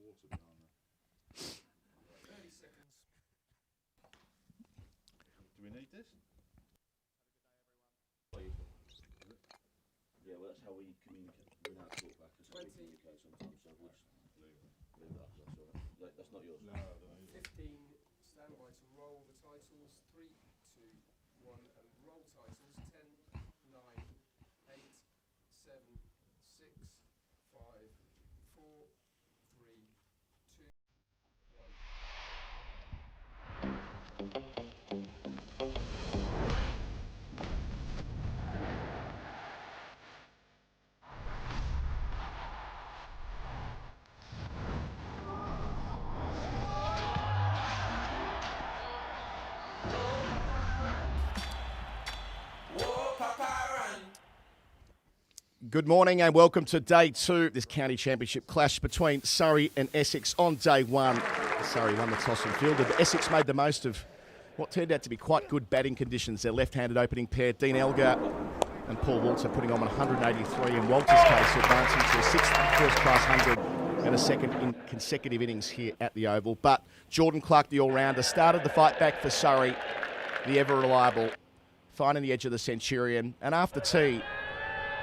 30 seconds. Do we need this? Yeah, well, that's how we communicate. We now talk back. That's how we 20. communicate sometimes. So we'll just leave that. That's all right. That's not yours. No, I don't need it. 15. Stand by to roll the titles. 3, 2, 1, and roll titles. 10, 9, 8, 7, 6, 5, 4, 3, 2, 1. Good morning and welcome to day 2 of this county championship clash between Surrey and Essex. On day 1, Surrey won the toss and fielded, but Essex made the most of what turned out to be quite good batting conditions. Their left-handed opening pair, Dean Elgar and Paul Walter, putting on 183 in Walter's case, advancing to a 6th first-class 100 and a 2nd in consecutive innings here at the Oval. But Jordan Clark, the all-rounder, started the fight back for Surrey, the ever-reliable, finding the edge of the Centurion, and after tea,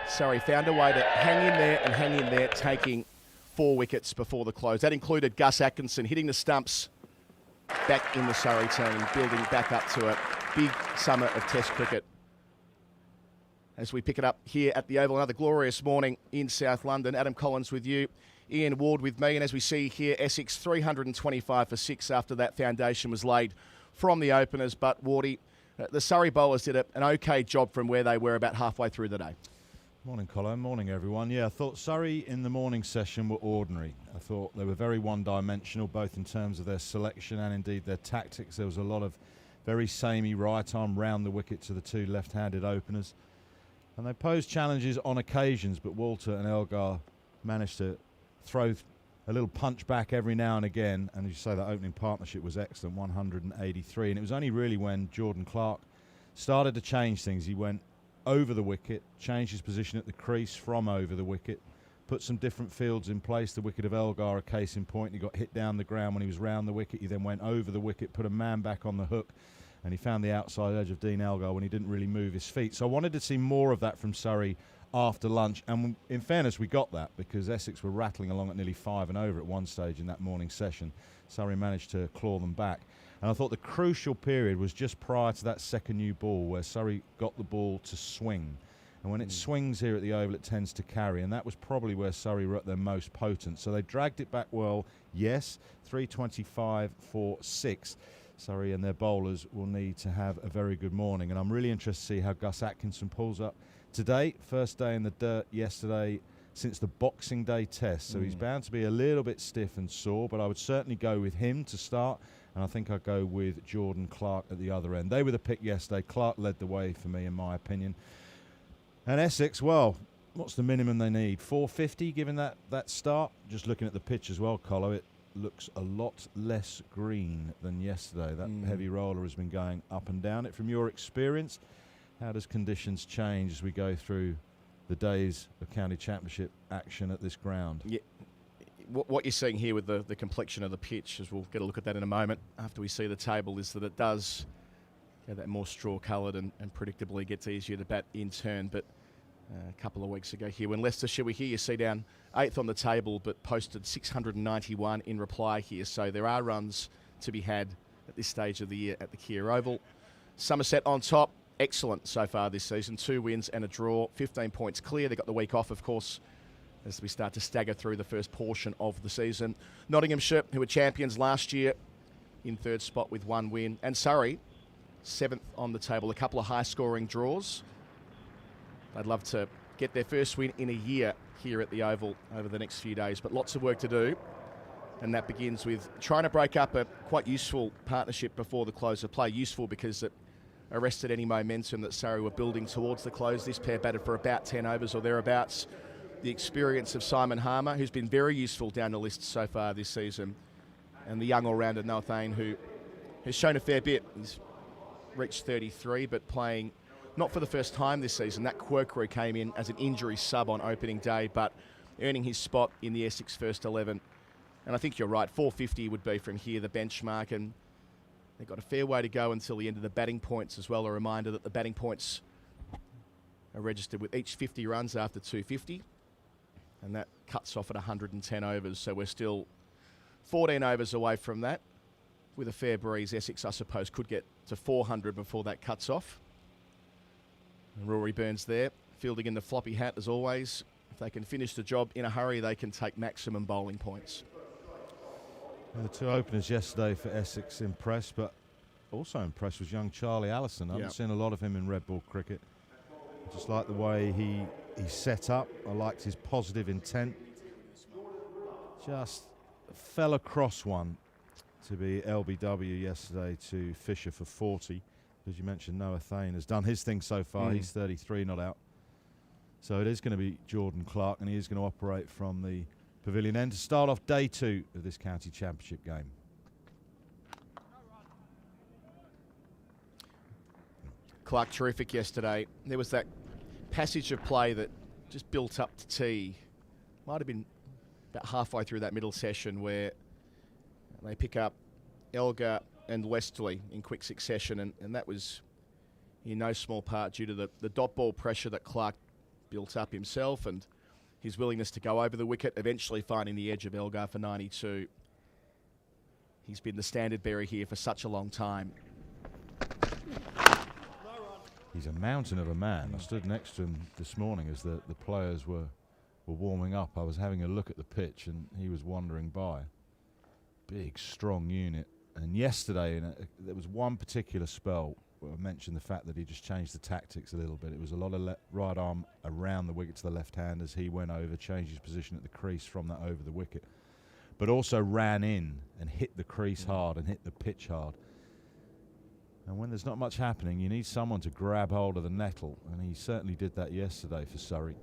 Surrey found a way to hang in there, taking 4 wickets before the close. That included Gus Atkinson hitting the stumps back in the Surrey team, building back up to a big summer of Test cricket. As we pick it up here at the Oval, another glorious morning in South London. Adam Collins with you, Ian Ward with me, and as we see here, Essex 325 for 6 after that foundation was laid from the openers. But Wardy, the Surrey bowlers did an okay job from where they were about halfway through the day. Morning, Colin. Morning, everyone. Yeah, I thought Surrey in the morning session were ordinary. I thought they were very one-dimensional, both in terms of their selection and indeed their tactics. There was a lot of very samey right arm round the wicket to the 2 left-handed openers. And they posed challenges on occasions, but Walter and Elgar managed to throw a little punch back every now and again. And as you say, that opening partnership was excellent, 183. And it was only really when Jordan Clark started to change things. He went over the wicket, changed his position at the crease from over the wicket, put some different fields in place. The wicket of Elgar, a case in point. He got hit down the ground when he was round the wicket. He then went over the wicket, put a man back on the hook, and he found the outside edge of Dean Elgar when he didn't really move his feet. So I wanted to see more of that from Surrey after lunch, and in fairness, we got that because Essex were rattling along at nearly 5 and over at one stage in that morning session. Surrey managed to claw them back. And I thought the crucial period was just prior to that second new ball where Surrey got the ball to swing. And when it swings here at the Oval, it tends to carry. And that was probably where Surrey were at their most potent. So they dragged it back well, yes, 325 for 6. Surrey and their bowlers will need to have a very good morning. And I'm really interested to see how Gus Atkinson pulls up today. First day in the dirt yesterday since the Boxing Day test. So he's bound to be a little bit stiff and sore, but I would certainly go with him to start. And I think I'll go with Jordan Clark at the other end. They were the pick yesterday. Clark led the way for me, in my opinion. And Essex, well, what's the minimum they need? 450, given that start? Just looking at the pitch as well, Colo, it looks a lot less green than yesterday. That heavy roller has been going up and down. From your experience, how does conditions change as we go through the days of county championship action at this ground? Yeah. What you're seeing here with the complexion of the pitch, as we'll get a look at that in a moment after we see the table, is that it does get that more straw-coloured and predictably gets easier to bat in turn. But a couple of weeks ago here, when Leicestershire were here, you see down 8th on the table, but posted 691 in reply here. So there are runs to be had at this stage of the year at the Kia Oval. Somerset on top, excellent so far this season. 2 wins and a draw, 15 points clear. They got the week off, of course, as we start to stagger through the first portion of the season. Nottinghamshire, who were champions last year, in 3rd spot with 1 win. And Surrey, 7th on the table. A couple of high-scoring draws. They'd love to get their first win in a year here at the Oval over the next few days, but lots of work to do. And that begins with trying to break up a quite useful partnership before the close of play. Useful because it arrested any momentum that Surrey were building towards the close. This pair batted for about 10 overs or thereabouts. The experience of Simon Harmer, who's been very useful down the list so far this season, and the young all-rounder Noel Thane, who has shown a fair bit. He's reached 33, but playing not for the first time this season. That Quirkery came in as an injury sub on opening day, but earning his spot in the Essex first 11 And I think you're right, 450 would be from here the benchmark, and they've got a fair way to go until the end of the batting points as well. A reminder that the batting points are registered with each 50 runs after 250, and that cuts off at 110 overs. So we're still 14 overs away from that. With a fair breeze, Essex, I suppose, could get to 400 before that cuts off. And Rory Burns there, fielding in the floppy hat as always. If they can finish the job in a hurry, they can take maximum bowling points. The two openers yesterday for Essex impressed, but also impressed was young Charlie Allison. I haven't seen a lot of him in red ball cricket. I just like the way he set up. I liked his positive intent. Just fell across one to be LBW yesterday to Fisher for 40. As you mentioned, Noah Thane has done his thing so far. He's 33, not out. So it is going to be Jordan Clark, and he is going to operate from the pavilion end to start off day 2 of this county championship game. Clark terrific yesterday. There was that passage of play that just built up to tee. Might have been about halfway through that middle session where they pick up Elgar and Westerly in quick succession, and that was in no small part due to the dot ball pressure that Clark built up himself and his willingness to go over the wicket, eventually finding the edge of Elgar for 92. He's been the standard bearer here for such a long time. He's a mountain of a man. I stood next to him this morning as the players were warming up. I was having a look at the pitch and he was wandering by. Big, strong unit. And yesterday, there was one particular spell where I mentioned the fact that he just changed the tactics a little bit. It was a lot of right arm around the wicket to the left hand as he went over, changed his position at the crease from that over the wicket. But also ran in and hit the crease hard and hit the pitch hard. And when there's not much happening, you need someone to grab hold of the nettle, and he certainly did that yesterday for Surrey.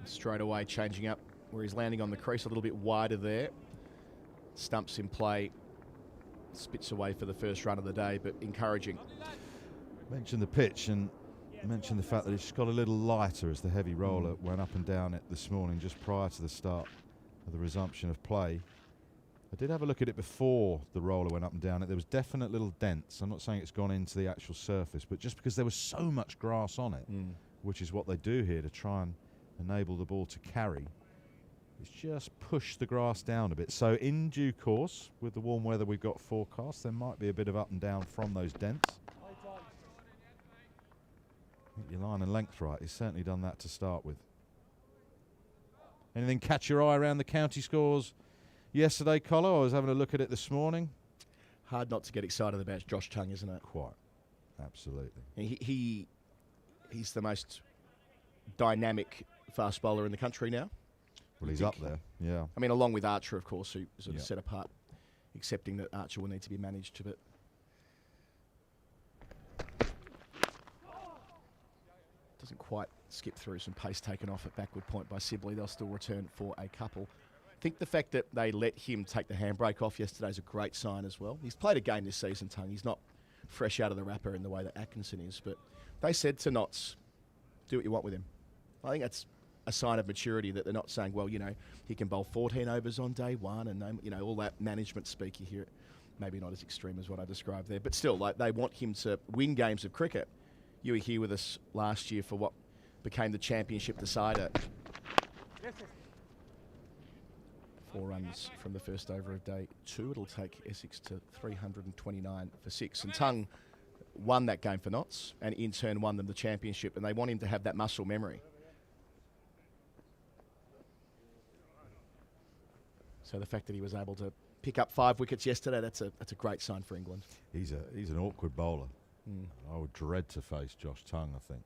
Straight away changing up where he's landing on the crease a little bit wider there. Stumps in play, spits away for the first run of the day, but encouraging. Mentioned the pitch and mentioned the fact that it's got a little lighter as the heavy roller went up and down it this morning just prior to the start of the resumption of play. I did have a look at it before the roller went up and down it. There was definite little dents. I'm not saying it's gone into the actual surface, but just because there was so much grass on it, which is what they do here to try and enable the ball to carry, it's just pushed the grass down a bit. So in due course, with the warm weather we've got forecast, there might be a bit of up and down from those dents. Get your line and length right. He's certainly done that to start with. Anything catch your eye around the county scores yesterday, Colo? I was having a look at it this morning. Hard not to get excited about Josh Tongue, isn't it? Quite. Absolutely. He's the most dynamic fast bowler in the country now. Well, he's up there, yeah. I mean, along with Archer, of course, who sort of set apart, accepting that Archer will need to be managed, but doesn't quite skip through. Some pace taken off at backward point by Sibley. They'll still return for a couple. I think the fact that they let him take the handbrake off yesterday is a great sign as well. He's played a game this season, Tongue. He's not fresh out of the wrapper in the way that Atkinson is, but they said to Knotts, do what you want with him. I think that's a sign of maturity, that they're not saying, well, you know, he can bowl 14 overs on day one and, you know, all that management speak you hear. Maybe not as extreme as what I described there, but still, like, they want him to win games of cricket. You were here with us last year for what became the championship decider. 4 runs from the first over of day 2. It'll take Essex to 329 for 6. And Tongue won that game for Knotts and in turn won them the championship, and they want him to have that muscle memory. So the fact that he was able to pick up 5 wickets yesterday, that's a great sign for England. He's an awkward bowler. I would dread to face Josh Tongue, I think.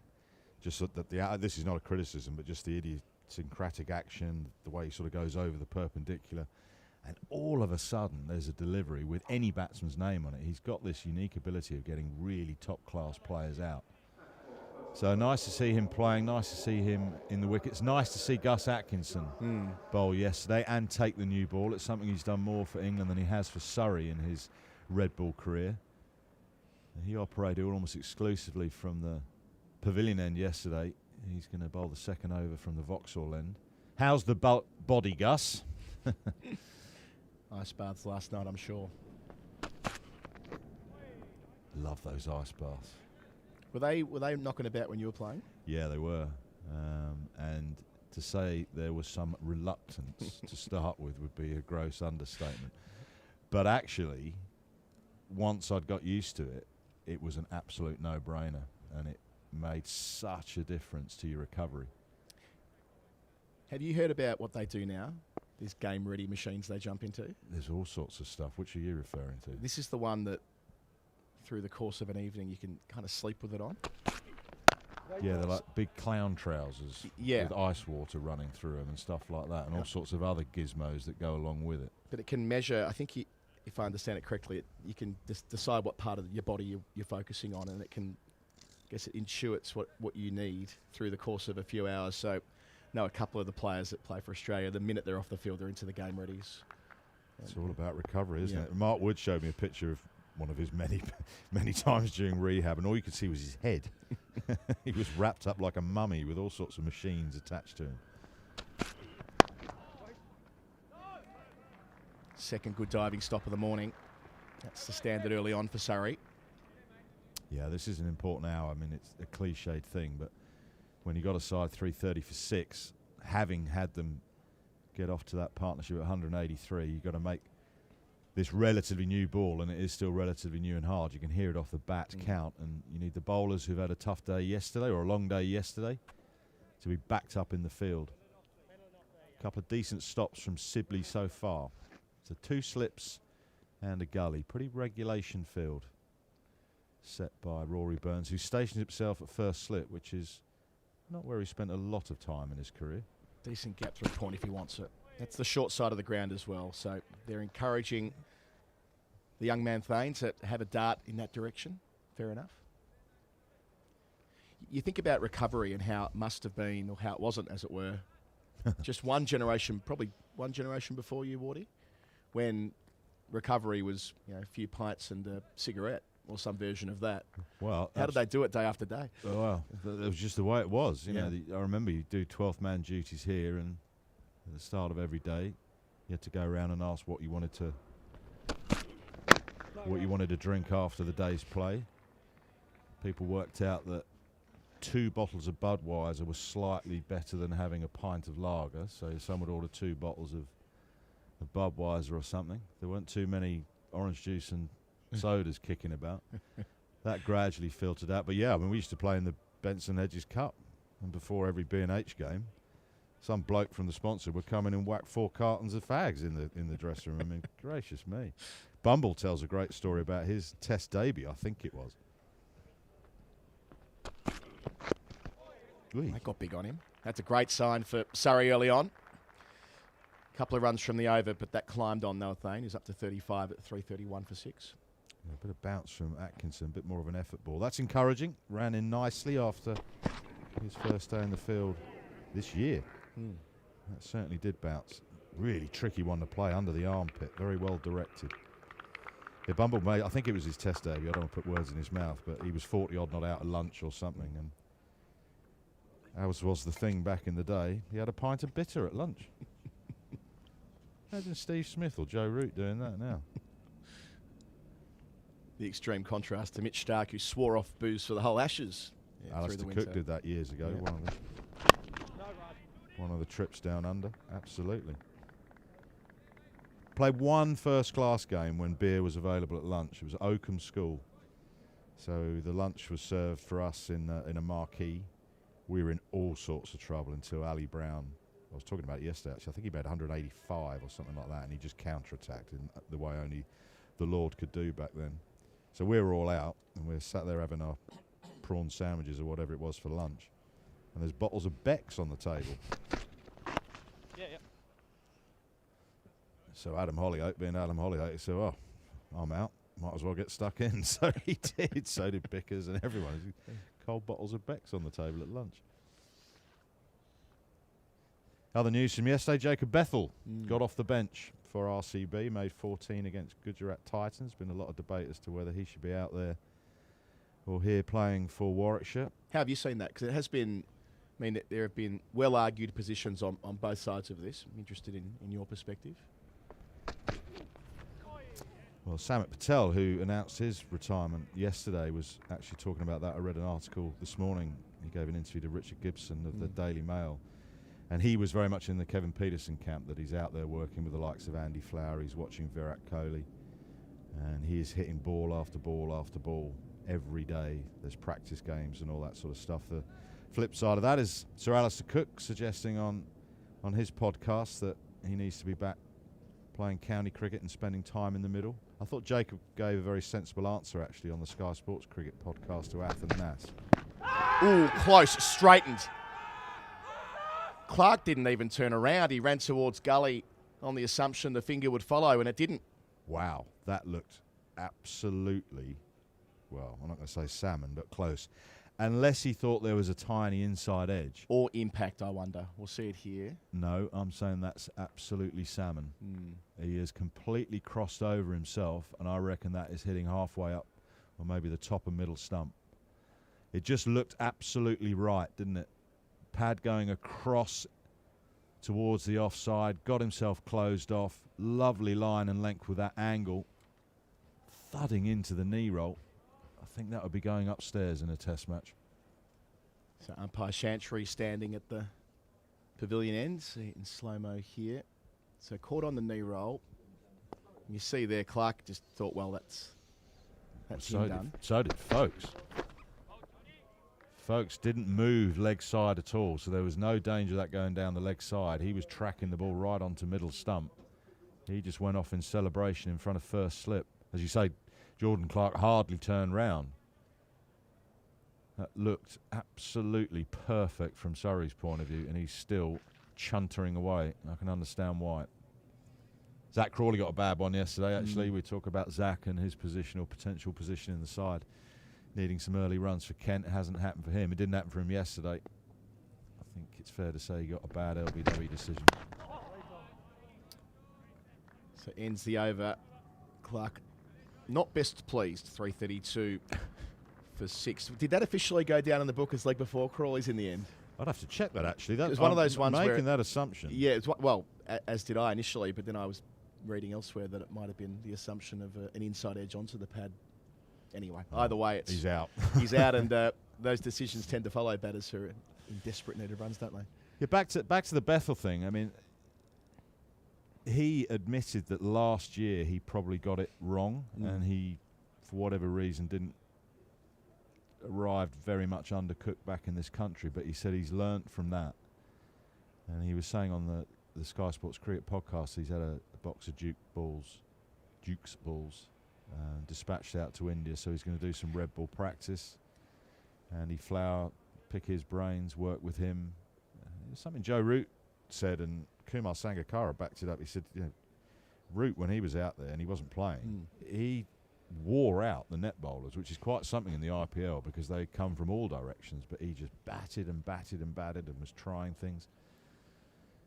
Just that this is not a criticism, but just the idiosyncratic action, the way he sort of goes over the perpendicular, and all of a sudden there's a delivery with any batsman's name on it. He's got this unique ability of getting really top-class players out. So nice to see him playing, nice to see him in the wickets. Nice to see Gus Atkinson bowl yesterday and take the new ball. It's something he's done more for England than he has for Surrey in his red ball career. And he operated almost exclusively from the pavilion end yesterday. He's going to bowl the second over from the Vauxhall end. How's the body, Gus? Ice baths last night, I'm sure. Love those ice baths. Were they knocking about when you were playing? Yeah, they were. And to say there was some reluctance to start with would be a gross understatement. But actually, once I'd got used to it, it was an absolute no-brainer, and it made such a difference to your recovery. Have you heard about what they do now? These game-ready machines they jump into? There's all sorts of stuff. Which are you referring to? This is the one that, through the course of an evening, you can kind of sleep with it on. Yeah, they're like big clown trousers with ice water running through them and stuff like that, and all sorts of other gizmos that go along with it. But it can measure, I think, if I understand it correctly, you can decide what part of your body you're focusing on, and it can, I guess it intuits what you need through the course of a few hours. So, know a couple of the players that play for Australia, the minute they're off the field, they're into the game readies. It's all about recovery, isn't it? Mark Wood showed me a picture of one of his many times during rehab, and all you could see was his head. He was wrapped up like a mummy with all sorts of machines attached to him. Second good diving stop of the morning. That's the standard early on for Surrey. Yeah, this is an important hour. I mean, it's a cliched thing, but when you got a side 330 for 6, having had them get off to that partnership at 183, you've got to make this relatively new ball, and it is still relatively new and hard. You can hear it off the bat count, and you need the bowlers who've had a tough day yesterday or a long day yesterday to be backed up in the field. A couple of decent stops from Sibley so far. So 2 slips and a gully. Pretty regulation field set by Rory Burns, who stationed himself at first slip, which is not where he spent a lot of time in his career. Decent gap through point if he wants it. That's the short side of the ground as well. So they're encouraging the young man Thane to have a dart in that direction. Fair enough. You think about recovery and how it must have been, or how it wasn't, as it were, just one generation, probably one generation before you, Wardy, when recovery was, a few pints and a cigarette, or some version of that. Well, how did they do it day after day? Well, it was just the way it was. You know, I remember you do 12th man duties here, and at the start of every day, you had to go around and ask what you wanted to drink after the day's play. People worked out that 2 bottles of Budweiser was slightly better than having a pint of lager, so some would order 2 bottles of Budweiser or something. There weren't too many orange juice and sodas kicking about. That gradually filtered out. But yeah, I mean, we used to play in the Benson Hedges Cup, and before every B&H game, some bloke from the sponsor would come in and whack 4 cartons of fags in the dressing room. I mean, gracious me. Bumble tells a great story about his Test debut, I think it was. That got big on him. That's a great sign for Surrey early on. Couple of runs from the over, but that climbed on Noah Thane. He's up to 35 at 331 for 6. A bit of bounce from Atkinson, a bit more of an effort ball. That's encouraging. Ran in nicely after his first day in the field this year. That certainly did bounce. Really tricky one to play under the armpit. Very well directed. Yeah, Bumble made, I think it was his Test debut. I don't want to put words in his mouth, but he was 40 odd not out at lunch or something. And as was the thing back in the day, he had a pint of bitter at lunch. Imagine Steve Smith or Joe Root doing that now. The extreme contrast to Mitch Stark, who swore off booze for the whole Ashes. Alistair Cook did that years ago. Yeah. One of the trips down under, absolutely. Played one first-class game when beer was available at lunch. It was at Oakham School. So the lunch was served for us in a marquee. We were in all sorts of trouble until Ali Brown, I was talking about it yesterday, actually. I think he made 185 or something like that, and he just counter-attacked in the way only the Lord could do back then. So we were all out, and we were sat there having our prawn sandwiches or whatever it was for lunch. And there's bottles of Beck's on the table. Yeah. So Adam Hollyoake, being Adam Hollyoake, said, "Oh, I'm out. Might as well get stuck in." So he did. So did Bickers and everyone. Cold bottles of Beck's on the table at lunch. Other news from yesterday, Jacob Bethel got off the bench for RCB, made 14 against Gujarat Titans. Been a lot of debate as to whether he should be out there or here playing for Warwickshire. How have you seen that? Because it has been I mean, there have been well-argued positions on both sides of this. I'm interested in your perspective. Well, Samit Patel, who announced his retirement yesterday, was actually talking about that. I read an article this morning. He gave an interview to Richard Gibson of the Daily Mail. And he was very much in the Kevin Peterson camp, that he's out there working with the likes of Andy Flower. He's watching Virat Kohli. And he is hitting ball after ball after ball every day. There's practice games and all that sort of stuff. The flip side of that is Sir Alistair Cook suggesting on his podcast that he needs to be back playing county cricket and spending time in the middle. I thought Jacob gave a very sensible answer, actually, on the Sky Sports Cricket podcast to Atherton Nass. Ooh, close, straightened. Clark didn't even turn around. He ran towards gully on the assumption the finger would follow, and it didn't. Wow, that looked absolutely, well, I'm not going to say salmon, but close. Unless he thought there was a tiny inside edge. Or impact, I wonder. We'll see it here. No, I'm saying that's absolutely salmon. He has completely crossed over himself, and I reckon that is hitting halfway up, or maybe the top and middle stump. It just looked absolutely right, didn't it? Pad going across towards the offside, got himself closed off. Lovely line and length with that angle. Thudding into the knee roll. I think that would be going upstairs in a test match. So umpire Chantry standing at the pavilion end, see it in slow-mo here. So caught on the knee roll. You see there, Clark just thought, well, that's him done. So did Folks. Folks didn't move leg side at all, so there was no danger of that going down the leg side. He was tracking the ball right onto middle stump. He just went off in celebration in front of first slip. As you say, Jordan Clark hardly turned round. That looked absolutely perfect from Surrey's point of view, and he's still chuntering away. I can understand why. Zach Crawley got a bad one yesterday, actually. We talk about Zach and his position or potential position in the side, needing some early runs for Kent. It hasn't happened for him. It didn't happen for him yesterday. I think it's fair to say he got a bad LBW decision. So ends the over. Clark not best pleased, 332 for 6. Did that officially go down in the book as leg before Crawley's in the end? I'd have to check that, actually. That was one of those ones where making that assumption. Yeah, it's well, as did I initially, but then I was reading elsewhere that it might have been the assumption of an inside edge onto the pad. Anyway, either way, he's out. He's out, and those decisions tend to follow batters who are in desperate need of runs, don't they? Yeah, back to the Bethel thing. I mean, he admitted that last year he probably got it wrong, and he, for whatever reason, didn't arrive very much undercooked back in this country. But he said he's learnt from that, and he was saying on the Sky Sports Cricket podcast he's had a box of Duke's balls, dispatched out to India, so he's going to do some red ball practice. Andy Flower, pick his brains, work with him. Something Joe Root said, and Kumar Sangakkara backed it up. He said, you know, Root, when he was out there and he wasn't playing, he wore out the net bowlers, which is quite something in the IPL because they come from all directions, but he just batted and batted and batted and was trying things.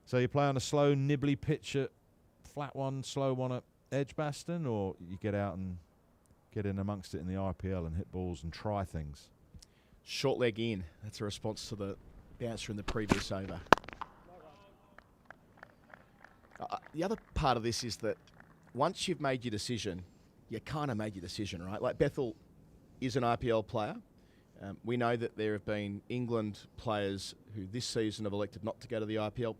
So you play on a slow, nibbly pitch at flat one, slow one at Edgbaston, or you get out and get in amongst it in the IPL and hit balls and try things? Short leg in. That's a response to the bouncer in the previous over. The other part of this is that once you've made your decision, you kind of made your decision, right? Like Bethel is an IPL player. We know that there have been England players who this season have elected not to go to the IPL,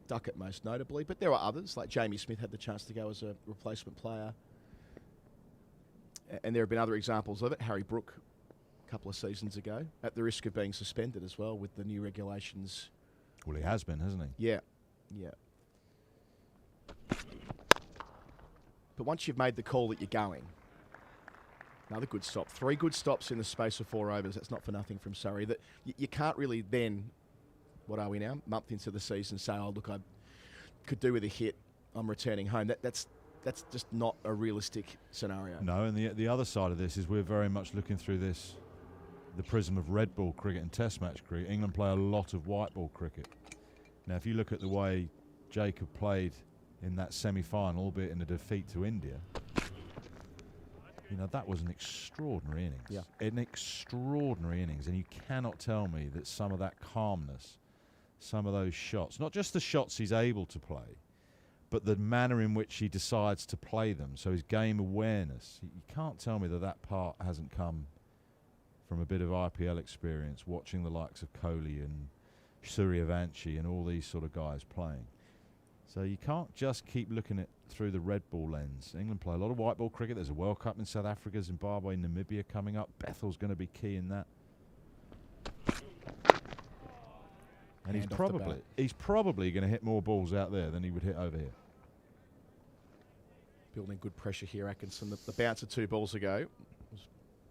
Duckett most notably, but there are others, like Jamie Smith had the chance to go as a replacement player. And there have been other examples of it. Harry Brook, a couple of seasons ago, at the risk of being suspended as well with the new regulations. Well, he has been, hasn't he? Yeah, yeah. But once you've made the call that you're going, another good stop. 3 good stops in the space of 4 overs. That's not for nothing from Surrey. That you can't really then, what are we now, month into the season, say, oh, look, I could do with a hit. I'm returning home. That's just not a realistic scenario. No, and the other side of this is we're very much looking through the prism of red ball cricket and test match cricket. England play a lot of white ball cricket. Now, if you look at the way Jacob played in that semi-final, albeit in a defeat to India, You know, that was an extraordinary innings. Yeah. An extraordinary innings. And you cannot tell me that some of that calmness, some of those shots, not just the shots he's able to play, but the manner in which he decides to play them. So his game awareness, you can't tell me that that part hasn't come from a bit of IPL experience, watching the likes of Kohli and Suryavanshi and all these sort of guys playing. So you can't just keep looking at through the red ball lens. England play a lot of white ball cricket. There's a World Cup in South Africa, Zimbabwe, Namibia coming up. Bethel's going to be key in that. And he's probably going to hit more balls out there than he would hit over here. Building good pressure here, Atkinson. The bouncer 2 balls ago was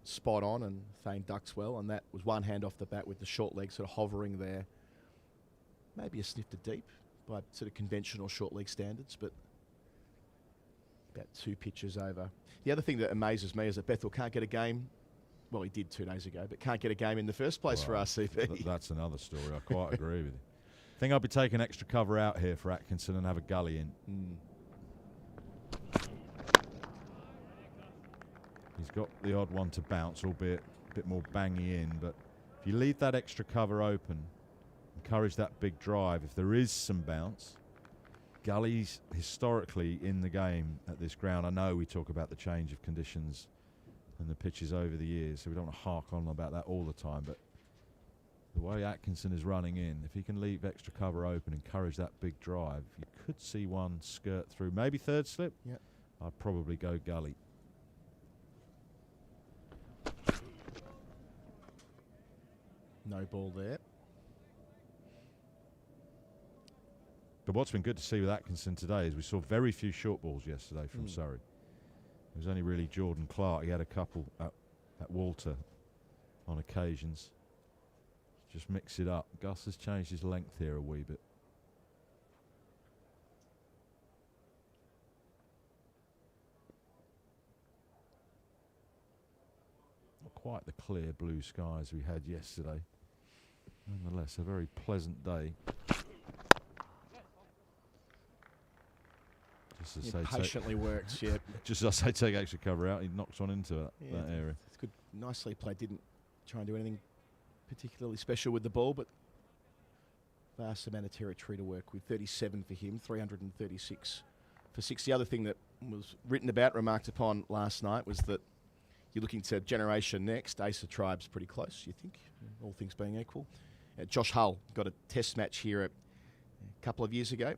spot on, and Thane ducks well, and that was one hand off the bat with the short leg sort of hovering there. Maybe a sniff to deep by sort of conventional short leg standards, but about 2 pitches over. The other thing that amazes me is that Bethel can't get a game. Well, he did 2 days ago, but can't get a game in the first place for RCB. That's another story. I quite agree with you. I think I'll be taking extra cover out here for Atkinson and have a gully in. He's got the odd one to bounce, albeit a bit more bangy in, but if you leave that extra cover open, encourage that big drive, if there is some bounce, gullies historically in the game at this ground. I know we talk about the change of conditions and the pitches over the years, so we don't want to hark on about that all the time, but the way Atkinson is running in, if he can leave extra cover open, encourage that big drive, you could see one skirt through, maybe third slip. Yep. I'd probably go gully. No ball there. But what's been good to see with Atkinson today is we saw very few short balls yesterday from Surrey. It was only really Jordan Clark. He had a couple at Walter on occasions. Just mix it up. Gus has changed his length here a wee bit. Not quite the clear blue skies we had yesterday. Nonetheless, a very pleasant day. Just as It patiently works, yeah. Just as I say, take extra cover out, he knocks one into that area. It's good. Nicely played. Didn't try and do anything particularly special with the ball, but vast amount of territory to work with. 37 for him, 336 for 6. The other thing that was written about, remarked upon last night, was that you're looking to generation next. Ace of Tribes pretty close, you think, all things being equal. Josh Hull got a test match here a couple of years ago.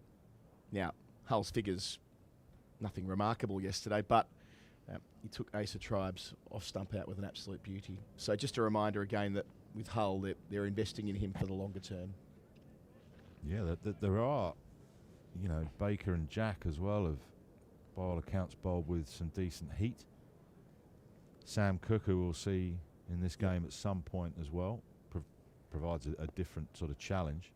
Now, Hull's figures, nothing remarkable yesterday, but he took Ace of Tribes off stump out with an absolute beauty. So just a reminder again that with Hull, they're investing in him for the longer term. Yeah, there are, you know, Baker and Jack as well have, by all accounts, bowled with some decent heat. Sam Cook, who we'll see in this game at some point as well, provides a different sort of challenge.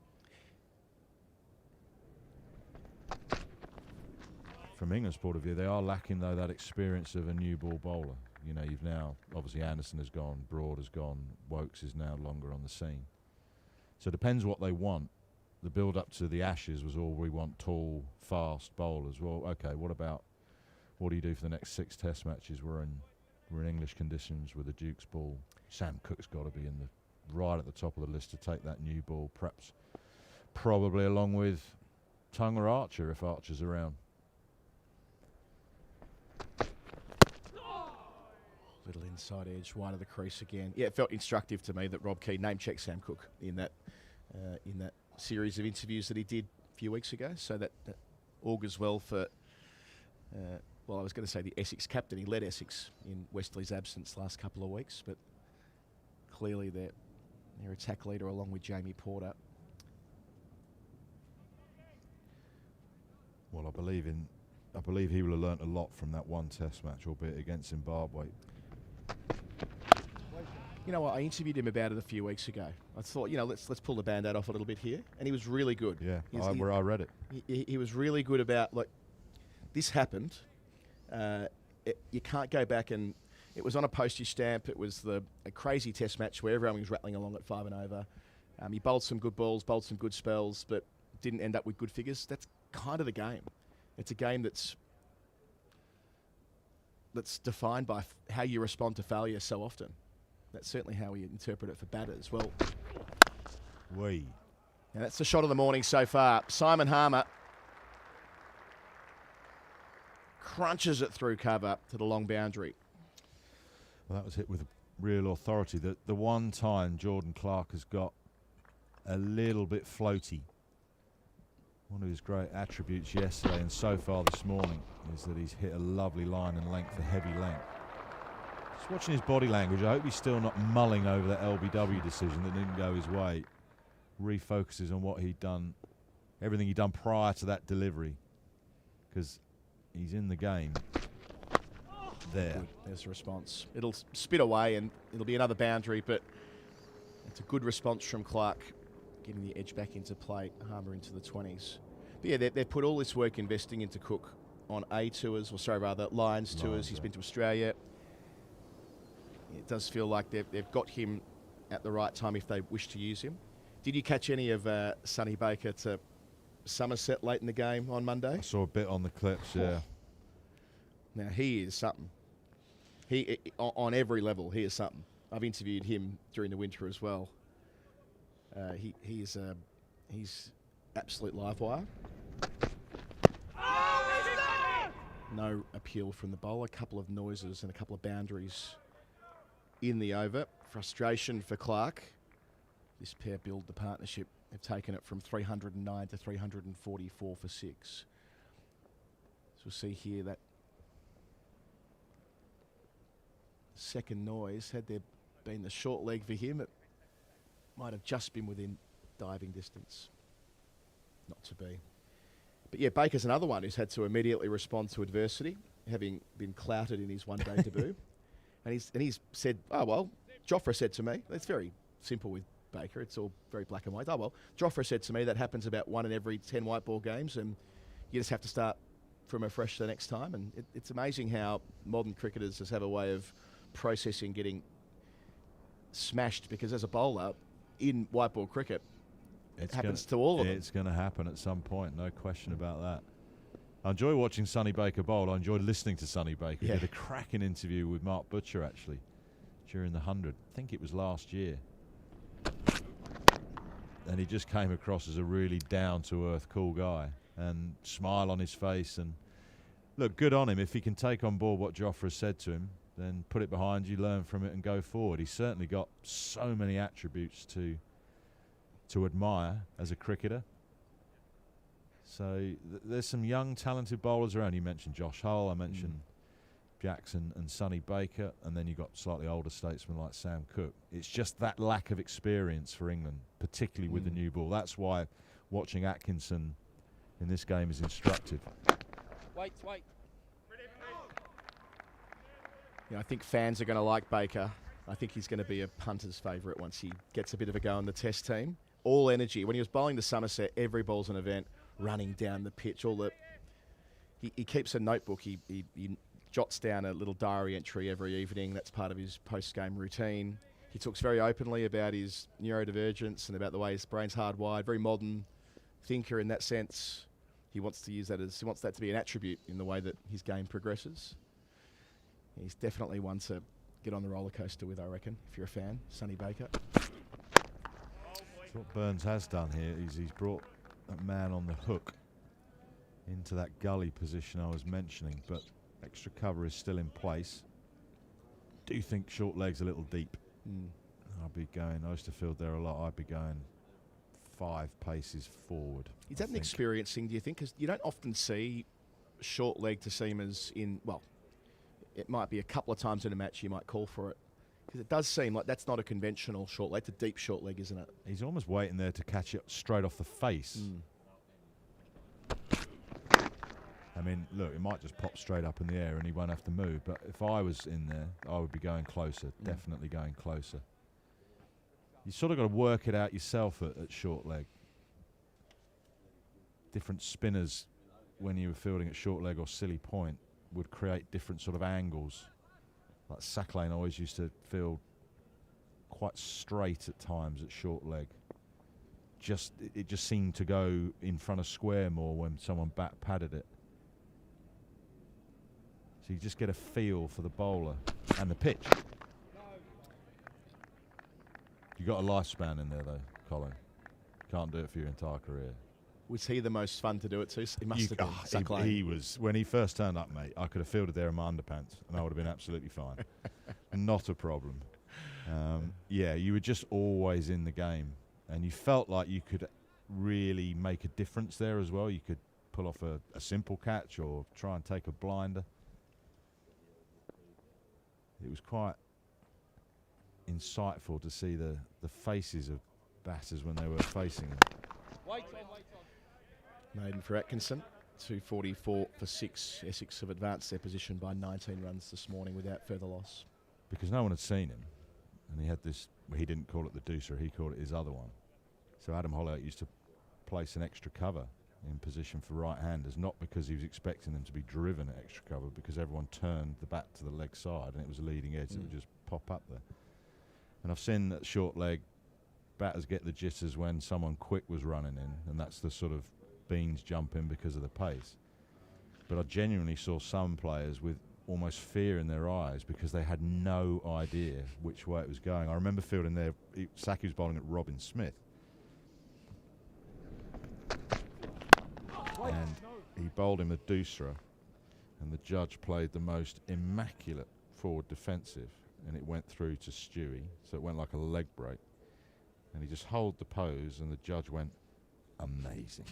From England's point of view, they are lacking, though, that experience of a new ball bowler. You know, you've now, obviously Anderson has gone, Broad has gone, Wokes is now longer on the scene. So it depends what they want. The build-up to the Ashes was all we want tall, fast bowlers. Well, okay, what do you do for the next 6 test matches? We're in English conditions with a Duke's ball. Sam Cook's got to be right at the top of the list to take that new ball, perhaps, probably along with Tongue or Archer if Archer's around. Little inside edge, wide of the crease again. Yeah, it felt instructive to me that Rob Key name-checked Sam Cook in that series of interviews that he did a few weeks ago. So that augurs well for, well, I was going to say the Essex captain. He led Essex in Westley's absence last couple of weeks, but clearly their attack leader along with Jamie Porter. Well, I believe he will have learnt a lot from that one test match, albeit against Zimbabwe. You know what? I interviewed him about it a few weeks ago. I thought, you know, let's pull the band-aid off a little bit here, and he was really good. Yeah, I read it. He was really good about, like, this happened. You can't go back and it was on a postage stamp. It was a crazy test match where everyone was rattling along at 5 and over. He bowled some good balls, bowled some good spells, but didn't end up with good figures. That's kind of the game. It's a game that's that's defined by how you respond to failure so often. That's certainly how we interpret it for batters. Well, Wee. now that's the shot of the morning so far. Simon Harmer crunches it through cover to the long boundary. Well, that was hit with real authority. The one time Jordan Clark has got a little bit floaty. One of his great attributes yesterday and so far this morning is that he's hit a lovely line and length, a heavy length. Just watching his body language, I hope he's still not mulling over that LBW decision that didn't go his way. Refocuses on what he'd done, everything he'd done prior to that delivery, because he's in the game. There. Good. There's a response. It'll spit away and it'll be another boundary, but it's a good response from Clark, getting the edge back into play, Harmer into the 20s. But yeah, they've put all this work investing into Cook on A tours, or sorry, rather, Lions tours. He's been to Australia. It does feel like they've got him at the right time if they wish to use him. Did you catch any of Sonny Baker to Somerset late in the game on Monday? I saw a bit on the clips, yeah. Now, he is something. He on every level, he is something. I've interviewed him during the winter as well. He's absolute live wire. No appeal from the bowler. A couple of noises and a couple of boundaries in the over. Frustration for Clark. This pair build the partnership. They've taken it from 309 to 344 for 6. So we'll see here that second noise. Had there been the short leg for him, it might have just been within diving distance. Not to be. But yeah, Baker's another one who's had to immediately respond to adversity, having been clouted in his one-day debut. And he's said, oh, well, Jofra said to me, it's very simple with Baker, it's all very black and white. Oh, well, Jofra said to me that happens about 1 in every 10 white ball games, and you just have to start from afresh the next time. And it's amazing how modern cricketers just have a way of processing getting smashed, because as a bowler in white ball cricket, it happens to all of them. It's going to happen at some point, no question about that. I enjoy watching Sonny Baker bowl. I enjoyed listening to Sonny Baker. He did a cracking interview with Mark Butcher, actually, during the 100. I think it was last year. And he just came across as a really down-to-earth, cool guy, and smile on his face. And look, good on him. If he can take on board what Jofra said to him, then put it behind you, learn from it, and go forward. He's certainly got so many attributes to admire as a cricketer. So there's some young, talented bowlers around. You mentioned Josh Hull, I mentioned Jackson and Sonny Baker, and then you've got slightly older statesmen like Sam Cooke. It's just that lack of experience for England, particularly with the new ball. That's why watching Atkinson in this game is instructive. Wait. Yeah, I think fans are going to like Baker. I think he's going to be a punter's favourite once he gets a bit of a go in the Test team. All energy. When he was bowling to Somerset, every ball's an event, running down the pitch. He keeps a notebook. He jots down a little diary entry every evening. That's part of his post-game routine. He talks very openly about his neurodivergence and about the way his brain's hardwired. Very modern thinker in that sense. He wants that to be an attribute in the way that his game progresses. He's definitely one to get on the roller coaster with, I reckon, if you're a fan. Sonny Baker. What Burns has done here is he's brought that man on the hook into that gully position I was mentioning, but extra cover is still in place. Do think short leg's a little deep. I'll be going, I used to field there a lot, I'd be going 5 paces forward. Is that an experienced thing, do you think? Because you don't often see short leg to seamers in, well, it might be a couple of times in a match you might call for it. Because it does seem like that's not a conventional short leg. It's a deep short leg, isn't it? He's almost waiting there to catch it straight off the face. I mean, look, it might just pop straight up in the air and he won't have to move. But if I was in there, I would be going closer, definitely going closer. You sort of got to work it out yourself at short leg. Different spinners, when you were fielding at short leg or silly point, would create different sort of angles. Like Sacklane always used to field quite straight at times at short leg. It just seemed to go in front of square more when someone back padded it. So you just get a feel for the bowler and the pitch. You got a lifespan in there though, Colin. Can't do it for your entire career. Was he the most fun to do it to? He must have been. Suck Lane. He was. When he first turned up, mate, I could have fielded there in my underpants and I would have been absolutely fine. Not a problem. Yeah, you were just always in the game and you felt like you could really make a difference there as well. You could pull off a simple catch or try and take a blinder. It was quite insightful to see the faces of batters when they were facing them. Maiden for Atkinson, 244 for 6. Essex have advanced their position by 19 runs this morning without further loss. Because no one had seen him, and he had this, well, he didn't call it the deucer, he called it his other one. So Adam Holloway used to place an extra cover in position for right-handers, not because he was expecting them to be driven at extra cover, because everyone turned the bat to the leg side and it was a leading edge that would just pop up there. And I've seen that short leg batters get the jitters when someone quick was running in, and that's the sort of beans jumping because of the pace. But I genuinely saw some players with almost fear in their eyes because they had no idea which way it was going. I remember fielding there, Saki was bowling at Robin Smith. And he bowled him a deucer, and the judge played the most immaculate forward defensive, and it went through to Stewie, so it went like a leg break. And he just held the pose, and the judge went, amazing.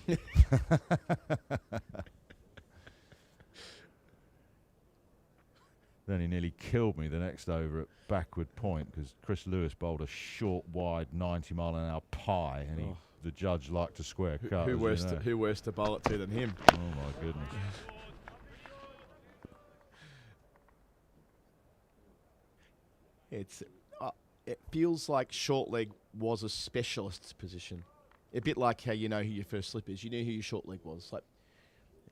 Then he nearly killed me the next over at backward point because Chris Lewis bowled a short, wide 90-mile-an-hour pie, and the judge liked to square cut. Who worse to bowl it to than him? Oh my goodness. It feels like short leg was a specialist's position. A bit like how you know who your first slip is. You knew who your short leg was. Like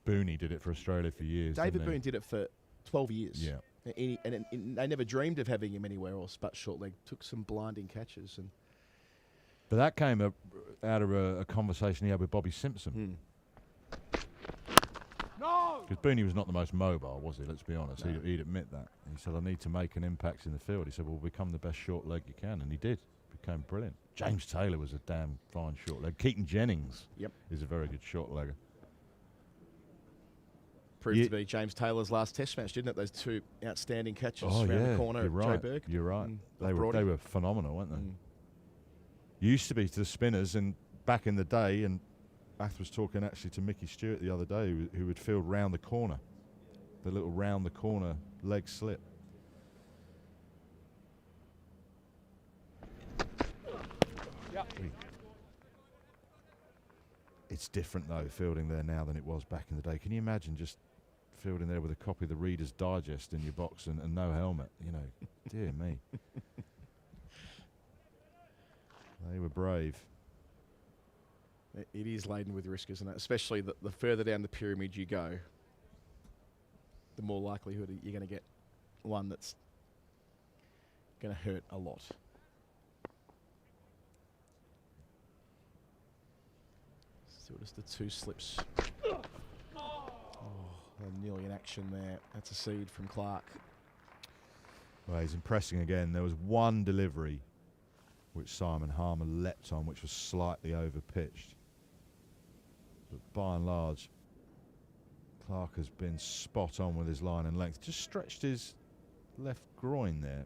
Booney did it for Australia for years. David Boone did it for 12 years. Yeah. And they never dreamed of having him anywhere else but short leg. Took some blinding catches. But that came out of a conversation he had with Bobby Simpson. No! Because Booney was not the most mobile, was he? Let's be honest. No. He'd admit that. He said, I need to make an impact in the field. He said, well, become the best short leg you can. And he did. Became brilliant. James Taylor was a damn fine short leg. Keaton Jennings is a very good short legger. Proved to be James Taylor's last test match, didn't it? Those two outstanding catches around the corner you're at right. Joe Berg. You're right. They were phenomenal, weren't they? Used to be to the spinners, and back in the day, and Ath was talking actually to Mickey Stewart the other day, who would field round the corner, the little round the corner leg slip. It's different though, fielding there now than it was back in the day. Can you imagine just fielding there with a copy of the Reader's Digest in your box and no helmet? You know, dear me. They were brave. It is laden with risk, isn't it? Especially the further down the pyramid you go, the more likelihood you're going to get one that's going to hurt a lot. So just the two slips. Nearly in action there. That's a seed from Clark. Well, he's impressing again. There was one delivery which Simon Harmer leapt on, which was slightly over-pitched. But by and large, Clark has been spot on with his line and length. Just stretched his left groin there.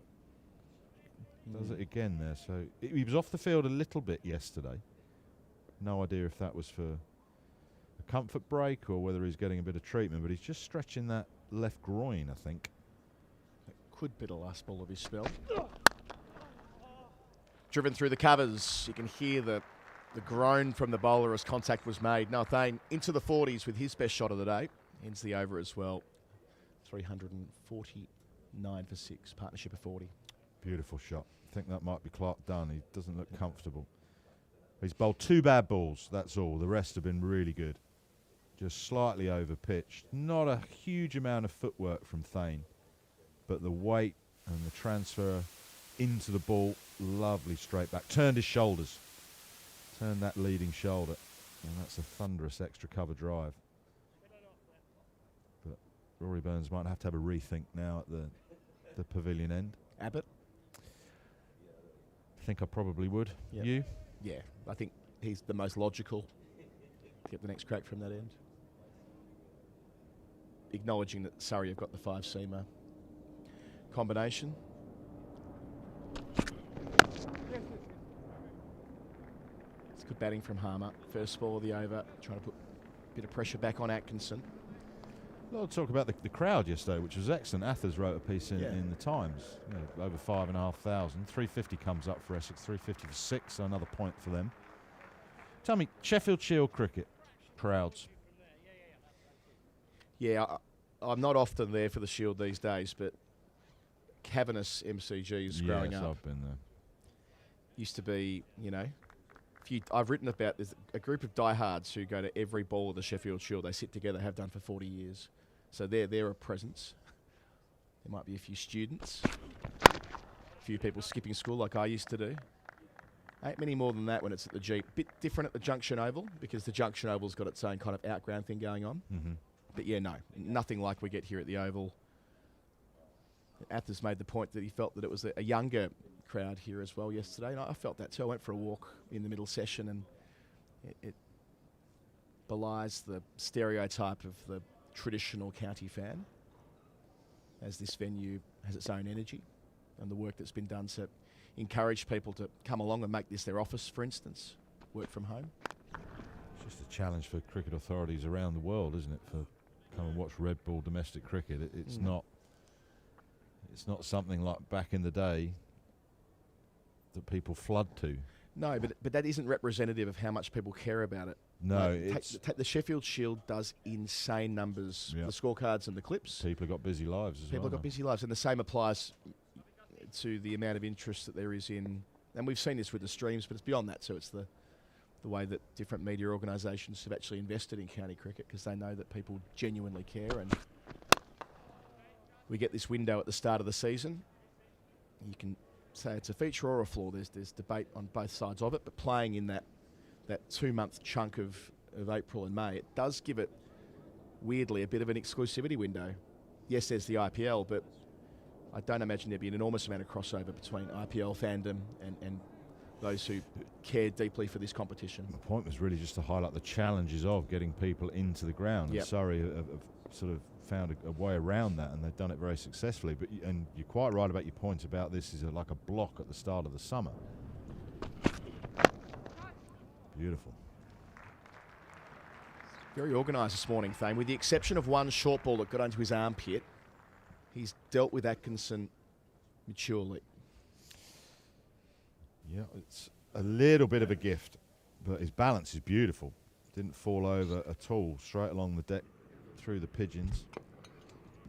Does it again there. So he was off the field a little bit yesterday. No idea if that was for a comfort break or whether he's getting a bit of treatment, but he's just stretching that left groin, I think. That could be the last ball of his spell. Driven through the covers. You can hear the groan from the bowler as contact was made. Noah Thane into the 40s with his best shot of the day. Ends the over as well. 349 for 6. Partnership of 40. Beautiful shot. I think that might be Clark Dunn. He doesn't look comfortable. He's bowled 2 bad balls, that's all. The rest have been really good. Just slightly over-pitched. Not a huge amount of footwork from Thane, but the weight and the transfer into the ball, lovely straight back. Turned his shoulders. Turned that leading shoulder. And that's a thunderous extra cover drive. But Rory Burns might have to have a rethink now at the pavilion end. Abbott? I think I probably would. Yep. You? Yeah, I think he's the most logical to get the next crack from that end. Acknowledging that Surrey have got the 5-seamer combination. It's good batting from Harmer. First ball of the over, trying to put a bit of pressure back on Atkinson. A lot of talk about the crowd yesterday, which was excellent. Athers wrote a piece in the Times. Over 5,500. 350 comes up for Essex, 350 for 6, so another point for them. Tell me, Sheffield Shield cricket, crowds. Yeah, I'm not often there for the Shield these days, but cavernous MCGs growing up. I've been there. Used to be, I've written about, there's a group of diehards who go to every ball of the Sheffield Shield. They sit together, have done for 40 years. So they're a presence. There might be a few students, a few people skipping school like I used to do. Ain't many more than that when it's at the Jeep. Bit different at the Junction Oval because the Junction Oval's got its own kind of outground thing going on. Mm-hmm. But yeah, no, nothing like we get here at the Oval. Athers made the point that he felt that it was a younger crowd here as well yesterday, and I felt that too. I went for a walk in the middle session, and it belies the stereotype of the traditional county fan, as this venue has its own energy, and the work that's been done to encourage people to come along and make this their office, for instance, work from home. It's just a challenge for cricket authorities around the world, isn't it? For come and watch red ball domestic cricket. It's not. It's not something like back in the day that people flood to. No, but that isn't representative of how much people care about it. No, the Sheffield Shield does insane numbers. Yep. The scorecards and the clips. People have got busy lives as well. People have got busy lives, and the same applies to the amount of interest that there is in. And we've seen this with the streams, but it's beyond that. So it's the way that different media organisations have actually invested in county cricket because they know that people genuinely care. And we get this window at the start of the season. You can say it's a feature or a flaw. There's debate on both sides of it, but playing in that 2-month chunk of April and May, it does give it, weirdly, a bit of an exclusivity window. Yes, there's the IPL, but I don't imagine there'd be an enormous amount of crossover between IPL fandom and those who care deeply for this competition. My point was really just to highlight the challenges of getting people into the ground. Yep. And Surrey have sort of found a way around that, and they've done it very successfully. But and you're quite right about your point about this is like a block at the start of the summer. Beautiful. Very organised this morning, Thane. With the exception of one short ball that got onto his armpit, he's dealt with Atkinson maturely. Yeah, it's a little bit of a gift, but his balance is beautiful. Didn't fall over at all, straight along the deck through the pigeons.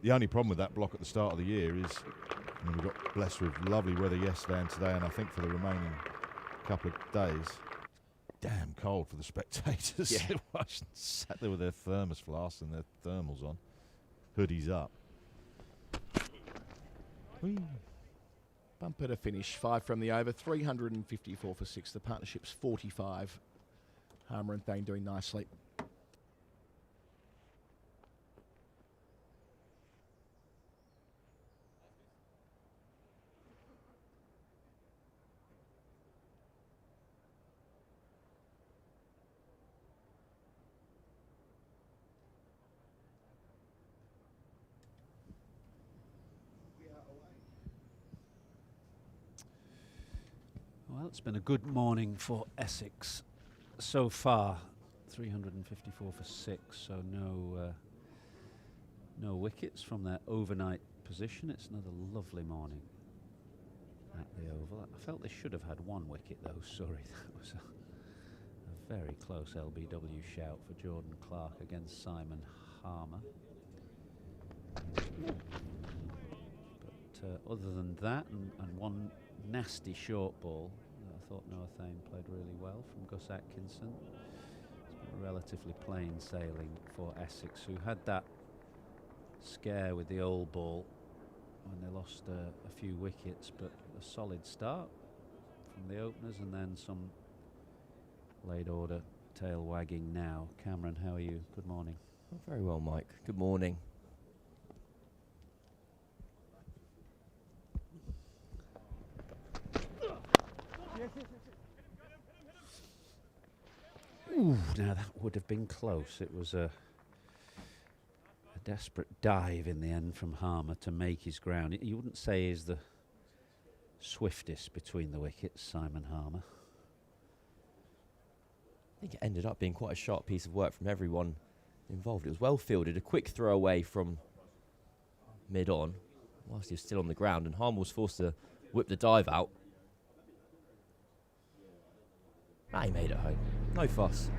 The only problem with that block at the start of the year is we got blessed with lovely weather yesterday and today, and I think for the remaining couple of days, damn cold for the spectators. Yeah. Sat there with their thermos flasks and their thermals on, hoodies up. Whee. Bumper to finish, 5 from the over, 354 for 6. The partnership's 45. Harmer and Thane doing nicely. Well, it's been a good morning for Essex so far. 354 for 6, so no wickets from their overnight position. It's another lovely morning at the Oval. I felt they should have had one wicket though, Surrey. That was a very close LBW shout for Jordan Clark against Simon Harmer. But other than that, and one nasty short ball, I thought Noah Thane played really well from Gus Atkinson. It's been relatively plain sailing for Essex, who had that scare with the old ball when they lost a few wickets, but a solid start from the openers and then some late order tail wagging now. Cameron, how are you? Good morning. Oh, very well, Mike. Good morning. Ooh, now that would have been close. It was a desperate dive in the end from Harmer to make his ground. You wouldn't say he's the swiftest between the wickets, Simon Harmer. I think it ended up being quite a sharp piece of work from everyone involved. It was well fielded, a quick throw away from mid-on whilst he was still on the ground, and Harmer was forced to whip the dive out. He made it home. No fuss.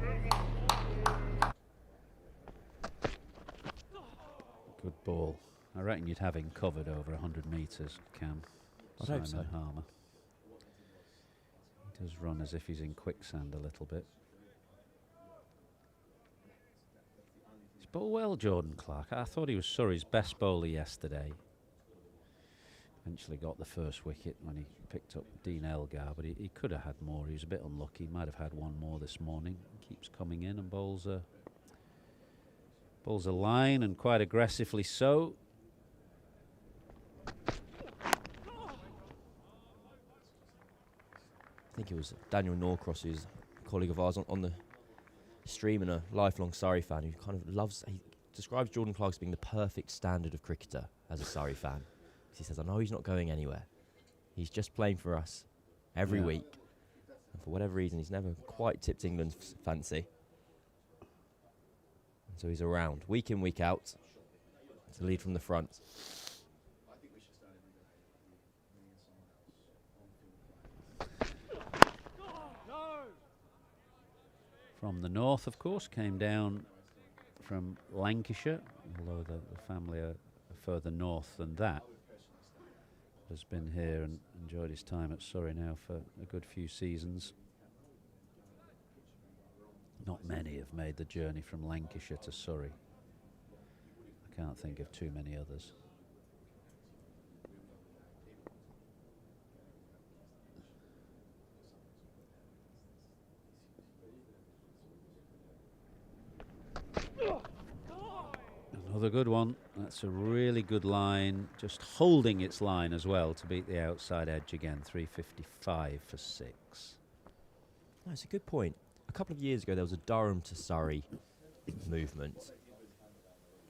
Good ball. I reckon you'd have him covered over 100 metres, Cam. I'd hope Simon so. Harmer. He does run as if he's in quicksand a little bit. He's bowled well, Jordan Clark. I thought he was Surrey's best bowler yesterday. Eventually got the first wicket when he picked up Dean Elgar, but he could have had more. He was a bit unlucky. Might have had one more this morning. Keeps coming in and bowls a line, and quite aggressively so. I think it was Daniel Norcross, who's a colleague of ours on the stream and a lifelong Surrey fan, who kind of loves, he describes Jordan Clark as being the perfect standard of cricketer as a Surrey fan. He says, I know he's not going anywhere. He's just playing for us every week. And for whatever reason, he's never quite tipped England's fancy. And so he's around, week in, week out, to lead from the front. From the north, of course, came down from Lancashire, although the family are further north than that. Has been here and enjoyed his time at Surrey now for a good few seasons. Not many have made the journey from Lancashire to Surrey. I can't think of too many others. Another good one. That's a really good line. Just holding its line as well to beat the outside edge again. 355 for 6. That's a good point. A couple of years ago, there was a Durham to Surrey movement.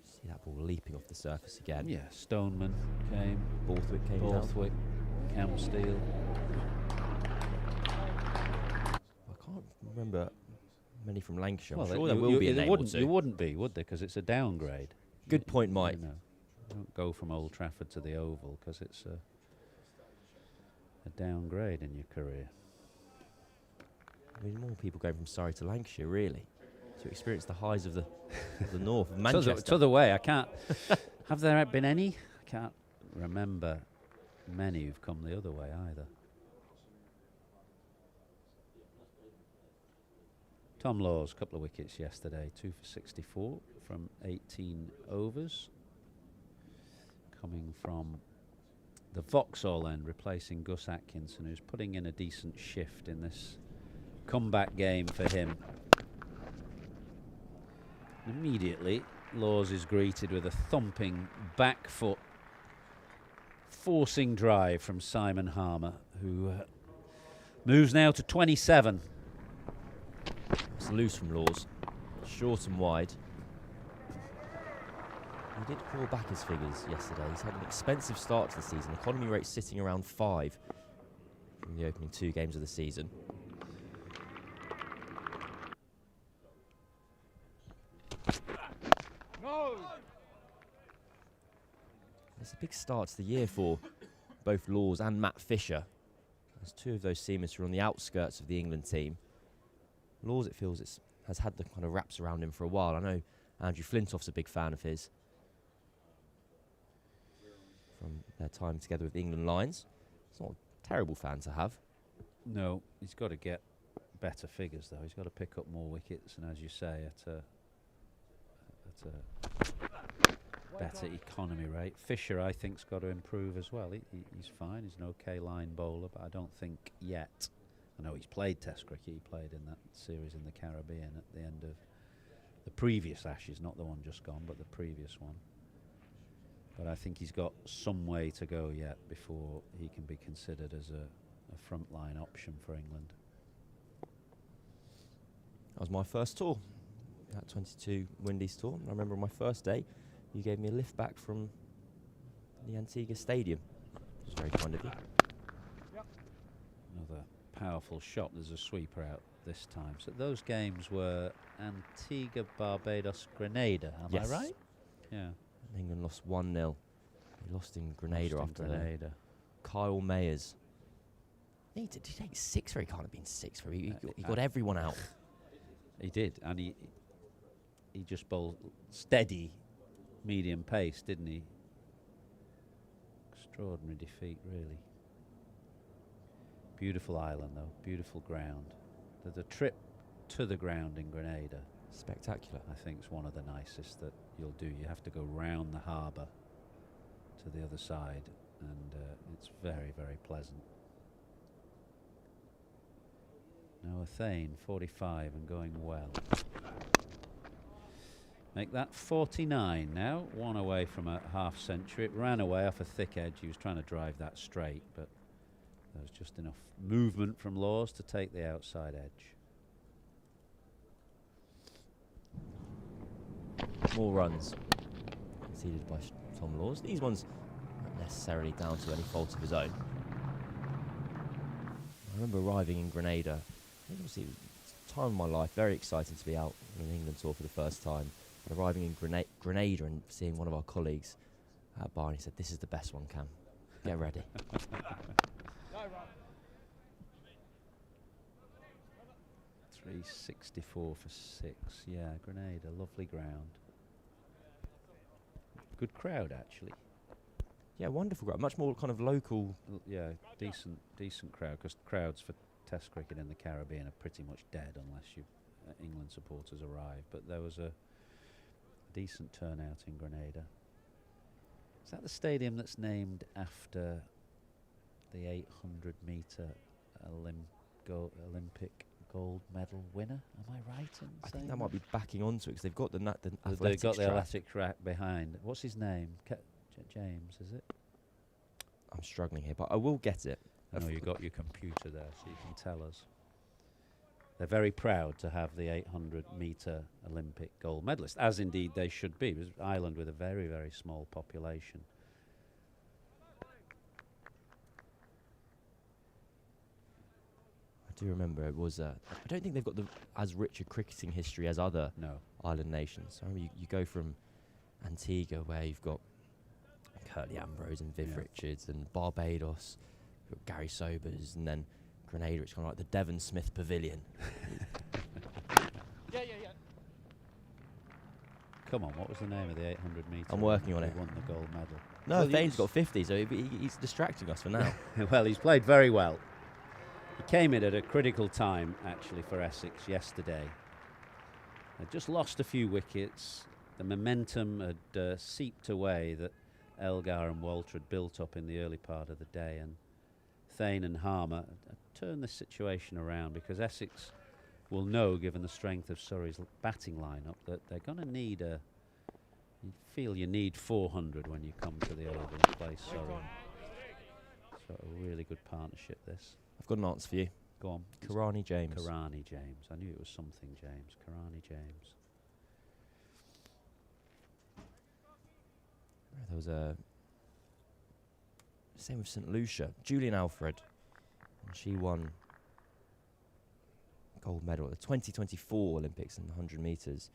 See that ball leaping off the surface again. Yeah, Stoneman came. Borthwick came down. Borthwick, Cam Steele. I can't remember many from Lancashire. Well, I'm sure there will be a name or two. You wouldn't be, would there? Because it's a downgrade. Good point, Mike. You know, don't go from Old Trafford to the Oval because it's a downgrade in your career. I mean, more people going from Surrey to Lancashire, really, to experience the highs of the north of Manchester. To the way, I can't. Have there been any? I can't remember many who've come the other way either. Tom Laws, couple of wickets yesterday, 2 for 64 from 18 overs. Coming from the Vauxhall end, replacing Gus Atkinson, who's putting in a decent shift in this comeback game for him. Immediately, Laws is greeted with a thumping back foot forcing drive from Simon Harmer, who moves now to 27. It's loose from Laws, short and wide. He did claw back his figures yesterday. He's had an expensive start to the season. Economy rate sitting around 5 from the opening 2 games of the season. No! It's a big start to the year for both Laws and Matt Fisher, as 2 of those seamers who are on the outskirts of the England team. Laws, it feels, has had the kind of wraps around him for a while. I know Andrew Flintoff's a big fan of his from their time together with the England Lions. It's not a terrible fan to have. No, he's got to get better figures though. He's got to pick up more wickets, and as you say, at a better economy rate. Fisher, I think, has got to improve as well. He's fine. He's an okay line bowler, but I don't think yet. I know he's played Test cricket. He played in that series in the Caribbean at the end of the previous Ashes, not the one just gone, but the previous one. But I think he's got some way to go yet before he can be considered as a frontline option for England. That was my first tour, that 22 Windies tour. I remember on my first day, you gave me a lift back from the Antigua Stadium. It was very kind of you. Another powerful shot. There's a sweeper out this time. So those games were Antigua, Barbados, Grenada. Am I right? Yeah. England lost 1-0. They lost in Grenada after Grenada. Kyle Mayers. Did he take 6 for? He can't have been 6 for. He got everyone out. He did, and he just bowled steady, medium pace, didn't he? Extraordinary defeat, really. Beautiful island, though. Beautiful ground. The trip to the ground in Grenada, Spectacular. I think, is one of the nicest that you'll do. You have to go round the harbour to the other side, and it's very, very pleasant. Noah Thane, 45 and going well. Make that 49 now. One away from a half century. It ran away off a thick edge. He was trying to drive that straight, but there was just enough movement from Laws to take the outside edge. More runs conceded by Tom Laws. These ones aren't necessarily down to any fault of his own. I remember arriving in Grenada. Obviously, it was a time of my life, very exciting to be out on an England tour for the first time. And arriving in Grenada and seeing one of our colleagues at a bar, and he said, "This is the best one, Cam. Get ready." 364 for 6. Yeah, Grenada, lovely ground. Good crowd, actually. Yeah, wonderful crowd. Much more kind of local. Yeah, decent crowd, because crowds for Test cricket in the Caribbean are pretty much dead unless you England supporters arrive. But there was a decent turnout in Grenada. Is that the stadium that's named after the 800-metre Olympic gold medal winner? Am I right in saying I think that might be backing onto it because they've got the they've got the track. athletic track behind. What's his name? James, is it? I'm struggling here, but I will get it. I know you got your computer there, so you can tell us. They're very proud to have the 800-metre Olympic gold medalist, as indeed they should be. It was an island with a very, very small population. I do remember it was. I don't think they've got as rich a cricketing history as other island nations. I remember you go from Antigua, where you've got Curtly Ambrose and Viv Richards, and Barbados, you've got Gary Sobers, and then Grenada. It's kind of like the Devon Smith Pavilion. Come on, what was the name of the 800-metre? I'm working on it. Won the gold medal. No, Thane's got 50, so he's distracting us for now. Well, he's played very well. He came in at a critical time, actually, for Essex yesterday. They'd just lost a few wickets. The momentum had seeped away that Elgar and Walter had built up in the early part of the day, and Thane and Harmer turned this situation around, because Essex will know, given the strength of Surrey's batting lineup, that they're going to need you feel you need 400 when you come to the Oval and play Surrey. So a really good partnership, this. I've got an answer for you. Go on. Karani James. Karani James. I knew it was something James. Karani James. There was a same with St Lucia. Julian Alfred, and she won gold medal at the 2024 Olympics in the 100 metres.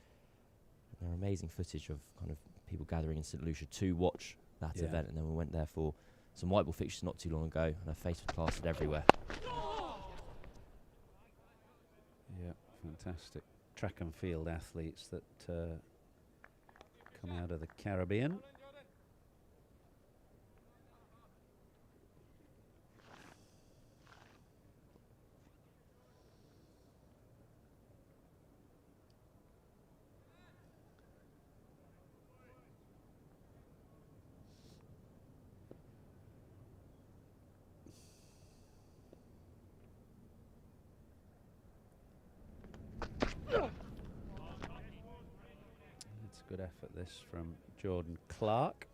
There are amazing footage of kind of people gathering in St Lucia to watch that event, and then we went there for some white ball fixtures not too long ago, and her face was plastered everywhere. Yeah, fantastic. Track and field athletes that come out of the Caribbean. Good effort, this, from Jordan Clark.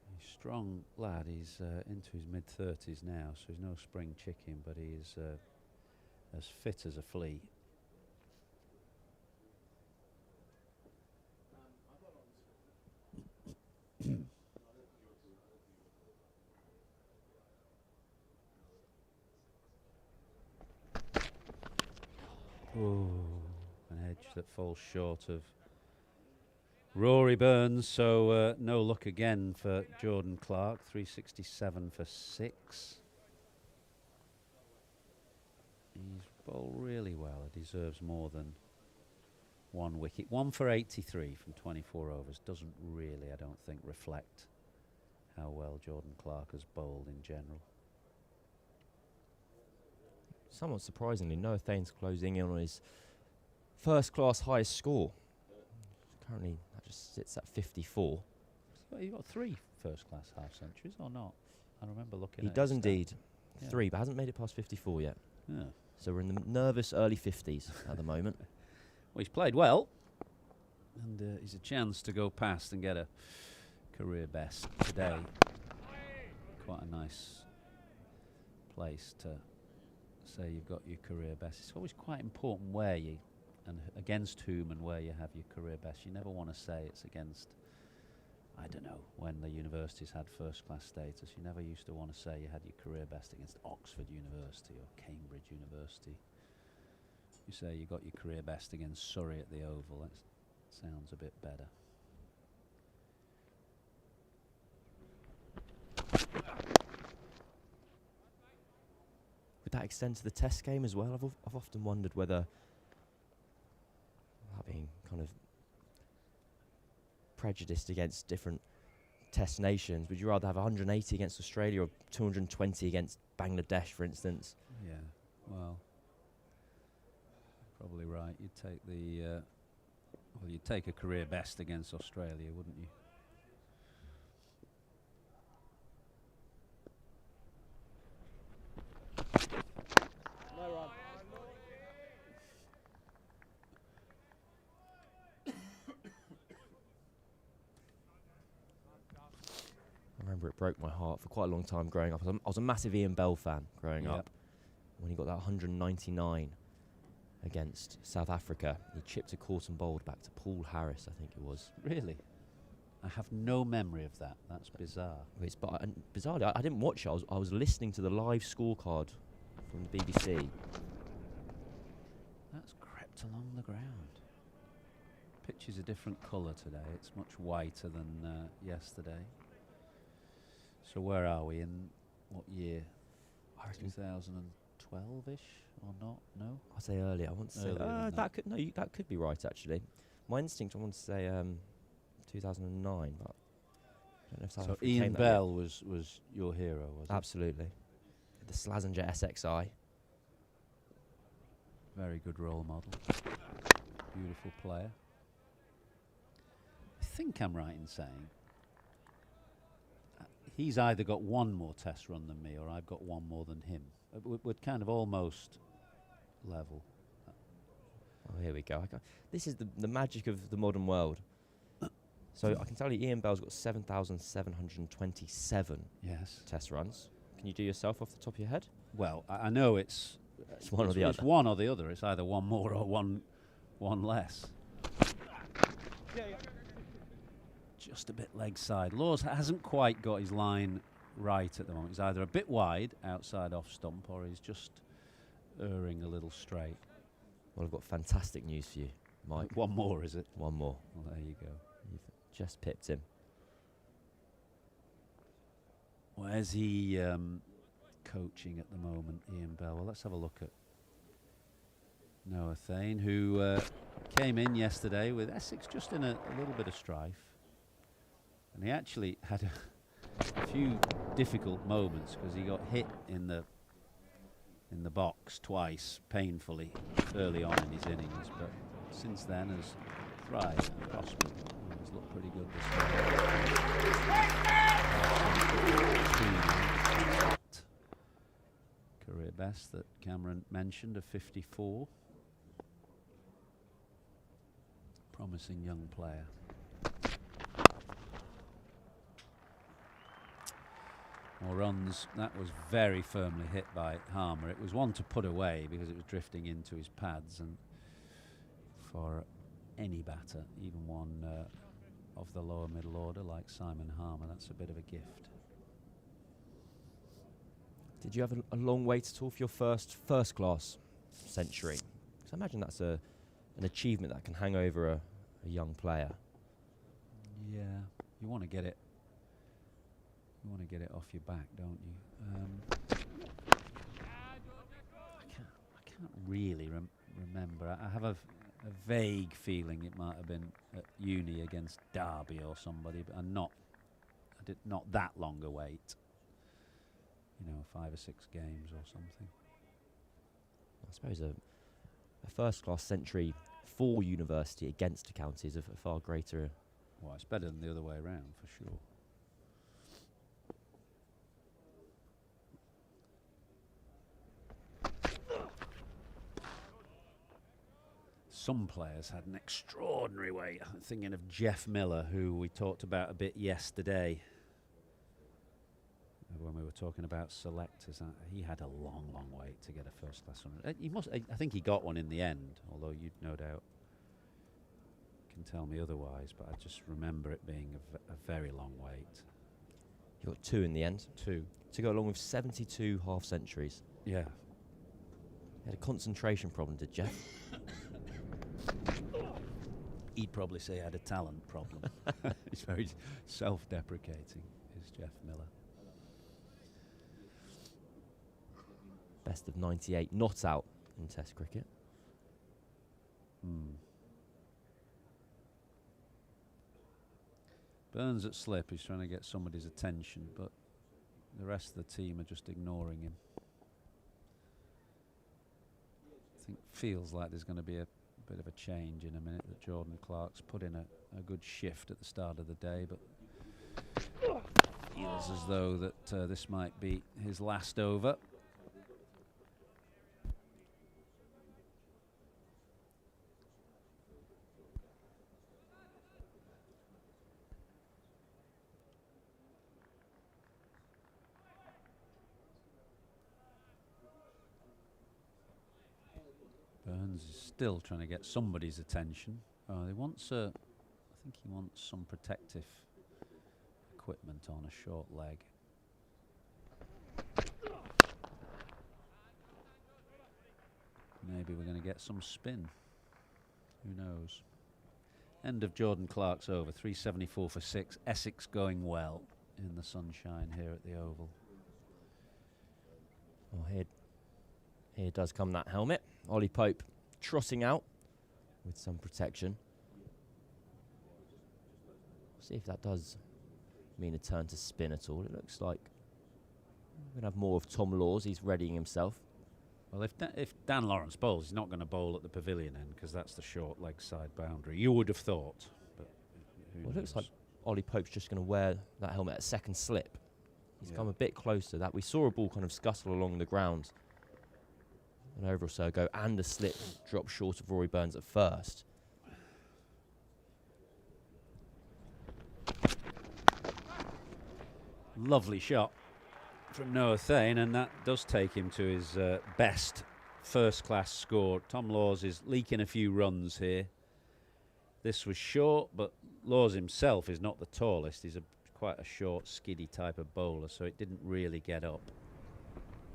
He strong lad. He's into his mid-30s now, so he's no spring chicken, but he's as fit as a flea. Oh, an edge that falls short of Rory Burns, so no luck again for Jordan Clark. 367 for 6. He's bowled really well. He deserves more than 1 wicket. 1 for 83 from 24 overs doesn't really, I don't think, reflect how well Jordan Clark has bowled in general. Somewhat surprisingly, Noah Thane's closing in on his first class highest score. Currently, that just sits at 54. So he got 3 first-class half-centuries, or not? I remember looking He at does his stat. indeed. Yeah. 3, but hasn't made it past 54 yet. Yeah. So we're in the nervous early 50s at the moment. Well, he's played well, and he's a chance to go past and get a career best today. Quite a nice place to say you've got your career best. It's always quite important where you, and against whom and where you have your career best. You never want to say it's against, I don't know, when the universities had first-class status. You never used to want to say you had your career best against Oxford University or Cambridge University. You say you got your career best against Surrey at the Oval. That sounds a bit better. Would that extend to the Test game as well? I've often wondered whether, without being kind of prejudiced against different Test nations, would you rather have 180 against Australia or 220 against Bangladesh, for instance? Yeah, well, probably right. You'd take the, well, you'd take a career best against Australia, wouldn't you? I remember it broke my heart for quite a long time growing up. I was a massive Ian Bell fan growing up. When he got that 199 against South Africa, he chipped a caught and bowled back to Paul Harris, I think it was. Really? I have no memory of that. That's bizarre. And bizarrely, I didn't watch it. I was listening to the live scorecard from the BBC. That's crept along the ground. Pitch is a different colour today. It's much whiter than yesterday. So where are we in what year? I reckon 2012-ish or not? No? I'd say earlier. I want to say Earlier than that could be right actually. My instinct, I want to say 2009, but I don't know if South So Africa Ian came that Bell was your hero, was Absolutely. The Slazenger SXI. Very good role model. Beautiful player. I think I'm right in saying he's either got 1 more test run than me or I've got 1 more than him. We're kind of almost level. Oh, here we go. This is the magic of the modern world. So I can tell you Ian Bell's got 7,727 test runs. Can you do yourself off the top of your head? Well, I know it's one or the other. It's one or the other. It's either 1 more or one less. Just a bit leg side. Laws hasn't quite got his line right at the moment. He's either a bit wide outside off stump or he's just erring a little straight. Well, I've got fantastic news for you, Mike. 1 more, is it? 1 more. Well, there you go. You've just pipped him. Where's he coaching at the moment, Ian Bell? Well, let's have a look at Noah Thane, who came in yesterday with Essex just in a little bit of strife. And he actually had a few difficult moments because he got hit in the box twice, painfully, early on in his innings. But since then has thrived and prospered. He's looked pretty good this year. Career best that Cameron mentioned of 54. Promising young player. more runs. That was very firmly hit by Harmer. It was one to put away because it was drifting into his pads, and for any batter, even one of the lower middle order like Simon Harmer, that's a bit of a gift. Did you have a long wait at all for your first class century? Because I imagine that's an achievement that can hang over a young player. Yeah, you want to get it. You want to get it off your back, don't you? I can't really remember. I have a vague feeling it might have been at uni against Derby or somebody, but not that long a wait. 5 or 6 games or something. I suppose a first-class century for university against a county is a far greater. Well, it's better than the other way around, for sure. Some players had an extraordinary wait. I'm thinking of Jeff Miller, who we talked about a bit yesterday when we were talking about selectors. He had a long wait to get a first class one. I think he got one in the end, although you'd no doubt can tell me otherwise, but I just remember it being a very long wait. You got 2 in the end. 2. To go along with 72 half centuries. Yeah. You had a concentration problem, did Jeff? He'd probably say he had a talent problem. He's very self-deprecating, is Jeff Miller. Best of 98, not out in Test cricket. Burns at slip, he's trying to get somebody's attention, but the rest of the team are just ignoring him. I think feels like there's going to be a bit of a change in a minute, that Jordan Clark's put in a good shift at the start of the day, but feels as though that this might be his last over. Burns is still trying to get somebody's attention. He wants I think he wants some protective equipment on a short leg. Maybe we're going to get some spin. Who knows? End of Jordan Clark's over. 374 for 6. Essex going well in the sunshine here at the Oval. Well, here does come that helmet. Ollie Pope trotting out with some protection. See if that does mean a turn to spin at all. It looks like we're going to have more of Tom Laws. He's readying himself. Well, if Dan Lawrence bowls, he's not going to bowl at the pavilion end because that's the short leg side boundary. You would have thought. But well, it looks like Ollie Pope's just going to wear that helmet at second slip. He's come a bit closer. That we saw a ball kind of scuttle along the ground. An over or so ago, and a slip drop short of Rory Burns at first. Lovely shot from Noah Thane, and that does take him to his best first-class score. Tom Laws is leaking a few runs here. This was short, but Laws himself is not the tallest. He's quite a short, skiddy type of bowler, so it didn't really get up.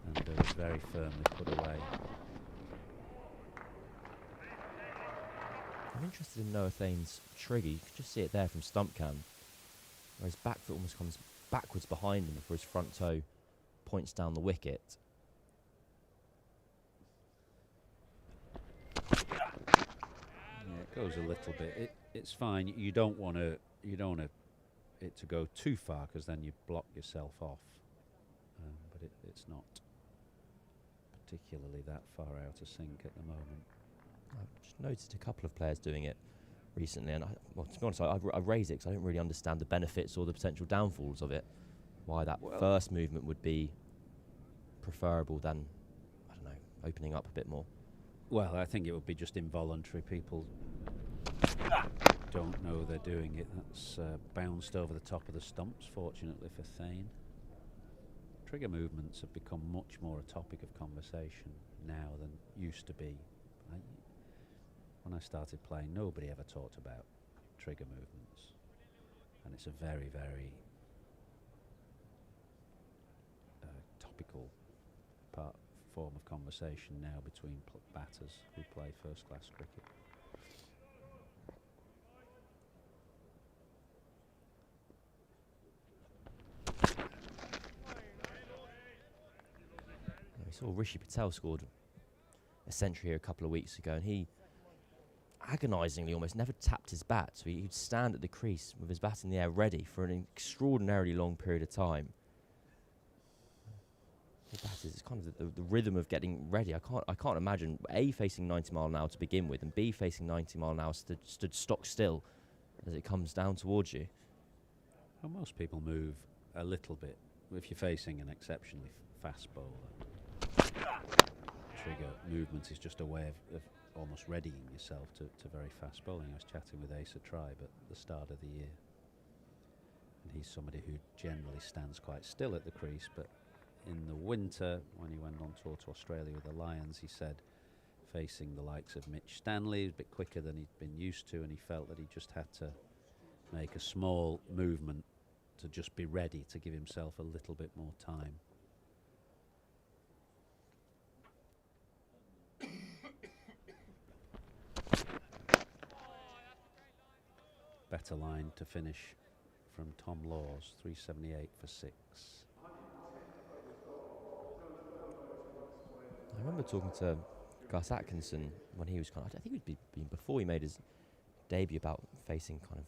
And it was very firmly put away. I'm interested in Noah Thane's trigger. You can just see it there from stump cam, where his back foot almost comes backwards behind him before his front toe points down the wicket. Yeah, it goes a little bit. It's fine. You don't want it to go too far because then you block yourself off. But it's not particularly that far out of sync at the moment. I've just noticed a couple of players doing it recently, and well, to be honest, I raise it because I don't really understand the benefits or the potential downfalls of it. Why that first movement would be preferable than, I don't know, opening up a bit more. Well, I think it would be just involuntary. People don't know they're doing it. That's bounced over the top of the stumps, fortunately for Thane. trigger movements have become much more a topic of conversation now than used to be. When I started playing, nobody ever talked about trigger movements, and it's a very, very topical form of conversation now between batters who play first-class cricket. We saw Rishi Patel scored a century here a couple of weeks ago, and he agonisingly almost never tapped his bat, so he'd stand at the crease with his bat in the air ready for an extraordinarily long period of time. It's kind of the rhythm of getting ready. I can't imagine A, facing 90 mile an hour to begin with, and B, facing 90 mile an hour stood stock still as it comes down towards you. Well, most people move a little bit if you're facing an exceptionally fast bowler. Trigger movement is just a way of almost readying yourself to very fast bowling. I was chatting with Asa Tribe at the start of the year, and he's somebody who generally stands quite still at the crease, but in the winter, when he went on tour to Australia with the Lions, he said facing the likes of Mitch Stanley, he was a bit quicker than he'd been used to, and he felt that he just had to make a small movement to just be ready, to give himself a little bit more time. Better line to finish from Tom Laws, 378 for 6. I remember talking to Gus Atkinson when he was I think it would be before he made his debut, about facing kind of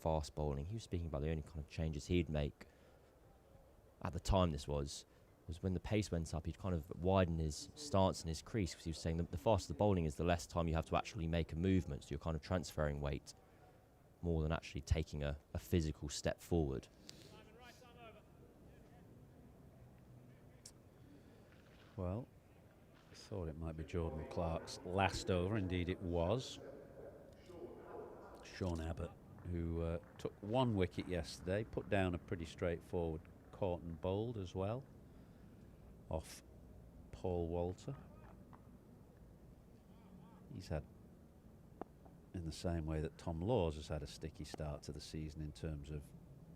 fast bowling. He was speaking about the only kind of changes he'd make at the time. This was when the pace went up, he'd kind of widen his stance and his crease, because he was saying that the faster the bowling is, the less time you have to actually make a movement, so you're kind of transferring weight more than actually taking a physical step forward. Well, thought it might be Jordan Clark's last over. Indeed it was. Sean Abbott, who took 1 wicket yesterday, put down a pretty straightforward caught and bowled as well, off Paul Walter. He's had, in the same way that Tom Laws has had a sticky start to the season in terms of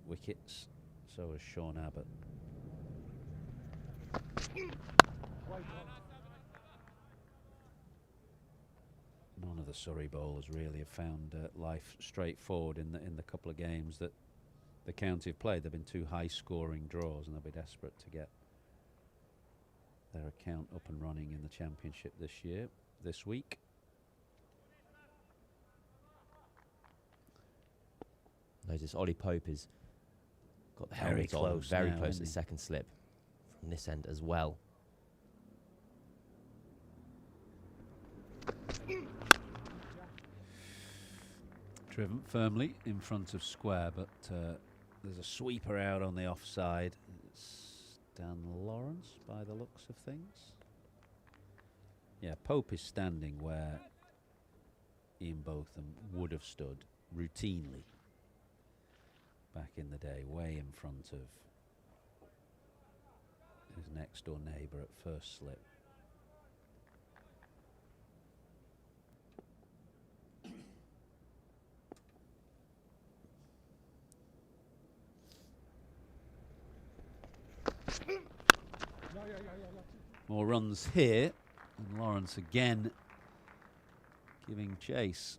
wickets, so has Sean Abbott. None of the Surrey bowlers really have found life straightforward in the couple of games that the county have played. They've been 2 high-scoring draws, and they'll be desperate to get their account up and running in the championship this week. Notice Ollie Pope has got the Very helmet on, close very now, close to isn't the he? second slip from this end as well. Driven firmly in front of square, but there's a sweeper out on the offside. It's Dan Lawrence by the looks of things. Yeah, Pope is standing where Ian Botham would have stood routinely back in the day, way in front of his next door neighbour at first slip. More runs here, and Lawrence again giving chase.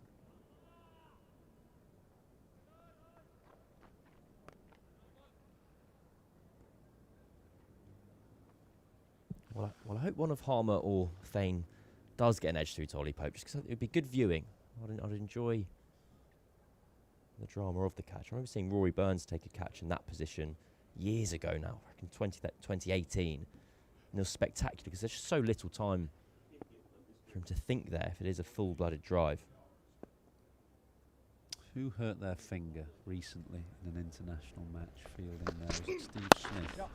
Well, I hope one of Harmer or Thane does get an edge through to Ollie Pope, just because it would be good viewing. I'd enjoy the drama of the catch. I remember seeing Rory Burns take a catch in that position years ago now, I reckon 2018. And it was spectacular because there's just so little time for him to think there if it is a full-blooded drive. Who hurt their finger recently in an international match fielding there? Was it Steve Smith? Yep.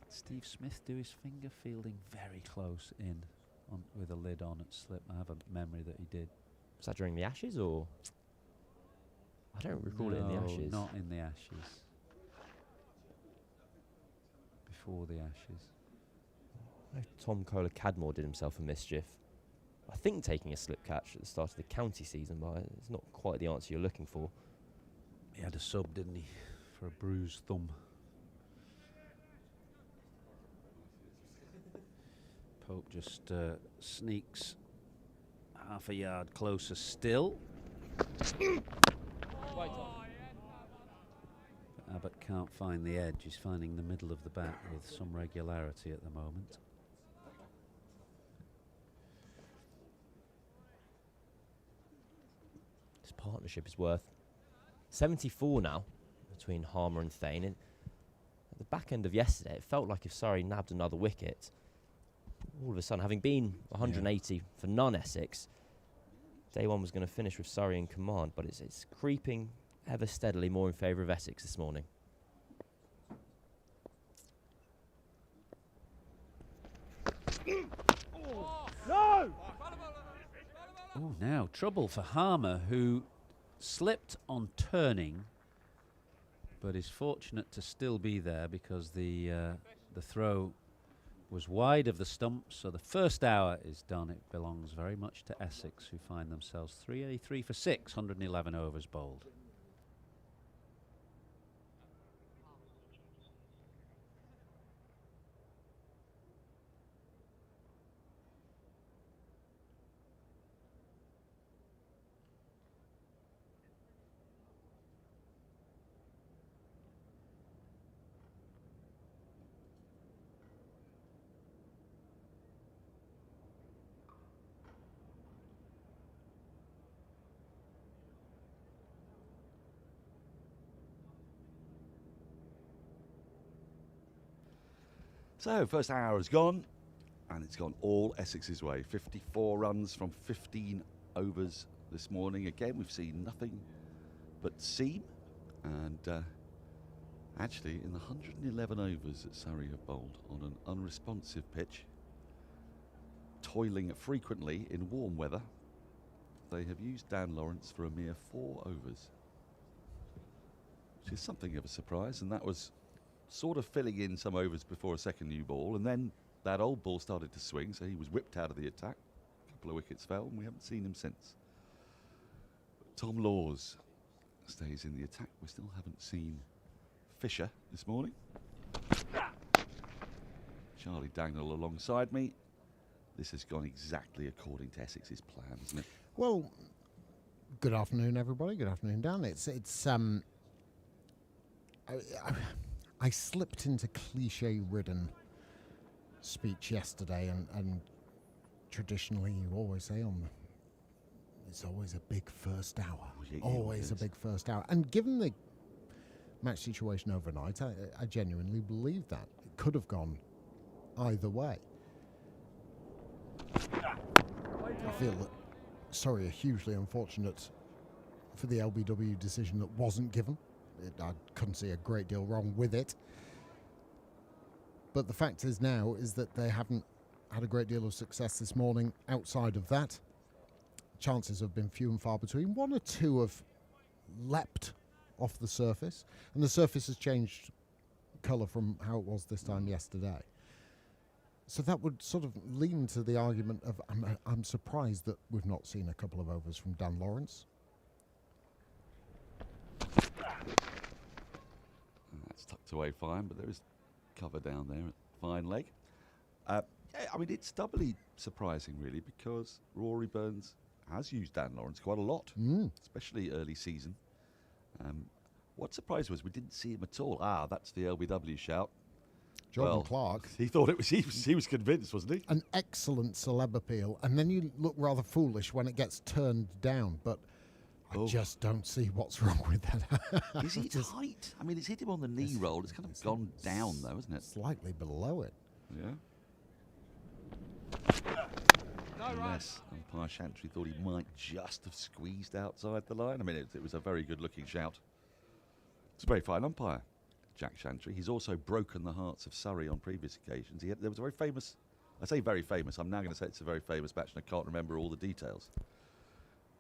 Did Steve Smith do his finger fielding very close in with a lid on at slip? I have a memory that he did. Was that during the Ashes, or? I don't recall it in the Ashes. Not in the Ashes. before the Ashes. Tom Kohler-Cadmore did himself a mischief. I think taking a slip catch at the start of the county season, but it's not quite the answer you're looking for. He had a sub, didn't he, for a bruised thumb. Pope just sneaks half a yard closer still. But Abbott can't find the edge. He's finding the middle of the bat with some regularity at the moment. This partnership is worth 74 now between Harmer and Thane. And at the back end of yesterday, it felt like if Surrey nabbed another wicket, all of a sudden, having been 180 for non-Essex, day one was going to finish with Surrey in command, but it's creeping ever steadily more in favour of Essex this morning. No! Oh, now trouble for Harmer, who slipped on turning, but is fortunate to still be there because the throw was wide of the stump, so the first hour is done. It belongs very much to Essex, who find themselves 383 for 6, 111 overs bowled. So, first hour has gone, and it's gone all Essex's way. 54 runs from 15 overs this morning. Again, we've seen nothing but seam, and actually, in the 111 overs that Surrey have bowled on an unresponsive pitch, toiling frequently in warm weather, they have used Dan Lawrence for a mere 4 overs, which is something of a surprise, and that was sort of filling in some overs before a second new ball, and then that old ball started to swing, so he was whipped out of the attack. A couple of wickets fell, and we haven't seen him since. But Tom Laws stays in the attack. We still haven't seen Fisher this morning. Charlie Dagnall alongside me. This has gone exactly according to Essex's plan, hasn't it? Well, good afternoon, everybody. Good afternoon, Dan. I slipped into cliche-ridden speech yesterday, and traditionally you always say it's always a big first hour. Always a big first hour. And given the match situation overnight, I genuinely believe that. It could have gone either way. I feel that Surrey are hugely unfortunate for the LBW decision that wasn't given. I couldn't see a great deal wrong with it. But the fact is now is that they haven't had a great deal of success this morning outside of that. Chances have been few and far between. 1 or 2 have leapt off the surface, and the surface has changed colour from how it was this time yesterday. So that would sort of lean to the argument of I'm surprised that we've not seen a couple of overs from Dan Lawrence. That's tucked away fine, but there is cover down there at fine leg. I mean, it's doubly surprising, really, because Rory Burns has used Dan Lawrence quite a lot, especially early season. What surprised was we didn't see him at all. That's the LBW shout. Jordan Clark. He thought it was he was convinced, wasn't he? An excellent celeb appeal, and then you look rather foolish when it gets turned down, but I just don't see what's wrong with that. Is he tight? I mean, it's hit him on the knee roll. It's kind of gone down, though, isn't it? Slightly below it. Yeah. Unless umpire Chantry thought he might just have squeezed outside the line. I mean, it was a very good-looking shout. It's a very fine umpire, Jack Chantry. He's also broken the hearts of Surrey on previous occasions. There was a very famous, I say very famous, I'm now going to say it's a very famous match, and I can't remember all the details.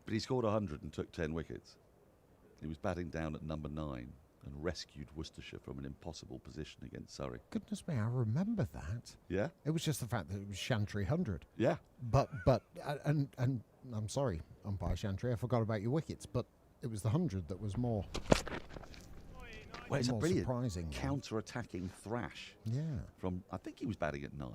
But he scored 100 and took 10 wickets. He was batting down at number 9, and rescued Worcestershire from an impossible position against Surrey. Goodness me, I remember that. Yeah? It was just the fact that it was Chantry 100. Yeah. But and I'm sorry, umpire Chantry, I forgot about your wickets, but it was the 100 that was more. Well, it's a more brilliant surprising counter-attacking thrash Yeah. from, I think he was batting at 9.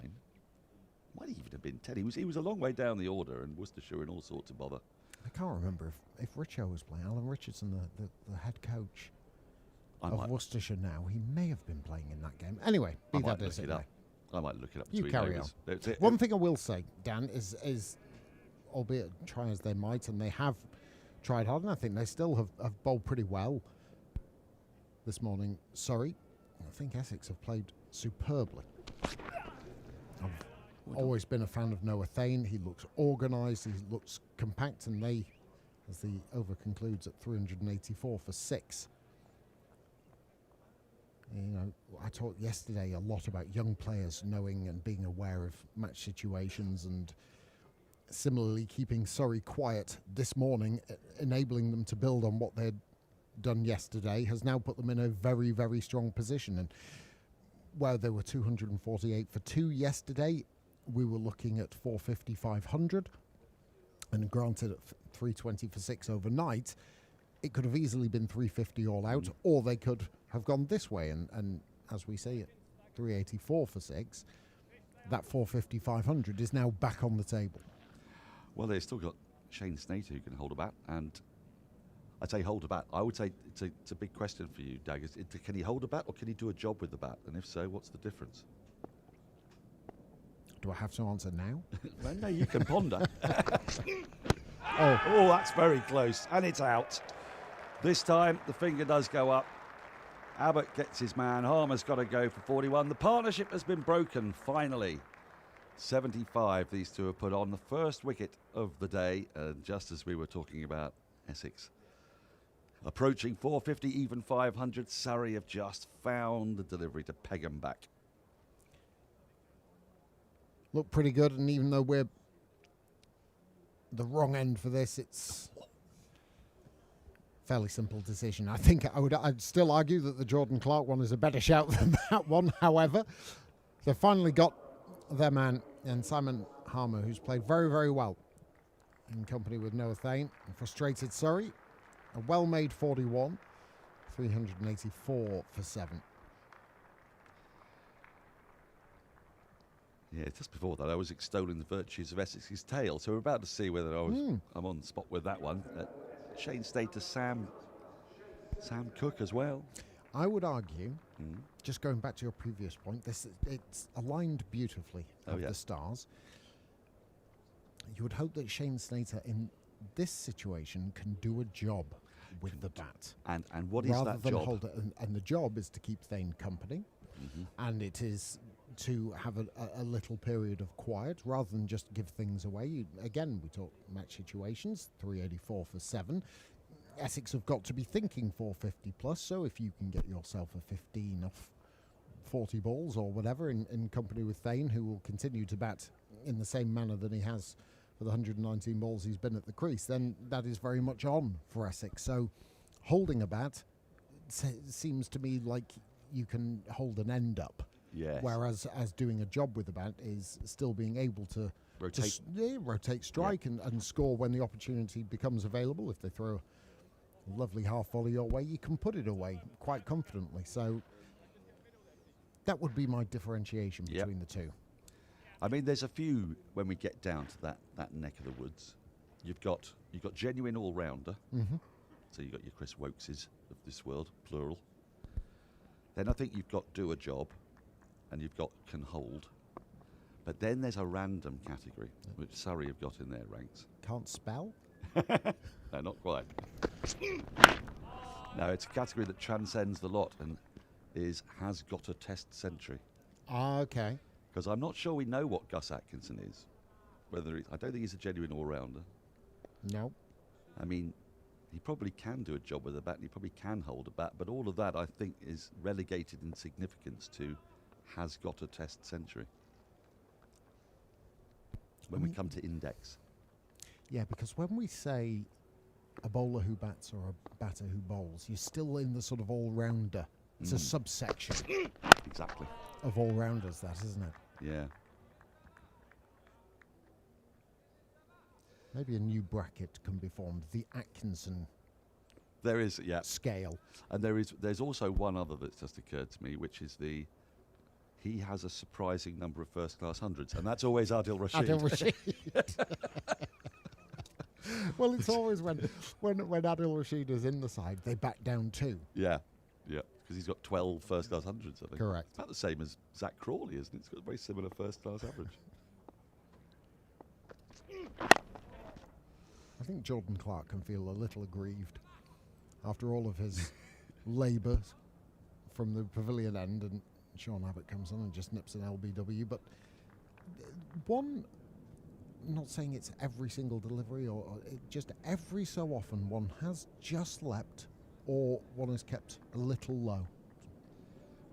Might even have been 10. He was a long way down the order, and Worcestershire in all sorts of bother. I can't remember if Richo was playing. Alan Richardson, the head coach I of might, Worcestershire now, he may have been playing in that game. Anyway, I be might that look as it it up. may. I might look it up. You between carry overs. One thing I will say, Dan, is albeit try as they might, and they have tried hard, and I think they still have bowled pretty well this morning. Sorry, I think Essex have played superbly. I've always been a fan of Noah Thane. He looks organised, he looks compact, and they, as the over concludes at 384 for 6. You know, I talked yesterday a lot about young players knowing and being aware of match situations, and similarly keeping Surrey quiet this morning, enabling them to build on what they'd done yesterday, has now put them in a very, very strong position. And where they were 248 for 2 yesterday, we were looking at 450, 500, and granted at 320 for 6 overnight, it could have easily been 350 all out, or they could have gone this way, and as we say, at 384 for 6, that 450, 500 is now back on the table. Well, they've still got Shane Snater who can hold a bat, and I'd say hold a bat. I would say it's a big question for you, Dag. Can he hold a bat, or can he do a job with the bat? And if so, what's the difference? Do I have to answer now? Well, no, you can ponder. Oh, That's very close, and it's out. This time, the finger does go up. Abbott gets his man. Harmer's got to go for 41. The partnership has been broken, finally. 75 these two have put on the first wicket of the day, and just as we were talking about Essex approaching 450, even 500, Surrey have just found the delivery to peg them back. look pretty good, and even though we're the wrong end for this, it's fairly simple decision. I think I'd still argue that the Jordan Clark one is a better shout than that one. However, they finally got their man, and Simon Harmer, who's played very, very well in company with Noah Thane. Frustrated Surrey, a well-made 41, 384 for 7. Yeah, just before that, I was extolling the virtues of Essex's tail, so we're about to see whether I'm on the spot with that one. Shane Snater, Sam Cook as well. I would argue, just going back to your previous point, it's aligned beautifully of the stars. You would hope that Shane Snater in this situation can do a job with the bat. And what is rather that than job? hold it, and the job is to keep Thane company, and it is to have a little period of quiet rather than just give things away. Again, we talk match situations, 384 for 7. Essex have got to be thinking 450 plus, so if you can get yourself a 15 off 40 balls or whatever in company with Thane, who will continue to bat in the same manner that he has for the 119 balls he's been at the crease, then that is very much on for Essex. So holding a bat seems to me like you can hold an end up. Yes. Whereas as doing a job with the bat is still being able to rotate strike and score when the opportunity becomes available. If they throw a lovely half volley your way, you can put it away quite confidently. So that would be my differentiation between the two. I mean, there's a few when we get down to that neck of the woods. You've got genuine all-rounder. So you've got your Chris Wokeses of this world, plural. Then I think you've got do a job, and you've got can hold. But then there's a random category, which Surrey have got in their ranks. Can't spell? No, not quite. No, it's a category that transcends the lot and has got a test century. Okay. Because I'm not sure we know what Gus Atkinson is. I don't think he's a genuine all-rounder. No. I mean, he probably can do a job with a bat, and he probably can hold a bat, but all of that, I think, is relegated in significance to has got a test century when we come to index. Yeah, because when we say a bowler who bats or a batter who bowls. You're still in the sort of all-rounder. It's a subsection Exactly. of all-rounders, that, isn't it? Yeah. Maybe a new bracket can be formed, the Atkinson There is, yeah. scale. And there's also one other that's just occurred to me, which is he has a surprising number of first-class hundreds, and that's always Adil Rashid. Adil Rashid. Well, it's always when Adil Rashid is in the side, they back down 2. Yeah, because he's got 12 first-class hundreds, I think. Correct. It's about the same as Zach Crawley, isn't it? It's got a very similar first-class average. I think Jordan Clark can feel a little aggrieved after all of his labour from the pavilion end, and Sean Abbott comes on and just nips an LBW. But one, I'm not saying it's every single delivery, or just every so often one has just leapt or one is kept a little low.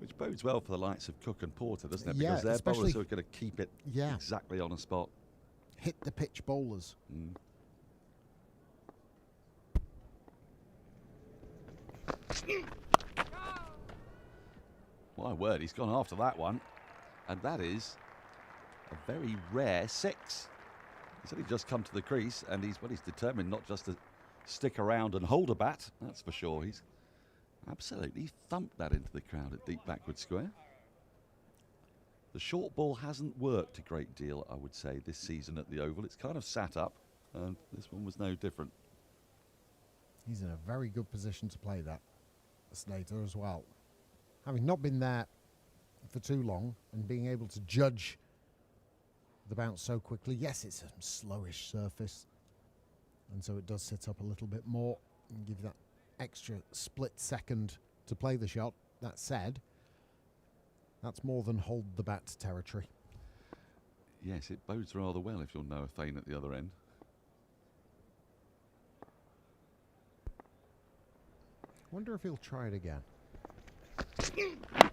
Which bodes well for the likes of Cook and Porter, doesn't it? Yeah, Because they're especially- bowlers who are going to keep it Yeah. exactly on a spot. Hit the pitch bowlers. My word, he's gone after that one. And that is a very rare 6. He's only just come to the crease, and he's determined not just to stick around and hold a bat, that's for sure. He's absolutely thumped that into the crowd at deep backward square. The short ball hasn't worked a great deal, I would say, this season at the Oval. It's kind of sat up, and this one was no different. He's in a very good position to play that, Slater, as well. Having not been there for too long and being able to judge the bounce so quickly. Yes, it's a slowish surface, and so it does sit up a little bit more and give that extra split second to play the shot. That said, that's more than hold the bat territory. Yes, it bodes rather well if you're Noah Thane at the other end. Wonder if he'll try it again. Well,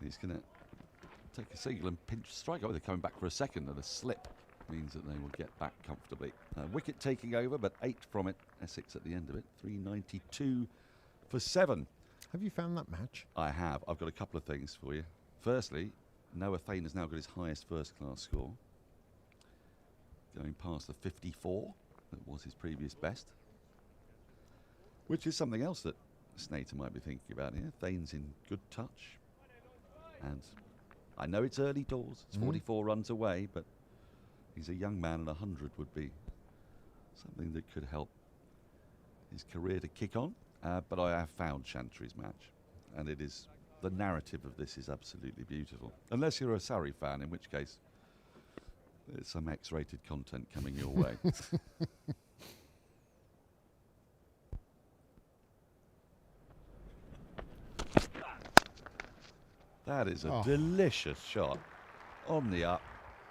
he's going to take a single and pinch strike. Oh, they're coming back for a second, and a slip means that they will get back comfortably. Wicket taking over, but 8 from it. Essex at the end of it. 392 for 7. Have you found that match? I have. I've got a couple of things for you. Firstly, Noah Thane has now got his highest first-class score, going past the 54 that was his previous best, which is something else that Snater might be thinking about here. Thane's in good touch, and I know it's early doors. It's 44 runs away, but he's a young man, and 100 would be something that could help his career to kick on. But I have found Chantry's match, and it is, the narrative of this is absolutely beautiful. Unless you're a Surrey fan, in which case there's some X-rated content coming your way. That is a delicious shot. On the up,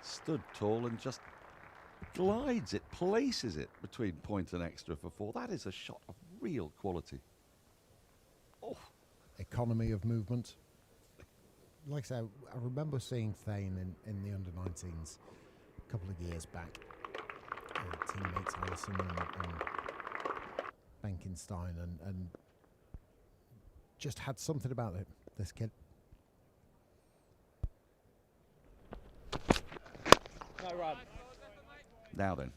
stood tall and just glides it, places it between point and extra for 4. That is a shot of real quality. Oh. Economy of movement. Like I said, I remember seeing Thane in the under-19s a couple of years back. Teammates Allison and Benkenstein, and just had something about it, this kid. No run. Now then,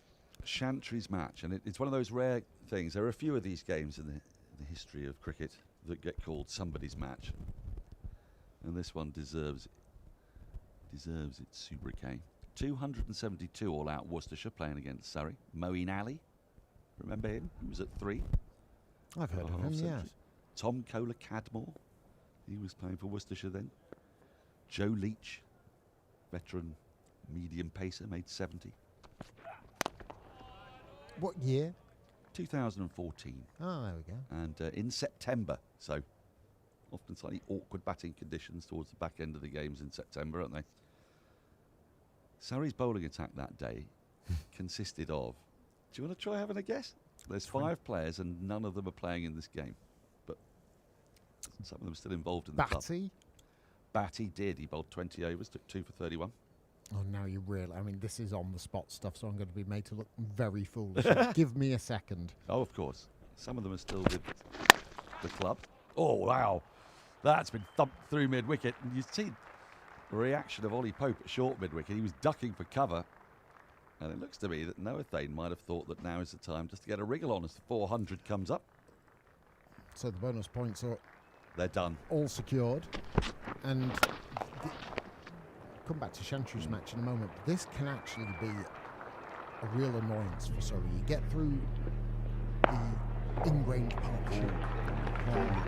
Chantry's match, and it's one of those rare things. There are a few of these games in the history of cricket that get called somebody's match, and this one deserves its sobriquet. 272 all out Worcestershire playing against Surrey. Moeen Ali, remember him? He was at 3. I've heard of him, yes. Tom Kohler Cadmore, he was playing for Worcestershire then. Joe Leach, veteran medium pacer, made 70. What year? 2014. Oh, there we go. And in September, so often slightly awkward batting conditions towards the back end of the games in September, aren't they? Surrey's bowling attack that day consisted of, do you want to try having a guess? There's 5 players and none of them are playing in this game, but some of them are still involved in the club. Batty? Batty did. He bowled 20 overs, took 2 for 31. Oh, now you really... I mean, this is on-the-spot stuff, so I'm going to be made to look very foolish. Give me a second. Oh, of course. Some of them are still with the club. Oh, wow. That's been thumped through mid-wicket. And you see the reaction of Ollie Pope at short mid-wicket. He was ducking for cover. And it looks to me that Noah Thane might have thought that now is the time just to get a wriggle on as the 400 comes up. So the bonus points are... They're done. All secured. And... come back to Shantru's match in a moment, but this can actually be a real annoyance for Surrey. You get through the ingrained partnership thing, and you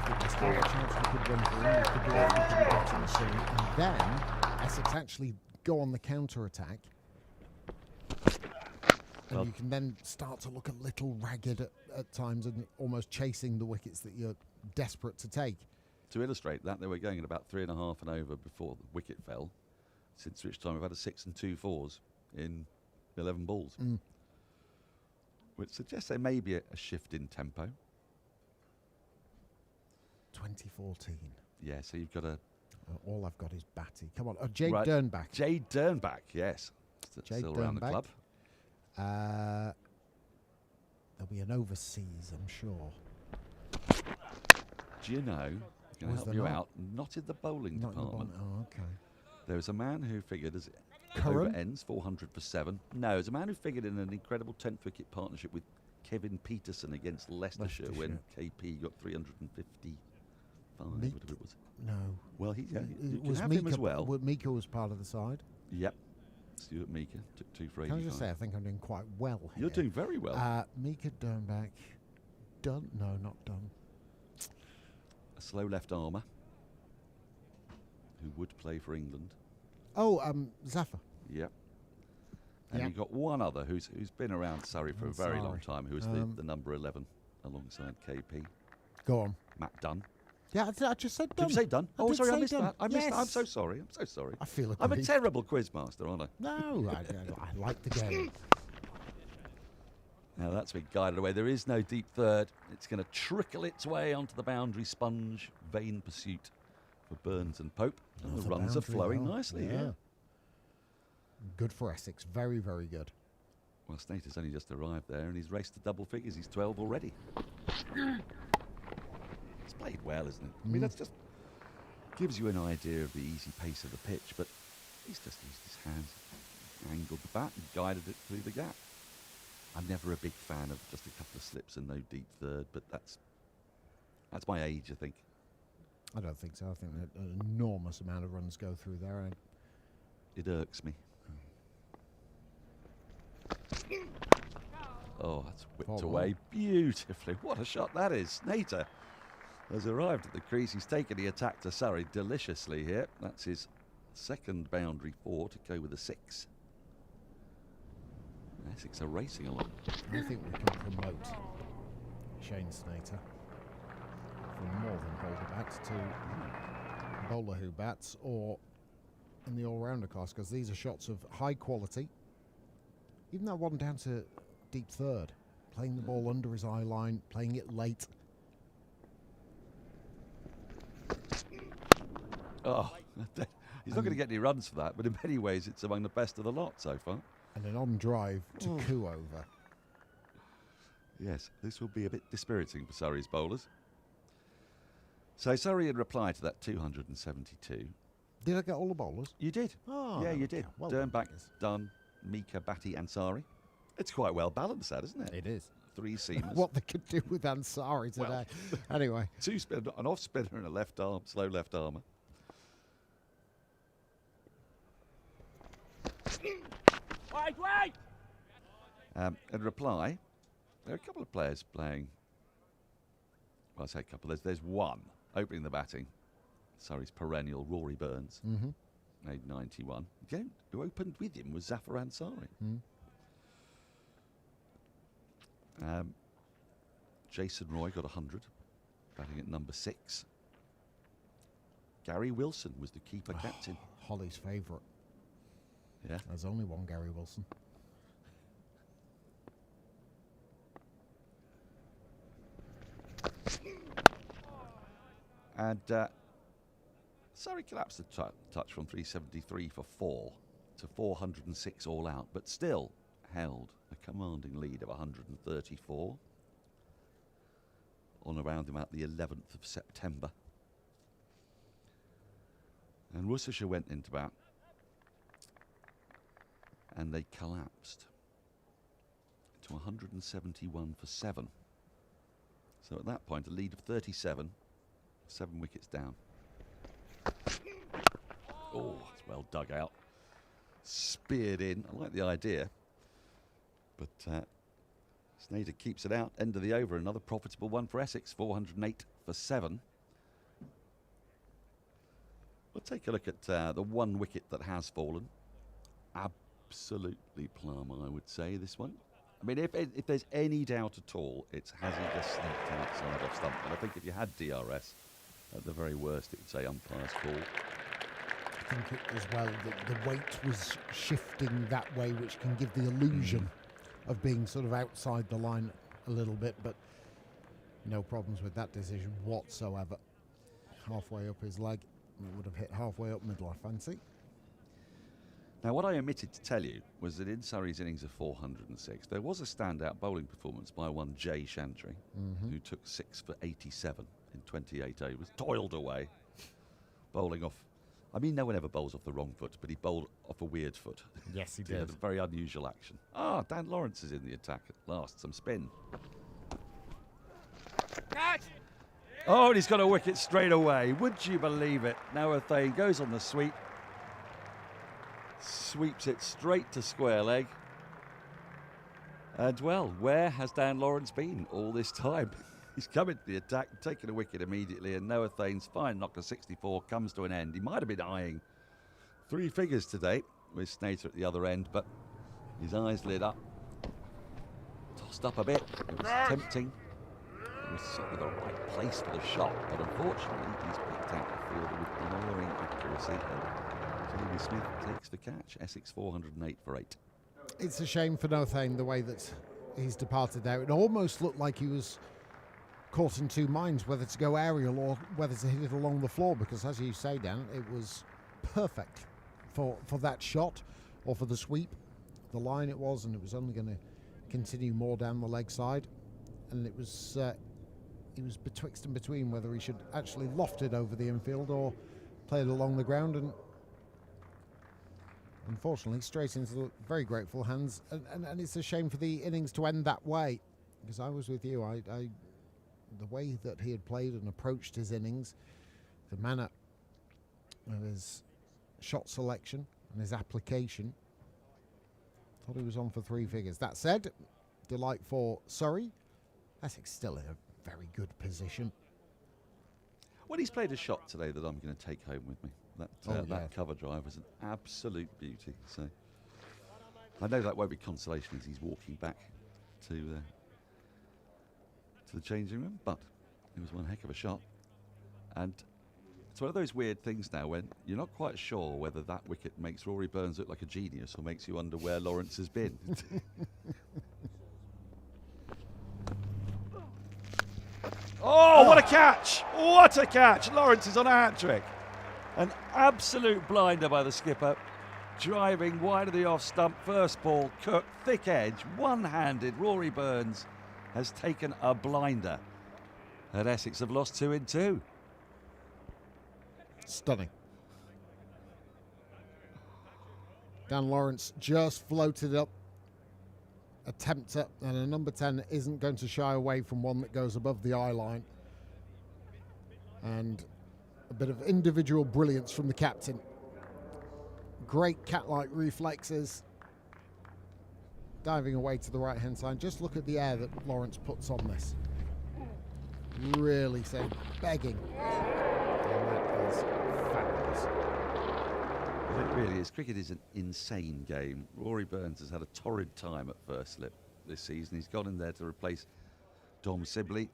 think there's still a chance we could run through, we could do it, we could be getting soon, and then Essex actually go on the counter-attack, and you can then start to look a little ragged at times and almost chasing the wickets that you're desperate to take. To illustrate that, they were going at about 3.5 and over before the wicket fell, since which time we've had a 6 and 2 fours in 11 balls. Which suggests there may be a shift in tempo. 2014. Yeah, so you've got a... all I've got is Batty. Come on. Jade Right. Dernbach. Jade Dernbach, yes. Jade Still around the Dernbach. club. There'll be an overseas, I'm sure. Do you know, going to Was help there you not? out, not in the bowling Not in the department. Oh, okay. There was a man who figured as Curran? over ends, 400 for 7. No, there's a man who figured in an incredible 10th wicket partnership with Kevin Peterson against Leicestershire when KP got 355, Meek? whatever it was. No. Well, you can Was have Mika, him as well. Mika was part of the side. Yep. Stuart Meeker took 2 for 85. Can I just say, I think I'm doing quite well here. You're doing very well. Mika Dernbach. Done? No, not done. A slow left armour who would play for England. Oh, Zafar. Yep. And Yep. you've got one other who's been around Surrey for a very long Ansari. time, who was the number 11 alongside KP. Go on. Matt Dunn. Yeah, I just said done. Did you say done? I Oh, did sorry, I say missed done. that. I missed that. I'm Yes. so sorry. I'm so sorry. I feel I'm a aggrieved. terrible quizmaster, aren't I? No, I like the game. Now that's been guided away. There is no deep third. It's going to trickle its way onto the boundary sponge. Vain pursuit for Burns and Pope. And Off the the runs are boundary, flowing well, nicely yeah. here. Good for Essex. Very, very good. Well, Snater's only just arrived there and he's raced to double figures. He's 12 already. It's played well, isn't it? I mean, that's just gives you an idea of the easy pace of the pitch, but he's just used his hands, angled the bat and guided it through the gap. I'm never a big fan of just a couple of slips and no deep third, but that's my age, I think. I don't think so. I think that an enormous amount of runs go through there. It irks me. Oh, that's whipped Oh, away beautifully. What a shot that is. Snater has arrived at the crease. He's taken the attack to Surrey deliciously here. That's his second boundary 4 to go with a 6. Essex are racing along. I think we can promote Shane Snater from more than bowler bat to bowler who bats, or in the all-rounder class, because these are shots of high quality. Even that one down to deep third, playing the ball under his eye line, playing it late. Oh, he's not going to get any runs for that, but in many ways it's among the best of the lot so far. And an on-drive to coup over. Yes, this will be a bit dispiriting for Surrey's bowlers. So Surrey, in reply to that 272... Did I get all the bowlers? You did. Oh, yeah, there you we did. go. Well done, Dernbach, yes. Dunn, Mika, Batty, Ansari. It's quite well balanced, that, isn't it? It is. 3 seamers. What they could do with Ansari today. Well. Anyway. 2 spinner, an off spinner and a left arm, slow left armour. Wait! In reply, there are a couple of players playing. Well, I say a couple. There's one opening the batting. Surrey's perennial Rory Burns, made 91. Again, who opened with him was Zafar Ansari. Jason Roy got 100, batting at number 6. Gary Wilson was the keeper captain. Holly's favourite. Yeah. There's only one Gary Wilson. And Surrey collapsed a touch from 373 for 4 to 406 all out, but still held a commanding lead of 134 on around about the 11th of September. And Worcestershire went into bat and they collapsed to 171 for 7. So at that point, a lead of 37, 7 wickets down. Oh, it's well dug out. Speared in. I like the idea. But Sneijder keeps it out. End of the over. Another profitable one for Essex. 408 for 7. We'll take a look at the one wicket that has fallen. Absolutely plum, I would say, this one. I mean, if there's any doubt at all, it's has he just sneaked outside off stump. And I think if you had DRS, at the very worst, it would say umpire's call. I think it as well that the weight was shifting that way, which can give the illusion of being sort of outside the line a little bit, but no problems with that decision whatsoever. Halfway up his leg, it would have hit halfway up middle, I fancy. Now, what I omitted to tell you was that in Surrey's innings of 406, there was a standout bowling performance by one Jay Chantry, who took 6 for 87 in 28 overs, toiled away, bowling off. I mean, no one ever bowls off the wrong foot, but he bowled off a weird foot. Yes, he did. A very unusual action. Ah, Dan Lawrence is in the attack at last. Some spin. Catch! Oh, and he's got a wicket straight away. Would you believe it? Noah Thane goes on the sweep. Sweeps it straight to square leg. And, well, where has Dan Lawrence been all this time? He's come into the attack, taken a wicket immediately, and Noah Thane's fine knock of 64 comes to an end. He might have been eyeing 3 figures today with Sneijder at the other end, but his eyes lit up. Tossed up a bit. It was tempting. It was sort of the right place for the shot, but unfortunately he's picked out the fielder with glaring accuracy, and Jamie Smith takes the catch. Essex 408 for 8. It's a shame for Noah Thane the way that he's departed there. It almost looked like he was caught in two minds whether to go aerial or whether to hit it along the floor, because as you say, Dan, it was perfect for that shot or for the sweep. The line it was, and it was only going to continue more down the leg side, and it was he was betwixt and between whether he should actually loft it over the infield or play it along the ground, and unfortunately straight into the very grateful hands, and it's a shame for the innings to end that way, because I was with you. I the way that he had played and approached his innings, the manner of his shot selection and his application, thought he was on for 3 figures. That said, delight for Surrey. Essex still in a very good position. Well, he's played a shot today that I'm going to take home with me. That cover drive was an absolute beauty. So I know that won't be consolation as he's walking back to the changing room, but it was one heck of a shot. And it's one of those weird things now when you're not quite sure whether that wicket makes Rory Burns look like a genius or makes you wonder where Lawrence has been. Oh, what a catch! What a catch! Lawrence is on a hat-trick. An absolute blinder by the skipper. Driving wide of the off stump, first ball, Cook, thick edge, one-handed. Rory Burns has taken a blinder. And Essex have lost 2 in 2. Stunning. Dan Lawrence just floated up. Attempt it, and a number 10 isn't going to shy away from one that goes above the eye line. And a bit of individual brilliance from the captain. Great cat-like reflexes. Diving away to the right-hand side. Just look at the air that Lawrence puts on this. Really saying, begging. And that is fabulous. It really is. Cricket is an insane game. Rory Burns has had a torrid time at first slip this season. He's gone in there to replace Dom Sibley.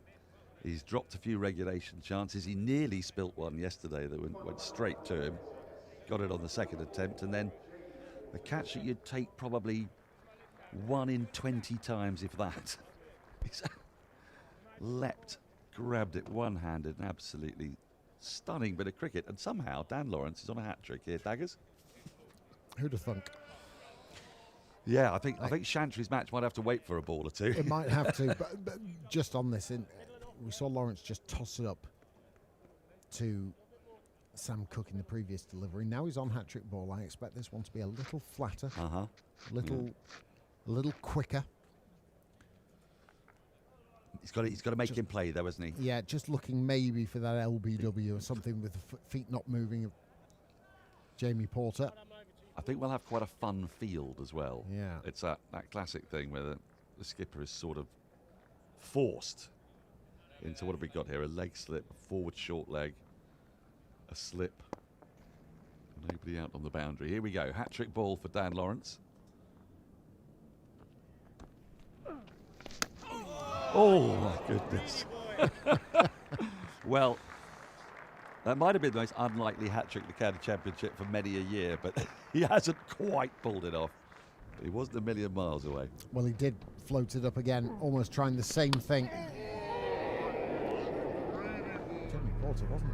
He's dropped a few regulation chances. He nearly spilt one yesterday that went straight to him. Got it on the second attempt, and then a catch that you'd take probably 1 in 20 times, if that. He's leapt, grabbed it one-handed, and absolutely stunning bit of cricket. And somehow Dan Lawrence is on a hat-trick here, Daggers. Who'd have thunk? Yeah, I think Chantry's match might have to wait for a ball or two. It might have to, but just on this, we saw Lawrence just toss it up to Sam Cook in the previous delivery. Now he's on hat-trick ball. I expect this one to be a little flatter, a little quicker. He's got to make him play, though, hasn't he? Yeah, just looking maybe for that LBW or something with the feet not moving of Jamie Porter. I think we'll have quite a fun field as well. Yeah. It's that classic thing where the skipper is sort of forced into, what have we got here? A leg slip, a forward short leg, a slip. Nobody out on the boundary. Here we go. Hat-trick ball for Dan Lawrence. Oh, my goodness. Well, that might have been the most unlikely hat-trick in the county championship for many a year, but he hasn't quite pulled it off. He wasn't a million miles away. Well, he did float it up again, almost trying the same thing. Jamie Porter wasn't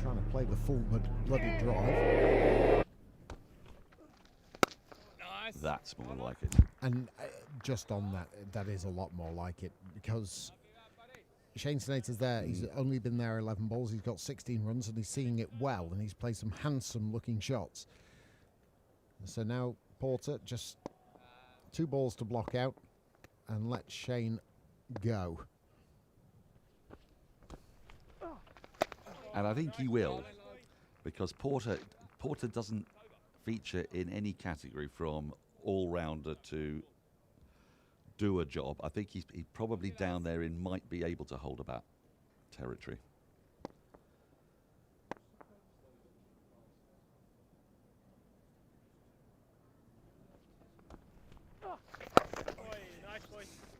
trying to play the full bloody drive. That's more like it. And just on that, that is a lot more like it, because Shane Snater's there. He's only been there 11 balls. He's got 16 runs, and he's seeing it well, and he's played some handsome-looking shots. So now Porter, just 2 balls to block out, and let Shane go. And I think he will, because Porter doesn't feature in any category from all-rounder to do a job. I think he's probably down there in might be able to hold about territory.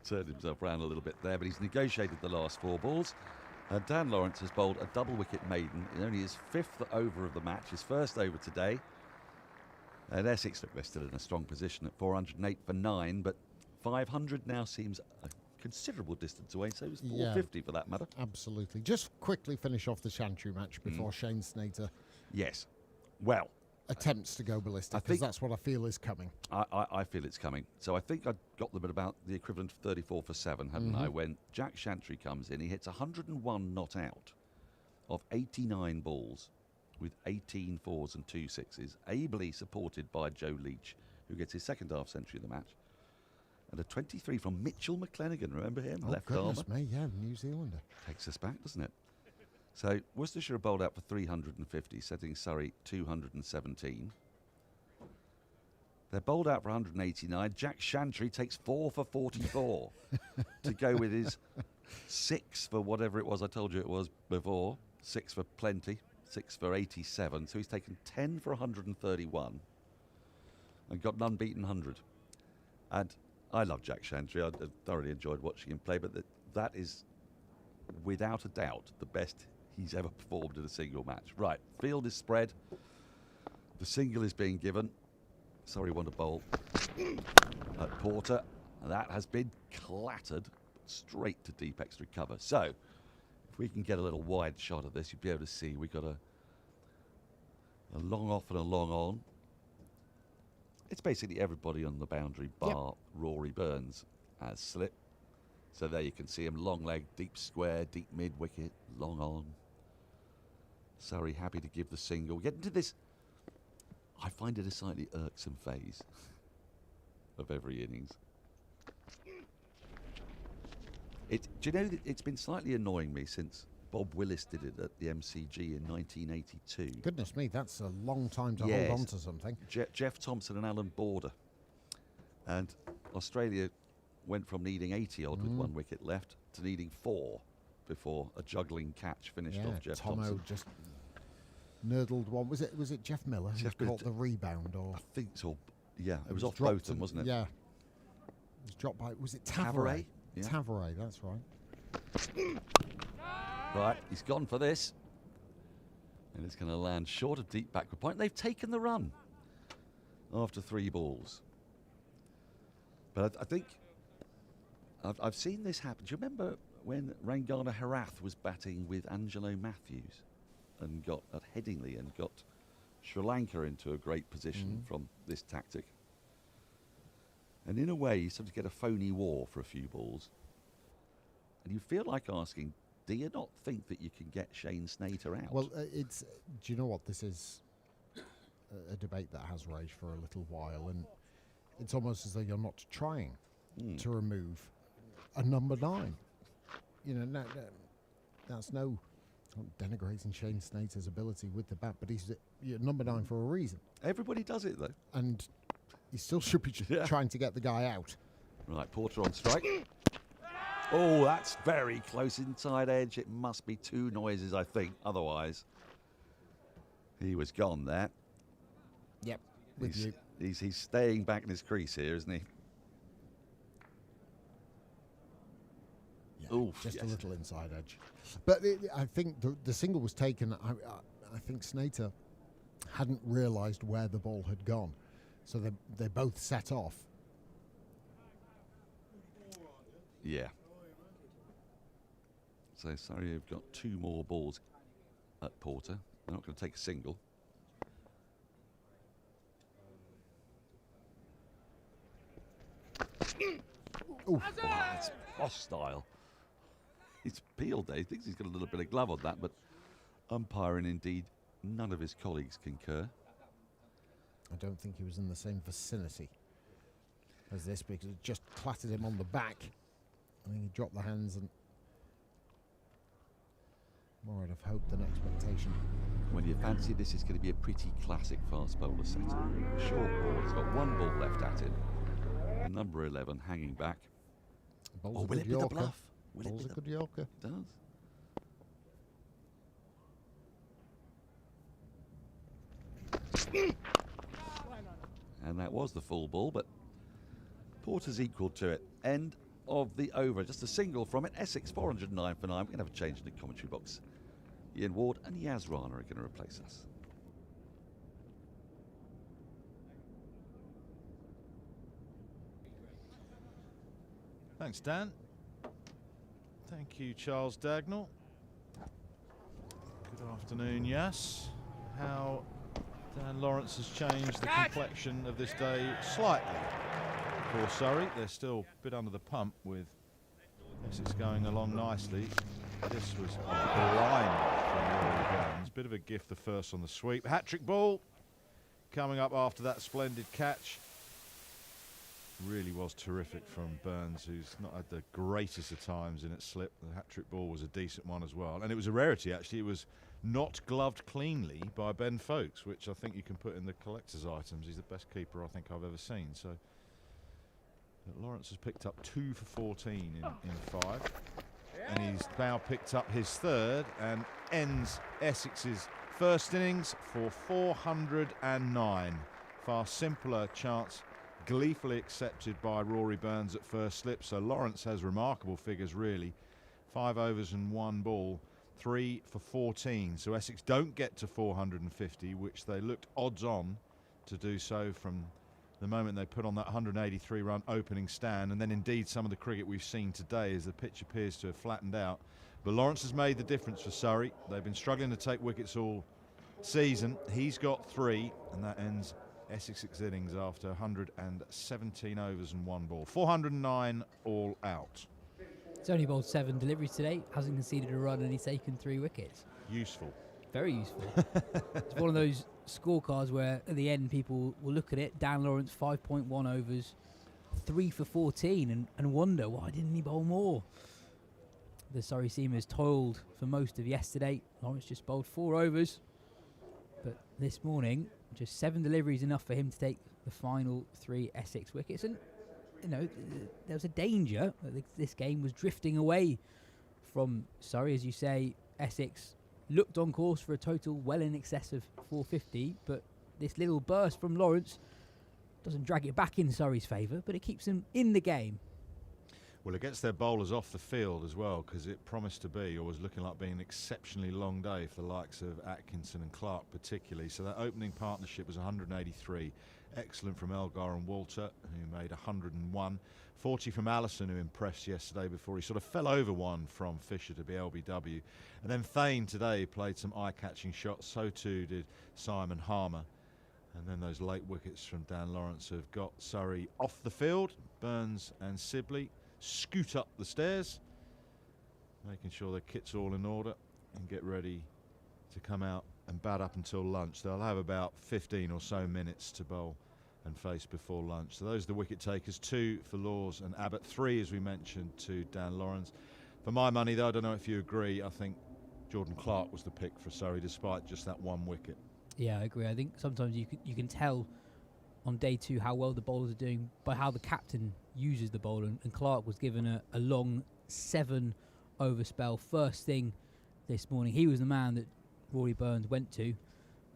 Turned himself around a little bit there, but he's negotiated the last 4 balls. And Dan Lawrence has bowled a double wicket maiden in only his 5th over of the match, his first over today. And Essex, look, they're still in a strong position at 408 for 9, but 500 now seems a considerable distance away, so it's 450 for that matter. Absolutely. Just quickly finish off the Chantry match before Shane Snater attempts to go ballistic, because that's what I feel is coming. I feel it's coming. So I think I got them at about the equivalent of 34 for 7, hadn't I? When Jack Chantry comes in, he hits 101 not out of 89 balls with 18 4s and 2 6s, ably supported by Joe Leach, who gets his second half century of the match. And a 23 from Mitchell McClenaghan, remember him? Oh, left goodness armour. me, yeah, New Zealander. Takes us back, doesn't it? So Worcestershire are bowled out for 350, setting Surrey 217. They're bowled out for 189. Jack Chantry takes 4 for 44 to go with his 6 for whatever it was I told you it was before. 6 for plenty, 6 for 87. So he's taken 10 for 131 and got an unbeaten 100. And I love Jack Chantry. I thoroughly enjoyed watching him play, but that is without a doubt the best he's ever performed in a single match. Right, field is spread. The single is being given. Sorry, want to bowl at Porter. And that has been clattered straight to deep extra cover. So, if we can get a little wide shot of this, you'll be able to see we've got a long off and a long on. It's basically everybody on the boundary bar Rory Burns as slip. So there you can see him, long leg, deep square, deep mid wicket, long on. Surrey happy to give the single. Get into this, I find it a slightly irksome phase of every innings. Do you know that it's been slightly annoying me since Bob Willis did it at the MCG in 1982. Goodness me, that's a long time to hold on to something. Jeff Thompson and Alan Border. And Australia went from needing 80 odd with 1 wicket left to needing 4 before a juggling catch finished off Jeff Thompson. Just nurdled one. Was it Jeff Miller who caught the rebound? Or I think so. Yeah, it was off both of them, wasn't it? Yeah. It was dropped by, was it Tavares? Yeah. Tavares, that's right. Right, he's gone for this. And it's going to land short of deep backward point. They've taken the run after 3 balls. But I think I've seen this happen. Do you remember when Rangana Herath was batting with Angelo Matthews and got at Headingley and got Sri Lanka into a great position from this tactic. And in a way, you sort of get a phony war for a few balls. And you feel like asking, do you not think that you can get Shane Snater out? Well, it's. Do you know what this is? A debate that has raged for a little while, and it's almost as though you're not trying to remove a number 9. You know, that's no denigrating Shane Snater's ability with the bat, but he's number 9 for a reason. Everybody does it, though. And he still should be trying to get the guy out. Right, Porter on strike. Oh, that's very close inside edge. It must be 2 noises, I think. Otherwise, he was gone there. Yep, with you. He's staying back in his crease here, isn't he? Yeah, Oof, just yes. a little inside edge. But I think the single was taken. I think Snater hadn't realised where the ball had gone, so they both set off. Yeah. So Surrey have got 2 more balls at Porter. They're not going to take a single. Oh, that's hostile. He's peeled there. He thinks he's got a little bit of glove on that, but umpiring, indeed, none of his colleagues concur. I don't think he was in the same vicinity as this, because it just clattered him on the back. I think he dropped the hands, and more out of hope than expectation. When you fancy this is going to be a pretty classic fast bowler setter. Short ball, he's got 1 ball left at him. And number 11 hanging back. Bowl's will it be the bluff? Will Bowl's it be a good Yorker. It does. And that was the full ball, but Porter's equal to it. End of the over. Just a single from it. Essex 409 for 9. We're going to have a change in the commentary box. Ian Ward and Yaz Rana are going to replace us. Thanks, Dan. Thank you, Charles Dagnall. Good afternoon, yes. How Dan Lawrence has changed the complexion of this day slightly for Surrey. They're still a bit under the pump with Essex going along nicely. This was a blind from Rory Burns. Bit of a gift, the first on the sweep. Hat-trick ball coming up after that splendid catch. Really was terrific from Burns, who's not had the greatest of times in its slip. The hat-trick ball was a decent one as well. And it was a rarity, actually. It was not gloved cleanly by Ben Folkes, which I think you can put in the collector's items. He's the best keeper I think I've ever seen. So Lawrence has picked up 2 for 14 in 5. And he's now picked up his 3rd and ends Essex's first innings for 409. Far simpler chance, gleefully accepted by Rory Burns at first slip. So Lawrence has remarkable figures, really. 5 overs and 1 ball, 3 for 14. So Essex don't get to 450, which they looked odds on to do so from the moment they put on that 183-run opening stand. And then indeed some of the cricket we've seen today as the pitch appears to have flattened out. But Lawrence has made the difference for Surrey. They've been struggling to take wickets all season. He's got 3, and that ends Essex's innings after 117 overs and 1 ball. 409 all out. He's only bowled 7 deliveries today, hasn't conceded a run, and he's taken 3 wickets. Useful. Very useful. It's one of those scorecards where at the end people will look at it. Dan Lawrence, 5.1 overs, 3 for 14, and wonder, why didn't he bowl more? The Surrey seamers toiled for most of yesterday. Lawrence just bowled 4 overs, but this morning just 7 deliveries enough for him to take the final 3 Essex wickets. And you know, there was a danger that this game was drifting away from Surrey. As you say, Essex looked on course for a total well in excess of 450, but this little burst from Lawrence doesn't drag it back in Surrey's favour, but it keeps them in the game. Well, it gets their bowlers off the field as well, because it promised to be, or was looking like being an exceptionally long day for the likes of Atkinson and Clark particularly. So that opening partnership was 183. Excellent from Elgar and Walter, who made 101. 40 from Allison, who impressed yesterday before he sort of fell over one from Fisher to be LBW. And then Thane today played some eye-catching shots, so too did Simon Harmer. And then those late wickets from Dan Lawrence have got Surrey off the field. Burns and Sibley scoot up the stairs, making sure their kit's all in order and get ready to come out and bat up until lunch. They'll have about 15 or so minutes to bowl and face before lunch. So those are the wicket takers. 2 for Laws and Abbott, 3, as we mentioned, to Dan Lawrence. For my money, though, I don't know if you agree, I think Jordan Clark was the pick for Surrey, despite just that 1 wicket. Yeah, I agree. I think sometimes you can tell on day 2 how well the bowlers are doing by how the captain uses the bowler. And Clark was given a long 7-over spell first thing this morning. He was the man that Rory Burns went to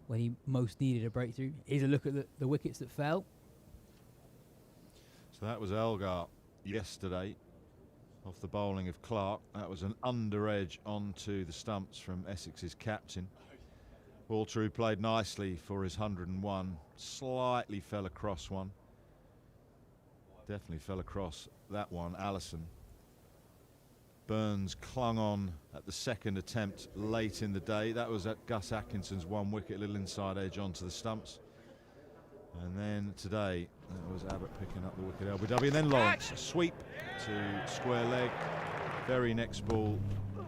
when he most needed a breakthrough. Here's a look at the wickets that fell. So that was Elgar yesterday off the bowling of Clark. That was an under edge onto the stumps from Essex's captain. Walter, who played nicely for his 101, slightly fell across one. Definitely fell across that one, Allison. Burns clung on at the second attempt late in the day. That was at Gus Atkinson's 1 wicket, little inside edge onto the stumps. And then today, that was Abbott picking up the wicket LBW. And then Lawrence, a sweep to square leg. Very next ball,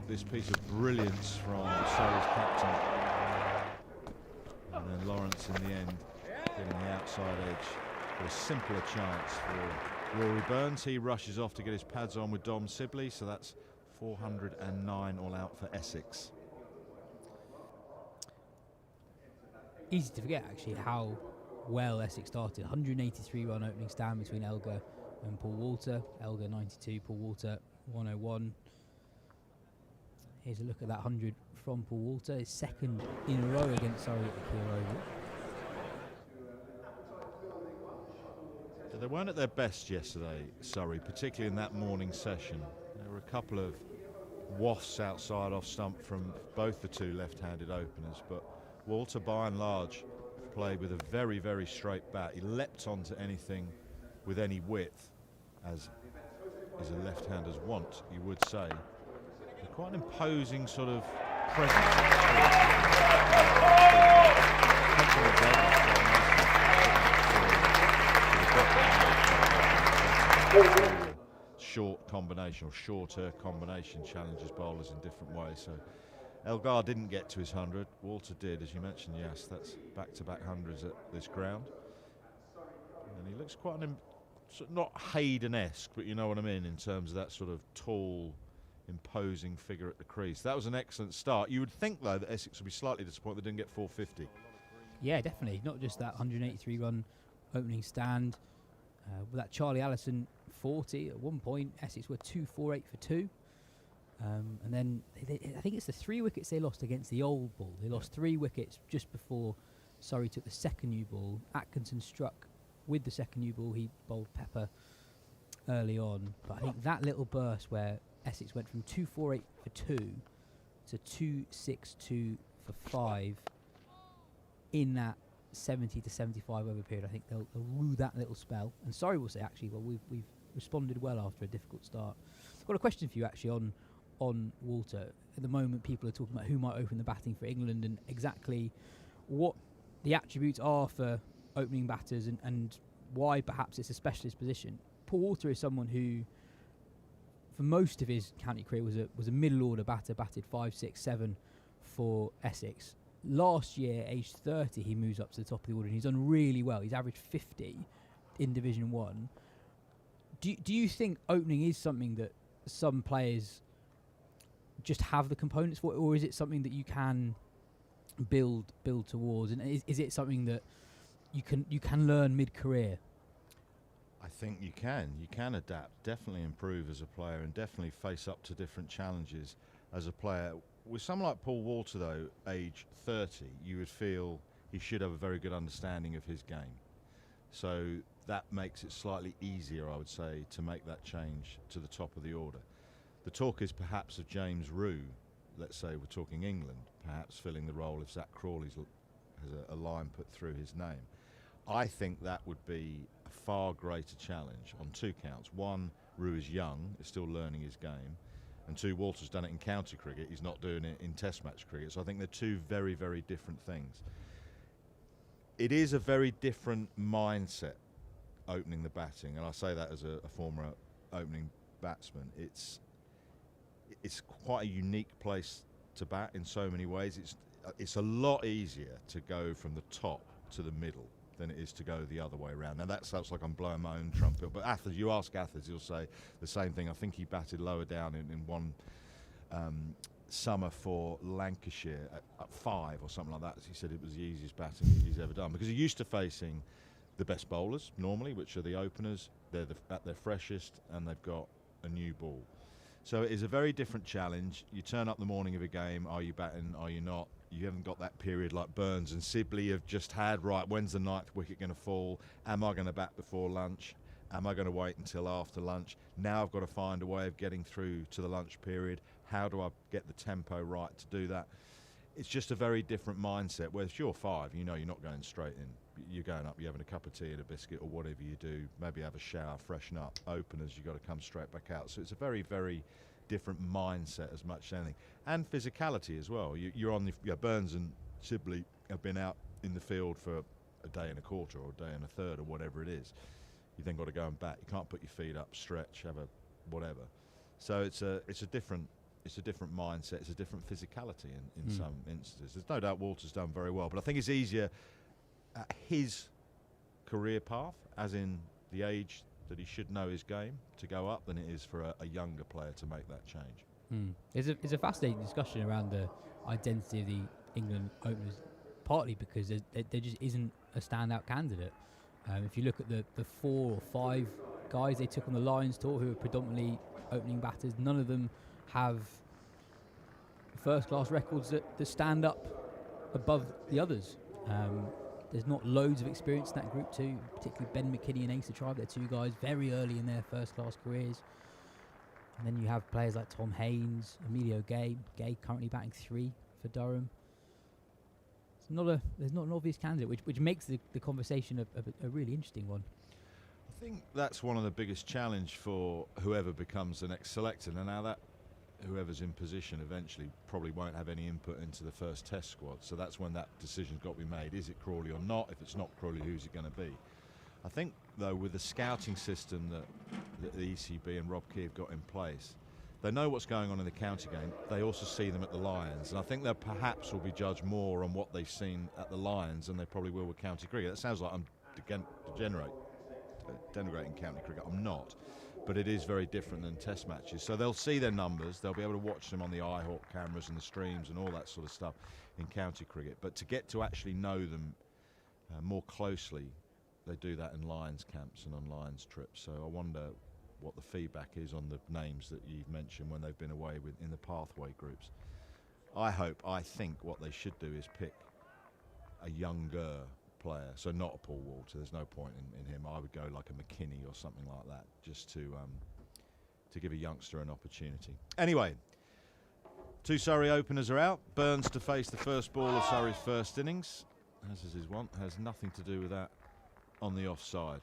this piece of brilliance from Surrey's captain. And then Lawrence in the end getting the outside edge for a simpler chance for Rory Burns. He rushes off to get his pads on with Dom Sibley, so that's 409 all out for Essex. Easy to forget actually how well Essex started. 183 run opening stand between Elgar and Paul Walter. Elgar 92, Paul Walter 101. Here's a look at that 100 from Paul Walter, his second in a row against Surrey at the Kier Oval. They weren't at their best yesterday, Surrey, particularly in that morning session. There were a couple of wafts outside off stump from both the 2 left-handed openers, but Walter by and large played with a very, very straight bat. He leapt onto anything with any width, as is a left-hander's want, you would say. Quite an imposing sort of presence. Short combination or shorter combination challenges bowlers in different ways. So Elgar didn't get to his 100. Walter did, as you mentioned. Yes, that's back-to-back hundreds at this ground. And he looks quite not Hayden-esque, but you know what I mean in terms of that sort of tall, imposing figure at the crease. That was an excellent start. You would think, though, that Essex would be slightly disappointed they didn't get 450. Yeah, definitely. Not just that 183 run opening stand. With that Charlie Allison 40 at one point, Essex were 2-4-8 for 2. And then I think it's the 3 wickets they lost against the old ball. They lost 3 wickets just before Surrey took the second new ball. Atkinson struck with the second new ball. He bowled Pepper early on. But I think that little burst where Essex went from 2-4-8 for 2 to 2-6-2 for 5 in that 70 to 75 over period. I think they'll rue that little spell. And Surrey will say, actually, well, we've responded well after a difficult start. I've got a question for you, actually, on Walter. At the moment, people are talking about who might open the batting for England and exactly what the attributes are for opening batters and why perhaps it's a specialist position. Paul Walter is someone who, for most of his county career, was a middle order batter, batted 5, 6, 7 for Essex. Last year, aged 30, he moves up to the top of the order and he's done really well. He's averaged 50 in Division 1. Do you think opening is something that some players just have the components for, or is it something that you can build towards? And is it something that you can learn mid-career? I think you can adapt, definitely improve as a player and definitely face up to different challenges as a player. With someone like Paul Walter, though, age 30, you would feel he should have a very good understanding of his game. So that makes it slightly easier, I would say, to make that change to the top of the order. The talk is perhaps of James Rue, let's say we're talking England, perhaps filling the role if Zach Crawley has a line put through his name. I think that would be a far greater challenge on 2 counts. One, Rue is young, is still learning his game. And 2, Walter's done it in county cricket. He's not doing it in test match cricket. So I think they're 2 very, very different things. It is a very different mindset opening the batting. And I say that as a former opening batsman. It's quite a unique place to bat in so many ways. It's a lot easier to go from the top to the middle than it is to go the other way around. Now that sounds like I'm blowing my own trumpet, but Athers, you ask Athers, he'll say the same thing. I think he batted lower down in one summer for Lancashire at 5 or something like that. He said it was the easiest batting he's ever done, because he used to facing the best bowlers normally, which are the openers. They're at their freshest and they've got a new ball. So it is a very different challenge. You turn up the morning of a game, are you batting, are you not? You haven't got that period like Burns and Sibley have just had, right, when's the 9th wicket going to fall? Am I going to bat before lunch? Am I going to wait until after lunch? Now I've got to find a way of getting through to the lunch period. How do I get the tempo right to do that? It's just a very different mindset. Whereas if you're 5, you know you're not going straight in. You're going up, you're having a cup of tea and a biscuit or whatever you do, maybe have a shower, freshen up. Openers, you've got to come straight back out. So it's a very, very different mindset as much as anything. And physicality as well. You're on the, Burns and Sibley have been out in the field for a day and a quarter or a day and a third or whatever it is. You then got to go and bat. You can't put your feet up, stretch, have a whatever. So it's a different mindset. It's a different physicality in some instances. There's no doubt Walter's done very well, but I think it's easier at his career path, as in the age that he should know his game, to go up than it is for a younger player to make that change. It's a fascinating discussion around the identity of the England openers, partly because there just isn't a standout candidate. If you look at the 4 or 5 guys they took on the Lions tour who are predominantly opening batters, none of them have first-class records that stand up above the others. There's not loads of experience in that group too, particularly Ben McKinney and Asa Tribe. They're 2 guys very early in their first-class careers. And then you have players like Tom Haynes, Emilio Gay currently batting 3 for Durham. There's not an obvious candidate, which makes the conversation a really interesting one. I think that's one of the biggest challenge for whoever becomes the next selector. And now that whoever's in position eventually probably won't have any input into the first test squad. So that's when that decision's got to be made. Is it Crawley or not? If it's not Crawley, who's it going to be? I think, though, with the scouting system that the ECB and Rob Key have got in place, they know what's going on in the county game. They also see them at the Lions. And I think they perhaps will be judged more on what they've seen at the Lions than they probably will with county cricket. That sounds like I'm denigrating county cricket. I'm not. But it is very different than test matches. So they'll see their numbers. They'll be able to watch them on the iHawk cameras and the streams and all that sort of stuff in county cricket. But to get to actually know them more closely, they do that in Lions camps and on Lions trips. So I wonder what the feedback is on the names that you've mentioned when they've been away in the pathway groups. I think what they should do is pick a younger player, so not a Paul Walter. There's no point in him. I would go like a McKinney or something like that, just to give a youngster an opportunity. Anyway, 2 Surrey openers are out. Burns to face the first ball of Surrey's first innings, as is his wont. Has nothing to do with that on the offside.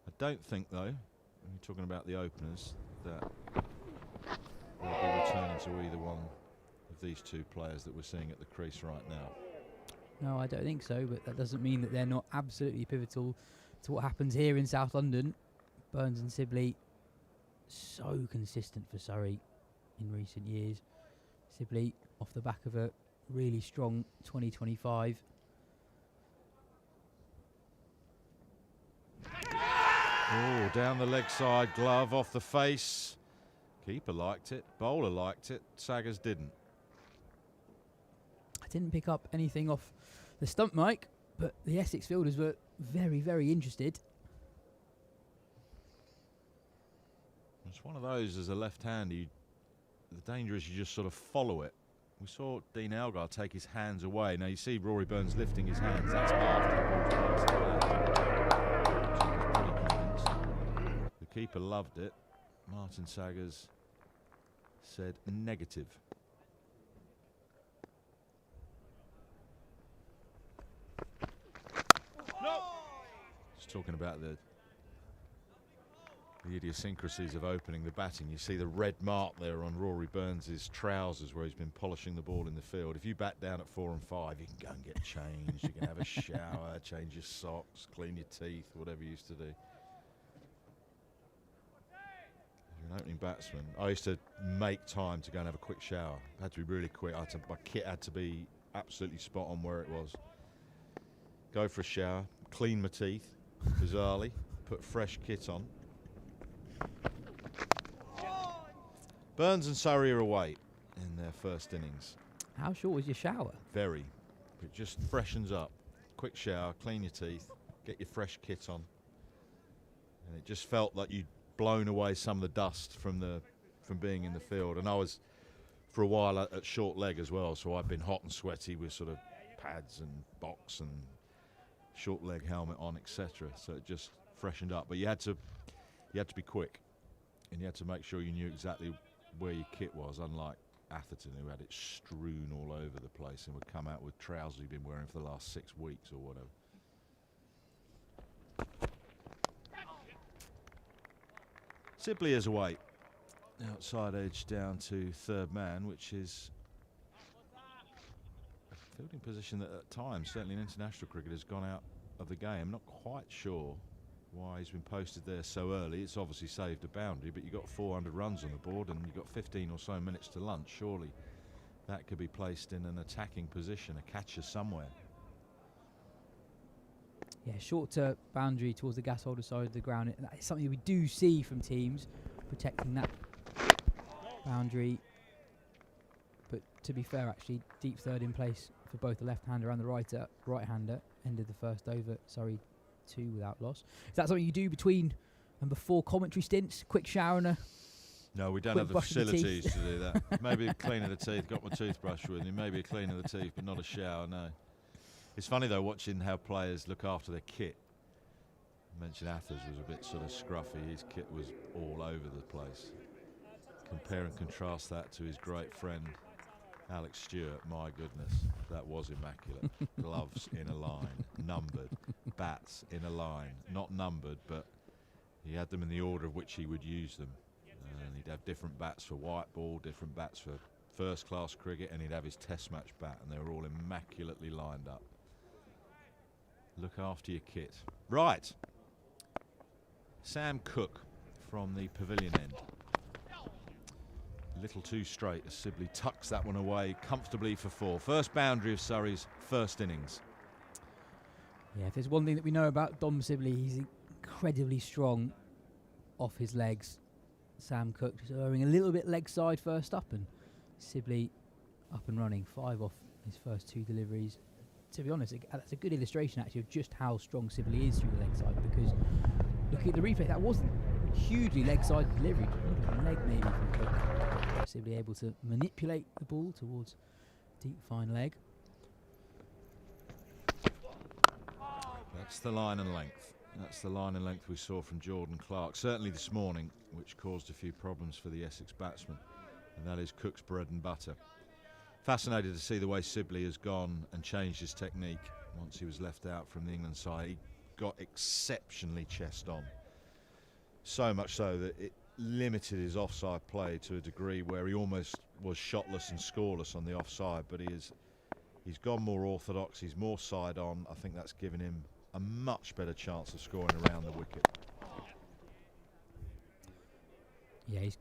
I don't think, though, when you're talking about the openers, that they'll be returning to either one of these 2 players that we're seeing at the crease right now. No, I don't think so, but that doesn't mean that they're not absolutely pivotal to what happens here in South London. Burns and Sibley, so consistent for Surrey in recent years. Sibley off the back of a really strong 2025. Oh, down the leg side, glove off the face. Keeper liked it, bowler liked it, Saggers didn't. I didn't pick up anything off the stump mic, but the Essex fielders were very, very interested. It's one of those as a left-hander, the danger is you just sort of follow it. We saw Dean Elgar take his hands away. Now you see Rory Burns lifting his hands. That's after. The keeper loved it. Martin Saggers said negative. talking about the idiosyncrasies of opening the batting. You see the red mark there on Rory Burns' trousers where he's been polishing the ball in the field. If you bat down at 4 and 5, you can go and get changed. You can have a shower, change your socks, clean your teeth, whatever you used to do. As an opening batsman, I used to make time to go and have a quick shower. It had to be really quick. My kit had to be absolutely spot on where it was. Go for a shower, clean my teeth, bizarrely, put fresh kit on. Burns and Surrey are away in their first innings. How short was your shower? Very. It just freshens up. Quick shower, clean your teeth, get your fresh kit on. And it just felt like you'd blown away some of the dust from being in the field. And I was, for a while, at short leg as well, so I've been hot and sweaty with sort of pads and box and short leg helmet on, etc. So it just freshened up. But you had to be quick, and you had to make sure you knew exactly where your kit was, unlike Atherton, who had it strewn all over the place and would come out with trousers he'd been wearing for the last 6 weeks or whatever. Sibley is away. Outside edge down to third man, which is a fielding position that at times, certainly in international cricket, has gone out of the game. I'm not quite sure why he's been posted there so early. It's obviously saved a boundary, but you've got 400 runs on the board and you've got 15 or so minutes to lunch. Surely that could be placed in an attacking position, a catcher somewhere. Yeah, short boundary towards the gas holder side of the ground. That is something we do see from teams, protecting that boundary. But to be fair, actually, deep third in place for both the left-hander and the right-hander. Ended the first over, Surrey 2 without loss. Is that something you do between and before commentary stints? Quick shower and a... No, we don't have the facilities to do that. Maybe a clean of the teeth. Got my toothbrush with me. Maybe a clean of the teeth, but not a shower, no. It's funny, though, watching how players look after their kit. I mentioned Athers was a bit sort of scruffy. His kit was all over the place. Compare and contrast that to his great friend, Alex Stewart. My goodness, that was immaculate. Gloves in a line, numbered. Bats in a line, not numbered, but he had them in the order of which he would use them. And he'd have different bats for white ball, different bats for first-class cricket, and he'd have his test match bat, and they were all immaculately lined up. Look after your kit. Right. Sam Cook from the pavilion end. A little too straight as Sibley tucks that one away comfortably for 4. First boundary of Surrey's first innings. Yeah, if there's one thing that we know about Dom Sibley, he's incredibly strong off his legs. Sam Cook just erring a little bit leg side first up, and Sibley up and running. 5 off his first 2 deliveries. To be honest, that's a good illustration actually of just how strong Sibley is through the leg side, because looking at the replay, that wasn't hugely leg side delivery, leg maybe from Cook. Sibley able to manipulate the ball towards deep fine leg. That's the line and length. That's the line and length we saw from Jordan Clark, certainly this morning, which caused a few problems for the Essex batsman, and that is Cook's bread and butter. Fascinated to see the way Sibley has gone and changed his technique once he was left out from the England side. He got exceptionally chest on, so much so that it limited his offside play to a degree where he almost was shotless and scoreless on the offside, but he's gone more orthodox, he's more side on. I think that's given him a much better chance of scoring around the wicket. Yeah, he's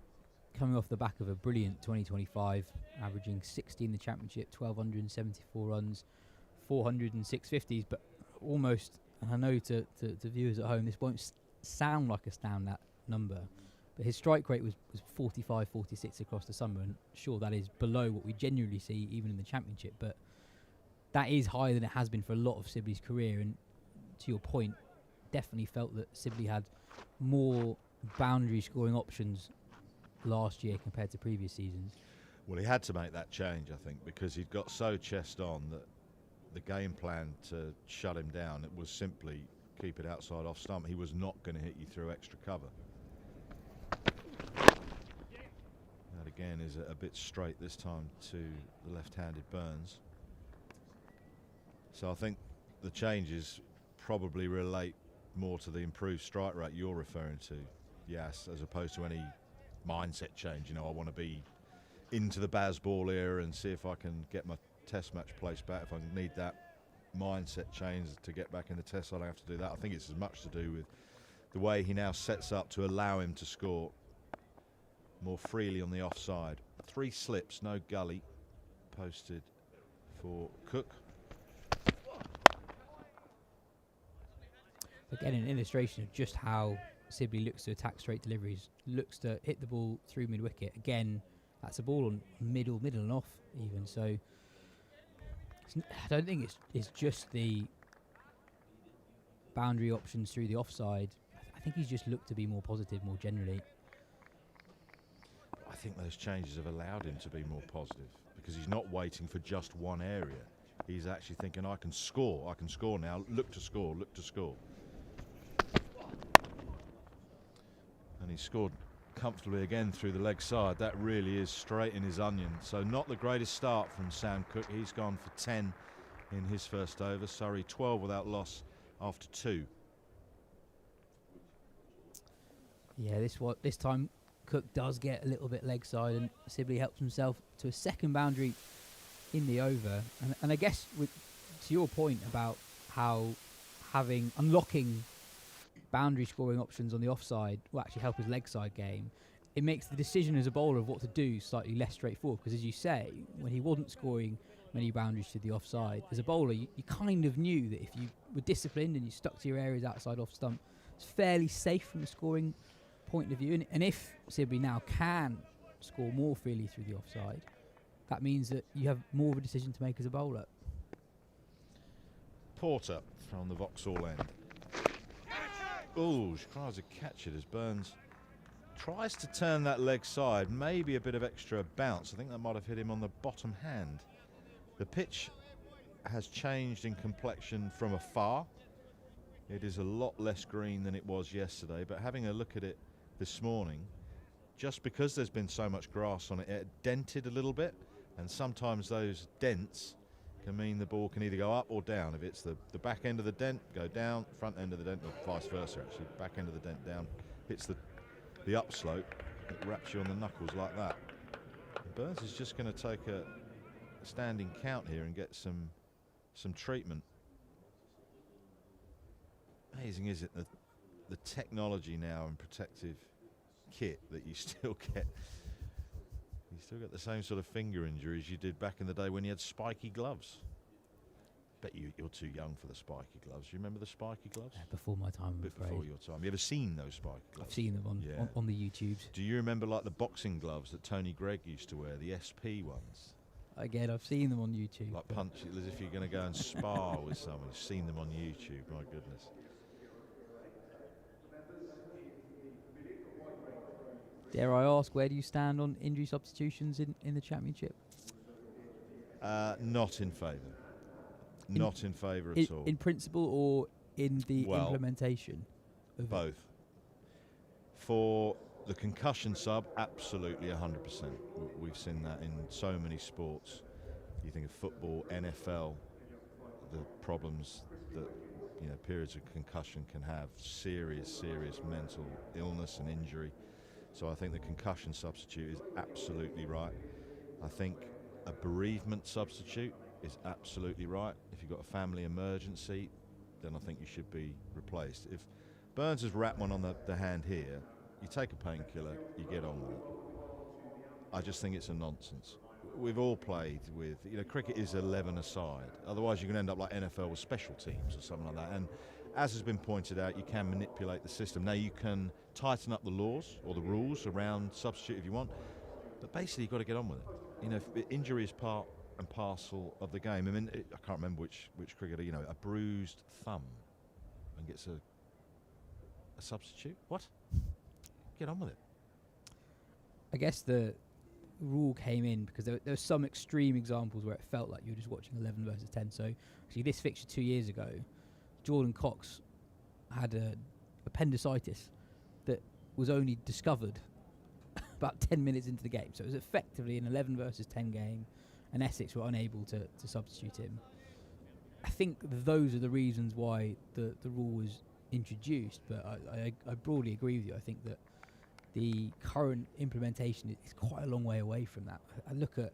coming off the back of a brilliant 2025, averaging 60 in the championship, 1,274 runs, 406 50s, but almost, and I know to viewers at home, this won't sound like a standout number, but his strike rate was 45, 46 across the summer, and sure, that is below what we generally see even in the championship, but that is higher than it has been for a lot of Sibley's career, and to your point, definitely felt that Sibley had more boundary scoring options last year compared to previous seasons. Well, he had to make that change, I think, because he'd got so chest on that the game plan to shut him down, it was simply keep it outside off stump. He was not going to hit you through extra cover. That again is a bit straight this time to the left-handed Burns. So I think the changes probably relate more to the improved strike rate you're referring to, yes, as opposed to any mindset change. I want to be into the Baz ball era and see if I can get my test match place back. If I need that mindset change to get back in the test, I don't have to do that. I think it's as much to do with the way he now sets up to allow him to score more freely on the offside. 3 slips, no gully posted for Cook. Again, an illustration of just how Sibley looks to attack straight deliveries, looks to hit the ball through mid-wicket. Again, that's a ball on middle and off even. So I don't think it's just the boundary options through the offside. I think he's just looked to be more positive more generally. I think those changes have allowed him to be more positive because he's not waiting for just one area. He's actually thinking, I can score now, look to score. And he scored comfortably again through the leg side. That really is straight in his onion. So not the greatest start from Sam Cook. He's gone for 10 in his first over. Surrey 12 without loss after 2. Yeah, this time Cook does get a little bit leg side, and Sibley helps himself to a second boundary in the over. And I guess to your point about how unlocking boundary scoring options on the offside will actually help his leg side game, it makes the decision as a bowler of what to do slightly less straightforward, because as you say, when he wasn't scoring many boundaries to the offside, as a bowler you kind of knew that if you were disciplined and you stuck to your areas outside off stump, it's fairly safe from a scoring point of view. And if Sibley now can score more freely through the offside, that means that you have more of a decision to make as a bowler. Porter from the Vauxhall end. Oh, she tries to catch it as Burns tries to turn that leg side. Maybe a bit of extra bounce. I think that might have hit him on the bottom hand. The pitch has changed in complexion from afar. It is a lot less green than it was yesterday, but having a look at it this morning, just because there's been so much grass on it, it dented a little bit, and sometimes those dents can mean the ball can either go up or down. If it's the back end of the dent, go down, front end of the dent, or vice versa actually, back end of the dent down, hits the upslope, it wraps you on the knuckles like that. And Burns is just going to take a standing count here and get some treatment. Amazing, is it, the technology now and protective kit that you still get. You still get the same sort of finger injuries you did back in the day when you had spiky gloves. Bet you're too young for the spiky gloves. You remember the spiky gloves? Before my time, I'm afraid. Before your time. You ever seen those spiky gloves? I've seen them on the YouTubes. Do you remember like the boxing gloves that Tony Gregg used to wear, the SP ones? Again, I've seen them on YouTube. Like punch it as if you're going to go and spar with someone. You've seen them on YouTube, my goodness. Dare I ask, where do you stand on injury substitutions in the Championship? Not in favour. Not in favour at all. In principle or in the implementation? Of both. For the concussion sub, absolutely 100%. We've seen that in so many sports. You think of football, NFL, the problems that periods of concussion can have, serious mental illness and injury. So I think the concussion substitute is absolutely right. I think a bereavement substitute is absolutely right. If you've got a family emergency, then I think you should be replaced. If Burns has wrapped one on the hand here, you take a painkiller, you get on with it. I just think it's a nonsense. We've all played with, cricket is 11 aside. Otherwise you can end up like NFL with special teams or something like that. And as has been pointed out, you can manipulate the system. Now you can tighten up the laws or the rules around substitute if you want, but basically you've got to get on with it. If injury is part and parcel of the game. I mean, I can't remember which cricketer, a bruised thumb and gets a substitute. What? Get on with it. I guess the rule came in because there were some extreme examples where it felt like you were just watching 11 versus 10. So actually this fixture 2 years ago, Jordan Cox had appendicitis that was only discovered about 10 minutes into the game. So it was effectively an 11 versus 10 game, and Essex were unable to substitute him. I think those are the reasons why the rule was introduced, but I broadly agree with you. I think that the current implementation is quite a long way away from that. I look at,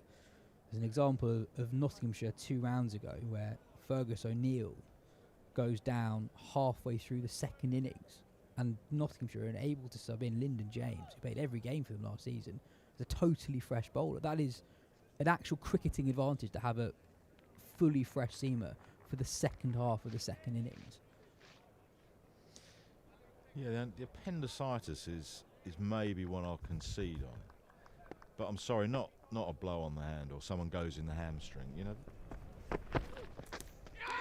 as an example of Nottinghamshire 2 rounds ago, where Fergus O'Neill goes down halfway through the second innings, and Nottinghamshire are unable to sub in Lyndon James, who played every game for them last season, as a totally fresh bowler. That is an actual cricketing advantage to have a fully fresh seamer for the second half of the second innings. Yeah, the appendicitis is maybe one I'll concede on. But I'm sorry, not a blow on the hand or someone goes in the hamstring, you know.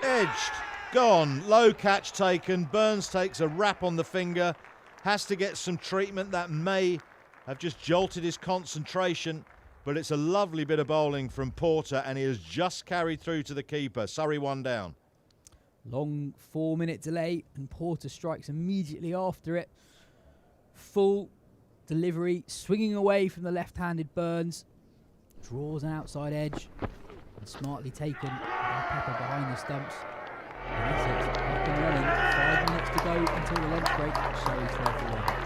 Edged, gone, low catch taken. Burns takes a rap on the finger, has to get some treatment. That may have just jolted his concentration, but it's a lovely bit of bowling from Porter, and he has just carried through to the keeper. Surrey 1 down. Long 4-minute delay, and Porter strikes immediately after it. Full delivery, swinging away from the left-handed Burns. Draws an outside edge, and smartly taken by Pepper behind the stumps. And Essex up and running. 5 minutes to go until the lunch break. Surrey 12-1.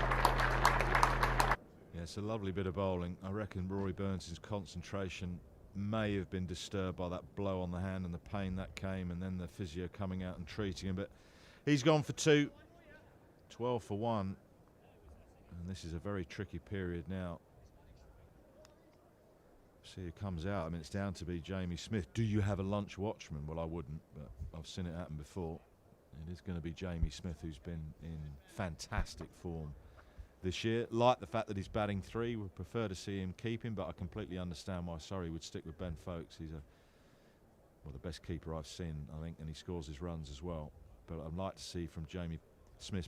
Yeah, it's a lovely bit of bowling. I reckon Rory Burns' concentration may have been disturbed by that blow on the hand and the pain that came, and then the physio coming out and treating him. But he's gone for 2, 12 for 1, and this is a very tricky period now. See who comes out. I mean, it's down to be Jamie Smith. Do you have a lunch watchman? Well, I wouldn't, but I've seen it happen before. It is going to be Jamie Smith, who's been in fantastic form this year. Like the fact that he's batting 3, would prefer to see him keep him, but I completely understand why Surrey would stick with Ben Foakes. He's the best keeper I've seen, I think, and he scores his runs as well. But I'd like to see from Jamie Smith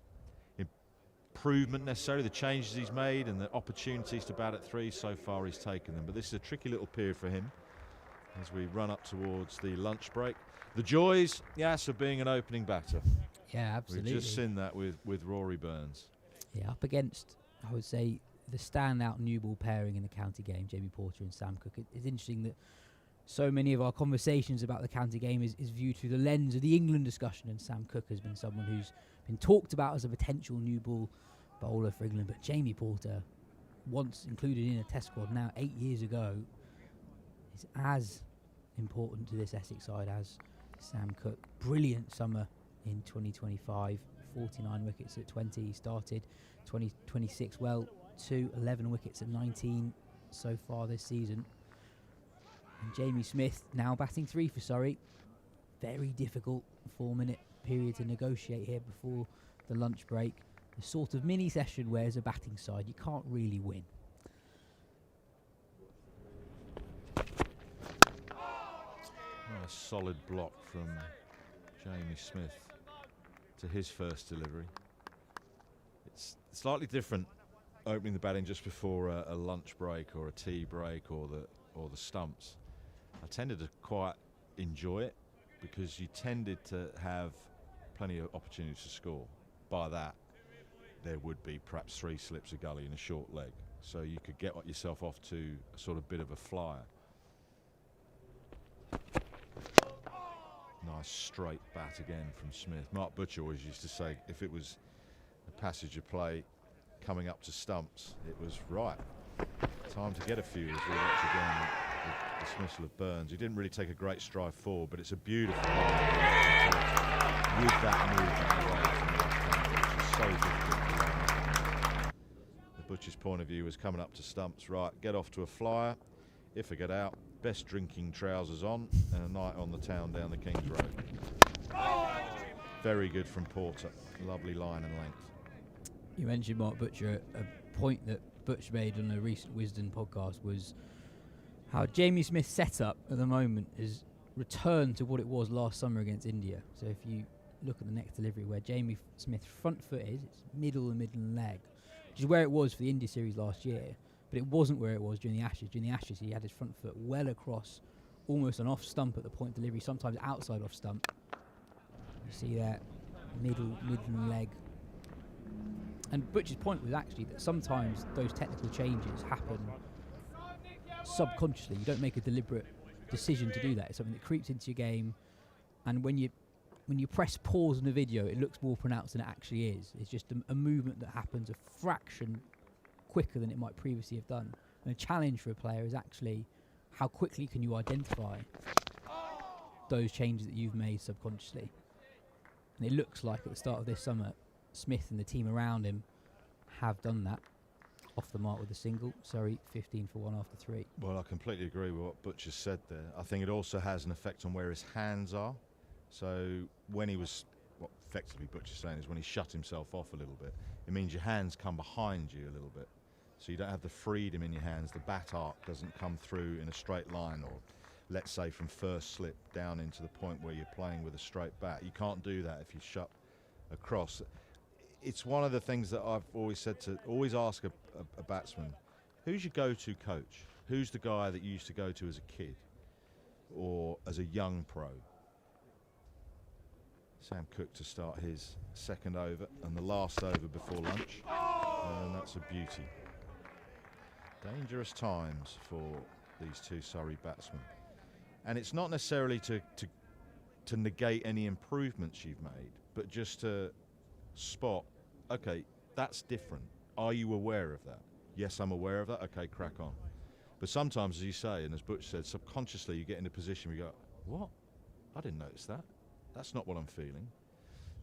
improvement necessarily, the changes he's made and the opportunities to bat at 3. So far he's taken them, but this is a tricky little period for him as we run up towards the lunch break. The joys, yes, of being an opening batter. Yeah, absolutely. We've just seen that with Rory Burns. Yeah, up against, I would say, the standout new ball pairing in the county game, Jamie Porter and Sam Cook. It's interesting that so many of our conversations about the county game is viewed through the lens of the England discussion, and Sam Cook has been someone who's been talked about as a potential new ball bowler for England. But Jamie Porter, once included in a test squad now 8 years ago, is as important to this Essex side as Sam Cook. Brilliant summer in 2025, 49 wickets at 20. He started 2026 well, 11 wickets at 19 so far this season. And Jamie Smith now batting 3 for Surrey. Very difficult 4-minute period to negotiate here before the lunch break. The sort of mini session where, as a batting side, you can't really win. A solid block from Jamie Smith to his first delivery. It's slightly different opening the batting just before a lunch break or a tea break or the stumps. I tended to quite enjoy it because you tended to have plenty of opportunities to score. By that, there would be perhaps 3 slips of gully and a short leg, so you could get yourself off to a sort of bit of a flyer. Nice straight bat again from Smith. Mark Butcher always used to say if it was a passage of play coming up to stumps, it was right. Time to get a few as we watch again the dismissal of Burns. He didn't really take a great stride forward, but it's a beautiful line with that movement away from the left hand, which is so difficult to line. The Butcher's point of view was coming up to stumps, right, get off to a flyer. If I get out, best drinking trousers on and a night on the town down the King's Road. Very good from Porter. Lovely line and length. You mentioned Mark Butcher. A point that Butch made on a recent Wisden podcast was how Jamie Smith's setup at the moment is returned to what it was last summer against India. So if you look at the next delivery where Jamie Smith's front foot is, it's middle and leg, which is where it was for the India series last year. But it wasn't where it was during the Ashes. During the Ashes, he had his front foot well across, almost an off stump at the point delivery, sometimes outside off stump. You see that mid and leg. And Butcher's point was actually that sometimes those technical changes happen subconsciously. You don't make a deliberate decision to do that. It's something that creeps into your game, and when you when you press pause on the video, it looks more pronounced than it actually is. It's just a movement that happens a fraction quicker than it might previously have done. And a challenge for a player is actually how quickly can you identify those changes that you've made subconsciously. And it looks like at the start of this summer, Smith and the team around him have done that. Off the mark with a single. Surrey 15 for 1 after 3. Well, I completely agree with what Butcher said there. I think it also has an effect on where his hands are. So when he was, what effectively Butcher's saying is when he shut himself off a little bit, it means your hands come behind you a little bit. So you don't have the freedom in your hands. The bat arc doesn't come through in a straight line, or let's say from first slip down into the point where you're playing with a straight bat. You can't do that if you shut across. It's one of the things that I've always said to always ask a batsman, who's your go-to coach? Who's the guy that you used to go to as a kid or as a young pro? Sam Cook to start his second over and the last over before lunch, and that's a beauty. Dangerous times for these two Surrey batsmen, and it's not necessarily to negate any improvements you've made, but just to spot, okay, that's different. Are you aware of that? Yes, I'm aware of that. Okay, crack on. But sometimes, as you say, and as Butch said, subconsciously you get in a position where you go, what? I didn't notice that. That's not what I'm feeling.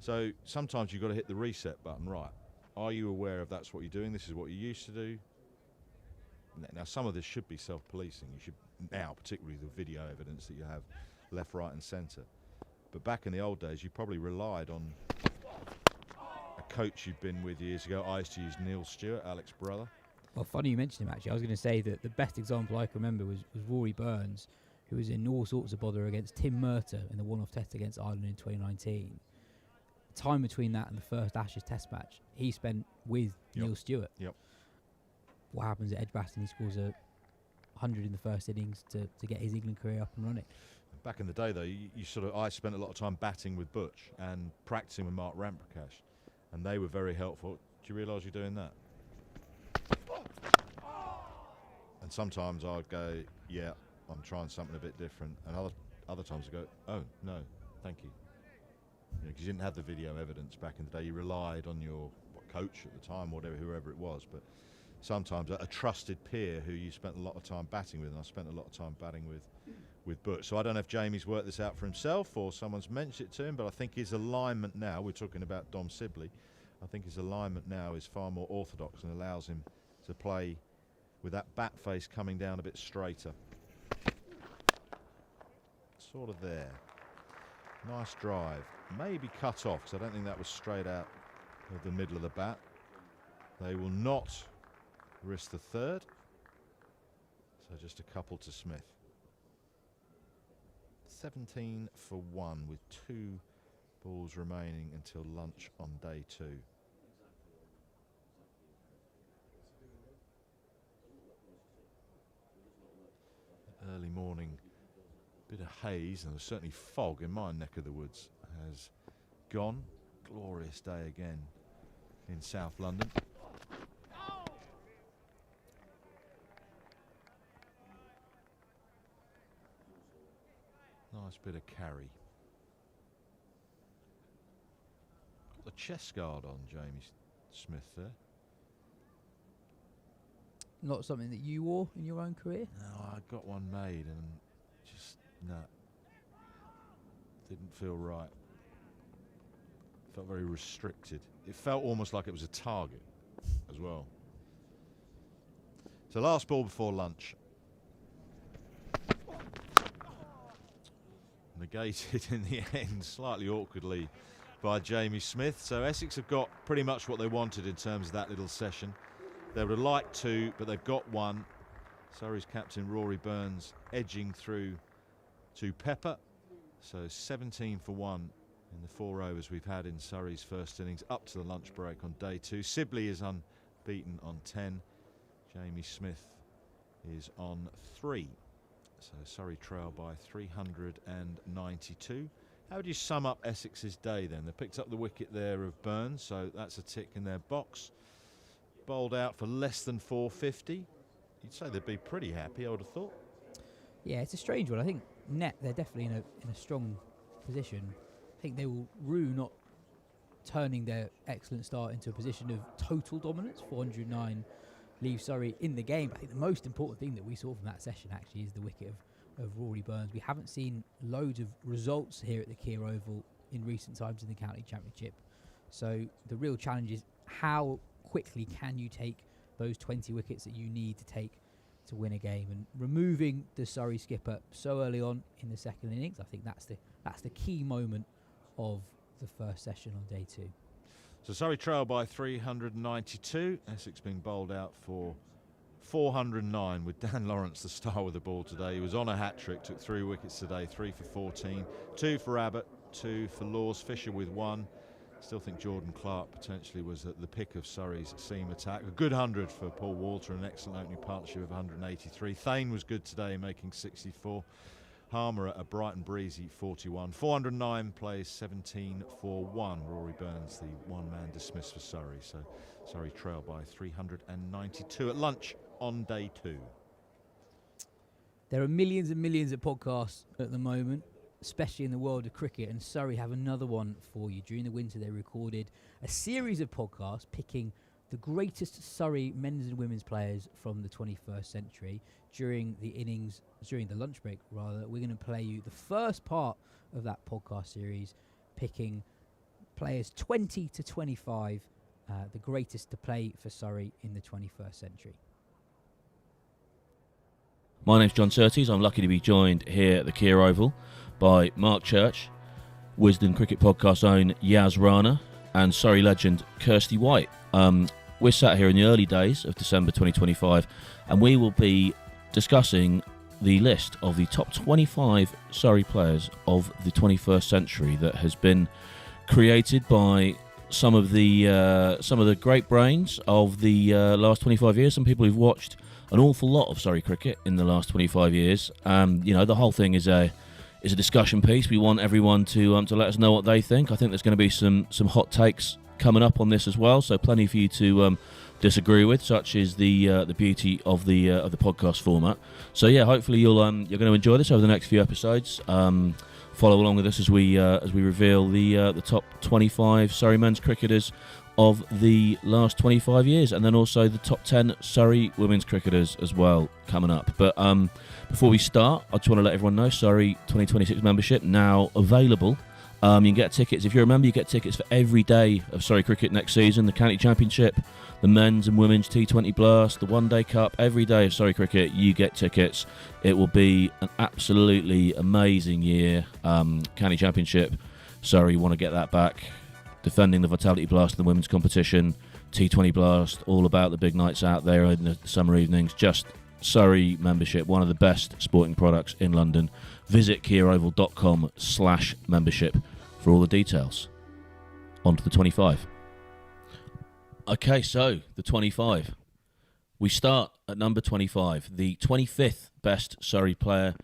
So sometimes you've got to hit the reset button. Right, are you aware of that's what you're doing? This is what you used to do. Now, some of this should be self-policing. You should now, particularly the video evidence that you have left, right and centre. But back in the old days, you probably relied on a coach you'd been with years ago. I used to use Neil Stewart, Alex's brother. Well, funny you mentioned him, actually. I was going to say that the best example I can remember was Rory Burns, who was in all sorts of bother against Tim Murtagh in the one-off test against Ireland in 2019. Time between that and the first Ashes test match, he spent with Neil Stewart. Yep. What happens at Edgbaston? He scores 100 in the first innings to get his England career up and running. Back in the day, though, I spent a lot of time batting with Butch and practicing with Mark Ramprakash, and they were very helpful. Do you realise you're doing that? And sometimes I'd go, yeah, I'm trying something a bit different, and other times I go, oh no, thank you. Because you didn't have the video evidence back in the day. You relied on your coach at the time, whoever it was. But sometimes a trusted peer who you spent a lot of time batting with, and I spent a lot of time batting with Butch. So I don't know if Jamie's worked this out for himself or someone's mentioned it to him, but I think his alignment now, we're talking about Dom Sibley, I think his alignment now is far more orthodox and allows him to play with that bat face coming down a bit straighter. Sort of there. Nice drive. Maybe cut off, because I don't think that was straight out of the middle of the bat. They will not risk the third. So just a couple to Smith. 17 for 1 with 2 balls remaining until lunch on day 2. Early morning bit of haze, and there's certainly fog in my neck of the woods, has gone. Glorious day again in South London. Nice bit of carry. Got the chest guard on Jamie Smith there. Not something that you wore in your own career? No, I got one made and just, no, didn't feel right. Felt very restricted. It felt almost like it was a target as well. So last ball before lunch. Negated in the end, slightly awkwardly, by Jamie Smith. So Essex have got pretty much what they wanted in terms of that little session. They would have liked 2, but they've got 1. Surrey's captain Rory Burns edging through to Pepper. So 17 for 1 in the 4 overs we've had in Surrey's first innings up to the lunch break on day 2. Sibley is unbeaten on 10. Jamie Smith is on 3. So Surrey trail by 392. How would you sum up Essex's day then? They picked up the wicket there of Burns, so that's a tick in their box. Bowled out for less than 450. You'd say they'd be pretty happy, I would have thought. Yeah, it's a strange one. I think net, they're definitely in a strong position think they will rue not turning their excellent start into a position of total dominance. 409 leave Surrey in the game. I think the most important thing that we saw from that session actually is the wicket of Rory Burns. We haven't seen loads of results here at the Kier Oval in recent times in the County Championship. So the real challenge is how quickly can you take those 20 wickets that you need to take to win a game, and removing the Surrey skipper so early on in the second innings, I think that's the key moment of the first session on day 2. So Surrey trail by 392. Essex being bowled out for 409 with Dan Lawrence the star with the ball today. He was on a hat-trick, took 3 wickets today, 3 for 14, 2 for Abbott, 2 for Laws, Fisher with 1. Still think Jordan Clark potentially was at the pick of Surrey's seam attack. A good 100 for Paul Walter, an excellent opening partnership of 183. Thane was good today, making 64. Harmer at a bright and breezy 41. 409 plays 17 for 1. Rory Burns, the one-man dismiss for Surrey. So Surrey trail by 392 at lunch on day 2. There are millions and millions of podcasts at the moment, especially in the world of cricket, and Surrey have another one for you. During the winter, they recorded a series of podcasts picking the greatest Surrey men's and women's players from the 21st century. During the lunch break, we're going to play you the first part of that podcast series, picking players 20 to 25, the greatest to play for Surrey in the 21st century. My name's John Surtees. I'm lucky to be joined here at the Kier Oval by Mark Church, Wisden Cricket Podcast's own Yaz Rana, and Surrey legend Kirsty White. We're sat here in the early days of December 2025, and we will be discussing the list of the top 25 Surrey players of the 21st century that has been created by some of the great brains of the last 25 years. Some people who've watched an awful lot of Surrey cricket in the last 25 years. The whole thing is a discussion piece. We want everyone to let us know what they think. I think there's going to be some hot takes coming up on this as well, so plenty for you to disagree with, such is the beauty of the podcast format. So yeah, hopefully you're going to enjoy this over the next few episodes. Follow along with us as we reveal the top 25 Surrey men's cricketers of the last 25 years, and then also the top 10 Surrey women's cricketers as well coming up. But before we start, I just want to let everyone know Surrey 2026 membership now available. You can get tickets. If you're a member, you get tickets for every day of Surrey cricket next season. The County Championship, the men's and women's T20 Blast, the One Day Cup. Every day of Surrey cricket, you get tickets. It will be an absolutely amazing year. County Championship, Surrey want to get that back. Defending the Vitality Blast in the women's competition. T20 Blast, all about the big nights out there in the summer evenings. Just Surrey membership, one of the best sporting products in London. Visit kieroval.com/membership for all the details. On to the 25. Okay, so the 25. We start at number 25, the 25th best Surrey player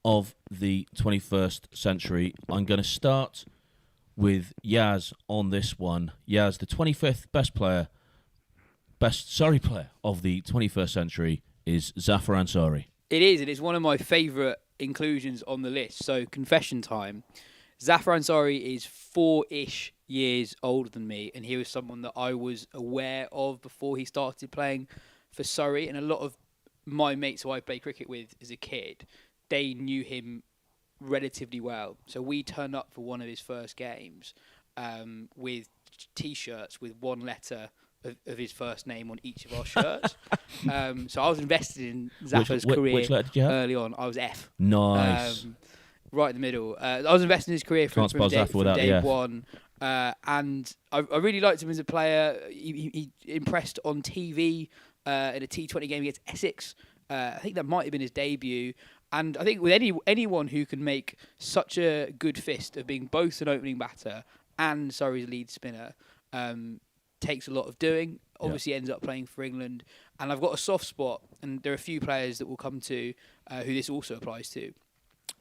of the 21st century. I'm going to start with Yaz on this one. Yaz, the 25th best Surrey player of the 21st century is Zafar Ansari. It is, and it's one of my favourite inclusions on the list. So, confession time. Zafar Ansari is 4-ish years older than me, and he was someone that I was aware of before he started playing for Surrey. And a lot of my mates who I played cricket with as a kid, they knew him relatively well. So we turned up for one of his first games with T-shirts with one letter of his first name on each of our shirts. So I was invested in Zafar's career which letter did you have? early on. I was F. Nice. Right in the middle. I was invested in his career from day one. And I really liked him as a player. He impressed on TV in a T20 game against Essex. I think that might have been his debut. And I think with anyone who can make such a good fist of being both an opening batter and Surrey's lead spinner, takes a lot of doing. Obviously ends up playing for England. And I've got a soft spot, and there are a few players that we'll come to who this also applies to.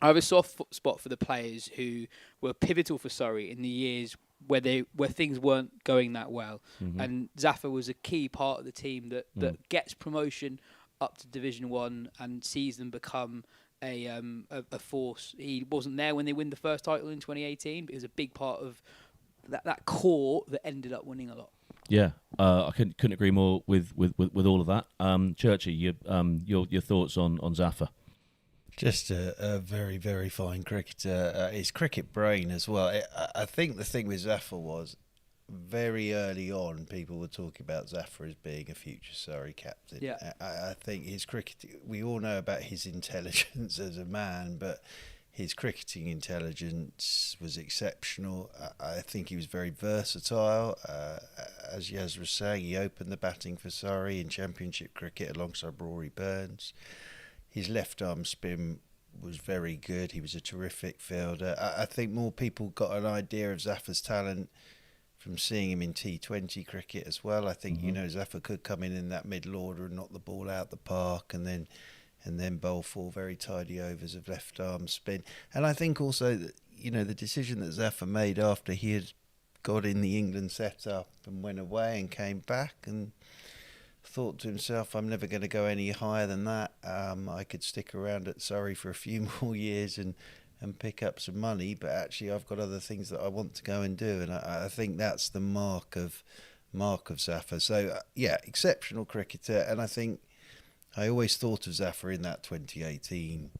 I have a soft spot for the players who were pivotal for Surrey in the years where things weren't going that well. Mm-hmm. And Zafar was a key part of the team that gets promotion up to Division 1 and sees them become a force. He wasn't there when they win the first title in 2018, but he was a big part of that core that ended up winning a lot. Yeah, I couldn't agree more with all of that. Churchy, your thoughts on Zafar? Just a very, very fine cricketer. His cricket brain as well. I think the thing with Zafar was, very early on, people were talking about Zafar as being a future Surrey captain. Yeah. I think his cricket, we all know about his intelligence as a man, but his cricketing intelligence was exceptional. I think he was very versatile. As Yaz was saying, he opened the batting for Surrey in Championship cricket alongside Rory Burns. His left arm spin was very good. He was a terrific fielder. I think more people got an idea of Zafar's talent from seeing him in T20 cricket as well. I think, Zafar could come in that middle order and knock the ball out the park and then bowl 4 very tidy overs of left arm spin. And I think also that, the decision that Zafar made after he had got in the England setup and went away and came back and thought to himself, I'm never going to go any higher than that. I could stick around at Surrey for a few more years and pick up some money, but actually I've got other things that I want to go and do. And I think that's the mark of Zafar. So, exceptional cricketer. And I think I always thought of Zafar in that 2018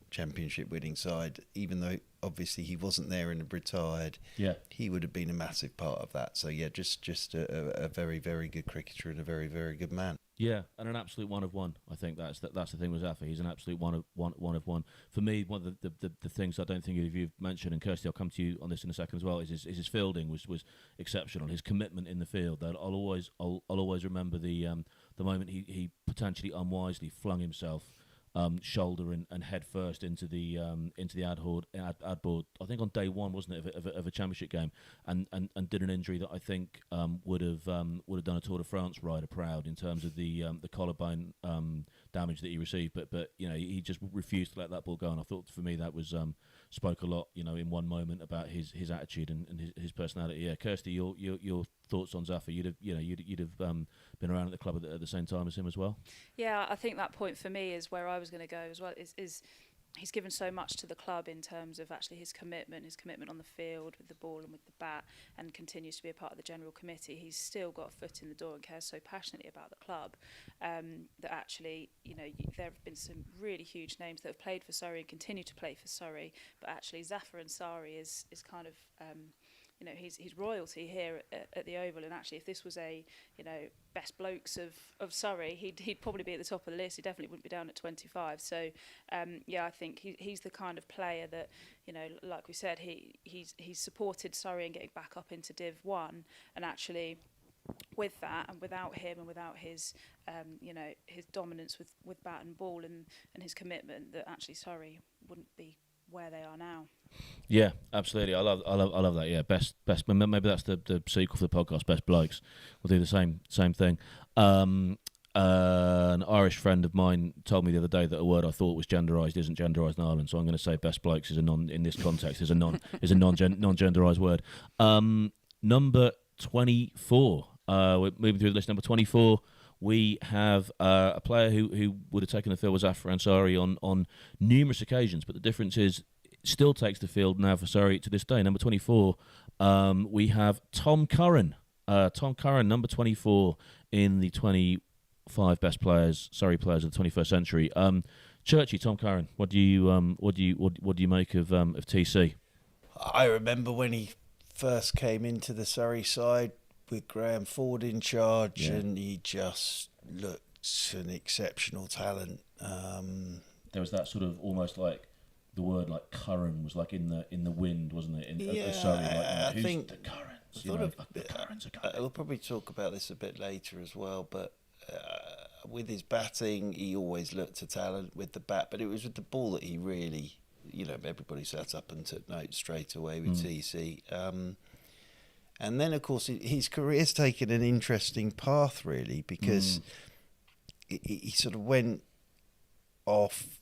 Championship winning side, even though obviously he wasn't there and had retired. Yeah, he would have been a massive part of that. So just a very, very good cricketer and a very, very good man. Yeah, and an absolute one of one. I think that's the thing with Zafar. He's an absolute one of one. For me, one of the things I don't think you've mentioned, and Kirsty, I'll come to you on this in a second as well, is his fielding was exceptional. His commitment in the field. That I'll always remember the moment he potentially unwisely flung himself shoulder and head first into the ad board. I think on day one, wasn't it, of a championship game, and did an injury that I think would have done a Tour de France rider proud in terms of the collarbone damage that he received. But he just refused to let that ball go, and I thought for me that was spoke a lot, in one moment about his attitude and his personality. Yeah, Kirsty, your thoughts on Zafar? You'd have been around at the club at the same time as him as well. Yeah, I think that point for me is where I was going to go as well. Is he's given so much to the club in terms of actually his commitment on the field with the ball and with the bat, and continues to be a part of the general committee. He's still got a foot in the door and cares so passionately about the club that actually, there have been some really huge names that have played for Surrey and continue to play for Surrey, but actually Zafar Ansari is kind of he's royalty here at the Oval. And actually, if this was a best blokes of Surrey, he'd probably be at the top of the list. He definitely wouldn't be down at 25. So I think he's the kind of player that, like we said, he's supported Surrey in getting back up into Div 1, and actually with that and without him and without his his dominance with bat and ball and his commitment, that actually Surrey wouldn't be where they are now. Yeah, absolutely. I love that. Yeah, best. Maybe that's the sequel for the podcast. Best blokes. We'll do the same thing. An Irish friend of mine told me the other day that a word I thought was genderised isn't genderised in Ireland. So I'm going to say best blokes is in this context is a non-genderised word. Number 24. We're moving through the list. Number 24. We have a player who would have taken the field was Zafar Ansari on numerous occasions, but the difference is still takes the field now for Surrey to this day. Number 24, we have Tom Curran. Tom Curran, number 24 in the 25 best players, Surrey players of the 21st century. Churchy, Tom Curran, what do you make of TC? I remember when he first came into the Surrey side with Graham Ford in charge, and he just looked an exceptional talent. There was that sort of almost like the word like Curran was like in the wind, wasn't it? Surrey, I think the Currans. The Currans are coming. We'll probably talk about this a bit later as well, but with his batting, he always looked a talent with the bat, but it was with the ball that he really, everybody sat up and took note straight away with TC. And then, of course, his career's taken an interesting path, really, because he sort of went off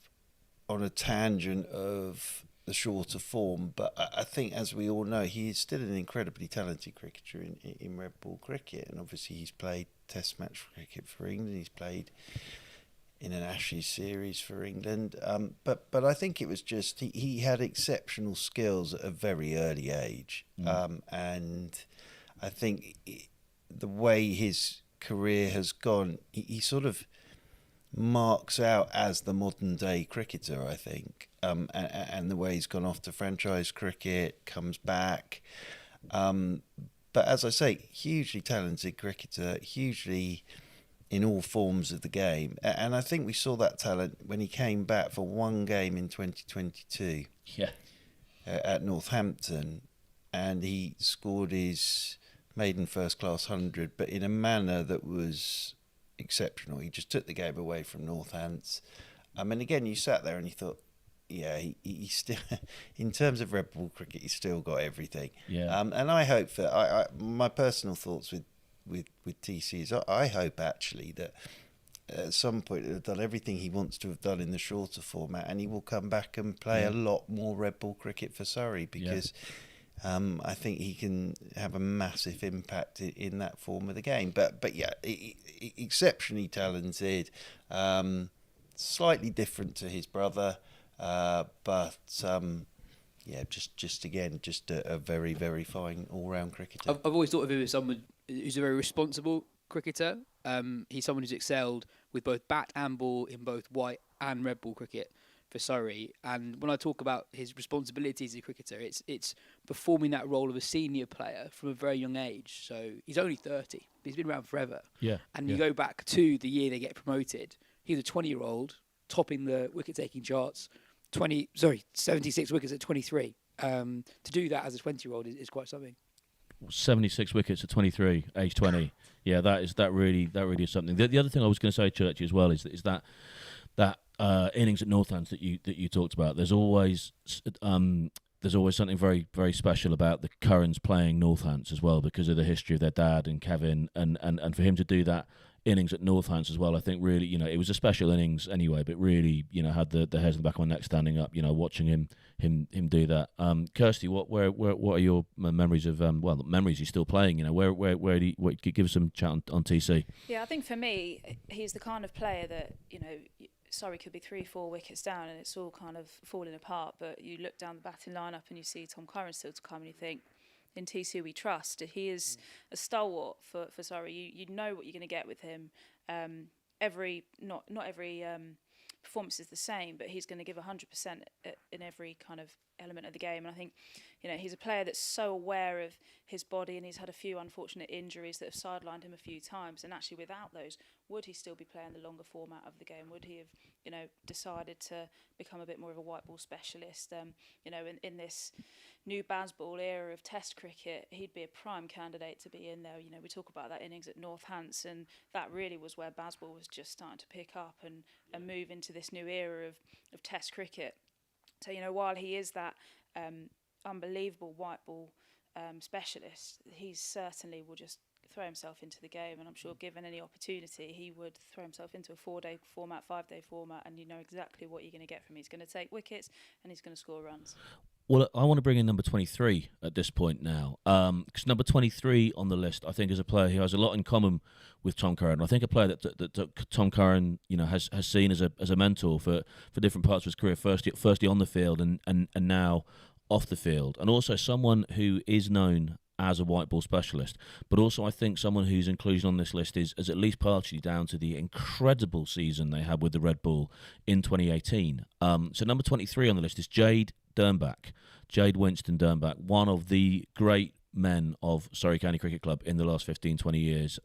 on a tangent of the shorter form. But I think, as we all know, he is still an incredibly talented cricketer in red ball cricket. And obviously, he's played Test match cricket for England. He's played in an Ashes series for England. But I think it was just he had exceptional skills at a very early age, and I think the way his career has gone, he sort of marks out as the modern day cricketer, I think, and the way he's gone off to franchise cricket, comes back. But as I say, hugely talented cricketer, hugely in all forms of the game. And I think we saw that talent when he came back for one game in 2022 at Northampton, and he scored his maiden first-class 100, but in a manner that was exceptional. He just took the game away from Northants. And again, you sat there and you thought, yeah, he still, in terms of red ball cricket, he's still got everything. Yeah. And I hope that my personal thoughts with TC is I hope actually that at some point he'll have done everything he wants to have done in the shorter format, and he will come back and play a lot more red ball cricket for Surrey, because I think he can have a massive impact in that form of the game. But yeah, exceptionally talented, slightly different to his brother, but just a very, very fine all-round cricketer. I've always thought of him as someone who's a very responsible cricketer. He's someone who's excelled with both bat and ball in both white and red ball cricket for Surrey. And when I talk about his responsibilities as a cricketer, it's performing that role of a senior player from a very young age. So he's only 30, but he's been around forever. Yeah. And you go back to the year they get promoted, he's a 20-year-old topping the wicket-taking charts, 76 wickets at 23. To do that as a 20-year-old is quite something. 76 wickets at 23, age 20. Yeah, that really is something. The other thing I was going to say, Churchy, as well, is that innings at Northants that you talked about. There's always something very, very special about the Currans playing Northants as well, because of the history of their dad and Kevin, and for him to do that innings at Northants as well, I think really, it was a special innings anyway, but really, had the hairs on the back of my neck standing up, watching him do that. Kirsty, what are your memories of memories? He's still playing, where do you give us some chat on TC? Yeah, I think for me, he's the kind of player that Surrey could be 3-4 wickets down and it's all kind of falling apart, but you look down the batting lineup and you see Tom Curran still to come and you think, in TC we trust. He is a stalwart for Surrey. You know what you're going to get with him. Not every performance is the same, but he's going to give 100% in every kind of element of the game. And I think, he's a player that's so aware of his body, and he's had a few unfortunate injuries that have sidelined him a few times. And actually, without those, would he still be playing the longer format of the game? Would he have, decided to become a bit more of a white ball specialist? In this new Bazball era of Test cricket, he'd be a prime candidate to be in there. We talk about that innings at Northants, and that really was where Bazball was just starting to pick up and move into this new era of Test cricket. So, while he is that unbelievable white ball specialist, he certainly will just throw himself into the game, and I'm sure given any opportunity he would throw himself into a 4-day format, 5-day format, and you know exactly what you're going to get from him. He's going to take wickets and he's going to score runs. Well, I want to bring in number 23 at this point now, because number 23 on the list, I think, is a player who has a lot in common with Tom Curran. I think a player that Tom Curran, has seen as a mentor for different parts of his career, firstly on the field and now off the field, and also someone who is known as a white ball specialist, but also I think someone whose inclusion on this list is at least partially down to the incredible season they had with the red ball in 2018. So number 23 on the list is Jade Winston Dernbach, one of the great men of Surrey County Cricket Club in the last 15-20 years.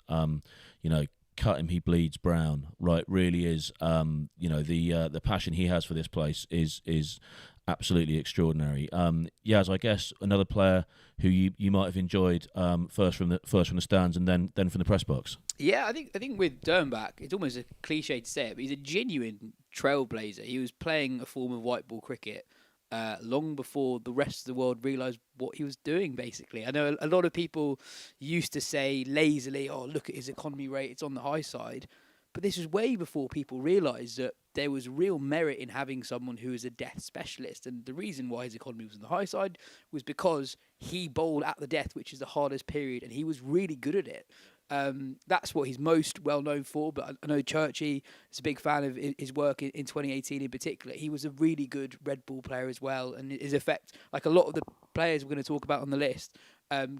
Cut him, he bleeds brown, right? Really is. The passion he has for this place is absolutely extraordinary. Yaz, I guess another player who you might have enjoyed first from the stands and then from the press box. Yeah, I think with Dernbach, it's almost a cliche to say it, but he's a genuine trailblazer. He was playing a form of white ball cricket long before the rest of the world realised what he was doing, basically. I know a lot of people used to say lazily, oh, look at his economy rate, it's on the high side. But this was way before people realised that there was real merit in having someone who is a death specialist. And the reason why his economy was on the high side was because he bowled at the death, which is the hardest period, and he was really good at it. That's what he's most well known for. But I know Churchy is a big fan of his work in 2018 in particular. He was a really good red ball player as well, and his effect, like a lot of the players we're going to talk about on the list,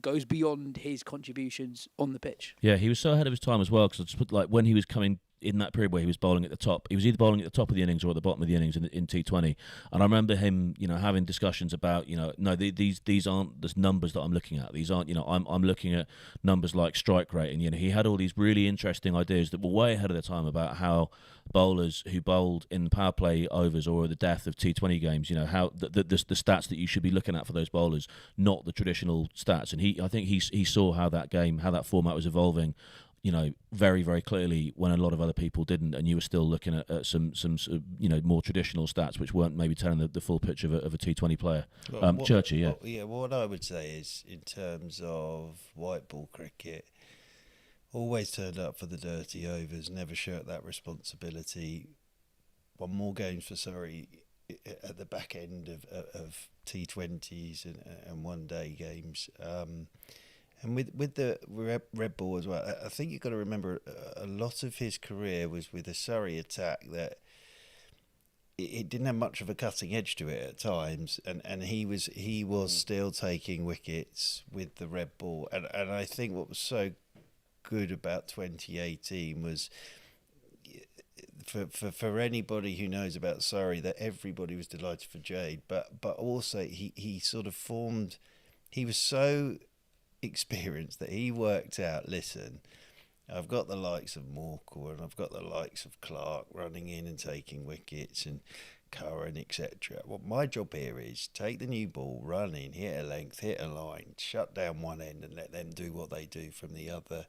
goes beyond his contributions on the pitch. Yeah, he was so ahead of his time as well, because when he was coming in that period where he was bowling at the top, he was either bowling at the top of the innings or at the bottom of the innings in T20. And I remember him, having discussions about, no, these aren't the numbers that I'm looking at. These aren't, I'm looking at numbers like strike rate. And, he had all these really interesting ideas that were way ahead of their time about how bowlers who bowled in power play overs or the death of T20 games, how the stats that you should be looking at for those bowlers, not the traditional stats. And I think he saw how that format was evolving, very, very clearly, when a lot of other people didn't, and you were still looking at some more traditional stats which weren't maybe telling the full picture of a T20 player. Churchy, yeah. What I would say is, in terms of white ball cricket, always turned up for the dirty overs, never shirked that responsibility. Won more games for Surrey at the back end of T20s and one-day games. And with the red ball as well, I think you've got to remember a lot of his career was with a Surrey attack that it didn't have much of a cutting edge to it at times, and he was still taking wickets with the red ball. And I think what was so good about 2018 was, for anybody who knows about Surrey, that everybody was delighted for Jade, but also he sort of formed. He was so experienced that he worked out, listen, I've got the likes of Morkel and I've got the likes of Clark running in and taking wickets and Curran, etc. Well, my job here is take the new ball, run in, hit a length, hit a line, shut down one end and let them do what they do from the other.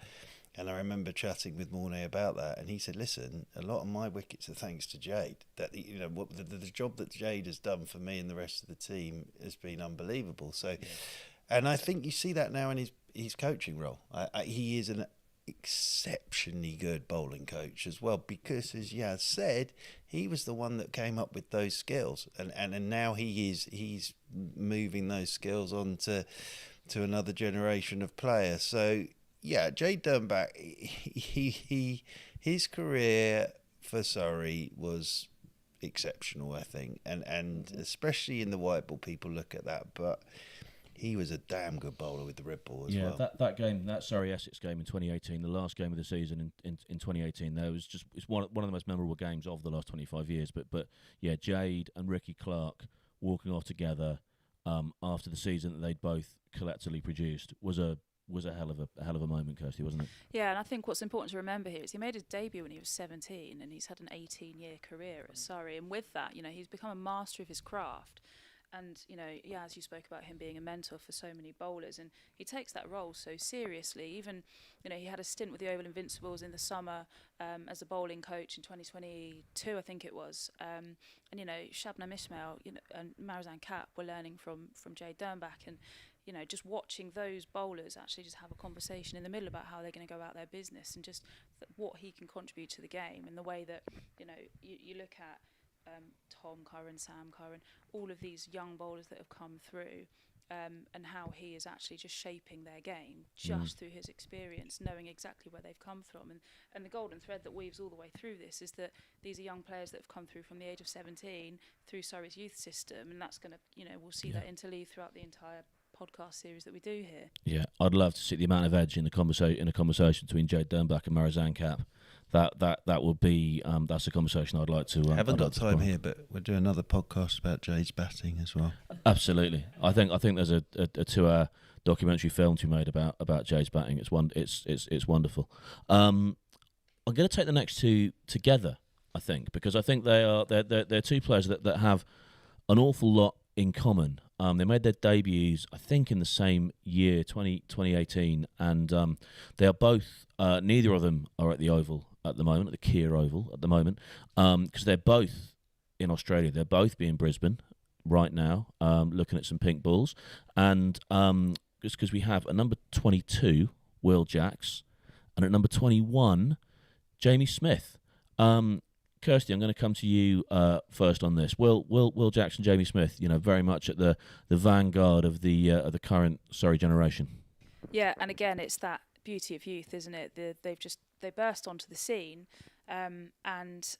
And I remember chatting with Mornay about that, and he said, listen, a lot of my wickets are thanks to Jade. That the job that Jade has done for me and the rest of the team has been unbelievable. So and I think you see that now in his coaching role. He is an exceptionally good bowling coach as well, because, as Yaz said, he was the one that came up with those skills, and now he's moving those skills on to another generation of players. So yeah, Jade Dernbach, his career for Surrey was exceptional, I think, and especially in the white ball, people look at that, but he was a damn good bowler with the red ball as well. Yeah, that Surrey Essex game in 2018, the last game of the season in 2018, it's one of the most memorable games of the last 25 years. But yeah, Jade and Ricky Clark walking off together after the season that they'd both collectively produced was a hell of a moment, Kirsty, wasn't it? Yeah, and I think what's important to remember here is he made his debut when he was 17, and he's had an 18-year career at Surrey, and with that, he's become a master of his craft. And, as you spoke about him being a mentor for so many bowlers, and he takes that role so seriously. Even, he had a stint with the Oval Invincibles in the summer as a bowling coach in 2022, I think it was. And, Shabnam Ismail and Marizan Kapp were learning from Jade Dernbach, and, just watching those bowlers actually just have a conversation in the middle about how they're going to go about their business and just what he can contribute to the game, and the way that, you look at Tom Curran, Sam Curran, all of these young bowlers that have come through, and how he is actually just shaping their game just through his experience, knowing exactly where they've come from. And the golden thread that weaves all the way through this is that these are young players that have come through from the age of 17 through Surrey's youth system, and that's going to, we'll see that interleave throughout the entire podcast series that we do here. Yeah, I'd love to see the amount of edge in a conversation between Jade Dernbach and Marizan Kapp. That would be that's a conversation I'd like to. Haven't got time here, but we'll do another podcast about Jade's batting as well. Absolutely, I think there's a 2-hour documentary film to be made about Jade's batting. It's wonderful. I'm going to take the next two together, I think, because I think they're two players that have an awful lot in common. They made their debuts, I think, in the same year, 2018, and they are both. Neither of them are at the Oval at the moment, at the Kia Oval at the moment, because they're both in Australia. They're both in Brisbane right now, looking at some pink balls, and just because we have a number 22, Will Jacks, and at number 21, Jamie Smith. Kirsty, I'm going to come to you first on this. Will Jackson, Jamie Smith, very much at the vanguard of the current Surrey generation. Yeah, and again, it's that beauty of youth, isn't it? They burst onto the scene, and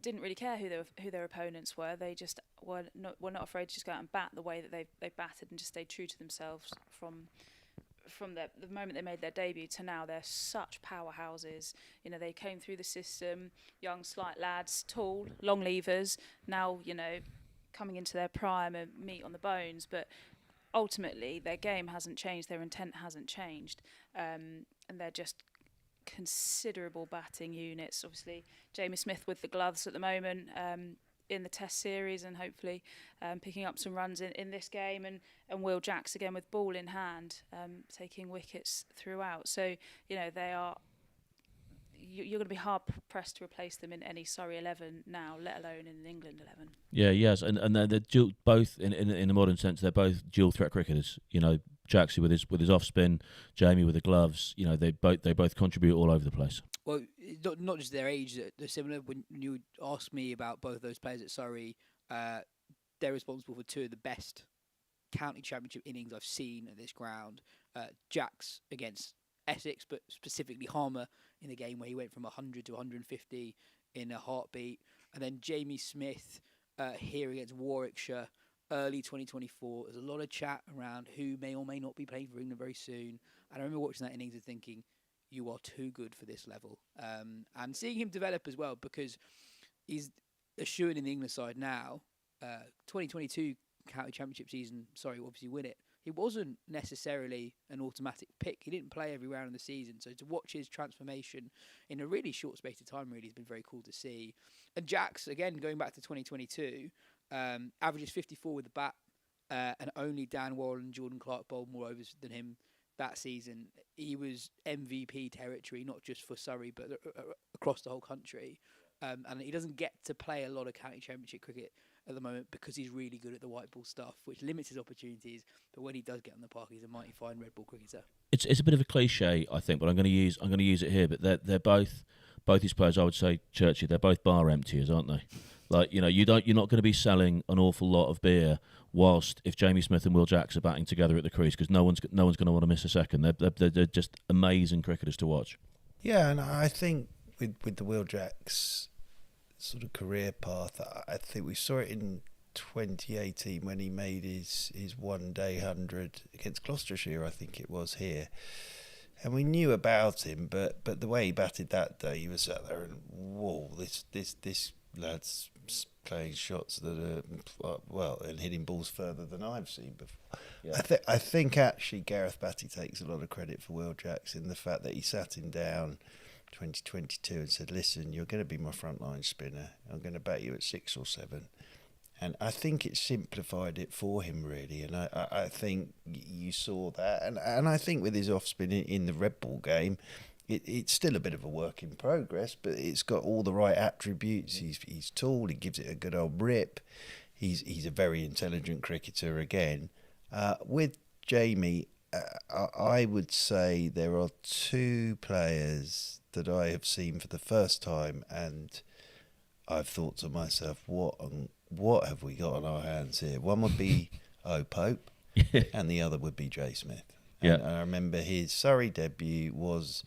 didn't really care who their opponents were. They just were not afraid to just go out and bat the way that they batted, and just stayed true to themselves from the moment they made their debut to now. They're such powerhouses. You know, they came through the system, young, slight lads, tall, long levers. Now, you know, coming into their prime and meat on the bones, but ultimately their game hasn't changed, their intent hasn't changed, and they're just considerable batting units. Obviously, Jamie Smith with the gloves at the moment in the Test series, and hopefully picking up some runs in this game, and Will Jacks again with ball in hand, taking wickets throughout. So, you know, they are. You're going to be hard pressed to replace them in any Surrey 11 now, let alone in an England 11. Yeah, yes, and they're dual, both in the modern sense. They're both dual threat cricketers. You know, Jaxie with his off spin, Jamie with the gloves. You know, they both contribute all over the place. Well, not just their age; they're similar. When you ask me about both those players at Surrey, they're responsible for two of the best county championship innings I've seen at this ground. Jacks against Essex, but specifically Harmer in the game where he went from 100 to 150 in a heartbeat. And then Jamie Smith here against Warwickshire, early 2024. There's a lot of chat around who may or may not be playing for England very soon. And I remember watching that innings and thinking, you are too good for this level. And seeing him develop as well, because he's a shoo-in in the England side now. 2022 county championship season, Surrey will obviously win it. He wasn't necessarily an automatic pick. He didn't play every round of the season. So to watch his transformation in a really short space of time really has been very cool to see. And Jacks, again, going back to 2022, averages 54 with the bat, and only Dan Worrell and Jordan Clark bowled more overs than him that season. He was MVP territory, not just for Surrey, but across the whole country. And he doesn't get to play a lot of county championship cricket at the moment because he's really good at the white ball stuff, which limits his opportunities. But when he does get on the park, he's a mighty fine red ball cricketer. It's a bit of a cliche, I think, but I'm going to use it here. But they're both these players. I would say, Churchy, they're both bar emptiers, aren't they? Like, you know, you're not going to be selling an awful lot of beer whilst if Jamie Smith and Will Jacks are batting together at the crease, because no one's going to want to miss a second. They're just amazing cricketers to watch. Yeah, and I think with the Will Jacks sort of career path, I think we saw it in 2018 when he made his one-day 100 against Gloucestershire, I think it was here. And we knew about him, but the way he batted that day, he was sat there and, whoa, this lad's playing shots that are, well, and hitting balls further than I've seen before. Yeah. I think actually Gareth Batty takes a lot of credit for Will Jacks in the fact that he sat him down 2022 and said, listen, you're going to be my frontline spinner. I'm going to bat you at 6 or 7. And I think it simplified it for him, really. And I think you saw that. And I think with his off-spin in the red ball game, it's still a bit of a work in progress, but it's got all the right attributes. He's tall, he gives it a good old rip. He's a very intelligent cricketer again. With Jamie, I would say there are 2 players that I have seen for the first time, and I've thought to myself, what have we got on our hands here? One would be Pope, and the other would be Jay Smith. And I remember his Surrey debut was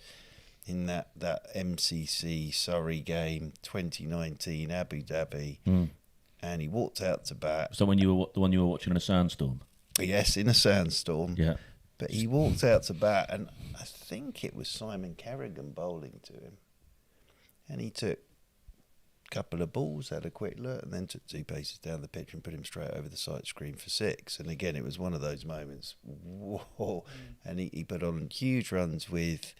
in that MCC Surrey game 2019 Abu Dhabi, and he walked out to bat. So the one you were watching in a sandstorm? Yes, in a sandstorm. Yeah. But he walked out to bat, and I think it was Simon Carrigan bowling to him. And he took a couple of balls, had a quick look, and then took 2 paces down the pitch and put him straight over the sight screen for 6. And again, it was one of those moments, whoa. And he put on huge runs with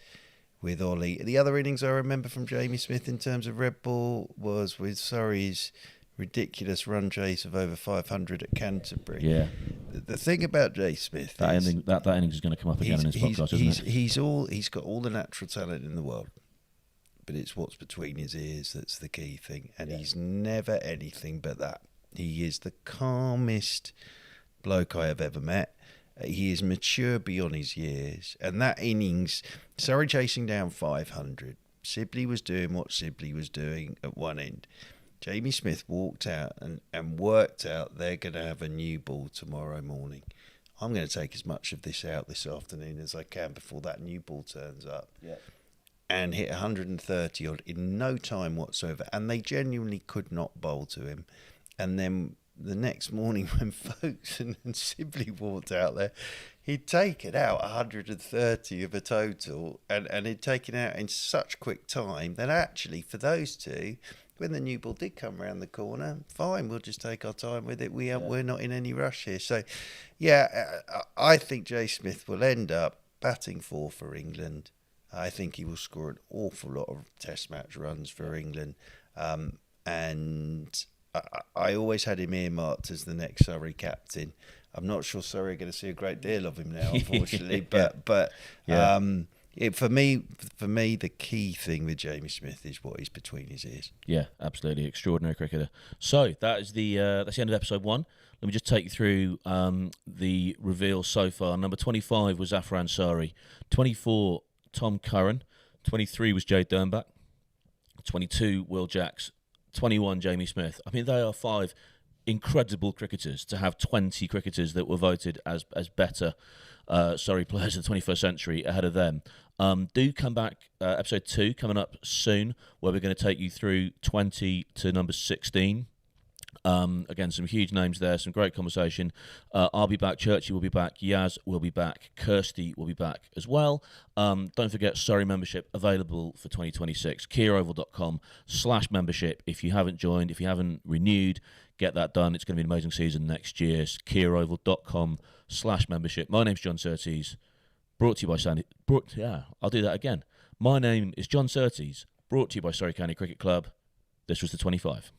Ollie. The other innings I remember from Jamie Smith in terms of red ball was with Surrey's ridiculous run chase of over 500 at Canterbury. Yeah. The thing about Jay Smith, that innings is going to come up again in his podcast, isn't it? He's got all the natural talent in the world, but it's what's between his ears that's the key thing. And he's never anything but that. He is the calmest bloke I have ever met. He is mature beyond his years. And that innings, Surrey chasing down 500, Sibley was doing what Sibley was doing at one end. Jamie Smith walked out and worked out they're going to have a new ball tomorrow morning. I'm going to take as much of this out this afternoon as I can before that new ball turns up. Yeah. And hit 130 odd in no time whatsoever. And they genuinely could not bowl to him. And then the next morning when Folkes and Sibley walked out there, he'd taken out 130 of a total and he'd taken out in such quick time that actually for those two, when the new ball did come around the corner, fine, we'll just take our time with it. We're not in any rush here. So, yeah, I think Jay Smith will end up batting 4 for England. I think he will score an awful lot of Test match runs for England. And I always had him earmarked as the next Surrey captain. I'm not sure Surrey are going to see a great deal of him now, unfortunately. But for me, the key thing with Jamie Smith is what is between his ears. Yeah, absolutely extraordinary cricketer. So that's the end of episode 1. Let me just take you through the reveal so far. Number 25 was Zafar Ansari. 24, Tom Curran. 23 was Jay Dernbach. 22, Will Jacks. 21, Jamie Smith. I mean, they are 5 incredible cricketers to have 20 cricketers that were voted as better Surrey players of the 21st century ahead of them. Do come back, episode 2 coming up soon, where we're going to take you through 20 to number 16. Again, some huge names there, some great conversation. I'll be back, Churchy will be back, Yaz will be back, Kirsty will be back as well. Don't forget Surrey membership available for 2026, kiaoval.com/membership. If you haven't joined, if you haven't renewed, get that done. It's going to be an amazing season next year. kiaoval.com/membership. My name's John Surtees, brought to you by I'll do that again. My name is John Surtees, brought to you by Surrey County Cricket Club. This was the 25.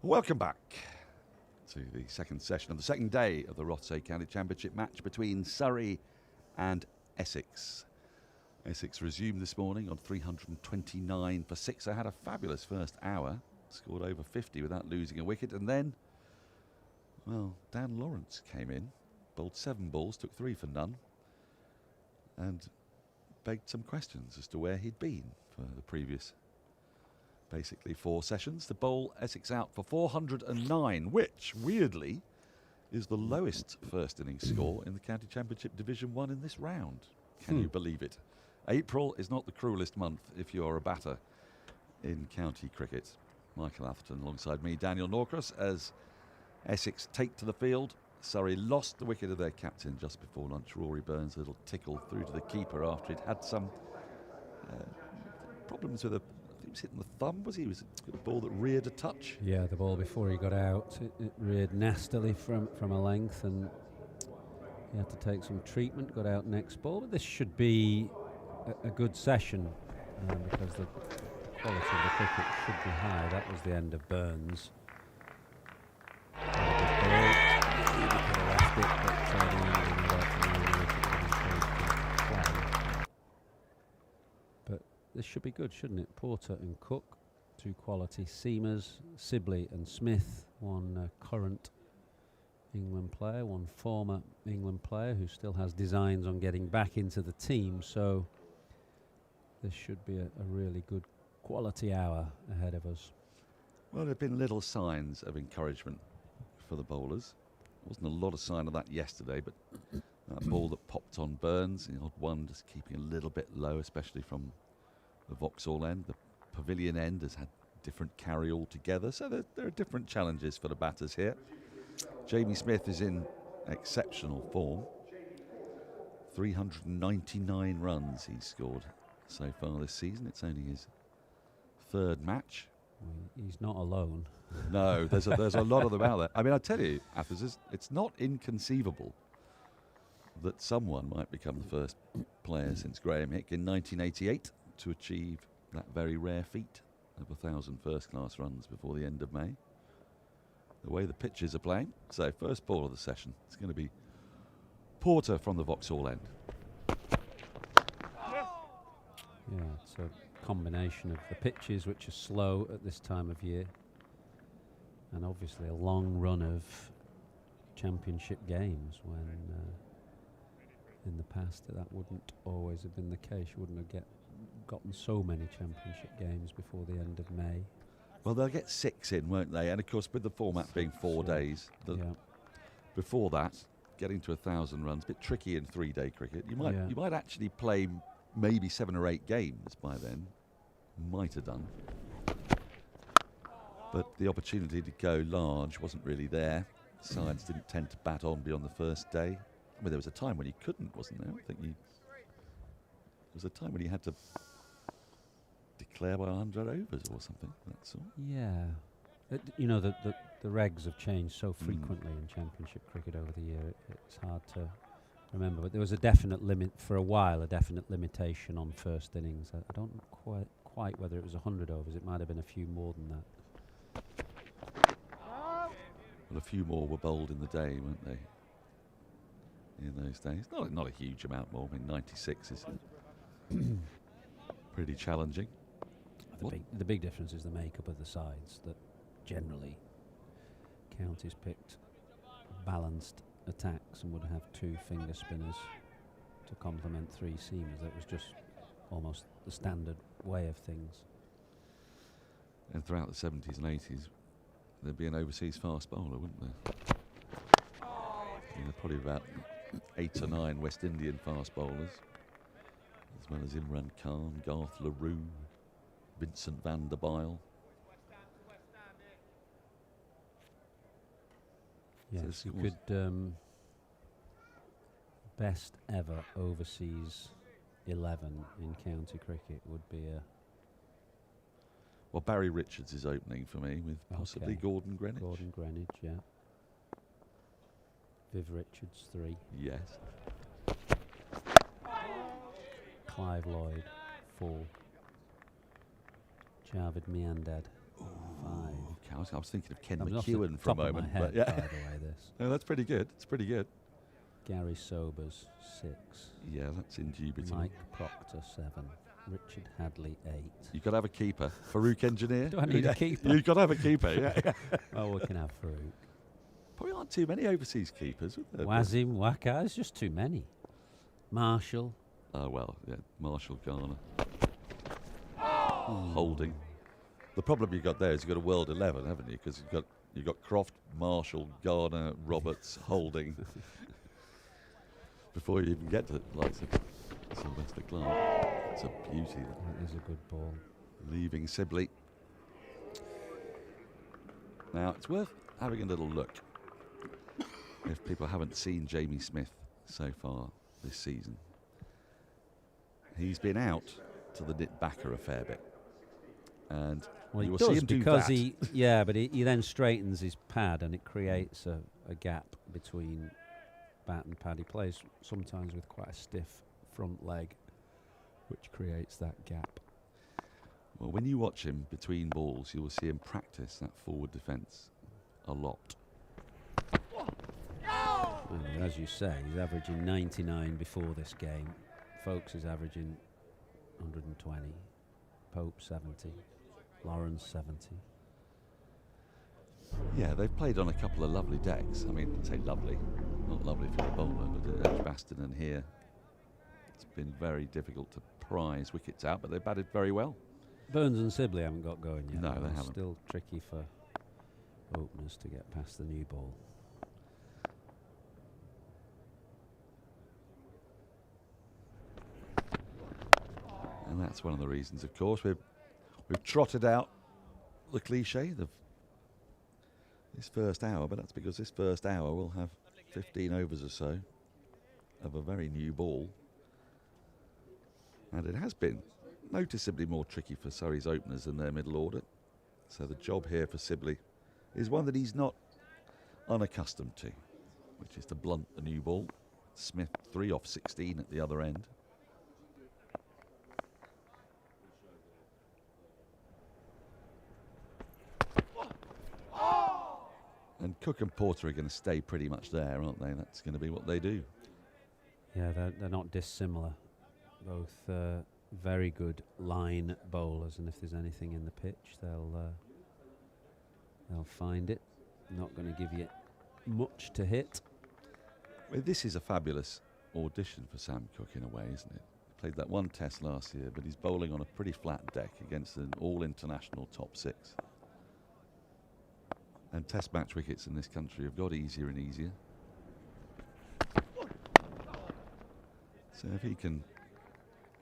Welcome back to the second session of the second day of the Rothesay County Championship match between Surrey and Essex. Essex resumed this morning on 329 for 6. They had a fabulous first hour, scored over 50 without losing a wicket, and then, well, Dan Lawrence came in, bowled 7 balls, took 3 for none, and begged some questions as to where he'd been for the previous basically 4 sessions. To bowl Essex out for 409, which, weirdly, is the lowest first innings score in the County Championship Division 1 in this round. Can you believe it? April is not the cruelest month if you're a batter in county cricket. Michael Atherton alongside me, Daniel Norcross, as Essex take to the field. Surrey lost the wicket of their captain just before lunch. Rory Burns, a little tickle through to the keeper after he'd had some problems with he was hitting the thumb, was he? Was it a ball that reared a touch? Yeah, the ball before he got out, it reared nastily from a length, and he had to take some treatment, got out next ball. But this should be a good session because the quality of the cricket should be high. That was the end of Burns. But this should be good, shouldn't it? Porter and Cook, 2 quality seamers. Sibley and Smith, 1 current England player, 1 former England player who still has designs on getting back into the team. So this should be a really good quality hour ahead of us. Well, there have been little signs of encouragement for the bowlers. Wasn't a lot of sign of that yesterday, but that ball that popped on Burns, the odd one just keeping a little bit low, especially from the Vauxhall end. The Pavilion end has had different carry altogether, so there are different challenges for the batters here. Jamie Smith is in exceptional form. 399 runs he's scored so far this season. It's only his 3rd match. He's not alone. No, there's a lot of them out there. I mean, I tell you, Athers, it's not inconceivable that someone might become the first player since Graham Hick in 1988 to achieve that very rare feat of 1,000 first-class runs before the end of May. The way the pitches are playing. So, first ball of the session, it's going to be Porter from the Vauxhall end. Yeah, it's a combination of the pitches, which are slow at this time of year, and obviously a long run of championship games when in the past that wouldn't always have been the case. You wouldn't have gotten so many championship games before the end of May. Well, they'll get 6 in, won't they? And of course, with the format being 4 days, before that, getting to 1,000 runs, a bit tricky in 3-day cricket. You might actually play maybe 7 or 8 games by then. Might have done. But the opportunity to go large wasn't really there. Sides didn't tend to bat on beyond the first day. I mean, there was a time when you couldn't, wasn't there? I think there was a time when you had to declare by 100 overs or something. That's all. Yeah. You know, the regs have changed so frequently in championship cricket over the year. It's hard to remember. But there was a definite limit for a while, a definite limitation on first innings. I don't know quite whether it was 100 overs. It might have been a few more than that. Well, a few more were bowled in the day, weren't they? In those days, not a huge amount more. I mean, 96 is pretty challenging. The big difference is the makeup of the sides. That generally counties picked balanced attacks and would have 2 finger spinners to complement 3 seamers. That was just almost the standard way of things. And throughout the 70s and 80s, there'd be an overseas fast bowler, wouldn't there? Probably about 8 or 9 West Indian fast bowlers, as well as Imran Khan, Garth LaRue, Vincent van der Bijl. Yes, you could best ever overseas 11 in county cricket would be a... Well, Barry Richards is opening for me with possibly Gordon Greenwich. Gordon Greenwich, yeah. Viv Richards, 3. Yes. Clive Lloyd, 4. Javed Miandad, 5. I was thinking of Ken I mean, off the McEwen for a top of my moment. head, But yeah. by the way, this. No, that's pretty good. It's pretty good. Gary Sobers, 6. Yeah, that's indubitable. Mike Proctor, 7. Richard Hadley, 8. You've got to have a keeper. Farouk Engineer. Do I need a keeper? You've got to have a keeper, yeah. Well, we can have Farouk. Probably aren't too many overseas keepers, would there? Wazim, Waka, there's just too many. Marshall. Oh, well, yeah, Marshall, Garner. Holding. The problem you've got there is you've got a world 11, haven't you? Because you've got Croft, Marshall, Garner, Roberts, Holding. Before you even get to the likes of Sylvester Clark. It's a beauty. That is a good ball. Leaving Sibley. Now, it's worth having a little look if people haven't seen Jamie Smith so far this season. He's been out to the Knit Backer a fair bit. And well, you will he see does him do because that. but he then straightens his pad and it creates a gap between bat and pad. He plays sometimes with quite a stiff front leg, which creates that gap. Well, when you watch him between balls, you will see him practice that forward defence a lot. And as you say, he's averaging 99 before this game. Folks is averaging 120. Pope 70. Lawrence 70. Yeah, they've played on a couple of lovely decks. I mean, say lovely, not lovely for the bowler, but at Edgbaston and here, it's been very difficult to prize wickets out, but they've batted very well. Burns and Sibley haven't got going yet. No, they It's haven't. Still tricky for openers to get past the new ball. And that's one of the reasons, of course. We've trotted out the cliche of this first hour, but that's because this first hour will have 15 overs or so of a very new ball. And it has been noticeably more tricky for Surrey's openers than their middle order. So the job here for Sibley is one that he's not unaccustomed to, which is to blunt the new ball. Smith 3 off 16 at the other end. And Cook and Porter are going to stay pretty much there, aren't they? That's going to be what they do. Yeah, they're not dissimilar. Both very good line bowlers, and if there's anything in the pitch, they'll find it. Not going to give you much to hit. Well, this is a fabulous audition for Sam Cook in a way, isn't it? Played that one test last year, but he's bowling on a pretty flat deck against an all-international top 6. And test match wickets in this country have got easier and easier. So if he can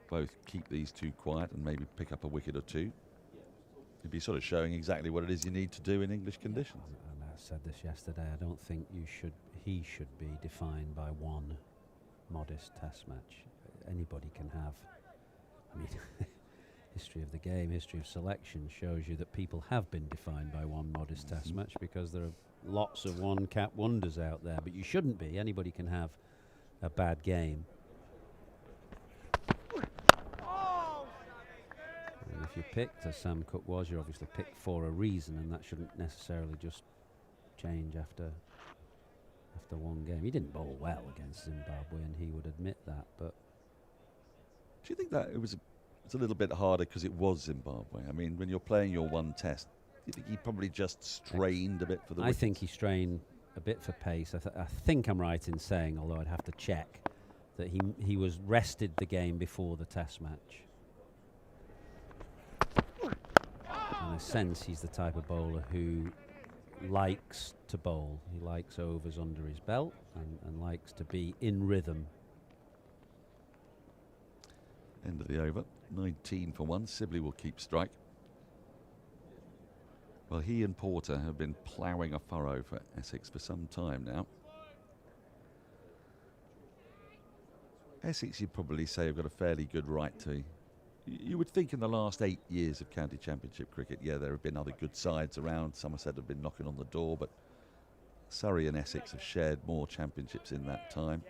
both keep these two quiet and maybe pick up a wicket or two, he'd be sort of showing exactly what it is you need to do in English conditions. And I said this yesterday, I don't think he should be defined by one modest test match. Anybody can have, I mean, history of the game, history of selection shows you that people have been defined by one modest test match, because there are lots of one-cap wonders out there, but you shouldn't be. Anybody can have a bad game. And if you picked, as Sam Cook was, you're obviously picked for a reason, and that shouldn't necessarily just change after one game. He didn't bowl well against Zimbabwe, and he would admit that, but... Do you think that it was a little bit harder because it was Zimbabwe? I mean, when you're playing your one test, do you think he probably just strained a bit for the wickets? I think he strained a bit for pace. I think I'm right in saying, although I'd have to check, that he was rested the game before the test match. And I sense he's the type of bowler who likes to bowl. He likes overs under his belt and likes to be in rhythm. End of the over, 19 for 1. Sibley will keep strike. Well, he and Porter have been ploughing a furrow for Essex for some time now. Essex, you'd probably say, have got a fairly good right to. You would think in the last 8 years of county championship cricket, yeah, there have been other good sides around. Somerset have been knocking on the door, but Surrey and Essex have shared more championships in that time.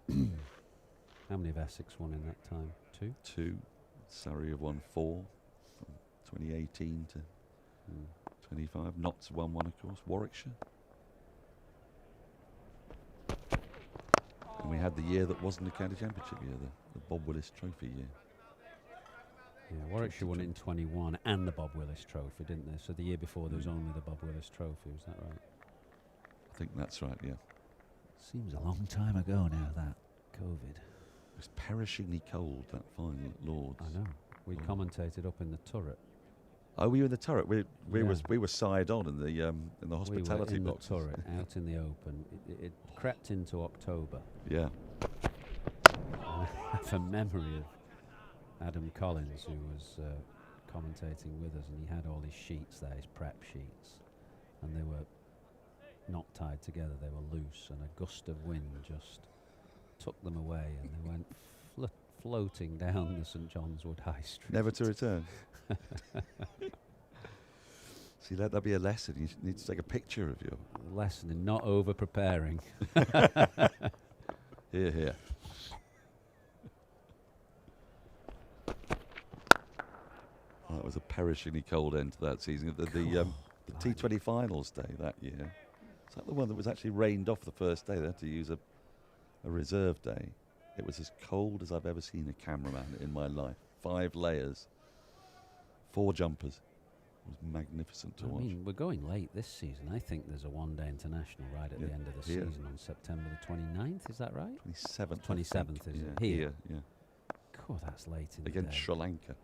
How many have Essex won in that time? 2? 2. Surrey have won 4 from 2018 to 25. Notts 1-1, of course. Warwickshire. And we had the year that wasn't the county championship year, the Bob Willis Trophy year. Yeah, Warwickshire won it in 21 and the Bob Willis Trophy, didn't they? So the year before there was only the Bob Willis Trophy, was that right? I think that's right, yeah. Seems a long time ago now, that COVID. It was perishingly cold, that final at Lord's. I know. We commentated up in the turret. Oh, were you in the turret? We were side on in the hospitality we were in box. the turret, out in the open. It crept into October. Yeah. I have a memory of Adam Collins, who was commentating with us, and he had all his sheets there, his prep sheets, and they were not tied together, they were loose, and a gust of wind just took them away, and they went floating down the St John's Wood High Street. Never to return. See, let that be a lesson. You need to take a picture of you. A lesson in not over-preparing. Here, here. That was a perishingly cold end to that season. The T20 finals day that year. Is that the one that was actually rained off the first day? They had to use a reserve day. It was as cold as I've ever seen a cameraman in my life. 5 layers, 4 jumpers. It was magnificent to watch. We're going late this season. I think there's a one-day international right at the end of the season on September the 29th. Is that right? 27th. 27th, is it? Here, yeah. God, that's late in the Against day. Sri Lanka.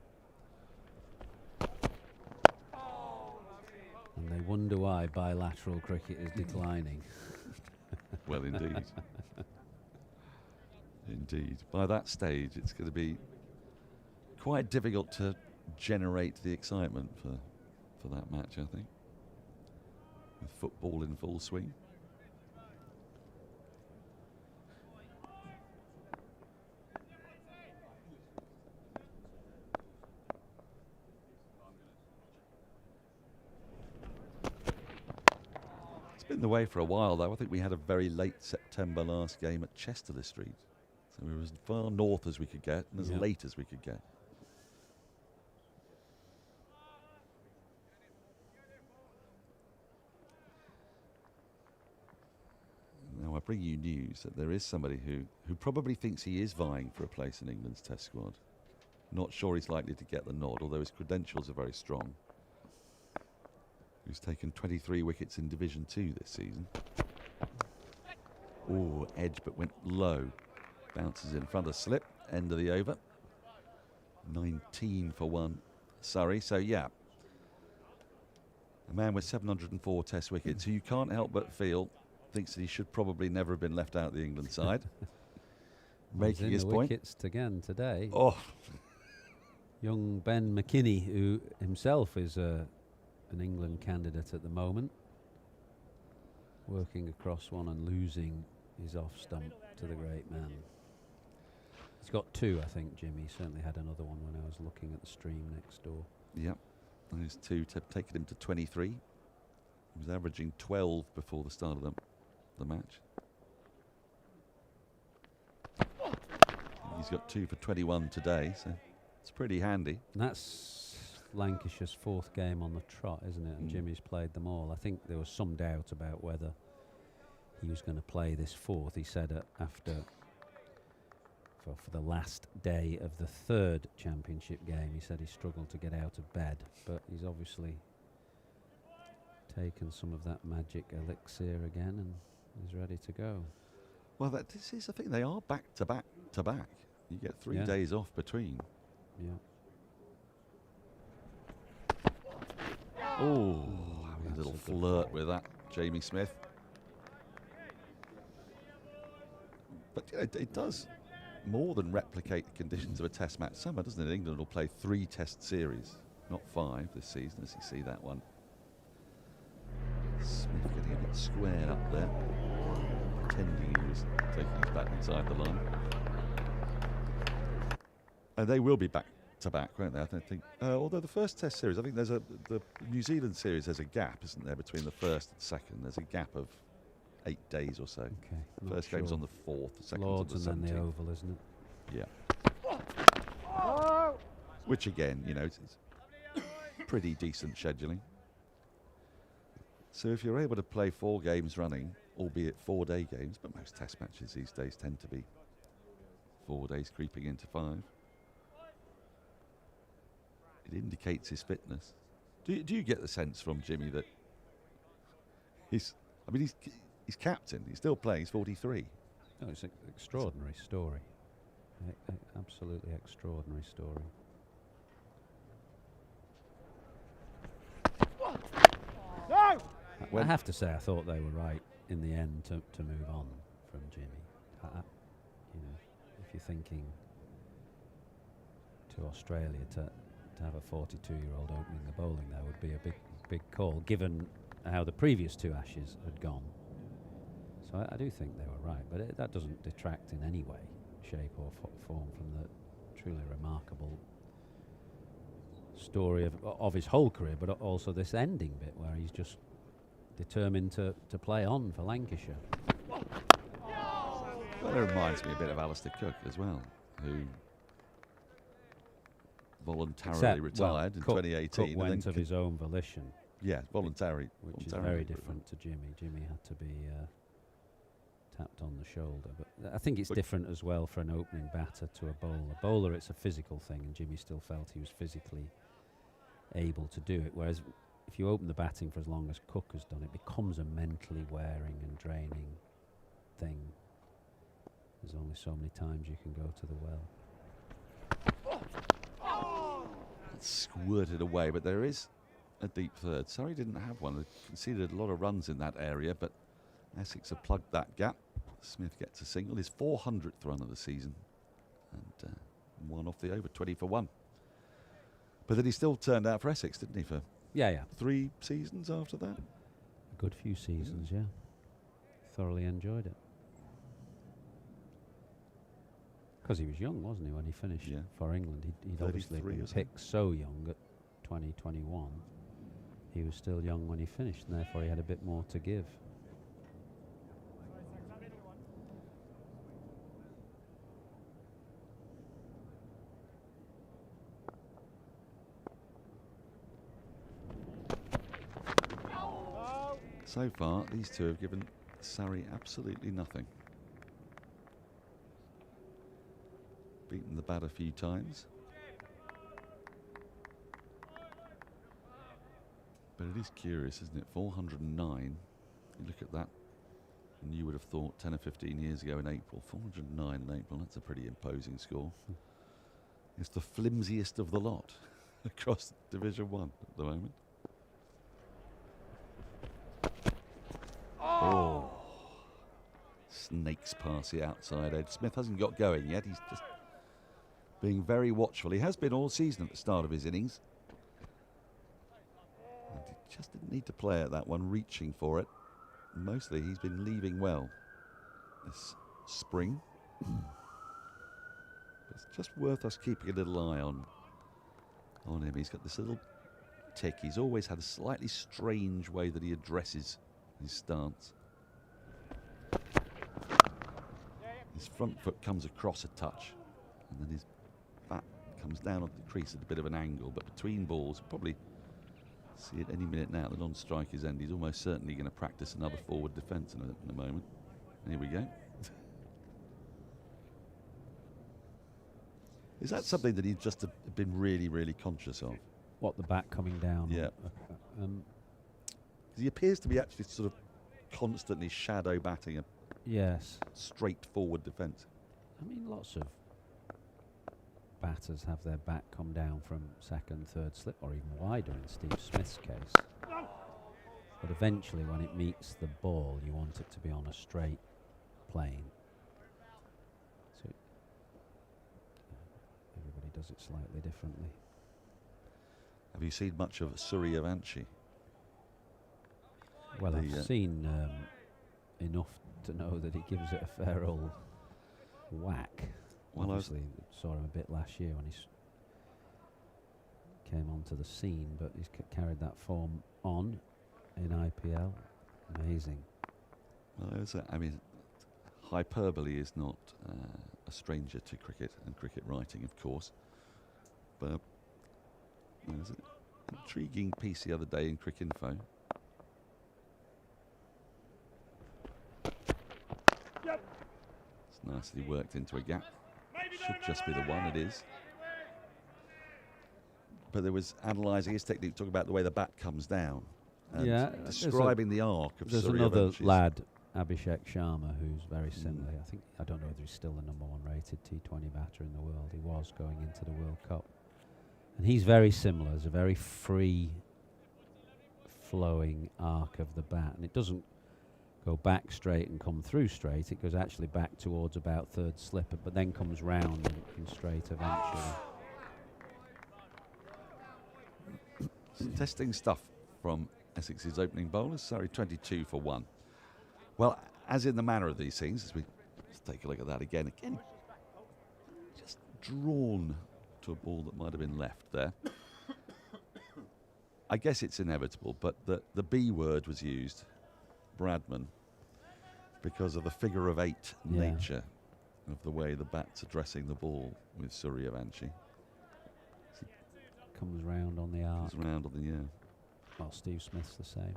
And they wonder why bilateral cricket is declining. Well, indeed. Indeed. By that stage, it's going to be quite difficult to generate the excitement for that match, I think. With football in full swing. It's been the way for a while, though. I think we had a very late September last game at Chesterley Street. So we were as far north as we could get and as late as we could get. Now I bring you news that there is somebody who probably thinks he is vying for a place in England's Test squad. Not sure he's likely to get the nod, although his credentials are very strong. Who's taken 23 wickets in Division 2 this season. Oh, edge but went low. Bounces in front of slip. End of the over. 19 for 1 Surrey. So, yeah. A man with 704 Test wickets who you can't help but feel thinks that he should probably never have been left out of the England side. Making his point. Wickets again today. Oh. Young Ben McKinney, who himself is an England candidate at the moment, working across one and losing his off stump to the great man. He's got 2, I think, Jimmy. He certainly had another one when I was looking at the stream next door. Yep, those 2 have taken him to 23. He was averaging 12 before the start of the match. He's got 2 for 21 today, so it's pretty handy. And that's Lancashire's 4th game on the trot, isn't it? And Jimmy's played them all. I think there was some doubt about whether he was going to play this 4th. He said after for the last day of the 3rd championship game, he said he struggled to get out of bed, but he's obviously taken some of that magic elixir again and is ready to go. Well, this is the thing. They are back to back to back. You get 3 days off between. Yeah. Oh, a little flirt with that, Jamie Smith. But it does more than replicate the conditions of a Test match summer, doesn't it? England will play 3 Test series, not 5 this season, as you see that one. Smith getting a bit squared up there, pretending he was taking his bat inside the line. And they will be back to back, won't they? I think. Although the first Test series, I think the New Zealand series, there's a gap, isn't there, between the first and second? There's a gap of 8 days or so. Okay. First game's on the 4th, the second's Lords on the 17th. and then the Oval, isn't it? Yeah. Which again, it's pretty decent scheduling. So if you're able to play 4 games running, albeit 4-day games, but most test matches these days tend to be 4 days creeping into 5. It indicates his fitness. Do you get the sense from Jimmy that he's captain, he's still playing, he's 43. No, it's an extraordinary story. Absolutely extraordinary story. I have to say, I thought they were right in the end to move on from Jimmy. If you're thinking to Australia to have a 42-year-old opening the bowling, there would be a big call, given how the previous 2 Ashes had gone. So I do think they were right, but that doesn't detract in any way, shape or form from the truly remarkable story of his whole career, but also this ending bit where he's just determined to play on for Lancashire. Well, it reminds me a bit of Alistair Cook as well, who voluntarily retired in 2018. Cook went of his own volition. Yeah, voluntary. Which is very different to Jimmy. Jimmy had to be tapped on the shoulder. But I think it's different as well for an opening batter to a bowler. Bowler, it's a physical thing, and Jimmy still felt he was physically able to do it. Whereas if you open the batting for as long as Cook has done, it becomes a mentally wearing and draining thing. There's only so many times you can go to the well. It's squirted away, but there is a deep third. Surrey didn't have one. They conceded a lot of runs in that area, but Essex have plugged that gap. Smith gets a single, his 400th run of the season, and one off the over, 20 for 1. But then he still turned out for Essex, didn't he, for 3 seasons after that? A good few seasons, yeah. Thoroughly enjoyed it. Because he was young, wasn't he, when he finished for England? He'd obviously been picked so young at 2021. He was still young when he finished, and therefore he had a bit more to give. So far, these two have given Surrey absolutely nothing. Beaten the bat a few times. But it is curious, isn't it? 409. You look at that, and you would have thought 10 or 15 years ago in April, 409 in April, that's a pretty imposing score. It's the flimsiest of the lot across Division 1 at the moment. Oh. Snakes past the outside edge. Smith hasn't got going yet. He's just being very watchful. He has been all season at the start of his innings. And he just didn't need to play at that one, reaching for it. Mostly he's been leaving well this spring. It's just worth us keeping a little eye on him. He's got this little tick. He's always had a slightly strange way that he addresses his stance. His front foot comes across a touch, and then his bat comes down on the crease at a bit of an angle, but between balls, probably see it any minute now, the non-striker's end. He's almost certainly going to practice another forward defence in a moment. Here we go. Is that something that he's just been really, really conscious of? What, the bat coming down? Yeah. He appears to be actually sort of constantly shadow batting a straightforward defence. I mean, lots of batters have their bat come down from second, third slip, or even wider in Steve Smith's case. But eventually, when it meets the ball, you want it to be on a straight plane. So everybody does it slightly differently. Have you seen much of Surrey Avanchi? Well, I've seen enough to know that he gives it a fair old whack. Well, obviously, saw him a bit last year when he came onto the scene, but he's carried that form on in IPL. Amazing. Well, I mean, hyperbole is not a stranger to cricket and cricket writing, of course. But there's an intriguing piece the other day in Cricinfo Nicely worked into a gap. Should just be the one, it is. But there was analysing his technique, talking about the way the bat comes down. And describing the arc of There's Surrey another Avenci's. lad, Abhishek Sharma, who's very similar. I don't know whether he's still the #1 rated T20 batter in the world. He was going into the World Cup. And he's very similar. There's a very free flowing arc of the bat. And it doesn't go back straight and come through straight. It goes actually back towards about third slipper, but then comes round and straight eventually. Some testing stuff from Essex's opening bowlers. Surrey 22 for 1. Well, as in the manner of these things, let's take a look at that again. Again, just drawn to a ball that might have been left there. I guess it's inevitable, but the B word was used, Bradman, because of the figure of 8 nature of the way the bat's addressing the ball with Surrey Avanci. Comes round on the arc. Comes round on the, Well, Steve Smith's the same.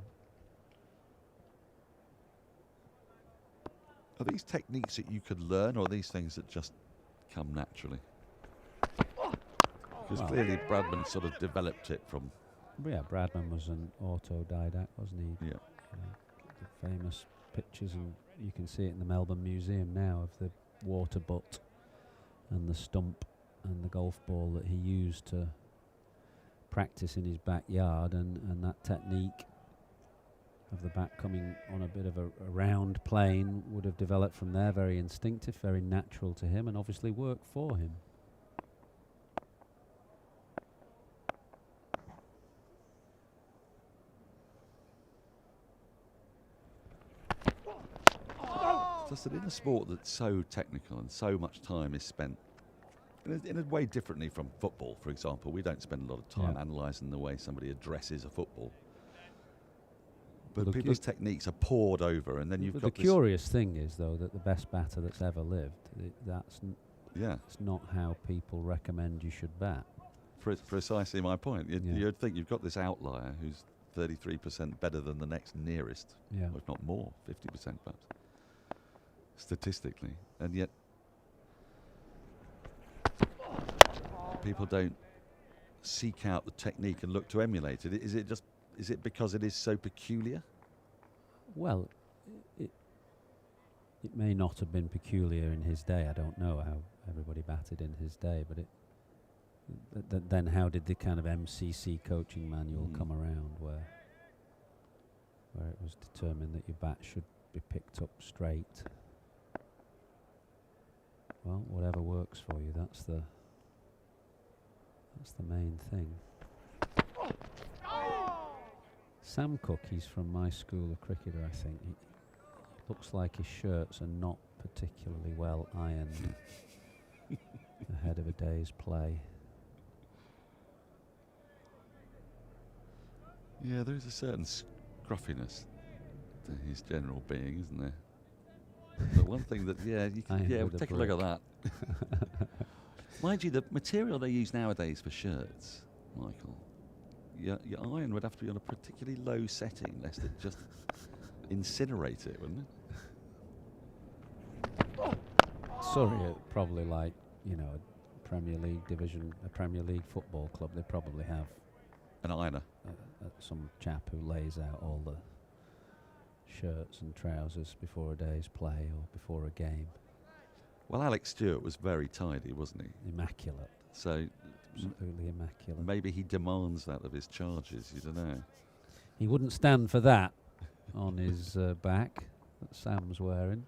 Are these techniques that you could learn, or are these things that just come naturally? Because clearly Bradman sort of developed it from... Yeah, Bradman was an autodidact, wasn't he? Yeah. The famous pictures, and you can see it in the Melbourne Museum now, of the water butt and the stump and the golf ball that he used to practice in his backyard, and that technique of the bat coming on a bit of a round plane would have developed from there. Very instinctive, very natural to him, and obviously worked for him. Just that in a sport that's so technical and so much time is spent in a way differently from football, for example. We don't spend a lot of time analysing the way somebody addresses a football. But people's techniques are poured over, and then you've got the curious thing is, though, that the best batter that's ever lived, that's not how people recommend you should bat. Precisely my point. You'd think you've got this outlier who's 33% better than the next nearest, if not more, 50% perhaps, statistically, and yet people don't seek out the technique and look to emulate it. Is it because it is so peculiar? Well, it may not have been peculiar in his day. I don't know how everybody batted in his day, but then how did the kind of MCC coaching manual come around, where it was determined that your bat should be picked up straight? Well, whatever works for you, that's the main thing. Sam Cook, he's from my school of cricketer, I think. He looks like his shirts are not particularly well ironed ahead of a day's play. Yeah, there is a certain scruffiness to his general being, isn't there? But one thing that, you can, take a look at that. Mind you, the material they use nowadays for shirts, Michael, your iron would have to be on a particularly low setting, lest it just incinerate it, wouldn't it? Sorry, probably like, a Premier League football club, they probably have an ironer. Some chap who lays out all the shirts and trousers before a day's play or before a game. Well, Alex Stewart was very tidy, wasn't he? Immaculate. So absolutely immaculate. Maybe he demands that of his charges, you don't know. He wouldn't stand for that on his back that Sam's wearing.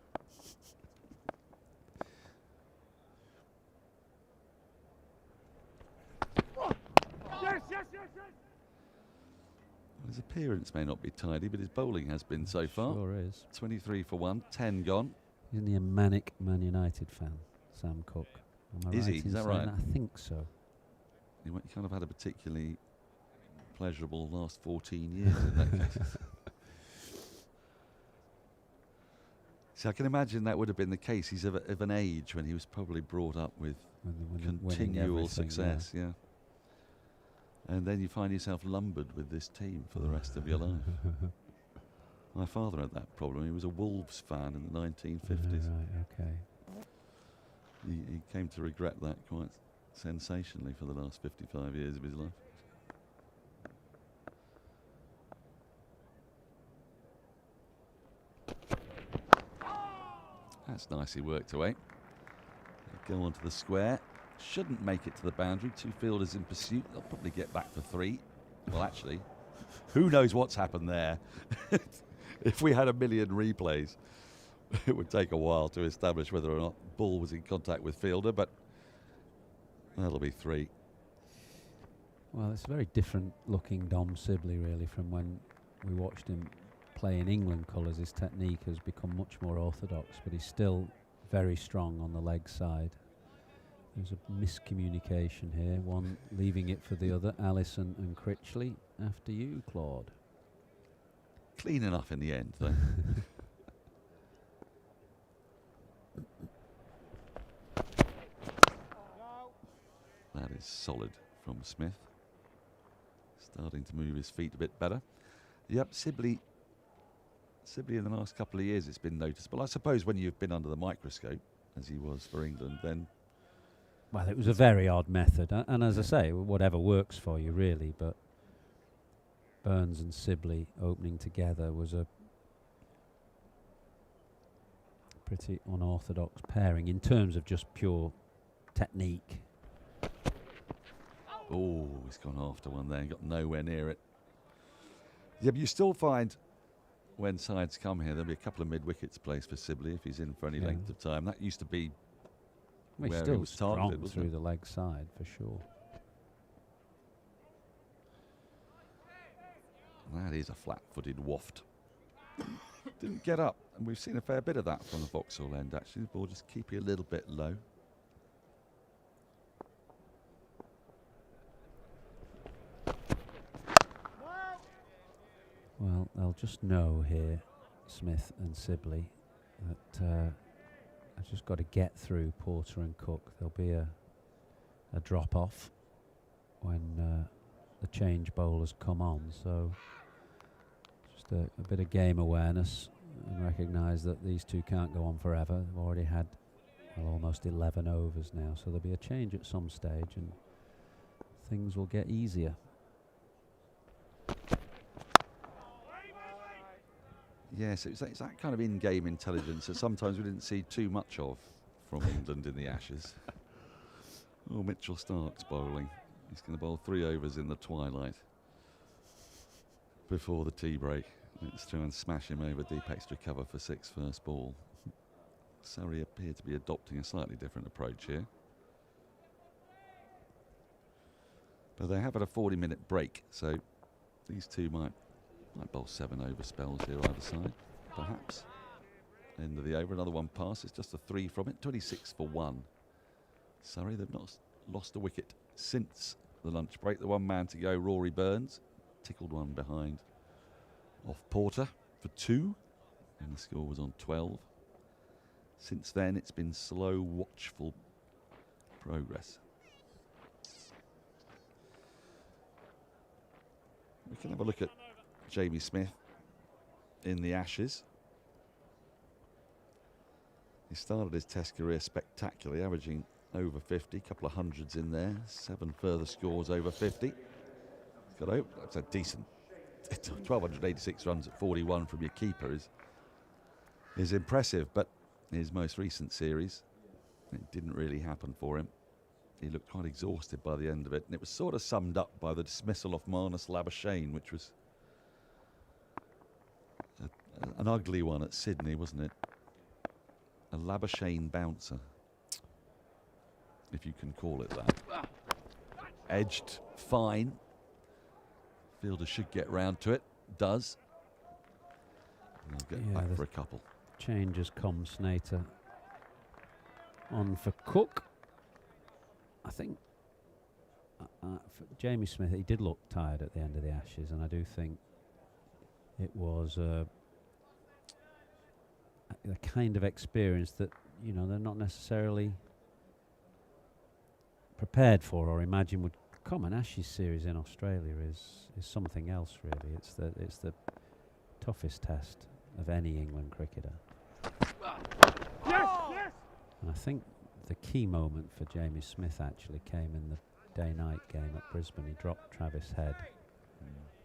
His appearance may not be tidy, but his bowling has been so far. Sure is. 23 for 1, 10 gone. Isn't he a manic Man United fan, Sam Cook? Is he? Is that right? I think so. He kind of had a particularly pleasurable last 14 years in that case. See, I can imagine that would have been the case. He's of an age when he was probably brought up with continual success, yeah. And then you find yourself lumbered with this team for the rest of your life. My father had that problem. He was a Wolves fan in the 1950s. Right, okay. He came to regret that quite sensationally for the last 55 years of his life. That's nicely worked away. Go onto the square. Shouldn't make it to the boundary. 2 fielders in pursuit. They'll probably get back for 3. Well, actually, who knows what's happened there? If we had a million replays, it would take a while to establish whether or not ball was in contact with fielder, but that'll be 3. Well, it's a very different looking Dom Sibley, really, from when we watched him play in England colours. His technique has become much more orthodox, but he's still very strong on the leg side. There's a miscommunication here, one leaving it for the other. Allison and Critchley, after you, Claude. Clean enough in the end, though. That is solid from Smith. Starting to move his feet a bit better. Yep, Sibley in the last couple of years it's been noticeable. I suppose when you've been under the microscope, as he was for England, then... Well, it was a very odd method. And as I say, whatever works for you, really. But Burns and Sibley opening together was a pretty unorthodox pairing in terms of just pure technique. Oh, he's gone after one there, got nowhere near it. Yeah, but you still find when sides come here, there'll be a couple of mid-wickets placed for Sibley if he's in for any length of time. That used to be well, where still he was targeted, strong through the leg side, for sure. That is a flat-footed waft. Didn't get up, and we've seen a fair bit of that from the Vauxhall end, actually. The ball just keeping a little bit low. Well, they'll just know here, Smith and Sibley, that I've just got to get through Porter and Cook. There'll be a drop-off when the change bowlers come on. So just a bit of game awareness and recognise that these two can't go on forever. They've already had almost 11 overs now, so there'll be a change at some stage and things will get easier. Yes, it's that kind of in-game intelligence that sometimes we didn't see too much of from England in the Ashes. Oh, Mitchell Stark's bowling. He's going to bowl 3 overs in the twilight before the tea break. Let's try and smash him over deep extra cover for 6 first ball. Surrey appear to be adopting a slightly different approach here. But they have had a 40-minute break, so these two might bowl 7 over spells here either side, perhaps. End of the over, another one pass. It's just a 3 from it, 26 for 1. Surrey, they've not lost a wicket since the lunch break. The one man to go, Rory Burns, tickled one behind off Porter for 2, and the score was on 12. Since then, it's been slow, watchful progress. We can have a look at Jamie Smith in the Ashes. He started his Test career spectacularly, averaging over 50, a couple of hundreds in there, 7 further scores over 50. Got over, that's a decent 1,286 runs at 41 from your keeper is impressive, but his most recent series, it didn't really happen for him. He looked quite exhausted by the end of it, and it was sort of summed up by the dismissal of Marnus Labuschagne, which was an ugly one at Sydney, wasn't it? A Labuschagne bouncer, if you can call it that. Edged fine. Fielder should get round to it. Does. And they'll get back for a couple. Changes come Snater on for Cook. I think for Jamie Smith, he did look tired at the end of the Ashes, and I do think it was the kind of experience that, you know, they're not necessarily prepared for or imagine would come. An Ashes series in Australia is something else, really. It's the toughest test of any England cricketer. And I think the key moment for Jamie Smith actually came in the day-night game at Brisbane. He dropped Travis Head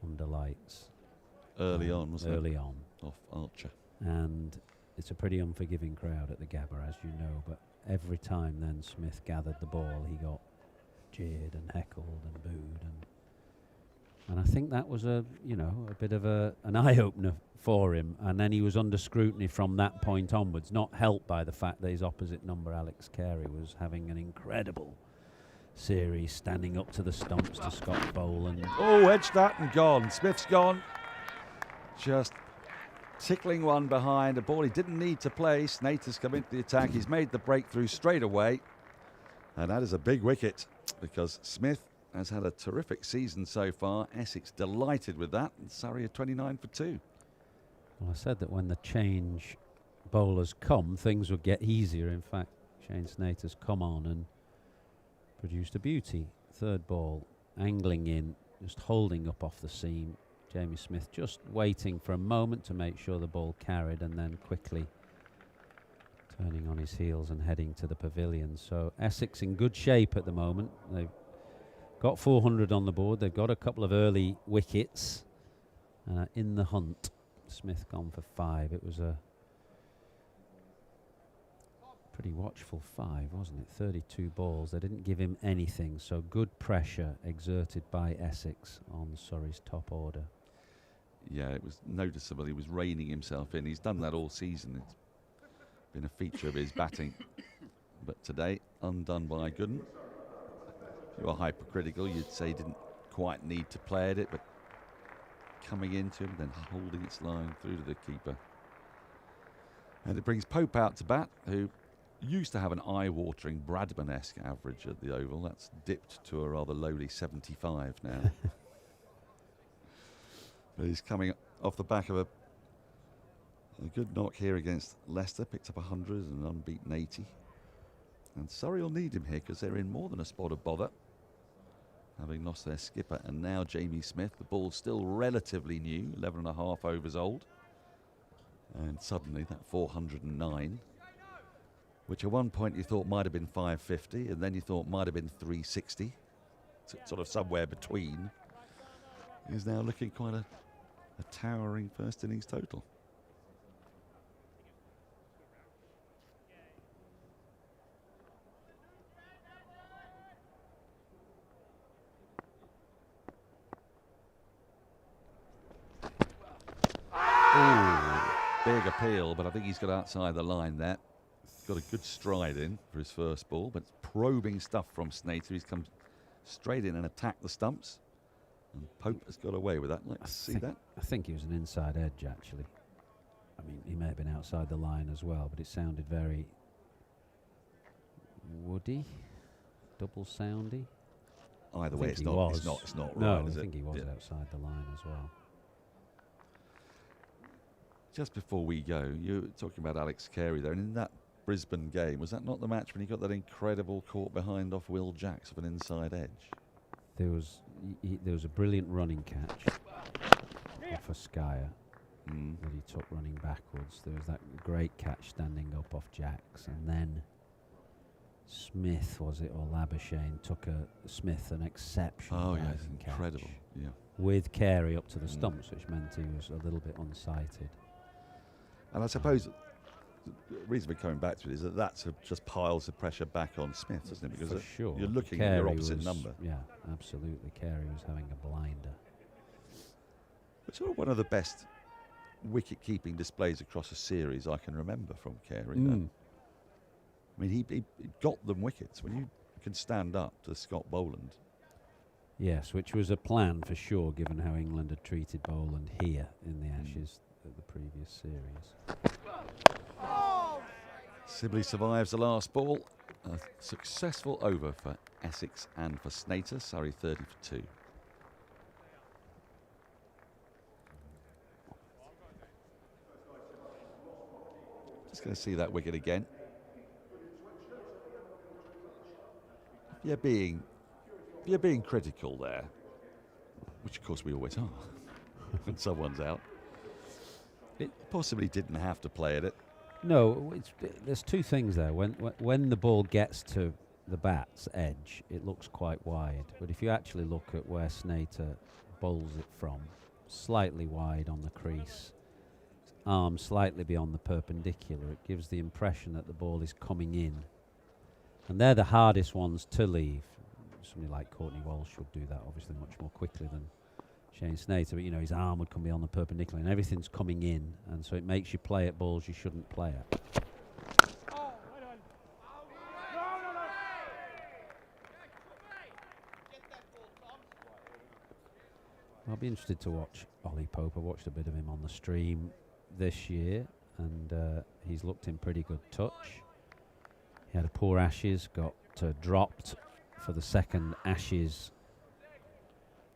under lights. Early on, wasn't it? Early on. Off Archer. And it's a pretty unforgiving crowd at the Gabba, as you know, but every time then Smith gathered the ball, he got jeered and heckled and booed, and I think that was a bit of an eye-opener for him, and then he was under scrutiny from that point onwards, not helped by the fact that his opposite number, Alex Carey, was having an incredible series, standing up to the stumps to Scott Boland. Oh, edged that and gone. Smith's gone. Just tickling one behind a ball he didn't need to play. Snater's come into the attack. He's made the breakthrough straight away, and that is a big wicket because Smith has had a terrific season so far. Essex delighted with that, and Surrey are 29 for 2. Well, I said that when the change bowlers come, things would get easier. In fact, Shane Snater's come on and produced a beauty. Third ball, angling in, just holding up off the seam. Jamie Smith just waiting for a moment to make sure the ball carried, and then quickly turning on his heels and heading to the pavilion. So Essex in good shape at the moment. They've got 400 on the board. They've got a couple of early wickets in the hunt. Smith gone for 5. It was a pretty watchful 5, wasn't it? 32 balls. They didn't give him anything, so good pressure exerted by Essex on Surrey's top order. Yeah, it was noticeable. He was reining himself in. He's done that all season. It's been a feature of his batting. But today, undone by Gooden. If you are hypercritical, you'd say he didn't quite need to play at it, but coming into him, then holding its line through to the keeper. And it brings Pope out to bat, who used to have an eye-watering Bradman-esque average at the Oval. That's dipped to a rather lowly 75 now. But he's coming off the back of a good knock here against Leicester. Picked up 100 and an unbeaten 80. And Surrey will need him here because they're in more than a spot of bother, having lost their skipper and now Jamie Smith. The ball's still relatively new, 11.5 overs old. And suddenly that 409, which at one point you thought might have been 550 and then you thought might have been 360, sort of somewhere between, is now looking quite a towering first innings total. Big appeal, but I think he's got outside the line there. Got a good stride in for his first ball, but it's probing stuff from Snater. He's come straight in and attacked the stumps. And Pope has got away with that. Let's see that. I think he was an inside edge, actually. I mean, he may have been outside the line as well, but it sounded very woody, double soundy. Either way, it's not right, no, is it? I think he was outside the line as well. Just before we go, you were talking about Alex Carey there, and in that Brisbane game, was that not the match when he got that incredible caught behind off Will Jacks of an inside edge? There was a brilliant running catch off a Skyer that he took running backwards. There was that great catch standing up off Jacks, and then Smith, was it, or Labuschagne, took an exceptional catch. Incredible, yeah. With Carey up to the stumps, which meant he was a little bit unsighted. And I suppose the reason we're coming back to it is that just piles the pressure back on Smith, doesn't it? Because sure. You're looking Carey at your opposite number. Yeah, absolutely. Carey was having a blinder. It's sort of one of the best wicket-keeping displays across a series I can remember from Carey. I mean, he got them wickets. When you can stand up to Scott Boland. Yes, which was a plan for sure, given how England had treated Boland here in the Ashes at the previous series. Sibley survives the last ball. A successful over for Essex and for Snater. Surrey 30 for 2. Just going to see that wicket again. You're being critical there, which of course we always are when someone's out. It possibly didn't have to play at it. No, there's two things there. When the ball gets to the bat's edge, it looks quite wide. But if you actually look at where Snater bowls it from, slightly wide on the crease, arm slightly beyond the perpendicular, it gives the impression that the ball is coming in. And they're the hardest ones to leave. Somebody like Courtney Walsh would do that obviously much more quickly than Shane Snater, but his arm would come beyond the perpendicular and everything's coming in, and so it makes you play at balls you shouldn't play at. I'll be interested to watch Ollie Pope. I watched a bit of him on the stream this year, and he's looked in pretty good touch. He had a poor Ashes, got dropped for the second Ashes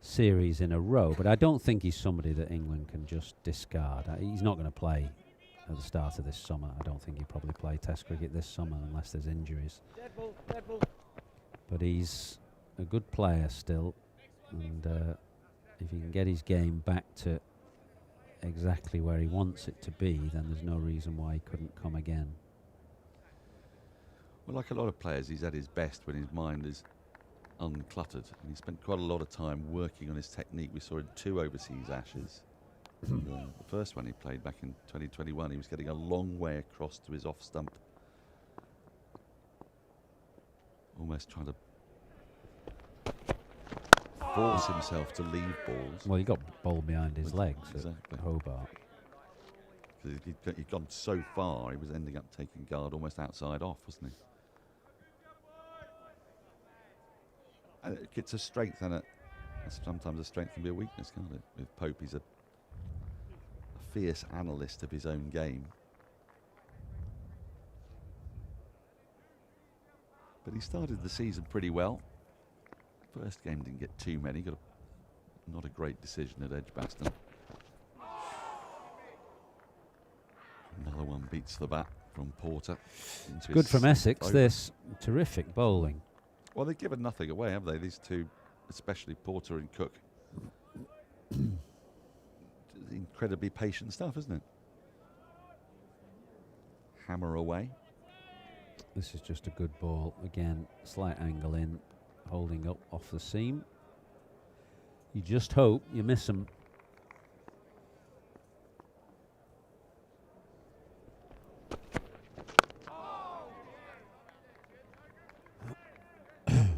series in a row, but I don't think he's somebody that England can just discard. He's not going to play at the start of this summer. I don't think he'll probably play Test cricket this summer unless there's injuries. Dead ball. But he's a good player still, and if he can get his game back to exactly where he wants it to be, then there's no reason why he couldn't come again. Well, like a lot of players, he's at his best when his mind is uncluttered. And he spent quite a lot of time working on his technique. We saw in 2 overseas Ashes. The first one he played back in 2021, he was getting a long way across to his off stump. Almost trying to force himself to leave balls. Well, he got bowled behind his legs exactly. at Hobart. Because he'd gone so far, he was ending up taking guard almost outside off, wasn't he? And it's a strength, and sometimes a strength can be a weakness, can't it? With Pope, he's a fierce analyst of his own game. But he started the season pretty well. First game didn't get too many, got not a great decision at Edgbaston. Another one beats the bat from Porter. Good from Essex, this terrific bowling. Well, they've given nothing away, have they? These two, especially Porter and Cook. Incredibly patient stuff, isn't it? Hammer away. This is just a good ball. Again, slight angle in, holding up off the seam. You just hope you miss them.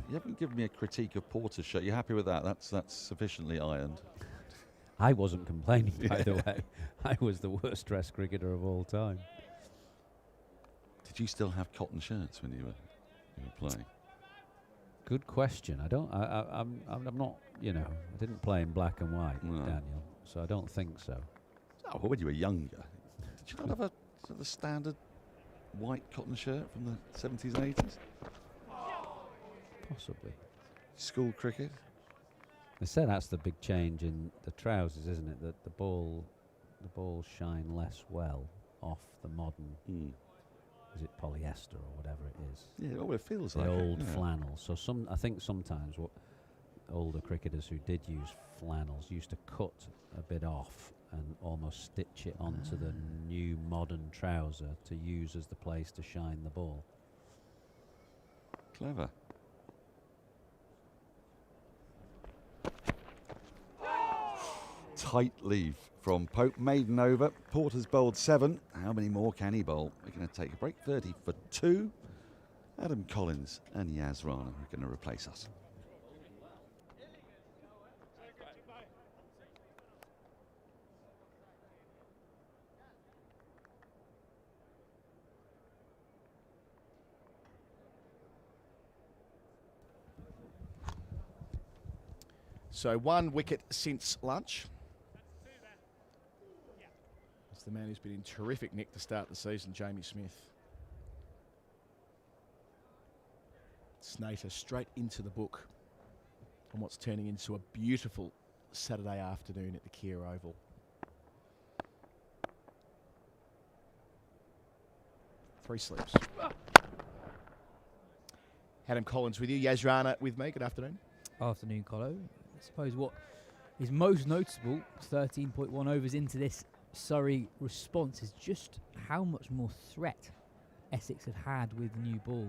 You haven't given me a critique of Porter's shot. You happy with that? That's sufficiently ironed. I wasn't complaining, by the way. I was the worst dressed cricketer of all time. Did you still have cotton shirts when you were playing? Good question. I'm not. I didn't play in black and white, Daniel. So I don't think so. Oh, well, when you were younger, did you not have a standard white cotton shirt from the 70s and 80s? Possibly. School cricket? They say that's the big change in the trousers, isn't it? That the balls shine less well off the modern. Is it polyester or whatever it is? Yeah, well, it feels the like old flannel. So I think sometimes what older cricketers who did use flannels used to cut a bit off and almost stitch it onto the new modern trouser to use as the place to shine the ball. Clever. Tight leave from Pope. Maiden over. Porter's bowled 7. How many more can he bowl? We're going to take a break. 30 for 2. Adam Collins and Yaz Rana are going to replace us. So 1 wicket since lunch. It's the man who's been in terrific nick to start the season, Jamie Smith. Snater straight into the book on what's turning into a beautiful Saturday afternoon at the Kia Oval. Three sleeps. Adam Collins with you. Yaz Rana with me. Good afternoon. Afternoon, Colo. I suppose what is most noticeable, 13.1 overs into this Surrey response is just how much more threat Essex have had with the new ball.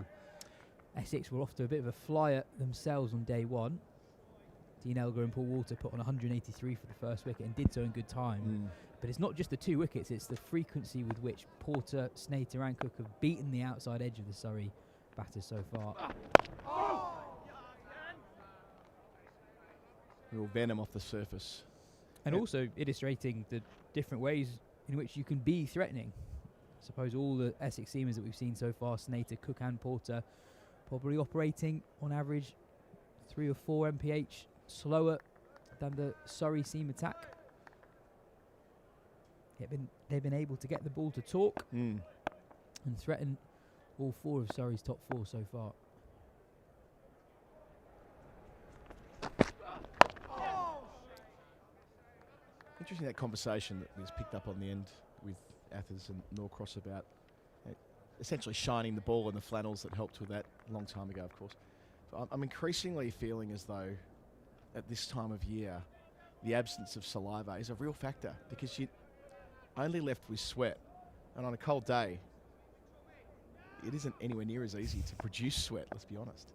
Essex were off to a bit of a flyer themselves on day one. Dean Elgar and Paul Walter put on 183 for the first wicket and did so in good time. But it's not just the 2 wickets, it's the frequency with which Porter, Snater and Cook have beaten the outside edge of the Surrey batters so far. Real venom off the surface. And also illustrating the different ways in which you can be threatening. I suppose all the Essex seamers that we've seen so far, Snater, Cook and Porter, probably operating on average 3 or 4 mph slower than the Surrey seam attack. They've been able to get the ball to talk and threaten all 4 of Surrey's top 4 so far. Interesting that conversation that was picked up on the end with Athers and Norcross about essentially shining the ball in the flannels that helped with that a long time ago, of course. But I'm increasingly feeling as though at this time of year the absence of saliva is a real factor, because you're only left with sweat, and on a cold day it isn't anywhere near as easy to produce sweat, let's be honest,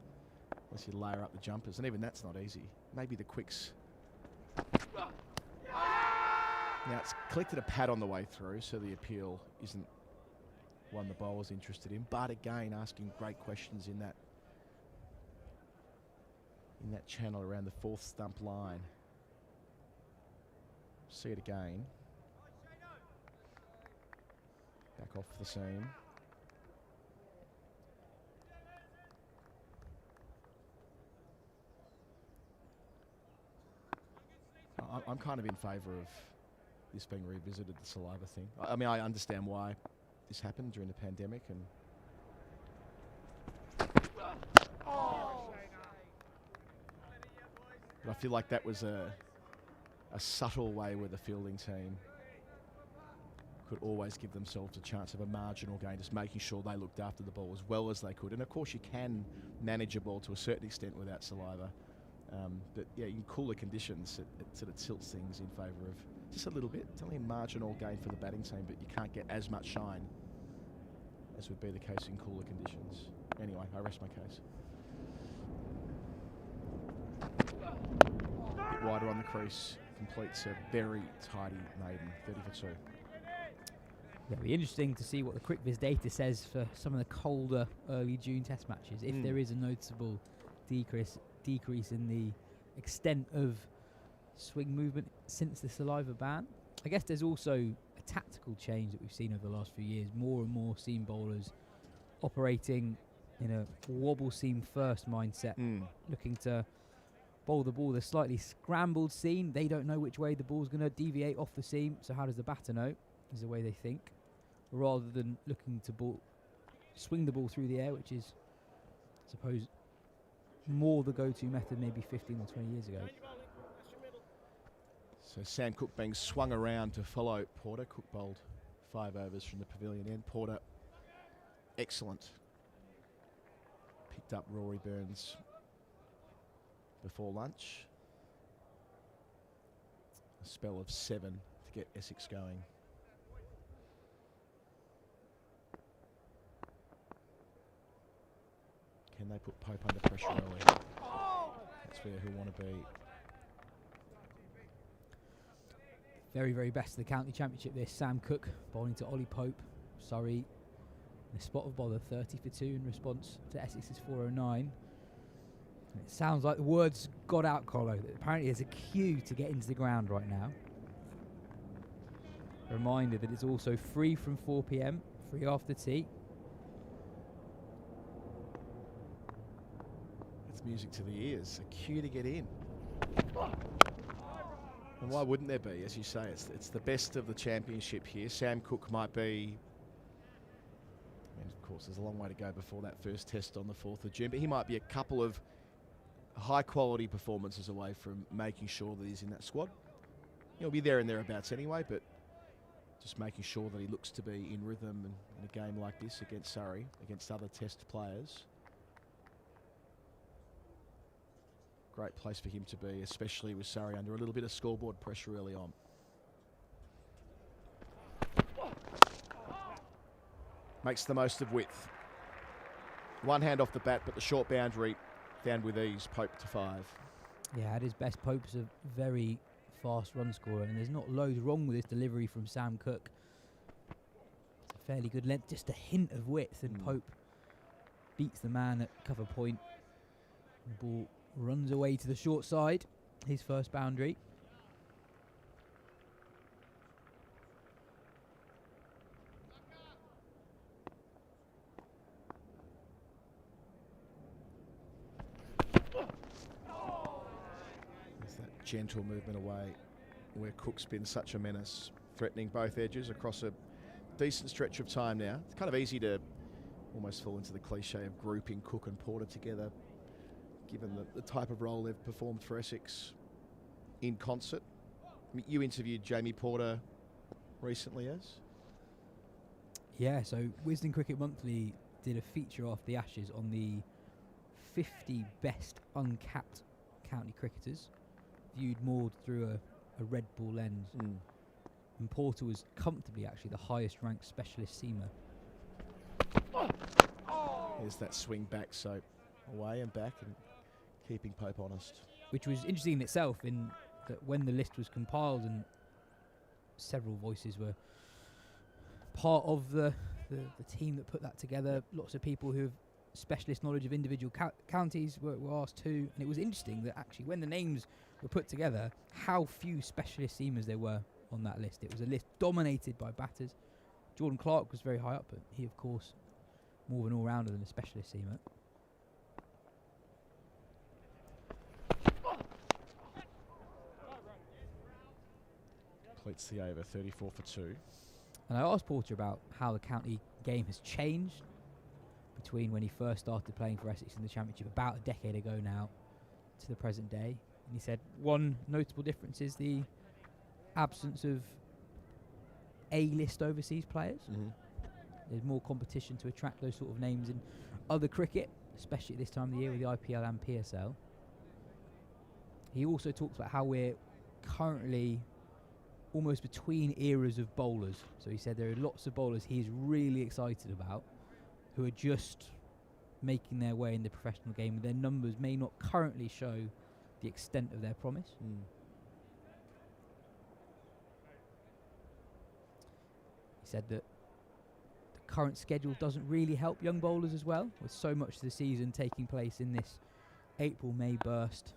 unless you layer up the jumpers, and even that's not easy. Maybe the quicks. Now it's collected a pad on the way through, so the appeal isn't one the bowler's interested in, but again asking great questions in that channel around the 4th stump line. See it again. Back off the seam. I'm kind of in favour of this being revisited, the saliva thing. I mean, I understand why this happened during the pandemic, and but I feel like that was a subtle way where the fielding team could always give themselves a chance of a marginal gain, just making sure they looked after the ball as well as they could. And of course you can manage a ball to a certain extent without saliva, but yeah, in cooler conditions it sort of tilts things in favour of just a little bit. It's only a marginal gain for the batting team, but you can't get as much shine as would be the case in cooler conditions. Anyway, I rest my case. A bit wider on the crease, completes a very tidy maiden, 30 for 2. It'll be interesting to see what the QuickViz data says for some of the colder early June test matches, if there is a noticeable decrease in the extent of swing movement since the saliva ban. I guess there's also a tactical change that we've seen over the last few years. More and more seam bowlers operating in a wobble seam first mindset, looking to bowl the ball. The slightly scrambled seam, they don't know which way the ball's going to deviate off the seam, so how does the batter know, is the way they think, rather than looking to swing the ball through the air, which is, I suppose, more the go-to method maybe 15 or 20 years ago. So Sam Cook being swung around to follow Porter. Cook bowled 5 overs from the pavilion end. Porter, excellent. Picked up Rory Burns before lunch. A spell of 7 to get Essex going. Can they put Pope under pressure early? That's where he'll want to be. Very, very best of the county championship this. Sam Cook bowling to Ollie Pope. Surrey in a spot of bother, 30 for 2 in response to Essex's 409. And it sounds like the words got out, Colo. Apparently there's a queue to get into the ground right now. A reminder that it's also free from 4 p.m, free after tea. It's music to the ears. A queue to get in. And why wouldn't there be? As you say, it's the best of the championship here. Sam Cook might be, I mean, of course, there's a long way to go before that first test on the 4th of June, but he might be a couple of high-quality performances away from making sure that he's in that squad. He'll be there and thereabouts anyway, but just making sure that he looks to be in rhythm in a game like this against Surrey, against other test players. Great place for him to be, especially with Surrey under a little bit of scoreboard pressure early on. makes the most of width. One hand off the bat, but the short boundary found with ease. Pope to 5. Yeah, at his best, Pope's a very fast run scorer, and there's not loads wrong with his delivery from Sam Cook. It's a fairly good length, just a hint of width, and Pope beats the man at cover point. The ball runs away to the short side, his first boundary. Gentle movement away where Cook's been such a menace, threatening both edges across a decent stretch of time now. It's kind of easy to almost fall into the cliche of grouping Cook and Porter together, given the type of role they've performed for Essex in concert. You interviewed Jamie Porter recently, as? Yeah, so Wisden Cricket Monthly did a feature after the Ashes on the 50 best uncapped county cricketers, viewed more through a red ball lens. And Porter was comfortably actually the highest ranked specialist seamer. Here's that swing back, so away and back and keeping Pope honest. Which was interesting in itself, in that when the list was compiled and several voices were part of the team that put that together, lots of people who have specialist knowledge of individual counties were asked too, and it was interesting that actually when the names were put together, how few specialist seamers there were on that list. It was a list dominated by batters. Jordan Clark was very high up, but he, of course, more of an all-rounder than a specialist seamer. Completes the over, 34 for 2. And I asked Porter about how the county game has changed between when he first started playing for Essex in the Championship about a decade ago now to the present day. And he said one notable difference is the absence of A-list overseas players. There's more competition to attract those sort of names in other cricket, especially at this time of the year with the IPL and PSL. He also talks about how we're currently almost between eras of bowlers. So he said there are lots of bowlers he's really excited about who are just making their way in the professional game, and their numbers may not currently show the extent of their promise. He said that the current schedule doesn't really help young bowlers as well, with so much of the season taking place in this April-May burst.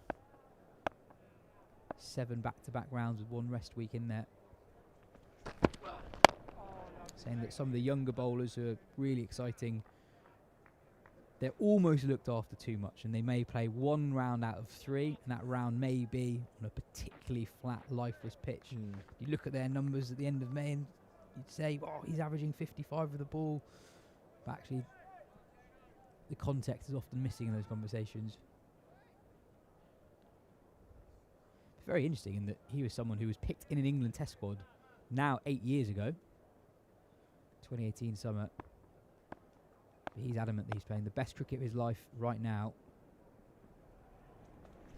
7 back-to-back rounds with 1 rest week in there. Saying that some of the younger bowlers who are really exciting, they're almost looked after too much, and they may play 1 round out of 3, and that round may be on a particularly flat, lifeless pitch. You look at their numbers at the end of May and you'd say, oh, he's averaging 55 with the ball. But actually, the context is often missing in those conversations. It's very interesting in that he was someone who was picked in an England Test squad now 8 years ago, 2018 summer. But he's adamant that he's playing the best cricket of his life right now.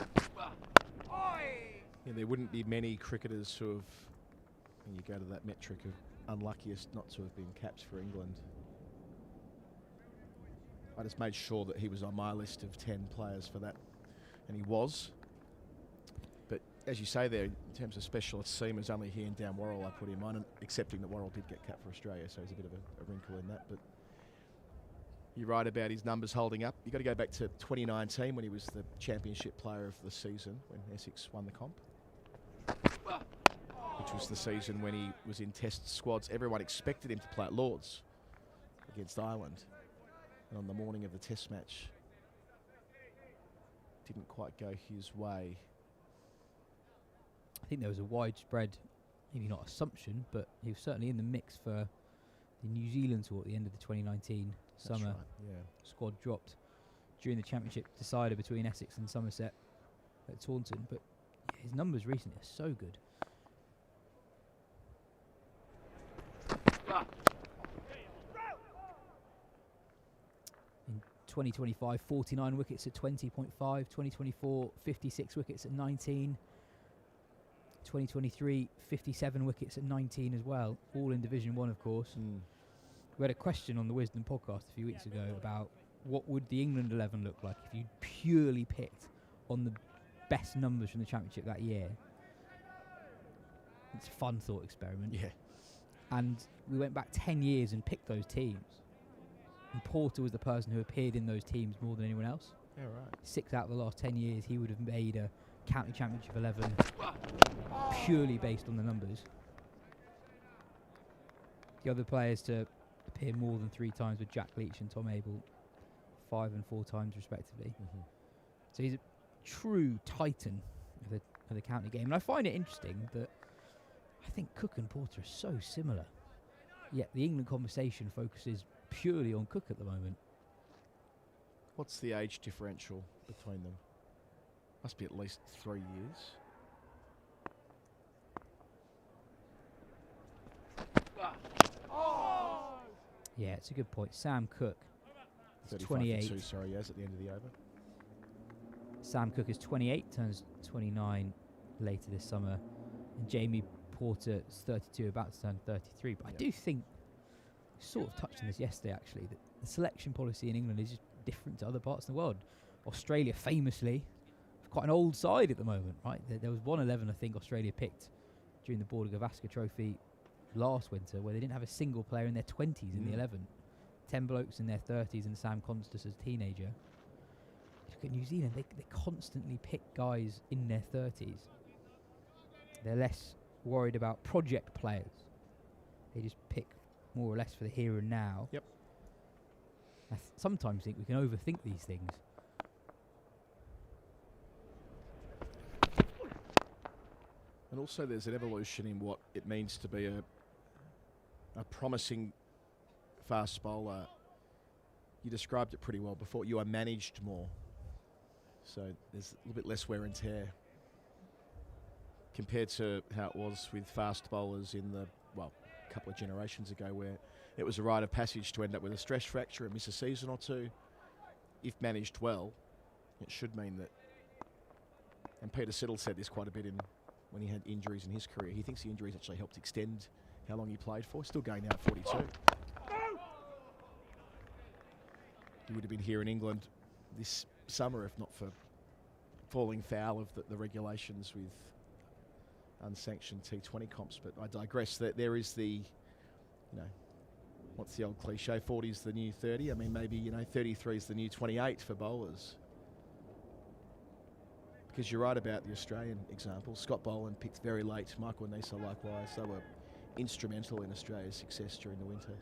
Yeah, there wouldn't be many cricketers who have, when you go to that metric of unluckiest not to have been capped for England. I just made sure that he was on my list of 10 players for that, and he was. But as you say there, in terms of specialist seamers, only he and Dan Worrell I put him on, and accepting that Worrell did get capped for Australia, so there's a bit of a wrinkle in that. But you're right about his numbers holding up. You've got to go back to 2019 when he was the championship player of the season, when Essex won the comp, which was the season when he was in test squads. Everyone expected him to play at Lords against Ireland. And on the morning of the test match, didn't quite go his way. I think there was a widespread, maybe not assumption, but he was certainly in the mix for the New Zealand tour at the end of the 2019 summer. Right, yeah. Squad dropped during the championship decider between Essex and Somerset at Taunton, but yeah, his numbers recently are so good. In 2025, 49 wickets at 20.5, 2024, 56 wickets at 19, 2023, 57 wickets at 19 as well, all in Division 1 of course. We had a question on the Wisdom podcast a few weeks ago about what would the England 11 look like if you purely picked on the best numbers from the Championship that year. It's a fun thought experiment. Yeah. And we went back 10 years and picked those teams. And Porter was the person who appeared in those teams more than anyone else. Yeah, right. 6 out of the last 10 years, he would have made a County Championship 11 purely based on the numbers. The other players to appear more than 3 times were Jack Leach and Tom Abel, 5 and 4 times respectively. So he's a true titan of the county game. And I find it interesting that I think Cook and Porter are so similar, yet the England conversation focuses purely on Cook at the moment. What's the age differential between them? Must be at least 3 years. Yeah, it's a good point. Sam Cook is 35 28. for 2, sorry, yes, at the end of the over. Sam Cook is 28, turns 29 later this summer. And Jamie Porter is 32, about to turn 33. But I do think, sort of touched on this yesterday actually, that the selection policy in England is just different to other parts of the world. Australia famously, quite an old side at the moment, right? There was 111 I think Australia picked during the Border Gavaskar Trophy last winter, where they didn't have a single player in their 20s in the 11. 10 blokes in their 30s and Sam Constas as a teenager. Look at New Zealand, they constantly pick guys in their 30s. They're less worried about project players. They just pick more or less for the here and now. Yep. I sometimes think we can overthink these things. And also there's an evolution in what it means to be a promising fast bowler. You described it pretty well before. You are managed more. So there's a little bit less wear and tear compared to how it was with fast bowlers in the, well, a couple of generations ago, where it was a rite of passage to end up with a stress fracture and miss a season or two. If managed well, it should mean that, and Peter Siddle said this quite a bit when he had injuries in his career. He thinks the injuries actually helped extend how long he played for. Still going now at 42. He would have been here in England this summer if not for falling foul of the regulations with unsanctioned T20 comps. But I digress. That there is the, what's the old cliche? 40 is the new 30. I mean, maybe 33 is the new 28 for bowlers. Because you're right about the Australian example. Scott Boland picked very late. Michael Nisa likewise. They were instrumental in Australia's success during the winter.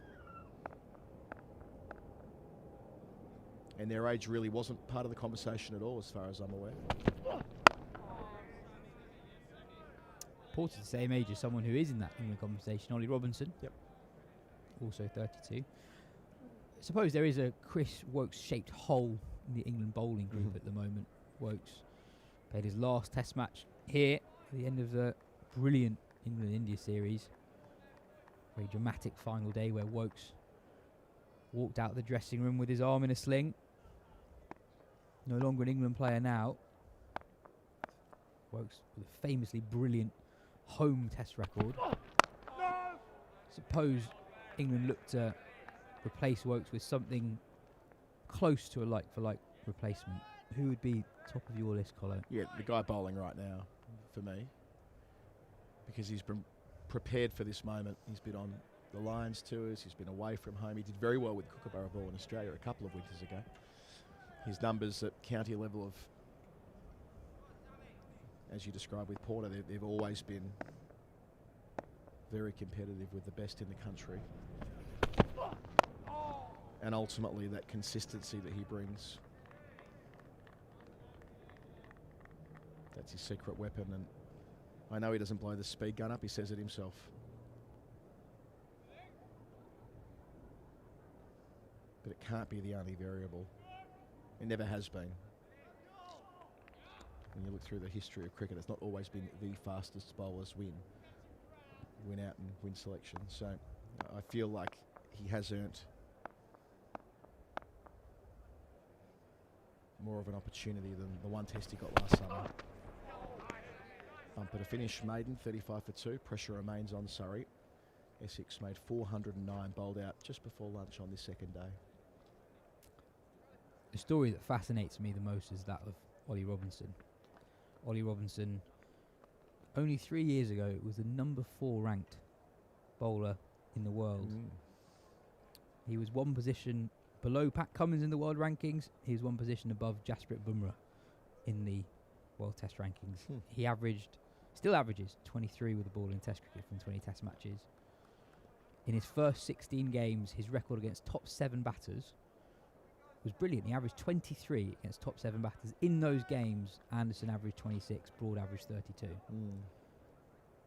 And their age really wasn't part of the conversation at all, as far as I'm aware. Porter's the same age as someone who is in that England conversation, Ollie Robinson. Yep. Also 32. I suppose there is a Chris Woakes-shaped hole in the England bowling group at the moment. Woakes played his last Test match here at the end of the brilliant England-India series. Very dramatic final day where Woakes walked out of the dressing room with his arm in a sling. No longer an England player now. Woakes with a famously brilliant home Test record. Suppose England looked to replace Woakes with something close to a like-for-like replacement. Who would be top of your list, Colin? Yeah, the guy bowling right now, for me, because he's been prepared for this moment. He's been on the Lions tours, he's been away from home. He did very well with Kookaburra ball in Australia a couple of winters ago. His numbers at county level of, as you described with Porter, they've always been very competitive with the best in the country. And ultimately that consistency that he brings, that's his secret weapon. And I know he doesn't blow the speed gun up, he says it himself. But it can't be the only variable. It never has been. When you look through the history of cricket, it's not always been the fastest bowlers win out and win selection. So I feel like he has earned more of an opportunity than the one Test he got last summer. Bumper to finish, maiden, 35 for 2. Pressure remains on Surrey. Essex made 409, bowled out just before lunch on this second day. The story that fascinates me the most is that of Ollie Robinson. Ollie Robinson, only 3 years ago, was the number 4 ranked bowler in the world. He was one position below Pat Cummins in the world rankings. He was one position above Jasprit Bumrah in the world test rankings. He still averages 23 with the ball in test cricket from 20 test matches. In his first 16 games, his record against top 7 batters was brilliant. He averaged 23 against top 7 batters. In those games, Anderson averaged 26, Broad averaged 32.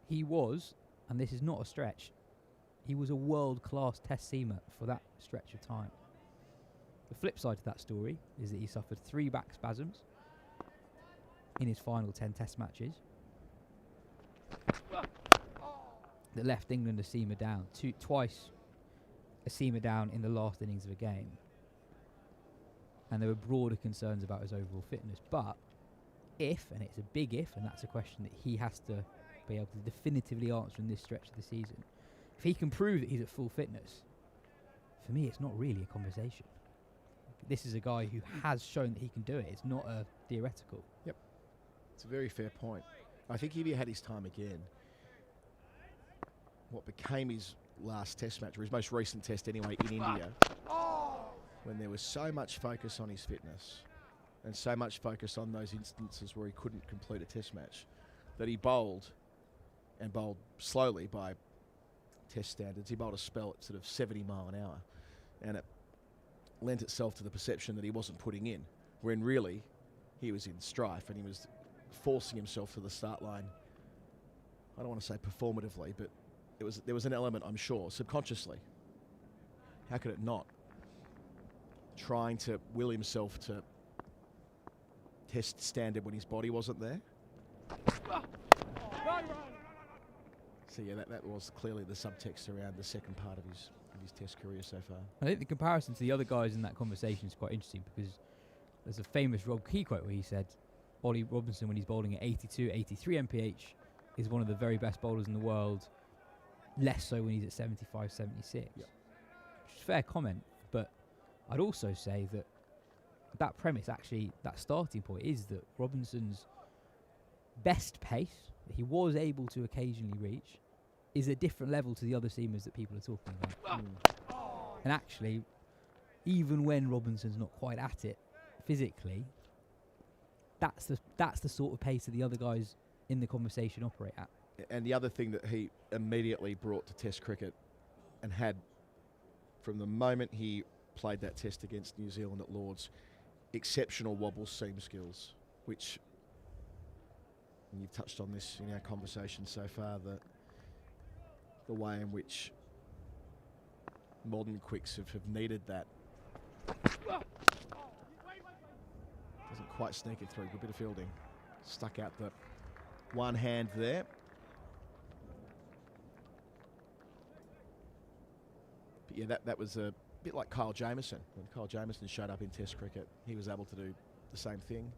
He was, and this is not a stretch, he was a world-class test seamer for that stretch of time. The flip side to that story is that he suffered 3 back spasms in his final 10 test matches that left England a seamer down. Twice a seamer down in the last innings of a game. And there were broader concerns about his overall fitness. But if, and it's a big if, and that's a question that he has to be able to definitively answer in this stretch of the season, if he can prove that he's at full fitness, for me it's not really a conversation. This is a guy who has shown that he can do it. It's not a theoretical. Yep. It's a very fair point. I think if he had his time again, what became his last test match, or his most recent test anyway, in India, when there was so much focus on his fitness and so much focus on those instances where he couldn't complete a test match, that he bowled, and bowled slowly by test standards. He bowled a spell at sort of 70 mile an hour, and it lent itself to the perception that he wasn't putting in, when really he was in strife and he was forcing himself to the start line. I don't want to say performatively, but there was an element, I'm sure, subconsciously. How could it not? Trying to will himself to test standard when his body wasn't there. So yeah, that was clearly the subtext around the second part of his test career so far. I think the comparison to the other guys in that conversation is quite interesting, because there's a famous Rob Key quote where he said Ollie Robinson, when he's bowling at 82, 83 mph, is one of the very best bowlers in the world, less so when he's at 75, 76. Yep. Which is a fair comment, but I'd also say that premise, actually, that starting point, is that Robinson's best pace that he was able to occasionally reach is a different level to the other seamers that people are talking about. And actually, even when Robinson's not quite at it physically, that's the sort of pace that the other guys in the conversation operate at. And the other thing that he immediately brought to Test cricket, and had from the moment he played that test against New Zealand at Lord's, exceptional wobble seam skills, which, and you've touched on this in our conversation so far, the way in which modern quicks have needed that. Doesn't quite sneak it through. Good bit of fielding. Stuck out the one hand there. But yeah, that was a bit like Kyle Jamieson. When Kyle Jamieson showed up in Test cricket, he was able to do the same thing.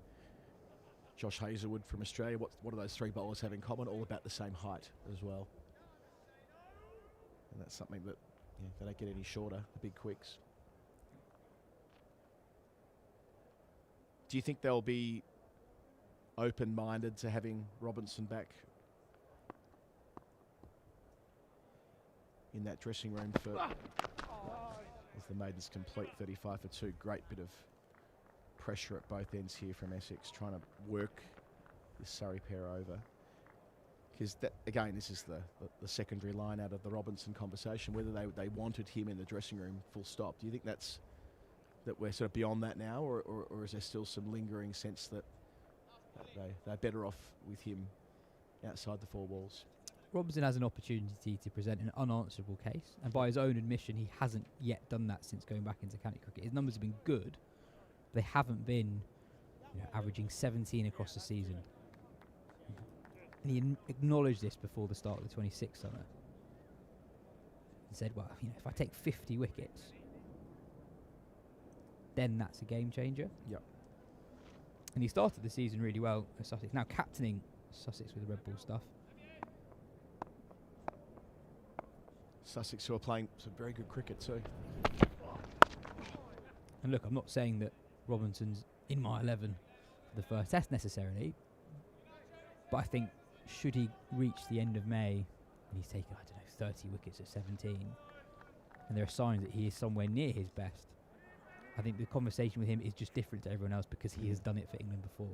Josh Hazlewood from Australia, what do those 3 bowlers have in common? All about the same height as well. And that's something that they don't get any shorter, the big quicks. Do you think they'll be open-minded to having Robinson back in that dressing room for, as the maidens complete 35 for 2? Great bit of pressure at both ends here from Essex, trying to work this Surrey pair over. Because again, this is the secondary line out of the Robinson conversation, whether they wanted him in the dressing room full stop. Do you think that we're sort of beyond that now, or is there still some lingering sense that they're better off with him outside the 4 walls? Robinson has an opportunity to present an unanswerable case, and by his own admission, he hasn't yet done that since going back into county cricket. His numbers have been good, but they haven't been averaging 17 across the season. And he acknowledged this before the start of the 26th summer. He said, well, if I take 50 wickets, then that's a game changer. Yep. And he started the season really well at Sussex. Now captaining Sussex with the Red Bull stuff. Sussex, who are playing some very good cricket too. And look, I'm not saying that Robinson's in my 11 for the first test necessarily, but I think should he reach the end of May and he's taken, 30 wickets at 17, and there are signs that he is somewhere near his best, I think the conversation with him is just different to everyone else because he has done it for England before.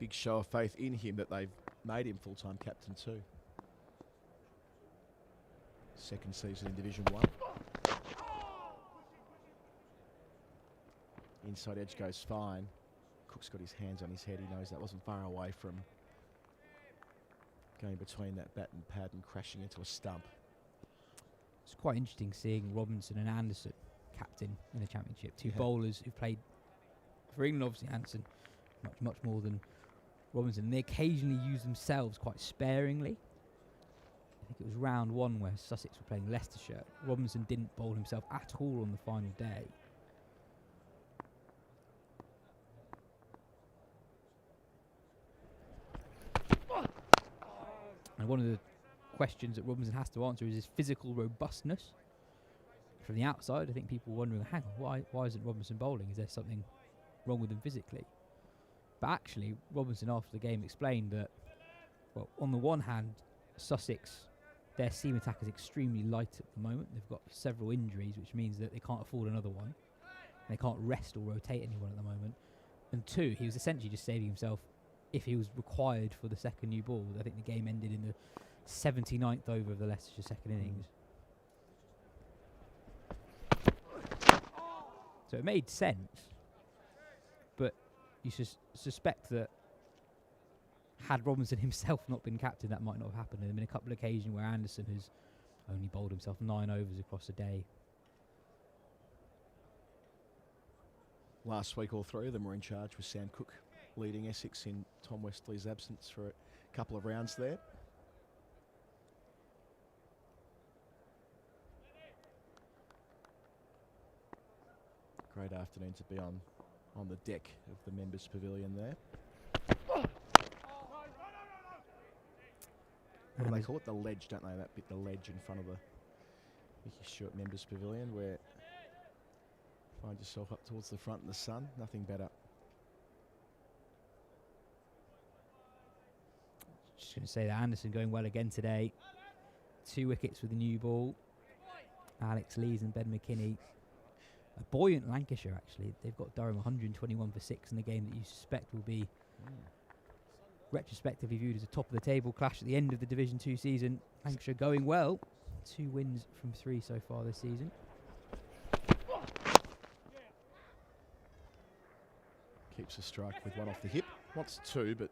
Big show of faith in him that they've made him full-time captain too. Second season in Division 1. Inside edge goes fine. Cook's got his hands on his head. He knows that wasn't far away from going between that bat and pad and crashing into a stump. It's quite interesting seeing Robinson and Anderson captain in the Championship. Two bowlers who played for England, obviously Anderson much more than Robinson. They occasionally use themselves quite sparingly. I think it was round 1 where Sussex were playing Leicestershire. Robinson didn't bowl himself at all on the final day. And one of the questions that Robinson has to answer is his physical robustness. From the outside, I think people were wondering, hang on, why isn't Robinson bowling? Is there something wrong with him physically? But actually, Robinson after the game explained that, well, on the one hand, Sussex, their seam attack is extremely light at the moment. They've got several injuries, which means that they can't afford another one. They can't rest or rotate anyone at the moment. And 2, he was essentially just saving himself if he was required for the second new ball. I think the game ended in the 79th over of the Leicestershire second innings. So it made sense, but you suspect that had Robinson himself not been captain, that might not have happened. There have been a couple of occasions where Anderson has only bowled himself 9 overs across a day. Last week, all 3 of them were in charge with Sam Cook leading Essex in Tom Westley's absence for a couple of rounds there. Great afternoon to be on the deck of the members' pavilion there. What do they call it? The ledge, don't they? That bit, the ledge in front of the Mickey Stewart members' pavilion, where you find yourself up towards the front in the sun. Nothing better. Just going to say that Anderson going well again today. 2 wickets with the new ball. Alex Lees and Ben McKinney. A buoyant Lancashire, actually. They've got Durham 121 for 6 in a game that you suspect will be retrospectively viewed as a top-of-the-table clash at the end of the Division 2 season. Lancashire going well. 2 wins from 3 so far this season. Keeps a strike with 1 off the hip. Wants 2, but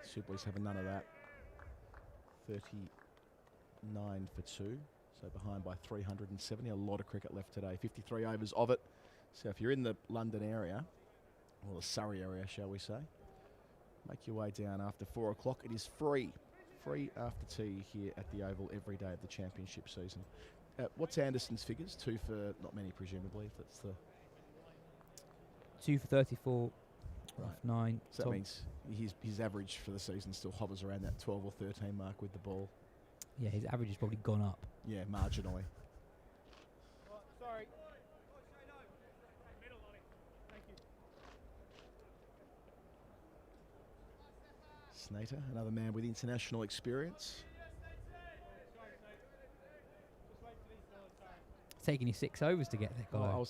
Sioux Boys having none of that. 39 for 2. So behind by 370. A lot of cricket left today. 53 overs of it. So if you're in the London area, or the Surrey area, shall we say, make your way down after 4 o'clock. It is free. Free after tea here at the Oval every day of the Championship season. What's Anderson's figures? 2 for not many, presumably. If that's the 2 for 34. Right. 9. So that means his average for the season still hovers around that 12 or 13 mark with the ball. Yeah, his average has probably gone up. Yeah, marginally. Sorry. Snater, another man with international experience. Taking you 6 overs to get there, Colin.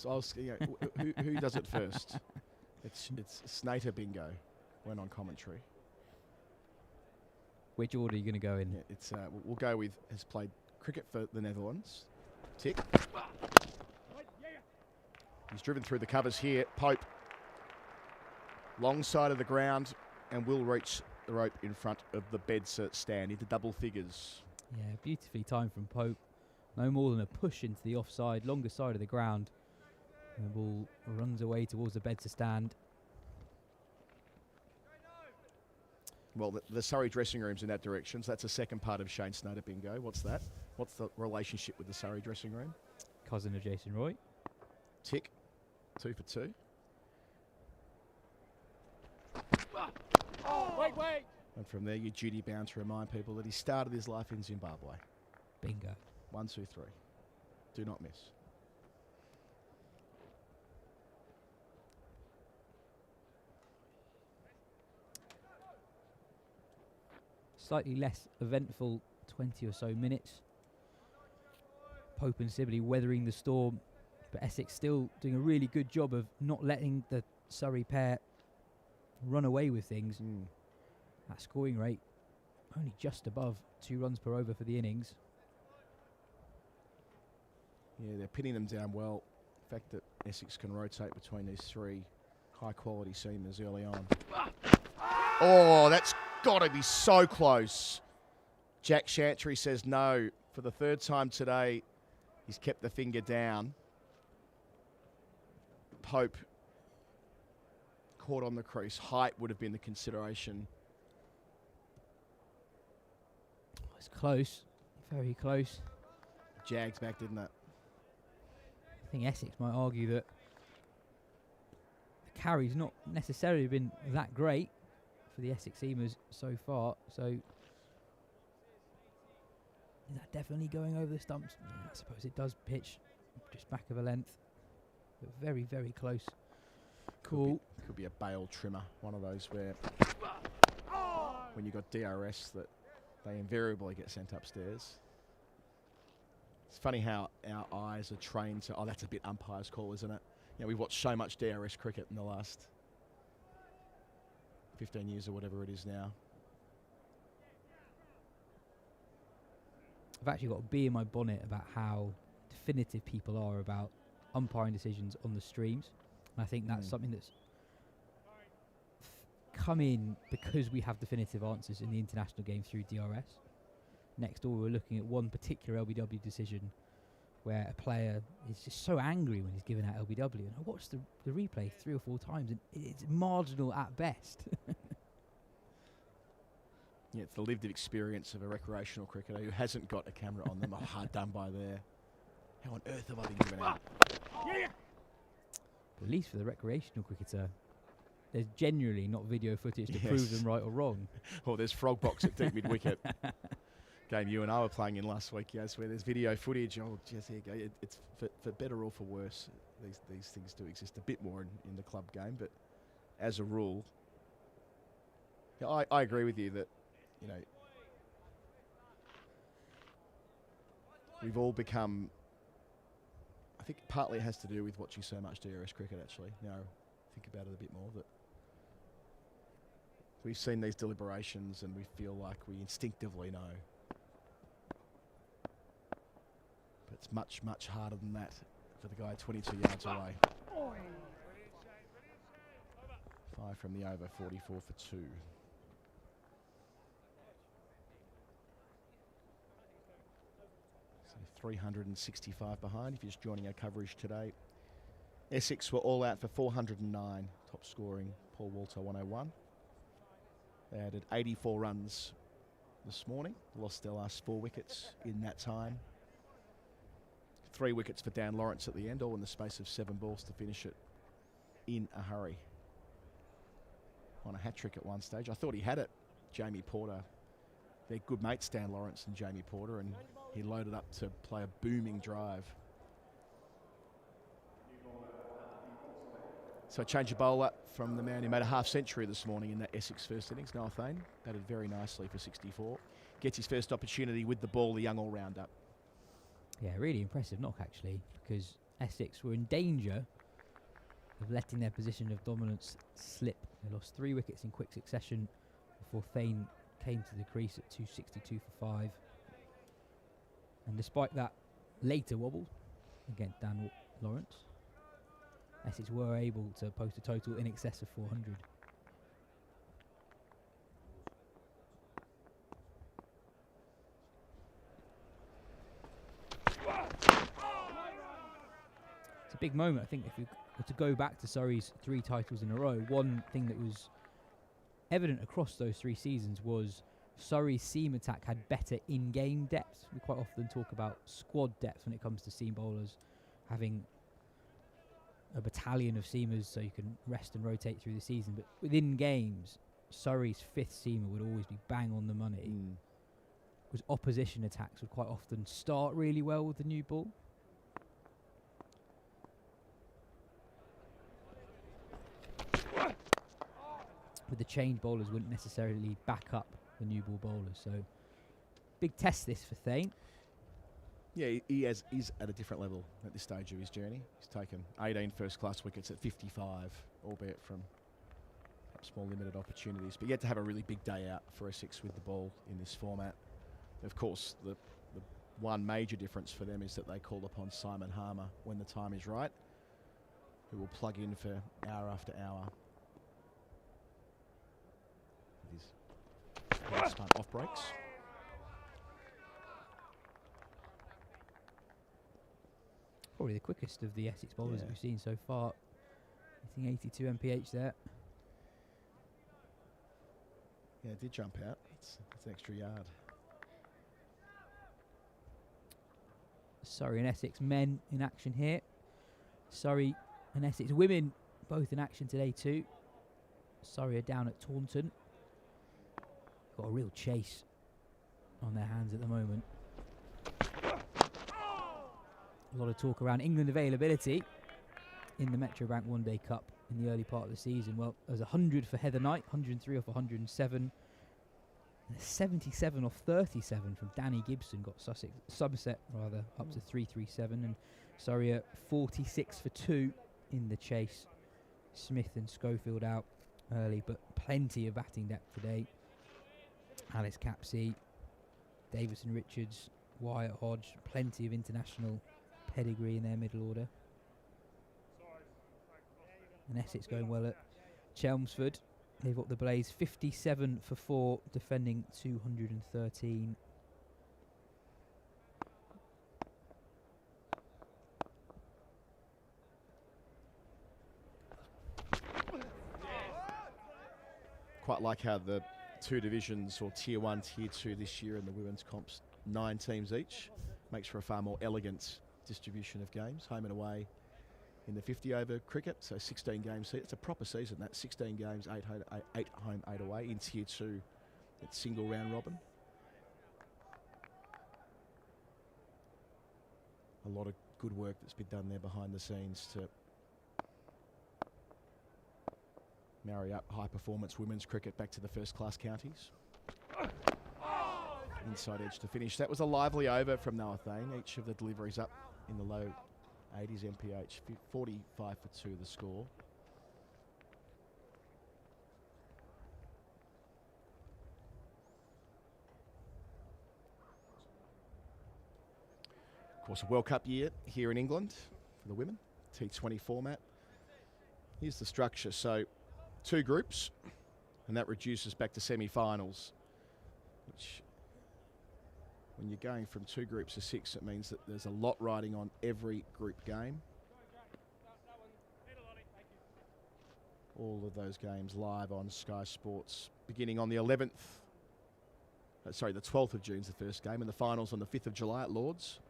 Who does it first? It's Snater bingo when on commentary. Which order are you going to go in? Yeah, we'll go with has played cricket for the Netherlands. Tick. He's driven through the covers here. Pope. Long side of the ground and will reach the rope in front of the Bedser stand into double figures. Yeah, beautifully timed from Pope. No more than a push into the offside, longer side of the ground. And the ball runs away towards the Bedser stand. Well, the Surrey dressing room's in that direction, so that's the second part of Shane Snater bingo. What's that? What's the relationship with the Surrey dressing room? cousin of Jason Roy. Tick, 2 for 2. Wait. And from there, you're duty bound to remind people that he started his life in Zimbabwe. Bingo. 1, 2, 3. Do not miss. Slightly less eventful 20 or so minutes. Pope and Sibley weathering the storm, but Essex still doing a really good job of not letting the Surrey pair run away with things. That scoring rate only just above 2 runs per over for the innings. Yeah, they're pinning them down well. The fact that Essex can rotate between these 3 high-quality seamers early on. Oh, that's got to be so close. Jack Chantry says no. For the 3rd time today, he's kept the finger down. Pope caught on the crease. Height would have been the consideration. It's close, very close. Jags back, didn't it? I think Essex might argue that the carry's not necessarily been that great for the Essex seamers so far. So is that definitely going over the stumps? Yeah, I suppose it does pitch just back of a length, but very, very close. Cool. Could be a bail trimmer, one of those where when you got DRS that they invariably get sent upstairs. It's funny how our eyes are trained to, that's a bit umpire's call, isn't it? You know, we've watched so much DRS cricket in the last 15 years or whatever it is now. I've actually got a bee in my bonnet about how definitive people are about umpiring decisions on the streams. And I think that's something that's come in because we have definitive answers in the international game through DRS. Next door, we're looking at one particular LBW decision where a player is just so angry when he's given out LBW. And I watched the replay 3 or 4 times, and it's marginal at best. Yeah, it's the lived experience of a recreational cricketer who hasn't got a camera on them. Hard done by there. How on earth have I been given out? At least for the recreational cricketer, there's generally not video footage to prove them right or wrong. Or there's frog box at deep mid-wicket. Game you and I were playing in last week, yes, where there's video footage. Oh, just here you go. It's for better or for worse. These things do exist a bit more in the club game, but as a rule, yeah, I agree with you that, you know, we've all become, I think partly it has to do with watching so much DRS cricket, actually. Now I think about it a bit more, that we've seen these deliberations and we feel like we instinctively know. But it's much, much harder than that for the guy 22 yards away. 5 from the over, 44 for 2. So 365 behind if you're just joining our coverage today. Essex were all out for 409, top scoring Paul Walter 101. They added 84 runs this morning, lost their last 4 wickets in that time. 3 wickets for Dan Lawrence at the end, all in the space of 7 balls to finish it in a hurry. On a hat-trick at one stage. I thought he had it, Jamie Porter. They're good mates, Dan Lawrence and Jamie Porter, and he loaded up to play a booming drive. So change of bowler from the man who made a half-century this morning in that Essex first innings, Noah Thane. Batted very nicely for 64. Gets his first opportunity with the ball, the young all-rounder. Yeah, really impressive knock, actually, because Essex were in danger of letting their position of dominance slip. They lost 3 wickets in quick succession before Thane came to the crease at 262 for 5. And despite that later wobble against Dan Lawrence, Essex were able to post a total in excess of 400. It's a big moment, I think, if you were to go back to Surrey's 3 titles in a row. One thing that was evident across those 3 seasons was Surrey's seam attack had better in-game depth. We quite often talk about squad depth when it comes to seam bowlers, having a battalion of seamers so you can rest and rotate through the season. But within games, Surrey's 5th seamer would always be bang on the money. Because opposition attacks would quite often start really well with the new ball. But the change bowlers wouldn't necessarily back up the new ball bowlers. So big test this for Thane. Yeah, he is at a different level at this stage of his journey. He's taken 18 first-class wickets at 55, albeit from small limited opportunities. But yet to have a really big day out for Essex with the ball in this format. Of course, the one major difference for them is that they call upon Simon Harmer when the time is right, who will plug in for hour after hour. His spun off breaks. Probably the quickest of the Essex bowlers that we've seen so far. I think 82 mph there. Yeah, it did jump out. It's an extra yard. Surrey and Essex men in action here. Surrey and Essex women both in action today too. Surrey are down at Taunton. Got a real chase on their hands at the moment. A lot of talk around England availability in the Metro Bank One Day Cup in the early part of the season. Well, there's 100 for Heather Knight, 103 off 107, and a 77 off 37 from Danny Gibson got Somerset up to 337, and Surrey at 46 for 2 in the chase. Smith and Schofield out early, but plenty of batting depth today. Alice Capsey, Davison Richards, Wyatt Hodge, plenty of international pedigree in their middle order. And Essex going well at Chelmsford. They've got the Blaze 57 for 4, defending 213. Quite like how the two divisions, or Tier 1, Tier 2 this year in the women's comps, 9 teams each. Makes for a far more elegant distribution of games, home and away in the 50-over cricket, so 16 games. It's a proper season, that 16 games, 8 home, 8 away. In Tier 2, it's single round robin. A lot of good work that's been done there behind the scenes to marry up high-performance women's cricket back to the first-class counties. Inside edge to finish. That was a lively over from Noah Thane. Each of the deliveries up in the low 80s mph. 45 for 2 the score. Of course, a World Cup year here in England for the women. T20 format. Here's the structure. So 2 groups, and that reduces back to semi-finals, which, when you're going from 2 groups of 6, it means that there's a lot riding on every group game. All of those games live on Sky Sports, beginning on the 12th of June is the first game, and the finals on the 5th of July at Lord's.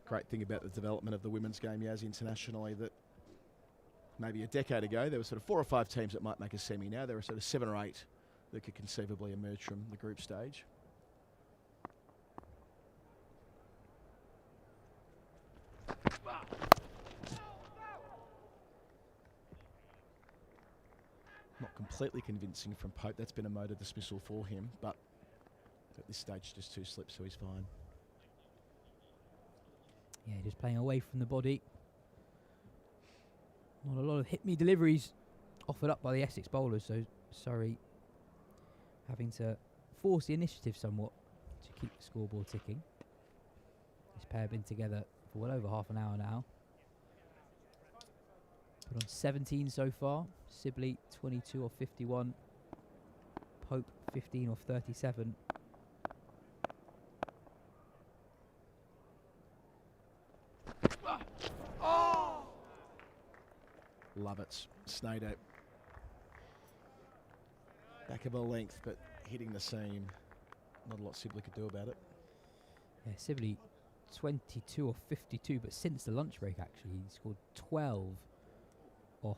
Great thing about the development of the women's game, Yaz, internationally, that maybe a decade ago there were sort of 4 or 5 teams that might make a semi. Now there are sort of 7 or 8 that could conceivably emerge from the group stage. Not completely convincing from Pope. That's been a motor dismissal for him, but at this stage just 2 slips, so he's fine. Yeah, just playing away from the body. Not a lot of hit-me deliveries offered up by the Essex bowlers, so Surrey having to force the initiative somewhat to keep the scoreboard ticking. This pair have been together for well over half an hour now. Put on 17 so far. Sibley 22 off 51. Pope 15 off 37. Love it. Snader. Back of a length, but hitting the seam. Not a lot Sibley could do about it. Yeah, Sibley 22 or 52, but since the lunch break, actually, he scored 12 off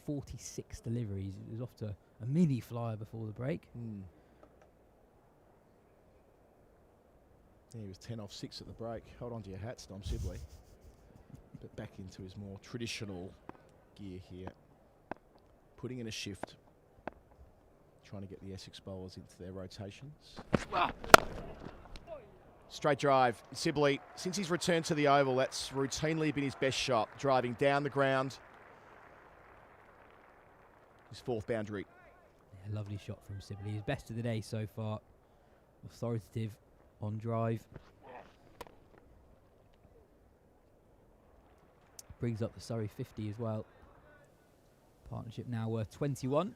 46 deliveries. He was off to a mini flyer before the break. Yeah, he was 10 off 6 at the break. Hold on to your hats, Dom Sibley. But back into his more traditional gear here. Putting in a shift. Trying to get the Essex bowlers into their rotations. Straight drive. Sibley, since he's returned to the Oval, that's routinely been his best shot. Driving down the ground. His fourth boundary. Yeah, lovely shot from Sibley. His best of the day so far. Authoritative on drive. Brings up the Surrey 50 as well. Partnership now worth 21.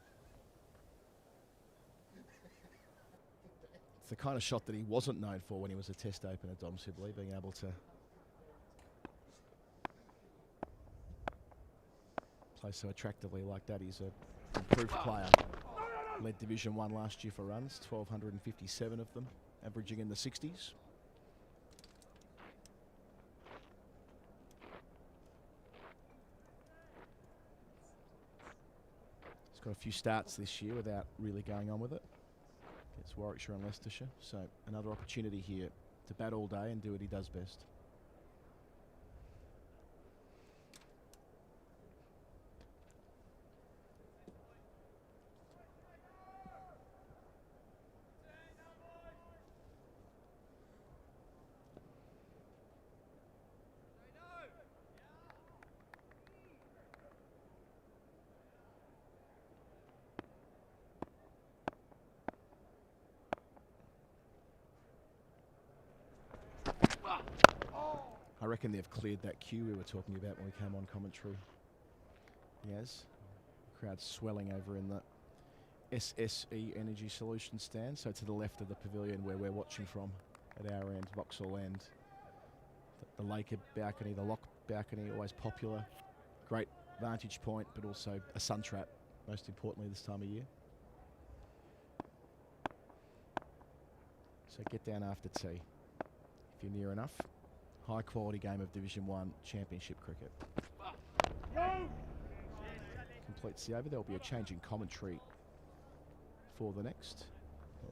It's the kind of shot that he wasn't known for when he was a test opener, Dom Sibley, being able to play so attractively like that. He's an improved player. Led Division 1 last year for runs, 1,257 of them, averaging in the 60s. He's got a few starts this year without really going on with it. It's Warwickshire and Leicestershire, so another opportunity here to bat all day and do what he does best. I reckon they've cleared that queue we were talking about when we came on commentary. Yes. Crowd swelling over in the SSE Energy Solutions stand, so to the left of the pavilion where we're watching from at our end, Vauxhall end. The Laker balcony, the Lock balcony, always popular. Great vantage point, but also a sun trap, most importantly this time of year. So get down after tea if you're near enough. High quality game of Division 1 Championship cricket. Completes the over. There'll be a change in commentary for the next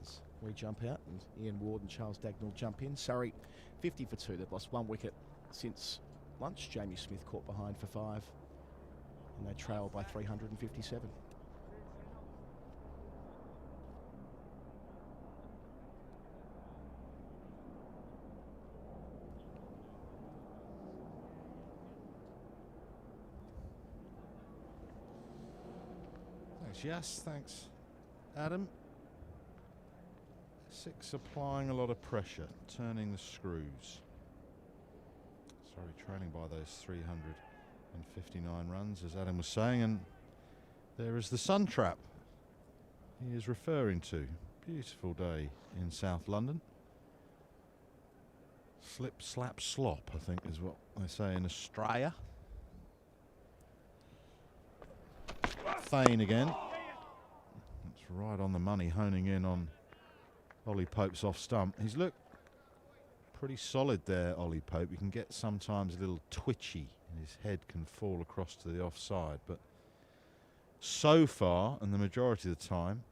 as we jump out and Ian Ward and Charles Dagnall jump in. Surrey 50 for 2. They've lost 1 wicket since lunch. Jamie Smith caught behind for 5 and they trail by 357. Yes, thanks, Adam. Essex applying a lot of pressure, turning the screws. Sorry, trailing by those 359 runs, as Adam was saying, and there is the sun trap he is referring to. Beautiful day in South London. Slip, slap, slop, I think is what they say in Australia. Thane again. It's right on the money, honing in on Ollie Pope's off stump. He's looked pretty solid there, Ollie Pope. You can get sometimes a little twitchy and his head can fall across to the offside, but so far, and the majority of the time,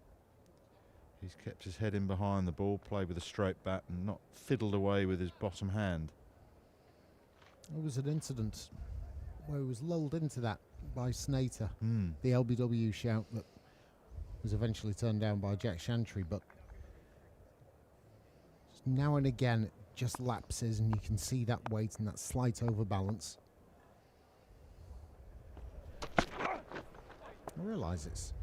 he's kept his head in behind the ball, played with a straight bat and not fiddled away with his bottom hand. There was an incident where he was lulled into that by Snater, the LBW shout that was eventually turned down by Jack Chantry, but now and again it just lapses and you can see that weight and that slight overbalance. I realise it's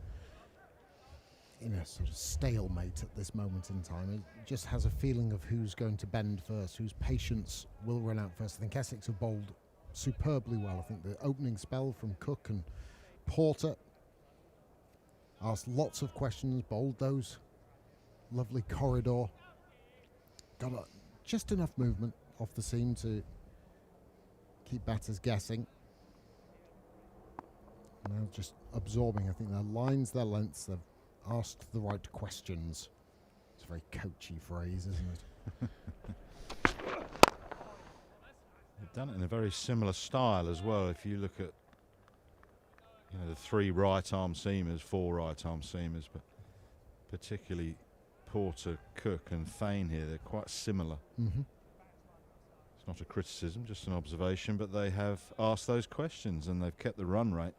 in a sort of stalemate at this moment in time. It just has a feeling of who's going to bend first, whose patience will run out first. I think Essex have bowled superbly well. I think the opening spell from Cook and Porter asked lots of questions, bowled those lovely corridor, got just enough movement off the seam to keep batters guessing. Now just absorbing, I think, their lines, their lengths. They've asked the right questions. It's a very coachy phrase, isn't it? They've done it in a very similar style as well. If you look at, you know, the 3 right-arm seamers, 4 right-arm seamers, but particularly Porter, Cook and Thane here, they're quite similar. Mm-hmm. It's not a criticism, just an observation, but they have asked those questions and they've kept the run rate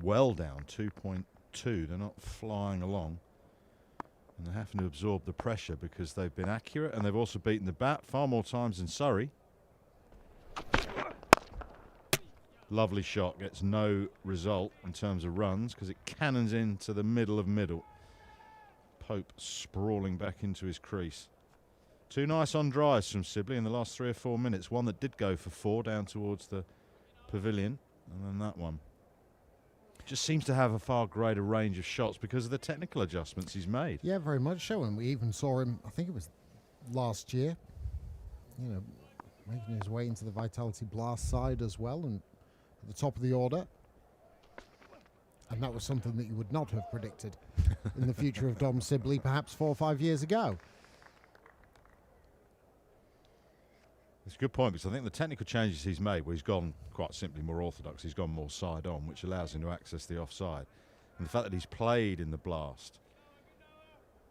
well down, 2.2. They're not flying along. And they're having to absorb the pressure because they've been accurate and they've also beaten the bat far more times than Surrey. Lovely shot, gets no result in terms of runs because it cannons into the middle of middle. Pope sprawling back into his crease. 2 nice on drives from Sibley in the last 3 or 4 minutes. One that did go for 4 down towards the pavilion, and then that one. Just seems to have a far greater range of shots because of the technical adjustments he's made. Yeah, very much so. And we even saw him, I think it was last year, you know, making his way into the Vitality Blast side as well, and at the top of the order. And that was something that you would not have predicted in the future of Dom Sibley perhaps 4 or 5 years ago. It's a good point because I think the technical changes he's made, where he's gone quite simply more orthodox, he's gone more side on, which allows him to access the offside. And the fact that he's played in the Blast,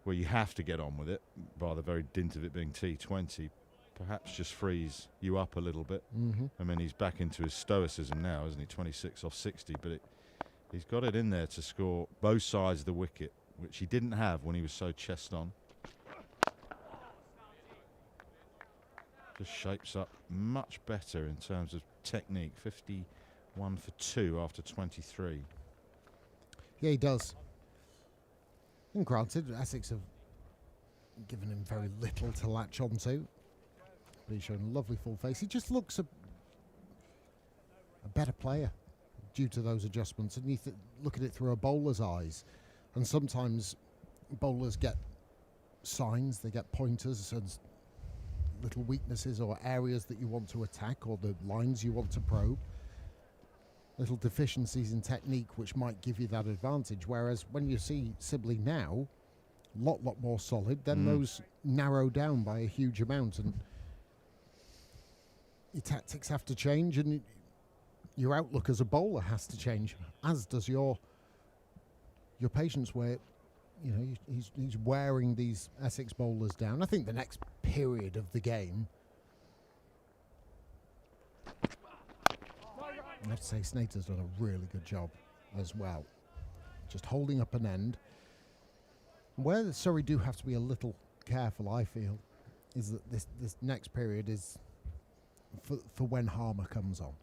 where you have to get on with it, by the very dint of it being T20, perhaps just frees you up a little bit. Mm-hmm. I mean, he's back into his stoicism now, isn't he? 26 off 60, but he's got it in there to score both sides of the wicket, which he didn't have when he was so chest on. Just shapes up much better in terms of technique. 51 for 2 after 23. Yeah, he does. And granted, Essex have given him very little to latch onto. But he's shown a lovely full face. He just looks a better player due to those adjustments. And you look at it through a bowler's eyes. And sometimes bowlers get signs, they get pointers and little weaknesses or areas that you want to attack or the lines you want to probe. Little deficiencies in technique which might give you that advantage. Whereas when you see Sibley now, lot more solid, then those narrow down by a huge amount, and your tactics have to change and your outlook as a bowler has to change, as does your patience, where you know he's wearing these Essex bowlers down. I think the next period of the game, I have to say Snater's done a really good job as well, just holding up an end. Where Surrey do have to be a little careful, I feel, is that this next period is for when Harmer comes on.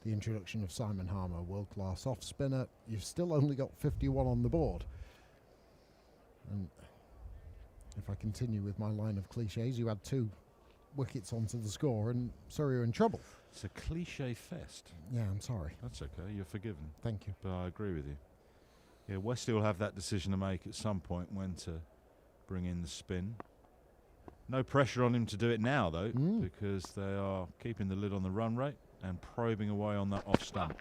The introduction of Simon Harmer, world-class off-spinner. You've still only got 51 on the board. And if I continue with my line of cliches, you add 2 wickets onto the score and Surrey are in trouble. It's a cliche fest. Yeah, I'm sorry. That's okay, you're forgiven. Thank you. But I agree with you. Yeah, Wesley will have that decision to make at some point when to bring in the spin. No pressure on him to do it now, though, because they are keeping the lid on the run rate and probing away on that off stump.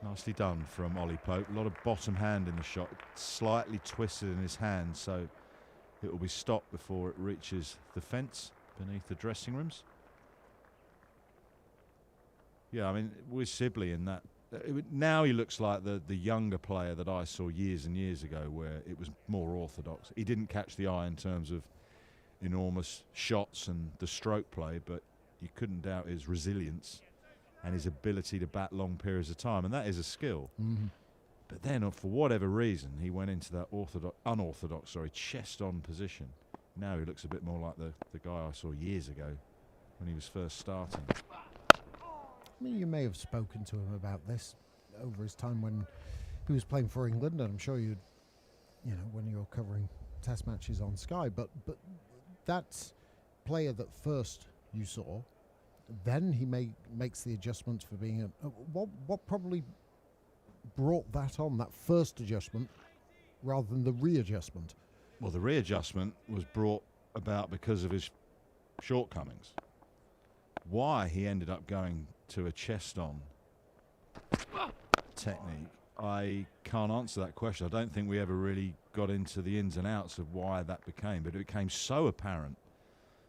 Nicely done from Ollie Pope. A lot of bottom hand in the shot. Slightly twisted in his hand, so it will be stopped before it reaches the fence beneath the dressing rooms. Yeah, I mean, with Sibley in that, now he looks like the younger player that I saw years and years ago, where it was more orthodox. He didn't catch the eye in terms of enormous shots and the stroke play, but you couldn't doubt his resilience and his ability to bat long periods of time, and that is a skill. But then, for whatever reason, he went into that unorthodox, chest-on position. Now he looks a bit more like the guy I saw years ago when he was first starting. I mean, you may have spoken to him about this over his time when he was playing for England, and I'm sure you know, when you're covering test matches on Sky, but that player that first you saw, then he makes the adjustment for being what probably brought that on, that first adjustment, rather than the readjustment? Well, the readjustment was brought about because of his shortcomings. Why he ended up going to a chest on technique, I can't answer that question. I don't think we ever really got into the ins and outs of why that became, but it became so apparent,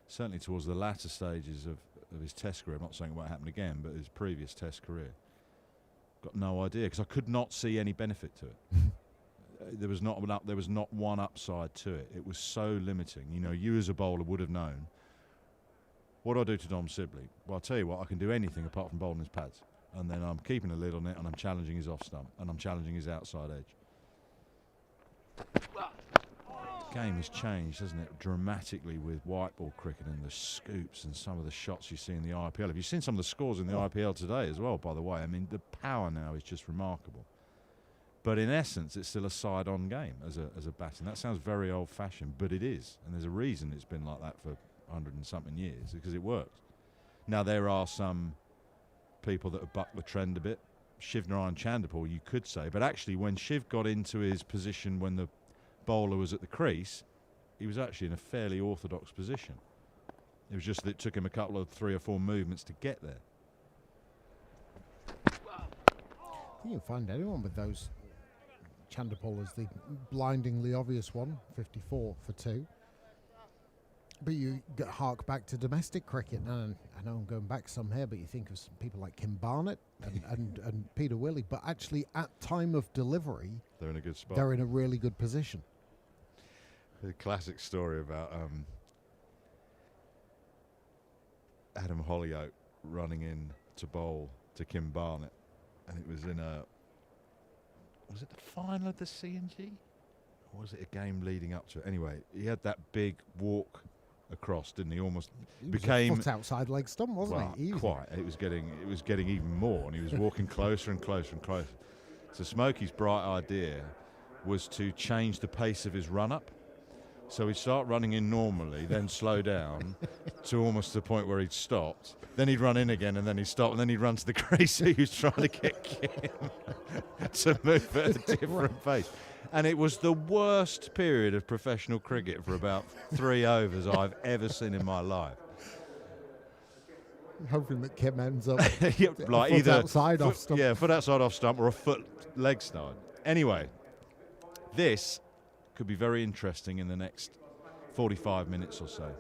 certainly towards the latter stages of his Test career. I'm not saying it won't happen again, but his previous Test career. Got no idea, because I could not see any benefit to it. There was not one upside to it. It was so limiting. You know, you as a bowler would have known. What do I do to Dom Sibley? Well, I'll tell you what, I can do anything apart from bowling his pads. And then I'm keeping a lid on it, and I'm challenging his off stump, and I'm challenging his outside edge. The game has changed, hasn't it, dramatically with white ball cricket and the scoops and some of the shots you see in the IPL. Have you seen some of the scores in the IPL today as well, by the way? I mean, the power now is just remarkable. But in essence, it's still a side-on game as a batting. That sounds very old-fashioned, but it is. And there's a reason it's been like that for 100 and something years, because it works. Now, there are some people that have bucked the trend a bit. Shiv Narayan Chanderpaul, you could say. But actually, when Shiv got into his position when the bowler was at the crease, he was actually in a fairly orthodox position. It was just that it took him a couple of 3 or 4 movements to get there. I think you'll find anyone with those. Chanderpaul is the blindingly obvious one, 54 for 2. But you hark back to domestic cricket, and I know I'm going back some here, but you think of some people like Kim Barnett and Peter Willey, but actually at time of delivery, they're in a good spot. They're in a really good position. The classic story about Adam Hollyoak running in to bowl to Kim Barnett, and it was in was it the final of the C&G? Or was it a game leading up to it? Anyway, he had that big walk across, didn't he? Almost he became was a foot outside leg stump, wasn't he? Easy. Quite. It was getting even more, and he was walking closer and closer and closer. So Smokey's bright idea was to change the pace of his run up. So he'd start running in normally, then slow down to almost the point where he'd stopped. Then he'd run in again, and then he'd stop, and then he'd run to the crease. So he was trying to get Kim to move at a different pace. And it was the worst period of professional cricket for about 3 overs I've ever seen in my life. Hoping that Kim ends up like foot either outside off stump. Yeah, foot outside off stump, or a foot leg side. Anyway, this could be very interesting in the next 45 minutes or so.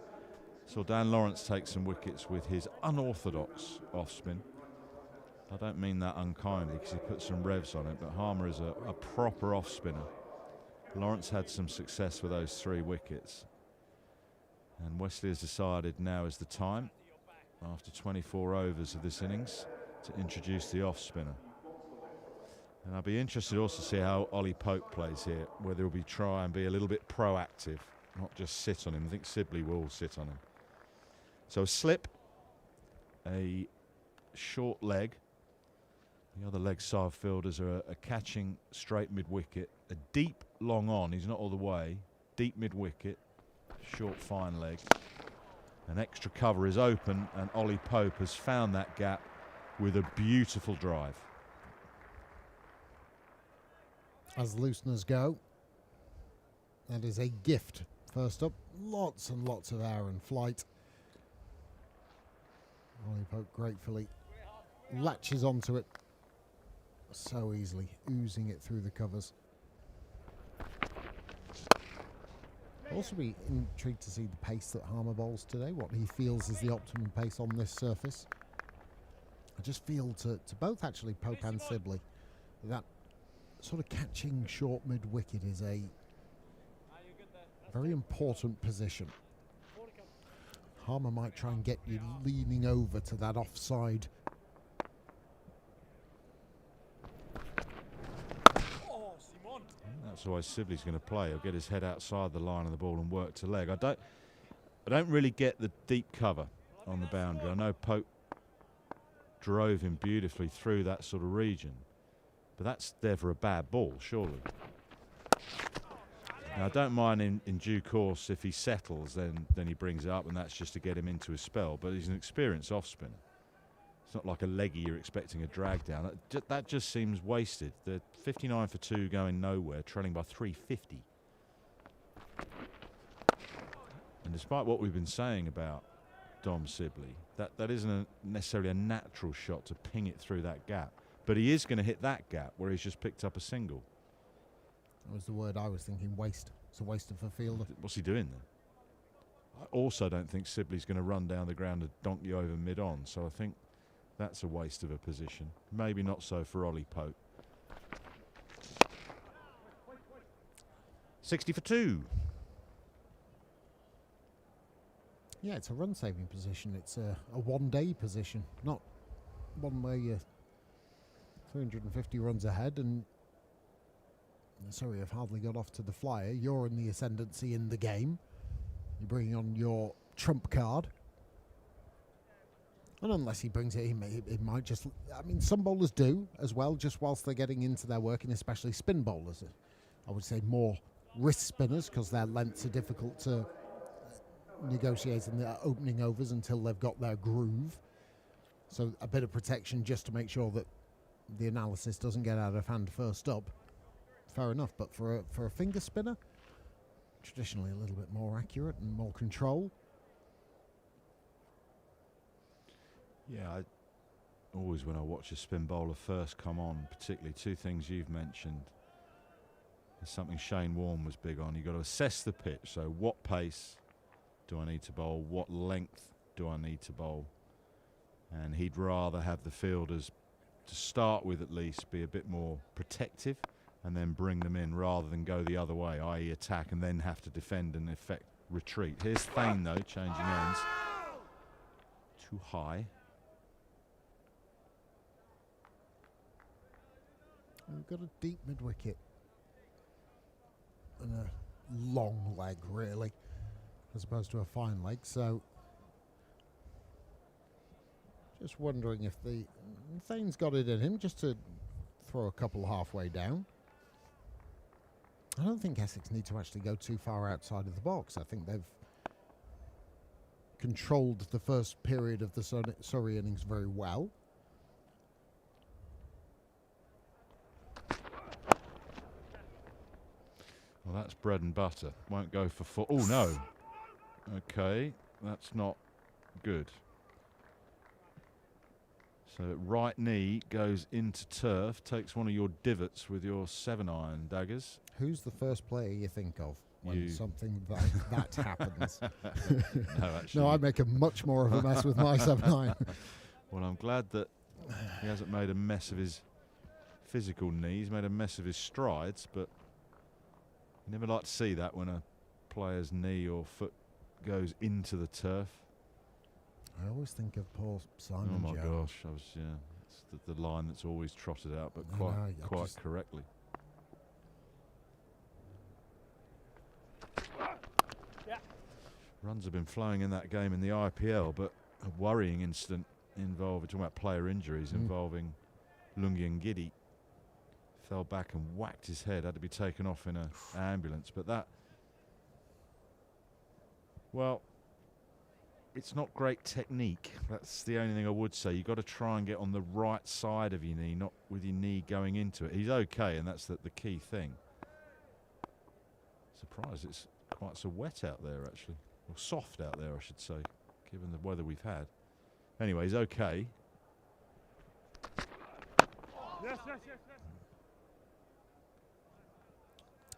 So Dan Lawrence takes some wickets with his unorthodox off spin. I don't mean that unkindly, because he put some revs on it, but Harmer is a proper off spinner. Lawrence had some success with those 3 wickets, and Wesley has decided now is the time, after 24 overs of this innings, to introduce the off spinner. And I'll be interested also to see how Ollie Pope plays here, whether he'll try and be a little bit proactive, not just sit on him. I think Sibley will sit on him. So a slip, a short leg. The other leg side fielders are catching straight mid-wicket. A deep long on, he's not all the way. Deep mid-wicket, short fine leg. An extra cover is open, and Ollie Pope has found that gap with a beautiful drive. As looseners go, that is a gift. First up, lots and lots of air and flight. Ollie Pope gratefully latches onto it so easily, oozing it through the covers. I'll also be intrigued to see the pace that Harmer bowls today, what he feels is the optimum pace on this surface. I just feel to both actually Pope and Sibley that sort of catching short mid-wicket is a very important position. Harmer might try and get you leaning over to that offside. That's the way Sibley's going to play. He'll get his head outside the line of the ball and work to leg. I don't really get the deep cover on the boundary. I know Pope drove him beautifully through that sort of region, but that's there for a bad ball, surely. Now, I don't mind in due course if he settles, then he brings it up, and that's just to get him into a spell. But he's an experienced off spinner. It's not like a leggy you're expecting a drag down. That just seems wasted. The 59 for 2 going nowhere, trailing by 350. And despite what we've been saying about Dom Sibley, that isn't necessarily a natural shot to ping it through that gap. But he is going to hit that gap where he's just picked up a single. That was the word I was thinking, waste. It's a waste of a fielder. What's he doing there? I also don't think Sibley's going to run down the ground and donk you over mid-on, so I think that's a waste of a position. Maybe not so for Ollie Pope. 60 for 2. Yeah, it's a run-saving position. It's a one-day position, not one where you're 350 runs ahead and Surrey have hardly got off to the flyer. You're in the ascendancy in the game. You're bringing on your trump card. And unless he brings it, he might just... I mean, some bowlers do as well, just whilst they're getting into their work, and especially spin bowlers. I would say more wrist spinners, because their lengths are difficult to negotiate in the opening overs until they've got their groove. So a bit of protection just to make sure that the analysis doesn't get out of hand first up. Fair enough, but for a finger spinner, traditionally a little bit more accurate and more control. Yeah, always when I watch a spin bowler first come on, particularly two things you've mentioned, is something Shane Warne was big on. You've got to assess the pitch. So what pace do I need to bowl? What length do I need to bowl? And he'd rather have the fielders, to start with at least, be a bit more protective and then bring them in rather than go the other way, i.e. attack and then have to defend and effect retreat. Here's Thane though, changing ends. Too high. We've got a deep mid-wicket and a long leg, really, as opposed to a fine leg. So, just wondering if Thane's got it in him just to throw a couple halfway down. I don't think Essex need to actually go too far outside of the box. I think they've controlled the first period of the Surrey innings very well. Well, that's bread and butter. Won't go for four. Oh, no. Okay, that's not good. So right knee goes into turf, takes one of your divots with your 7-iron, Daggers. Who's the first player you think of when something like that happens? No, actually. No, I make a much more of a mess with my 7-iron. Well, I'm glad that he hasn't made a mess of his physical knee. He's made a mess of his strides, but you never like to see that when a player's knee or foot goes into the turf. I always think of poor Simon. Oh my Jones. gosh, it's the line that's always trotted out, but quite correctly. Runs have been flowing in that game in the IPL, but a worrying incident involving, talking about player injuries, involving Lungi Ngidi. Fell back and whacked his head, had to be taken off in an ambulance. But that, well, it's not great technique. That's the only thing I would say. You've got to try and get on the right side of your knee, not with your knee going into it. He's okay, and that's the key thing. Surprised it's quite so wet out there, actually. Or soft out there, I should say, given the weather we've had. Anyway, he's okay. Yes.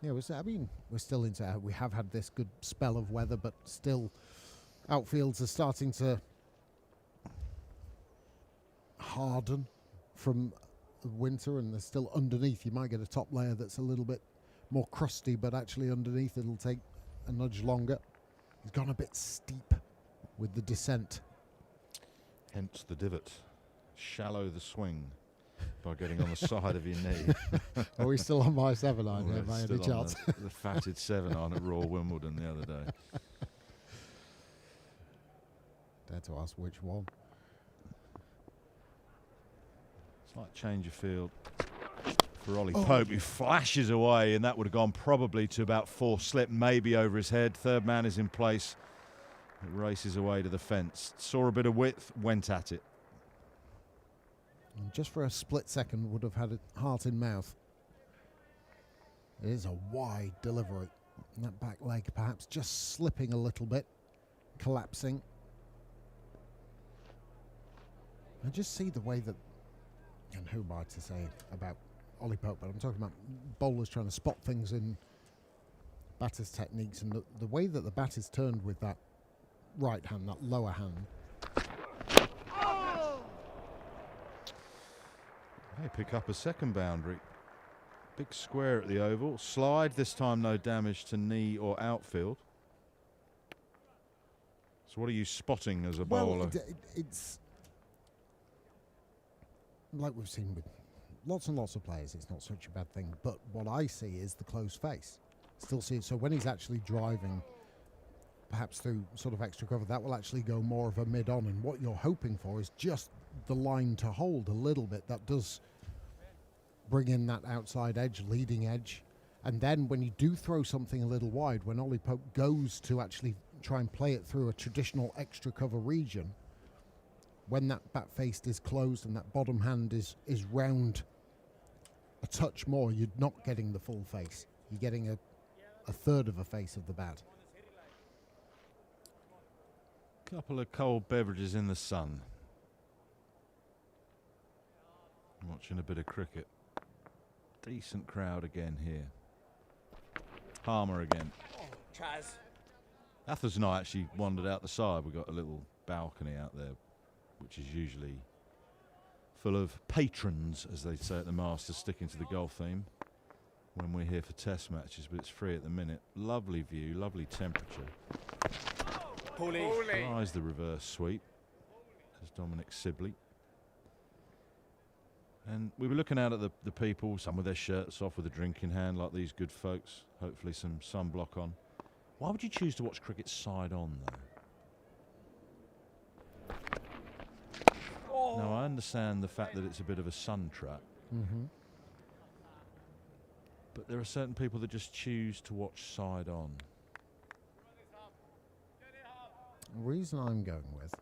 Yeah, we're still into. We have had this good spell of weather, but still, outfields are starting to harden from winter, and they're still underneath. You might get a top layer that's a little bit more crusty, but actually underneath it'll take a nudge longer. He's gone a bit steep with the descent. Hence the divot. Shallow the swing by getting on the side of your knee. Are we still on my 7-iron here by any chance? The fatted 7-iron at Royal Wimbledon the other day. Dare to ask which one. It's like change of field for Ollie Pope, who flashes away, and that would have gone probably to about 4 slip, maybe over his head. Third man is in place. It races away to the fence. Saw a bit of width, went at it. And just for a split second would have had a heart in mouth. It is a wide delivery. And that back leg perhaps just slipping a little bit, collapsing. I just see the way that And who am I to say about Ollie Pope? But I'm talking about bowlers trying to spot things in batters' techniques, and the way that the bat is turned with that right hand, that lower hand. They pick up a second boundary. Big square at the oval. Slide, this time no damage to knee or outfield. So what are you spotting as a bowler? Well, it's like we've seen with lots and lots of players, it's not such a bad thing. But what I see is the closed face. Still see it. So when he's actually driving, perhaps through sort of extra cover, that will actually go more of a mid-on. And what you're hoping for is just the line to hold a little bit. That does bring in that outside edge, leading edge. And then when you do throw something a little wide, when Ollie Pope goes to actually try and play it through a traditional extra cover region, when that bat face is closed and that bottom hand is round a touch more, you're not getting the full face. You're getting a third of a face of the bat. Couple of cold beverages in the sun. Watching a bit of cricket. Decent crowd again here. Harmer again. Chaz. Atherton and I actually wandered out the side. We've got a little balcony out there, which is usually full of patrons, as they say at the Masters, sticking to the golf theme when we're here for test matches, but it's free at the minute. Lovely view, lovely temperature. Tries the reverse sweep, says Dominic Sibley. And we were looking out at the people, some with their shirts off with a drink in hand, like these good folks. Hopefully some sunblock on. Why would you choose to watch cricket side on, though? Now, I understand the fact that it's a bit of a sun trap. But there are certain people that just choose to watch side on. The reason I'm going with,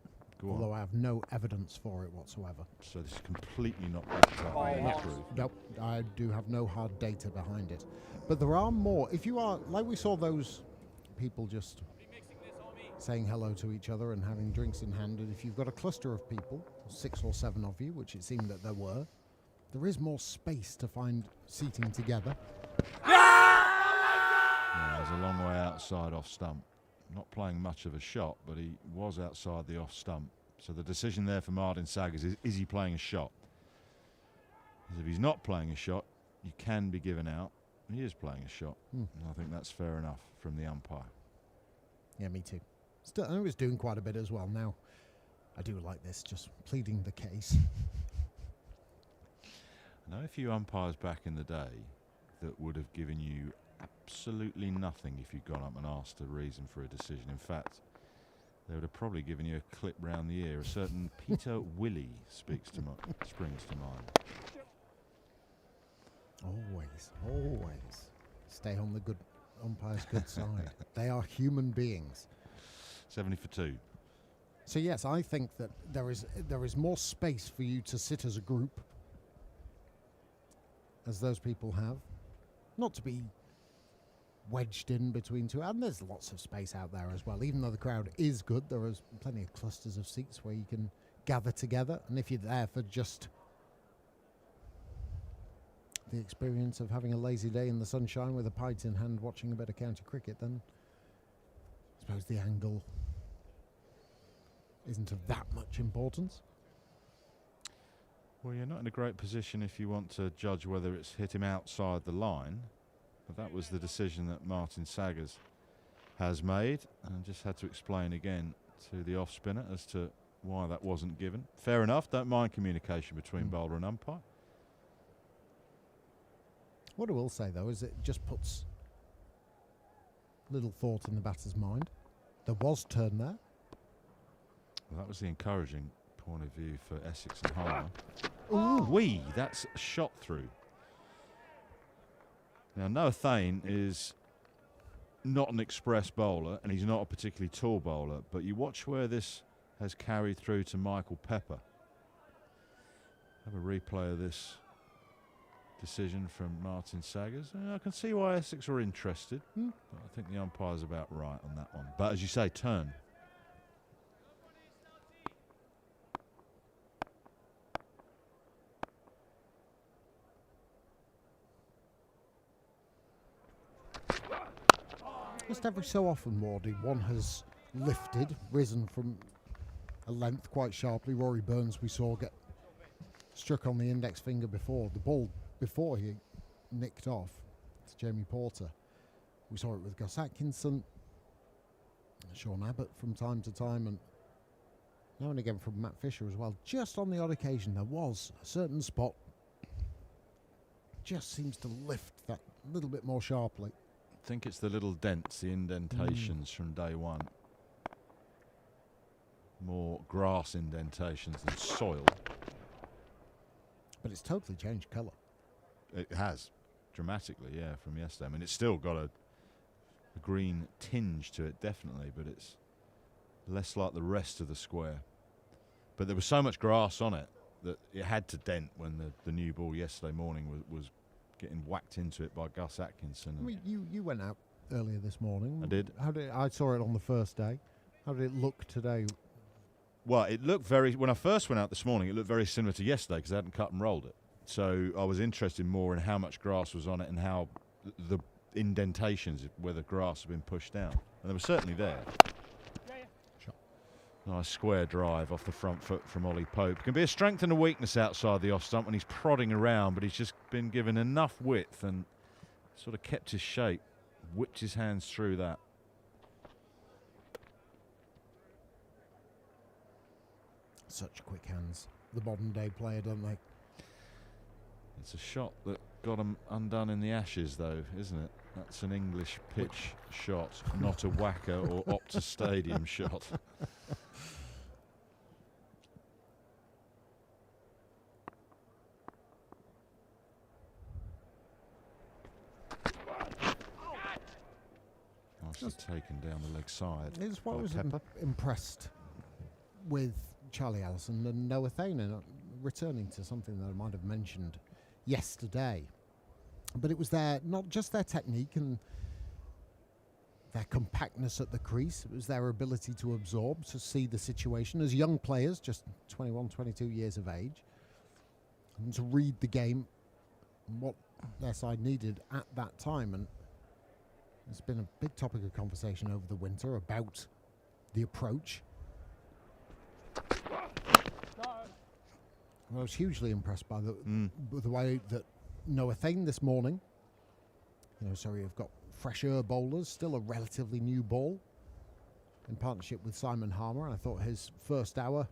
although I have no evidence for it whatsoever. So this is completely not backed up by the proof. Nope, I do have no hard data behind it. But there are more. If you are, like we saw those people just saying hello to each other and having drinks in hand, and if you've got a cluster of people, 6 or 7 of you, which it seemed that there were, there is more space to find seating together. Yeah, there's a long way outside off stump. Not playing much of a shot, but he was outside the off stump. So the decision there for Martin Saggers is he playing a shot? Because if he's not playing a shot, you can be given out. He is playing a shot. And I think that's fair enough from the umpire. Yeah, me too. Still, I was doing quite a bit as well. Now, I do like this, just pleading the case. I know a few umpires back in the day that would have given you absolutely nothing if you'd gone up and asked a reason for a decision. In fact, they would have probably given you a clip round the ear. A certain Peter Willey springs to mind. Always stay on the good umpire's good side. They are human beings. 70 for 2. So yes, I think that there is more space for you to sit as a group, as those people have, not to be wedged in between two. And there's lots of space out there as well. Even though the crowd is good, there is plenty of clusters of seats where you can gather together. And if you're there for just the experience of having a lazy day in the sunshine with a pint in hand watching a bit of county cricket, then I suppose the angle isn't of that much importance. Well, you're not in a great position if you want to judge whether it's hit him outside the line. But that was the decision that Martin Saggers has made, and just had to explain again to the off spinner as to why that wasn't given. Fair enough, don't mind communication between bowler and umpire. What I will say, though, is it just puts little thought in the batter's mind. There was turn there. Well, that was the encouraging point of view for Essex and Harmer. That's a shot through. Now, Noah Thane is not an express bowler, and he's not a particularly tall bowler, but you watch where this has carried through to Michael Pepper. Have a replay of this decision from Martin Saggers. I can see why Essex were interested, but I think the umpire's about right on that one. But as you say, turn. Just every so often, Wardy, one has lifted, risen from a length quite sharply. Rory Burns, we saw, get struck on the index finger before. The ball before he nicked off to Jamie Porter. We saw it with Gus Atkinson, Sean Abbott from time to time, and now and again from Matt Fisher as well. Just on the odd occasion, there was a certain spot just seems to lift that little bit more sharply. I think it's the little dents, the indentations from day one. More grass indentations than soil. But it's totally changed colour. It has, dramatically, yeah, from yesterday. I mean, it's still got a green tinge to it, definitely, but it's less like the rest of the square. But there was so much grass on it that it had to dent when the new ball yesterday morning was getting whacked into it by Gus Atkinson. I mean, you went out earlier this morning. I did. I saw it on the first day. How did it look today? Well, it looked when I first went out this morning, it looked very similar to yesterday because I hadn't cut and rolled it. So I was interested more in how much grass was on it and how the indentations, where the grass had been pushed down. And they were certainly there. Nice square drive off the front foot from Ollie Pope. Can be a strength and a weakness outside the off stump when he's prodding around, but he's just been given enough width and sort of kept his shape, whipped his hands through that. Such quick hands, the modern day player, don't they? It's a shot that got him undone in the Ashes, though, isn't it? That's an English pitch shot, not a Wacker or Optus Stadium shot. Nicely taken down the leg side. It's what I was impressed with Charlie Allison and Noah Thainer, returning to something that I might have mentioned yesterday. But it was not just their technique and their compactness at the crease, it was their ability to absorb, to see the situation as young players, just 21, 22 years of age, and to read the game and what their side needed at that time. And it's been a big topic of conversation over the winter about the approach. I was hugely impressed by the way that Noah Thain this morning, Surrey have got fresher bowlers, still a relatively new ball, in partnership with Simon Harmer. And I thought his first hour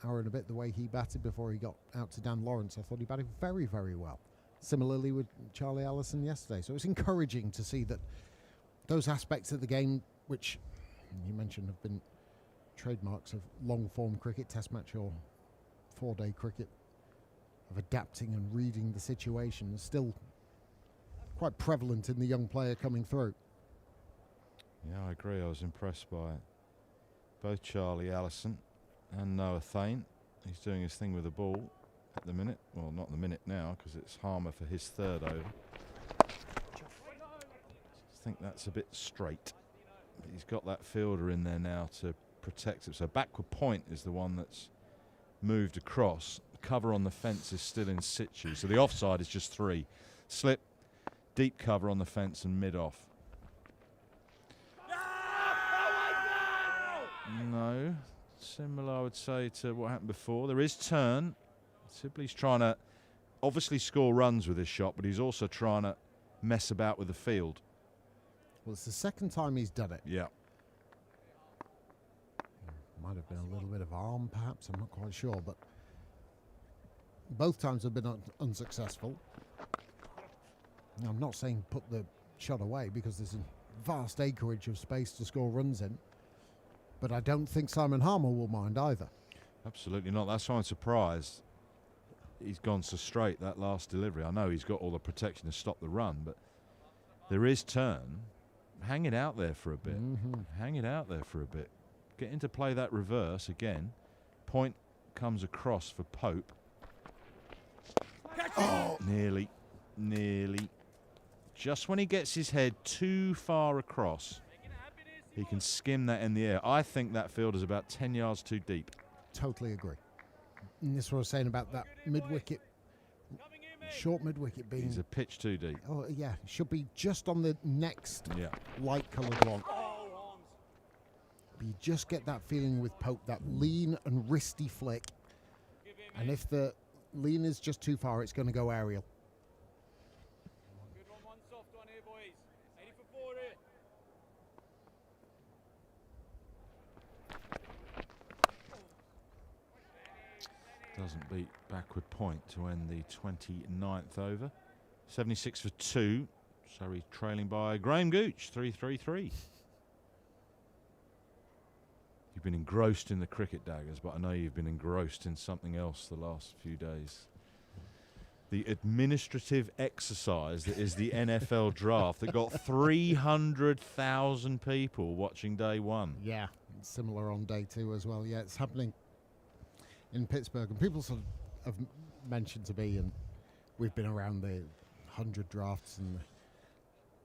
and a bit, the way he batted before he got out to Dan Lawrence, I thought he batted very, very well. Similarly with Charlie Allison yesterday. So it's encouraging to see that those aspects of the game, which you mentioned have been trademarks of long-form cricket, test match or four-day cricket, of adapting and reading the situation, is still quite prevalent in the young player coming through. Yeah, I agree. I was impressed by both Charlie Allison and Noah Thain. He's doing his thing with the ball at the minute. Well, not the minute now, because it's Harmer for his third over. I think that's a bit straight. But he's got that fielder in there now to protect it. So backward point is the one that's moved across. The cover on the fence is still in situ. So the offside is just 3. Slip, deep cover on the fence and mid-off. No. Similar, I would say, to what happened before. There is turn. Sibley's trying to obviously score runs with his shot, but he's also trying to mess about with the field. Well, it's the second time he's done it. Yeah. Might have been a little bit of arm, perhaps. I'm not quite sure, but both times have been unsuccessful. Now, I'm not saying put the shot away because there's a vast acreage of space to score runs in, but I don't think Simon Harmer will mind either. Absolutely not. That's why I'm surprised he's gone so straight that last delivery. I know he's got all the protection to stop the run, but there is turn. Hang it out there for a bit. Hang it out there for a bit. Get into play that reverse again. Point comes across for Pope. Oh, nearly. Just when he gets his head too far across, he can skim that in the air. I think that field is about 10 yards too deep. Totally agree. And this is what I was saying about that mid-wicket short mid-wicket being... He's a pitch too deep. Oh, yeah. Should be just on the next light-coloured one. But you just get that feeling with Pope, that lean and wristy flick. And if the lean is just too far, it's going to go aerial. Good one soft one here, boys. 80 for 40. Doesn't beat backward point to end the 29th over. 76 for 2. Surrey trailing by Graham Gooch, 3-3-3. You've been engrossed in the cricket, Daggers, but I know you've been engrossed in something else the last few days. The administrative exercise that is the NFL draft that got 300,000 people watching day one. Yeah, similar on day two as well. Yeah, it's happening in Pittsburgh. And people sort of have mentioned to me, and we've been around the 100 drafts and the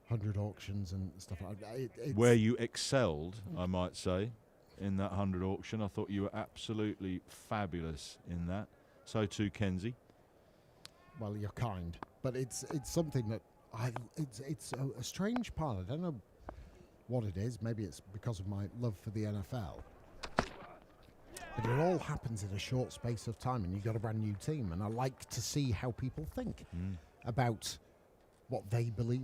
100 auctions and stuff like that. Where you excelled, I might say, in that 100 auction. I thought you were absolutely fabulous in that. So too, Kenzie. Well, you're kind, but it's something that it's a strange part. I don't know what it is. Maybe it's because of my love for the NFL. But it all happens in a short space of time, and you've got a brand new team. And I like to see how people think about what they believe.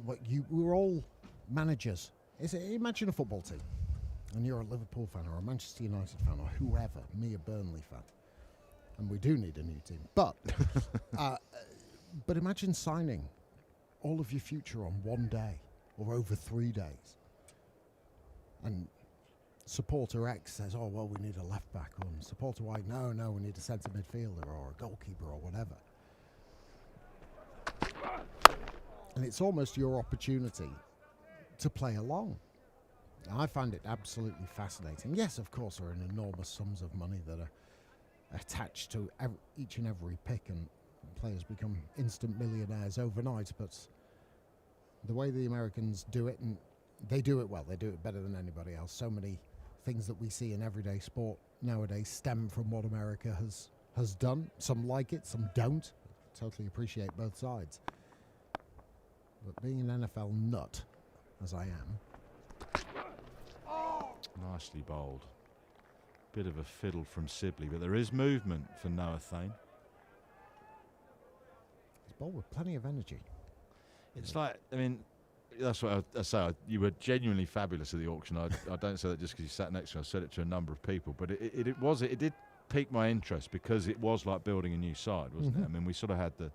We're all managers. Imagine a football team, and you're a Liverpool fan or a Manchester United fan or whoever, me a Burnley fan. And we do need a new team. But imagine signing all of your future on one day or over 3 days. And supporter X says, oh, well, we need a left back. Or supporter Y, no, we need a centre midfielder or a goalkeeper or whatever. And it's almost your opportunity to play along. I find it absolutely fascinating. Yes, of course, there are enormous sums of money that are attached to each and every pick, and players become instant millionaires overnight. But the way the Americans do it, and they do it well, they do it better than anybody else. So many things that we see in everyday sport nowadays stem from what America has done. Some like it, some don't. Totally appreciate both sides. But being an NFL nut, as I am... Nicely bowled. Bit of a fiddle from Sibley, but there is movement for Noah Thane. He's bowled with plenty of energy. It's like, I mean, that's what I say. You were genuinely fabulous at the auction. I don't say that just because you sat next to me. I said it to a number of people, but it did pique my interest because it was like building a new side, wasn't it? I mean, we sort of had the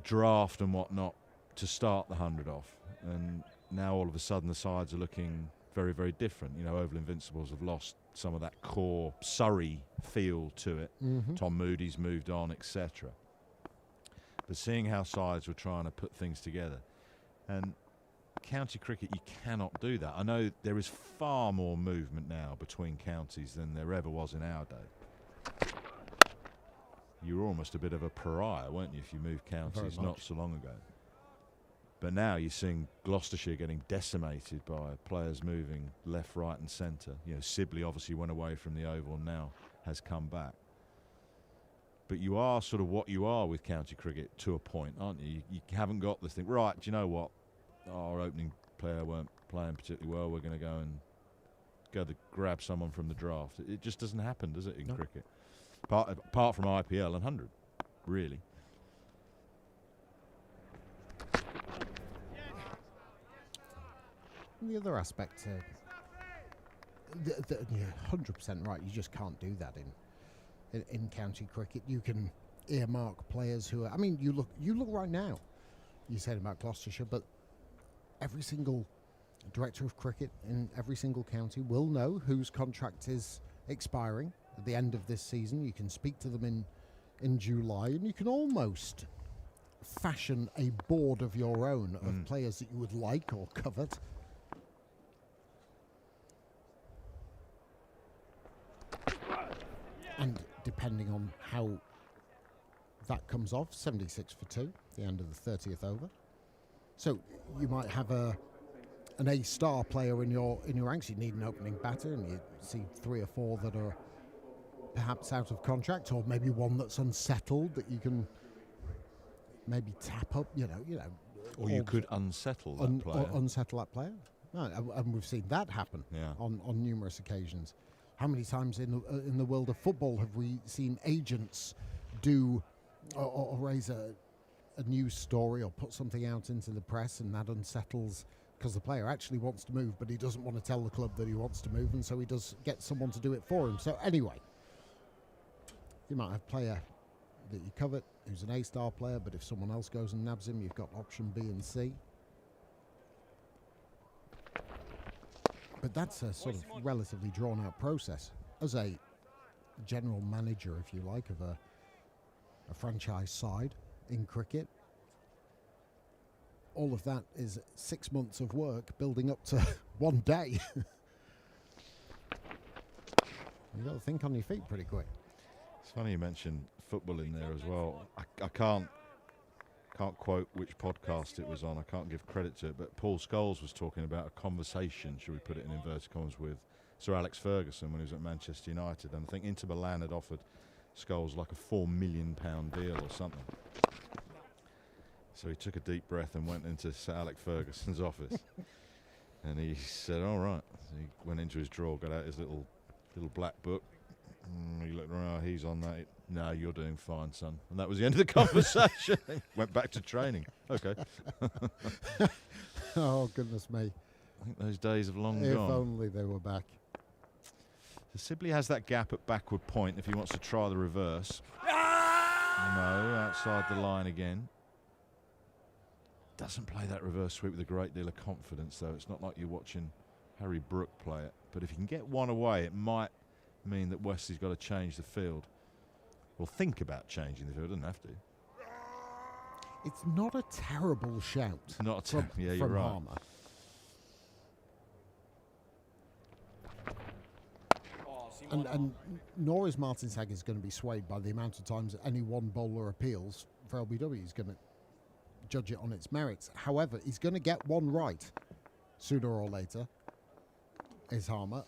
draft and whatnot to start the 100 off, and now all of a sudden the sides are looking very, very different. You know, Oval Invincibles have lost some of that core Surrey feel to it. Tom Moody's moved on, etc. But seeing how sides were trying to put things together, and county cricket, you cannot do that. I know there is far more movement now between counties than there ever was in our day. You were almost a bit of a pariah, weren't you, if you moved counties not so long ago. But now you're seeing Gloucestershire getting decimated by players moving left, right and centre. You know, Sibley obviously went away from the Oval and now has come back. But you are sort of what you are with county cricket to a point, aren't you? You haven't got this thing, right, do you know what? Our opening player weren't playing particularly well. We're going to go and grab someone from the draft. It just doesn't happen, does it, in cricket? Apart from IPL and 100, really. The other aspect, you're 100% right. You just can't do that in county cricket. You can earmark players who are. I mean, you look right now. You said about Gloucestershire, but every single director of cricket in every single county will know whose contract is expiring at the end of this season. You can speak to them in July, and you can almost fashion a board of your own of players that you would like or covet. And depending on how that comes off, 76 for 2, the end of the 30th over. So you might have an A-star player in your ranks. You need an opening batter, and you see 3 or 4 that are perhaps out of contract, or maybe one that's unsettled that you can maybe tap up, or you could unsettle that player. Unsettle that player. No, and we've seen that happen on numerous occasions. How many times in the world of football have we seen agents do or raise a news story or put something out into the press, and that unsettles because the player actually wants to move, but he doesn't want to tell the club that he wants to move, and so he does get someone to do it for him. So anyway, you might have a player that you covet who's an A-star player, but if someone else goes and nabs him, you've got option B and C. But that's a sort of relatively drawn-out process. As a general manager, if you like, of a franchise side in cricket, all of that is 6 months of work building up to one day. You've got to think on your feet pretty quick. It's funny you mentioned football in there as well. I can't quote which podcast it was on. I can't give credit to it, but Paul Scholes was talking about a conversation, should we put it in inverted commas, with Sir Alex Ferguson when he was at Manchester United. And I think Inter Milan had offered Scholes like a £4 million deal or something. So he took a deep breath and went into Sir Alex Ferguson's office. And he said, all right. So he went into his drawer, got out his little black book. He looked around, he's on that. No, you're doing fine, son. And that was the end of the conversation. Went back to training. Okay. Oh, goodness me. I think those days have long if gone. If only they were back. So Sibley has that gap at backward point if he wants to try the reverse. No, outside the line again. Doesn't play that reverse sweep with a great deal of confidence, though. It's not like you're watching Harry Brook play it. But if he can get one away, it might mean that Wesley's got to change the field. Well, think about changing the field. Doesn't have to. It's not a terrible shout. Not a yeah, you're from right. Harmer. And nor is Martin Saggers going to be swayed by the amount of times that any one bowler appeals for LBW. He's going to judge it on its merits. However, he's going to get one right sooner or later, is Harmer.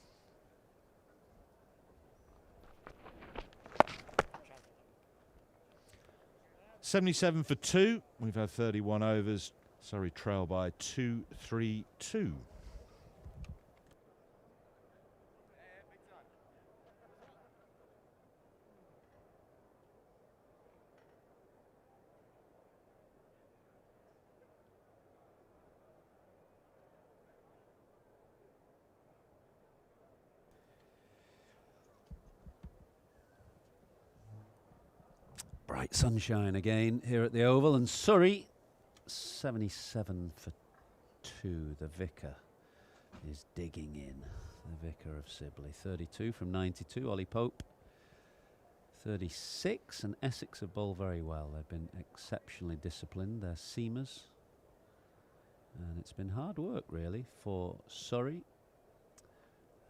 .77 for 2. We've had 31 overs. Surrey trail by 2-3-2. Bright sunshine again here at the Oval, and Surrey 77 for 2. The Vicar is digging in. The Vicar of Sibley. 32 from 92. Ollie Pope 36, and Essex have bowled very well. They've been exceptionally disciplined. They're seamers, and it's been hard work really for Surrey.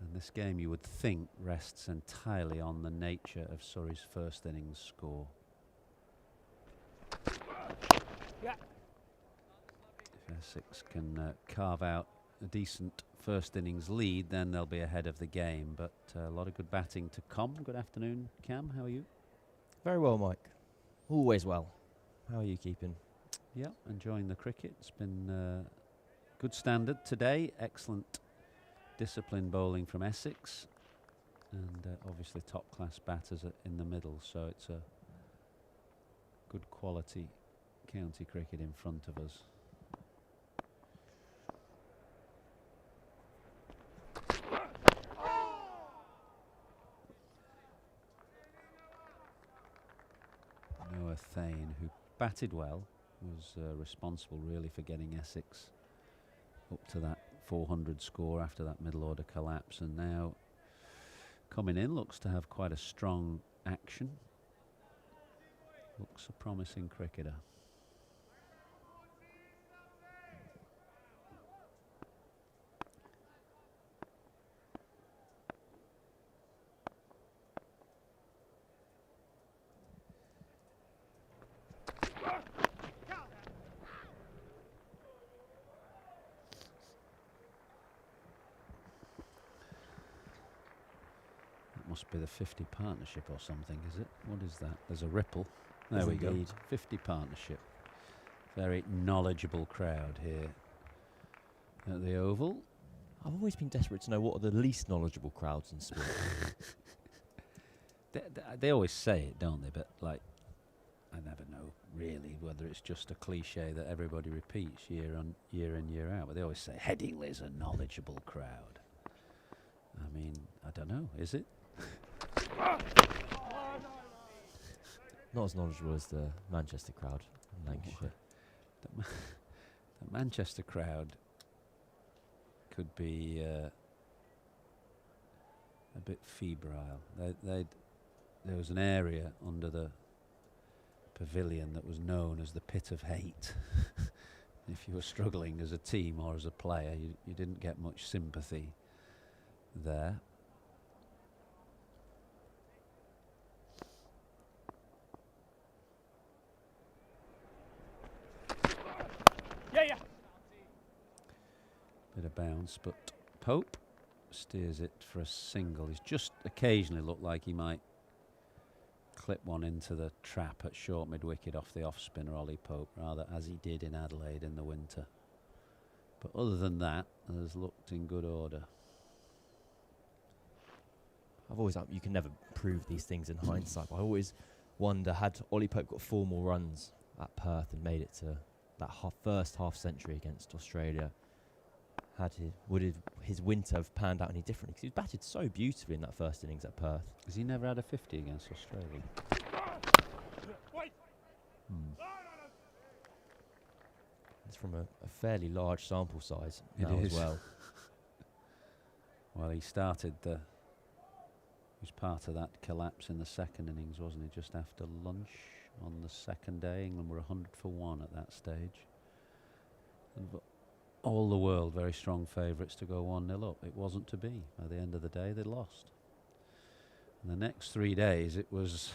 And this game, you would think, rests entirely on the nature of Surrey's first innings score. If Essex can carve out a decent first innings lead, then they'll be ahead of the game. But a lot of good batting to come. Good afternoon, Cam. How are you? Very well, Mike. Always well. How are you keeping? Yeah, enjoying the cricket. It's been good standard today. Excellent disciplined bowling from Essex. And obviously top-class batters in the middle. So it's a good quality county cricket in front of us. Noah Thane, who batted well, was responsible really for getting Essex up to that 400 score after that middle order collapse, and now coming in looks to have quite a strong action. Looks a promising cricketer. Must be the 50 partnership or something, is it? What is that? There's a ripple. There we go. 50 partnership. Very knowledgeable crowd here at the Oval. I've always been desperate to know what are the least knowledgeable crowds in sport. They always say it, don't they? But like, I never know really whether it's just a cliche that everybody repeats year in, year out. But they always say Headingley's a knowledgeable crowd. I mean, I don't know. Is it? Not as knowledgeable as the Manchester crowd in Lancashire. The Manchester crowd could be a bit febrile. There was an area under the pavilion that was known as the Pit of Hate. If you were struggling as a team or as a player, you didn't get much sympathy there. Bit of bounce, but Pope steers it for a single. He's just occasionally looked like he might clip one into the trap at short mid-wicket off the off-spinner Ollie Pope, rather as he did in Adelaide in the winter. But other than that, has looked in good order. I've always, you can never prove these things in hindsight, but I always wonder, had Ollie Pope got 4 more runs at Perth and made it to that first half century against Australia, would his winter have panned out any differently? Because he was batted so beautifully in that first innings at Perth. Has he never had a 50 against Australia? It's from a fairly large sample size It now is. as well. Well, he started he was part of that collapse in the second innings, wasn't he? Just after lunch on the second day. England were 100 for 1 at that stage. And all the world very strong favourites to go 1-0 up. It wasn't to be. By the end of the day, they lost. And the next 3 days, it was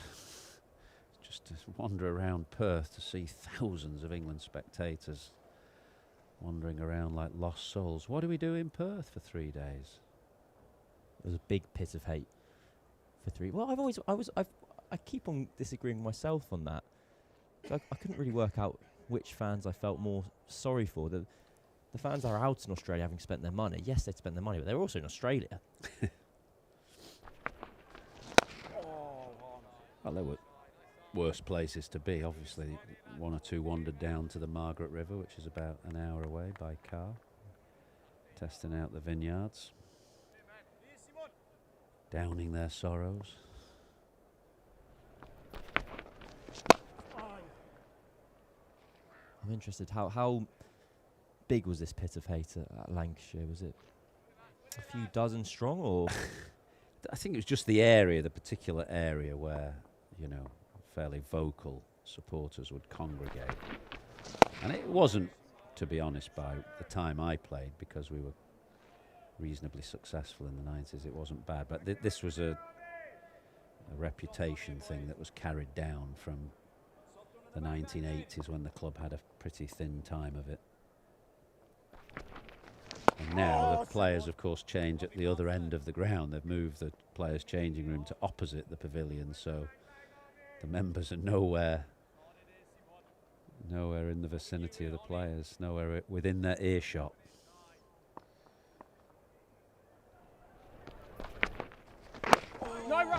just to wander around Perth to see thousands of England spectators wandering around like lost souls. What do we do in Perth for 3 days? It was a big pit of hate for 3. Well, I keep on disagreeing with myself on that. So I couldn't really work out which fans I felt more sorry for. The fans that are out in Australia having spent their money. Yes, they'd spent their money, but they were also in Australia. Well, there were worse places to be. Obviously, 1 or 2 wandered down to the Margaret River, which is about an hour away by car, testing out the vineyards, downing their sorrows. I'm interested, how big was this pit of hate at Lancashire? Was it a few dozen strong, or? I think it was just the area, the particular area where, you know, fairly vocal supporters would congregate. And it wasn't, to be honest, by the time I played, because we were reasonably successful in the 90s, it wasn't bad. But this was a reputation thing that was carried down from the 1980s, when the club had a pretty thin time of it. And now the players, of course, change at the other end of the ground. They've moved the players' changing room to opposite the pavilion, so the members are nowhere in the vicinity of the players, nowhere within their earshot.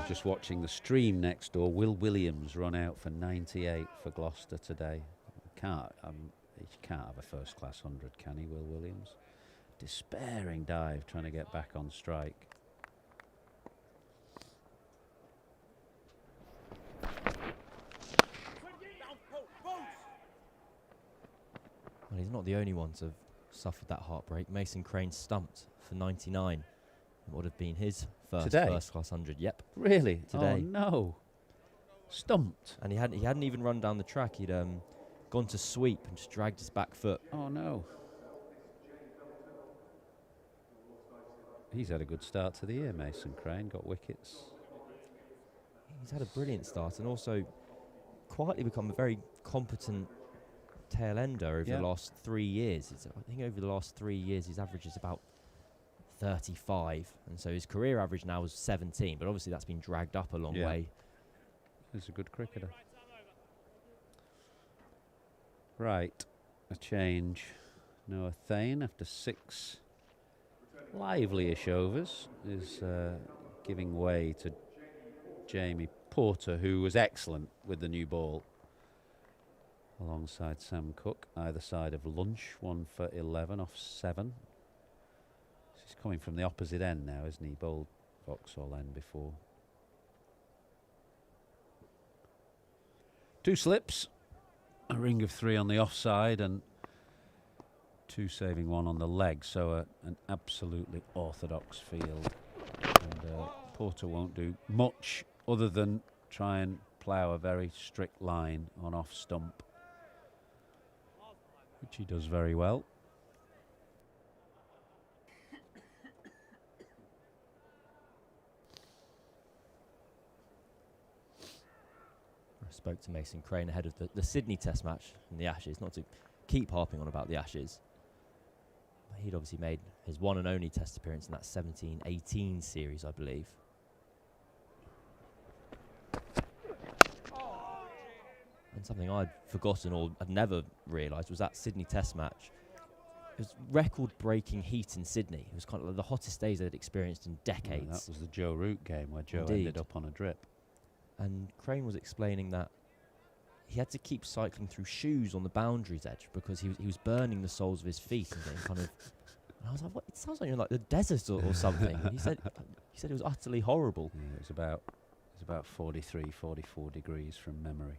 Just watching the stream next door. Will Williams run out for 98 for Gloucester today. He can't have a first-class 100, can he, Will Williams? Despairing dive, trying to get back on strike. Well, he's not the only one to have suffered that heartbreak. Mason Crane stumped for 99. It would have been his first class 100. Yep. Really? Today. Oh no. Stumped. And he hadn't even run down the track. He'd gone to sweep and just dragged his back foot. Oh no. He's had a good start to the year, Mason Crane. Got wickets. He's had a brilliant start and also quietly become a very competent tail ender over the last 3 years. I think over the last 3 years his average is about 35, and so his career average now is 17, but obviously that's been dragged up a long way. He's a good cricketer. Right, a change. Noah Thane, after 6 lively-ish overs, is giving way to Jamie Porter, who was excellent with the new ball, alongside Sam Cook, either side of lunch, 1 for 11 off 7. He's coming from the opposite end now, isn't he? Bowled Vauxhall end before. 2 slips, a ring of 3 on the offside, and 2 saving 1 on the leg, so an absolutely orthodox field. And Porter won't do much other than try and plough a very strict line on off stump, which he does very well. I spoke to Mason Crane ahead of the Sydney Test match in the Ashes, not to keep harping on about the Ashes. He'd obviously made his one and only Test appearance in that 17-18 series, I believe. And something I'd forgotten or I'd never realised was that Sydney Test match. It was record-breaking heat in Sydney. It was kind of like the hottest days they'd experienced in decades. That was the Joe Root game where Joe Indeed. ended up on a drip. And Crane was explaining that he had to keep cycling through shoes on the boundaries edge because he was burning the soles of his feet and getting kind of. And I was like, "What? It sounds like you're in like the desert or something." He said it was utterly horrible. Yeah, it was about 43, 44 degrees from memory.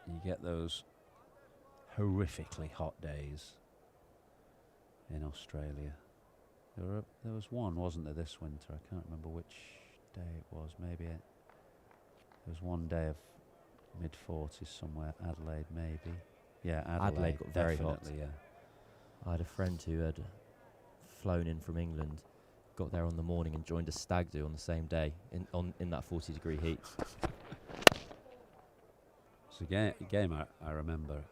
You get those horrifically hot days in Australia. There was one, wasn't there, this winter? I can't remember which day it was. Maybe there was one day of mid-40s somewhere. Adelaide, maybe. Yeah, Adelaide got very hot. Yeah. I had a friend who had flown in from England, got there on the morning and joined a stag do on the same day in that 40-degree heat. It's a game I remember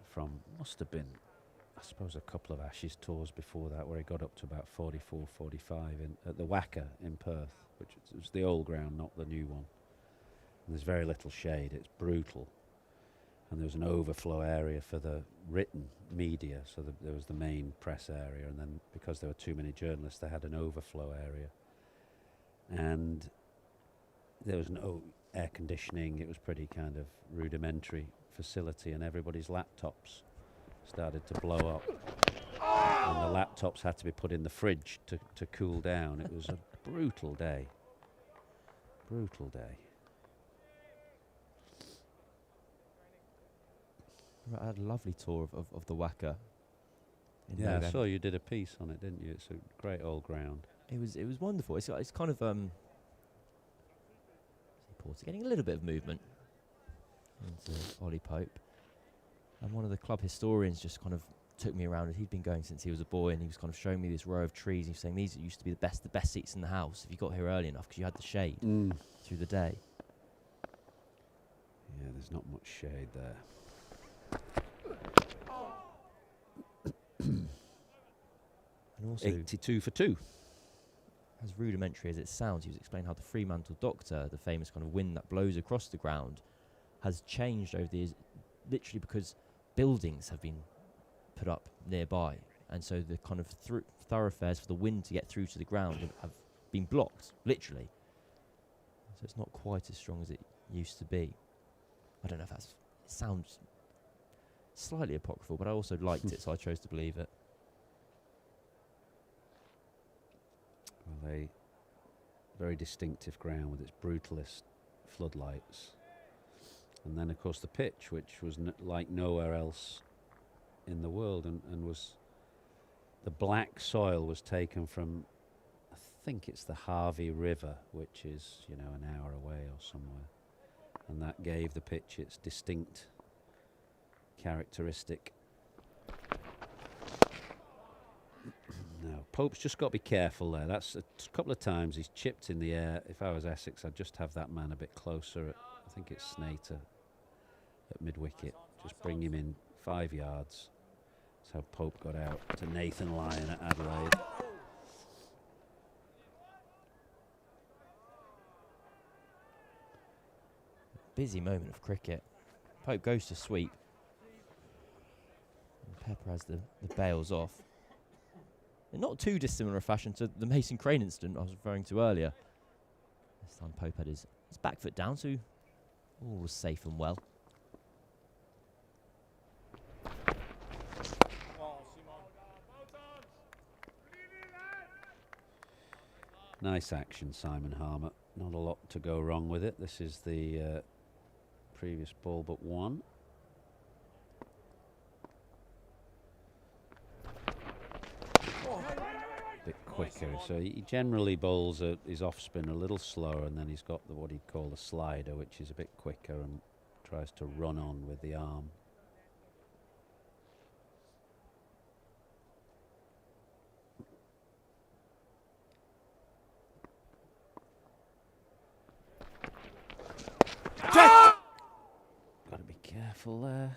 from, must have been, I suppose, a couple of Ashes tours before that, where he got up to about 44, 45 at the Wacker in Perth, which was the old ground, not the new one. And there's very little shade, it's brutal. And there was an overflow area for the written media, so there was the main press area, and then because there were too many journalists, they had an overflow area. And there was no air conditioning, it was pretty kind of rudimentary facility, and everybody's laptops started to blow up. And the laptops had to be put in the fridge to cool down. It was a brutal day. Brutal day. I had a lovely tour of the Wacker. Yeah, November. I saw you did a piece on it, didn't you? It's a great old ground. It was wonderful. It's kind of getting a little bit of movement into Ollie Pope, and one of the club historians just kind of took me around. He'd been going since he was a boy, and he was kind of showing me this row of trees. He was saying these used to be the best seats in the house if you got here early enough because you had the shade through the day. Yeah, there's not much shade there. And also 82 for 2. As rudimentary as it sounds, he was explaining how the Fremantle Doctor, the famous kind of wind that blows across the ground, has changed over the years, literally because buildings have been put up nearby, and so the kind of thoroughfares for the wind to get through to the ground have been blocked, literally. So it's not quite as strong as it used to be. I don't know if it sounds slightly apocryphal, but I also liked it, so I chose to believe it. Well, a very distinctive ground with its brutalist floodlights. And then, of course, the pitch, which was like nowhere else in the world, and was the black soil was taken from, I think it's the Harvey River, which is, an hour away or somewhere. And that gave the pitch its distinct characteristic. Now, Pope's just got to be careful there. That's a couple of times he's chipped in the air. If I was Essex, I'd just have that man a bit closer. I think it's Snater at mid-wicket. Just bring him in 5 yards. That's how Pope got out to Nathan Lyon at Adelaide. busy moment of cricket. Pope goes to sweep. And Pepper has the bails off. In not too dissimilar a fashion to the Mason Crane incident I was referring to earlier. This time Pope had his back foot down, so all was safe and well. Nice action, Simon Harmer. Not a lot to go wrong with it. This is the previous ball but one. Bit quicker, so he generally bowls his off spin a little slower, and then he's got what he'd call the slider, which is a bit quicker and tries to run on with the arm. Got to be careful there.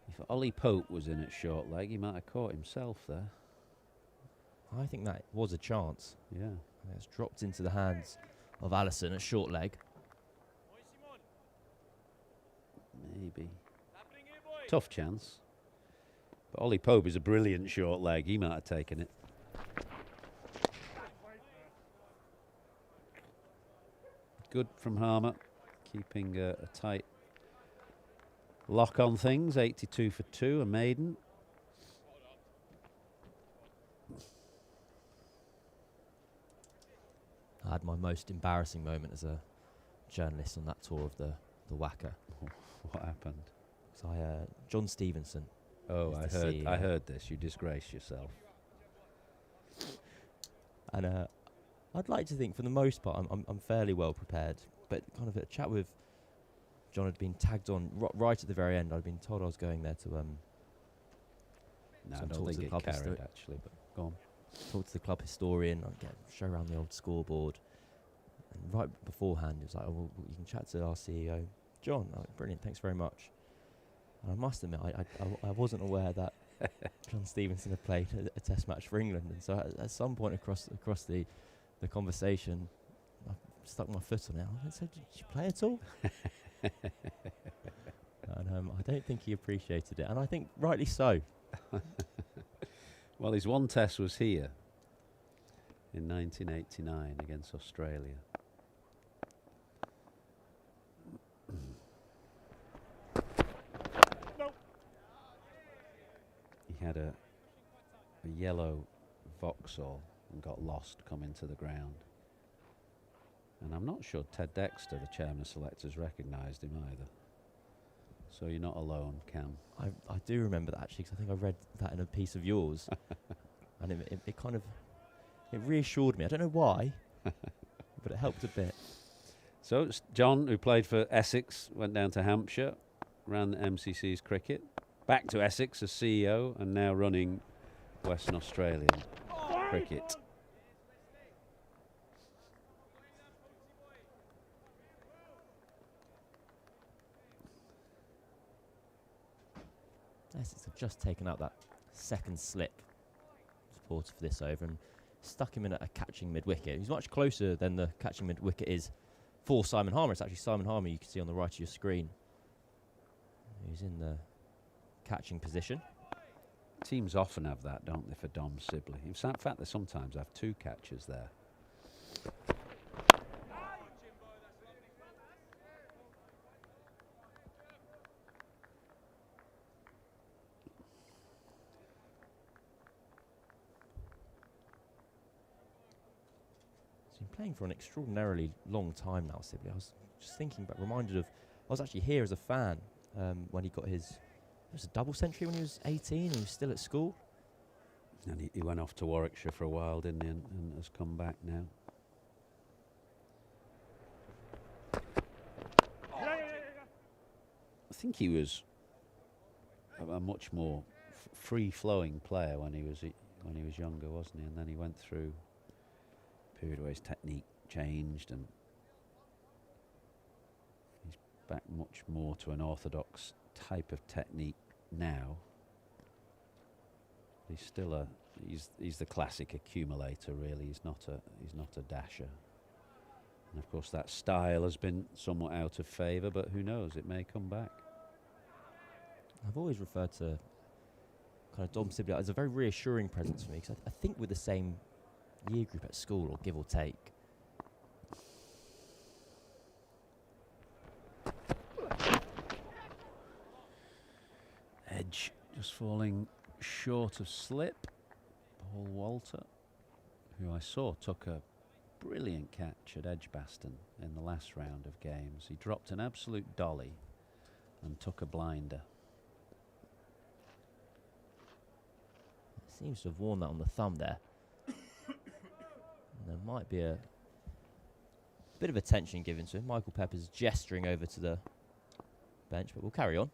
If Ollie Pope was in at short leg, he might have caught himself there. I think that was a chance. Yeah. It's dropped into the hands of Allison at short leg. Maybe. Tough chance. But Ollie Pope is a brilliant short leg. He might have taken it. Good from Harmer, keeping a tight lock on things. 82 for 2, a maiden. I had my most embarrassing moment as a journalist on that tour of the Wacker. What happened? So John Stevenson. Oh, I heard this. You disgraced yourself. And I'd like to think, for the most part, I'm fairly well prepared. But kind of a chat with John had been tagged on right at the very end. I'd been told I was going there to No, I don't think it carried actually. But go on. Talk to the club historian. I'd show around the old scoreboard. And right beforehand, he was like, "Oh, well, you can chat to our CEO, John." I'm like, "Brilliant, thanks very much." And I must admit, I wasn't aware that John Stevenson had played a test match for England, and so at some point across the conversation, I stuck my foot on it. I said, "Did you play at all?" And I don't think he appreciated it, and I think rightly so. Well, his one test was here in 1989 against Australia. He had a yellow Vauxhall and got lost coming to the ground. And I'm not sure Ted Dexter, the chairman of selectors, recognised him either. So you're not alone, Cam. I do remember that actually, because I think I read that in a piece of yours. And it kind of, it reassured me. I don't know why, but it helped a bit. So John, who played for Essex, went down to Hampshire, ran MCC's cricket, back to Essex as CEO, and now running Western Australian cricket. Essex have just taken out that second slip supporter for this over and stuck him in at a catching mid-wicket. He's much closer than the catching mid-wicket is for Simon Harmer. It's actually Simon Harmer you can see on the right of your screen. He's in the catching position. Teams often have that, don't they, for Dom Sibley? In fact, they sometimes have two catchers there. Playing for an extraordinarily long time now, Sibley. I was just thinking back, reminded of, I was actually here as a fan when he got his, it was a double century when he was 18 and he was still at school. And he went off to Warwickshire for a while, didn't he, and has come back now. I think he was a much more free-flowing player when he was younger, wasn't he? And then he went through period where his technique changed and he's back much more to an orthodox type of technique now. He's still he's the classic accumulator, really. He's not a dasher. And of course that style has been somewhat out of favour, but who knows, it may come back. I've always referred to kind of Dom Sibley as a very reassuring presence for me, because I think we're the same year group at school, or give or take. Edge just falling short of slip. Paul Walter, who I saw took a brilliant catch at Edgbaston in the last round of games. He dropped an absolute dolly and took a blinder. Seems to have worn that on the thumb there. And there might be a bit of attention given to him. Michael Pepper's gesturing over to the bench, but we'll carry on.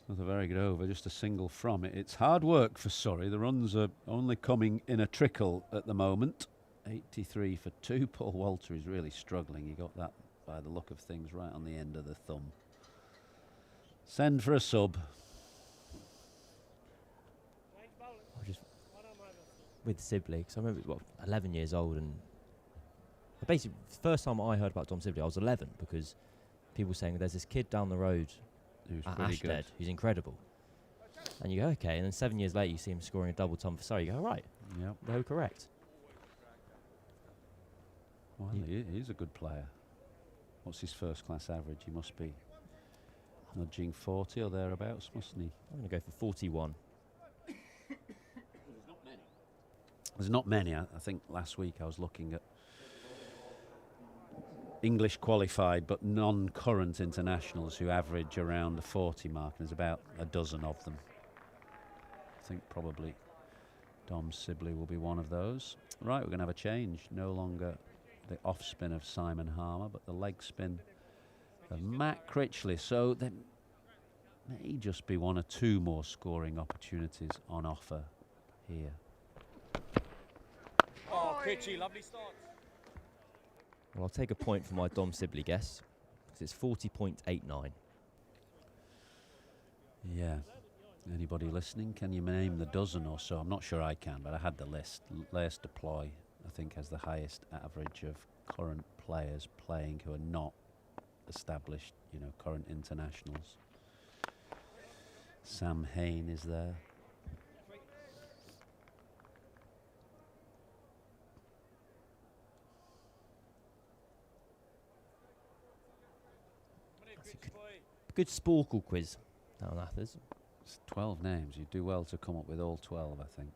Not a very good over, just a single from it. It's hard work for Surrey. The runs are only coming in a trickle at the moment. 83 for 2. Paul Walter is really struggling. He got that, by the look of things, right on the end of the thumb. Send for a sub. Just with Sibley, because I remember, 11 years old, and basically, the first time I heard about Dom Sibley, I was 11, because people were saying there's this kid down the road who's at pretty Ashtead good, who's incredible. And you go, okay, and then 7 years later you see him scoring a double ton for Surrey. You go, right, yep. No, correct. Well, he's a good player. What's his first class average? He must be nudging 40 or thereabouts, mustn't he? I'm going to go for 41. There's not many. I think last week I was looking at English qualified but non-current internationals who average around the 40 mark, and there's about a dozen of them. I think probably Dom Sibley will be one of those. Right, we're going to have a change. No longer the off spin of Simon Harmer, but the leg spin of Matt Critchley. So there may just be one or two more scoring opportunities on offer here. Oh, Critchley, lovely start. Well, I'll take a point for my Dom Sibley guess, because it's 40.89. Yeah. Anybody listening? Can you name the dozen or so? I'm not sure I can, but I had the list. Lairs Deploy, I think, has the highest average of current players playing who are not established, current internationals. Sam Hain is there. Good Sporkle quiz down Athers. It's 12 names. You do well to come up with all 12, I think.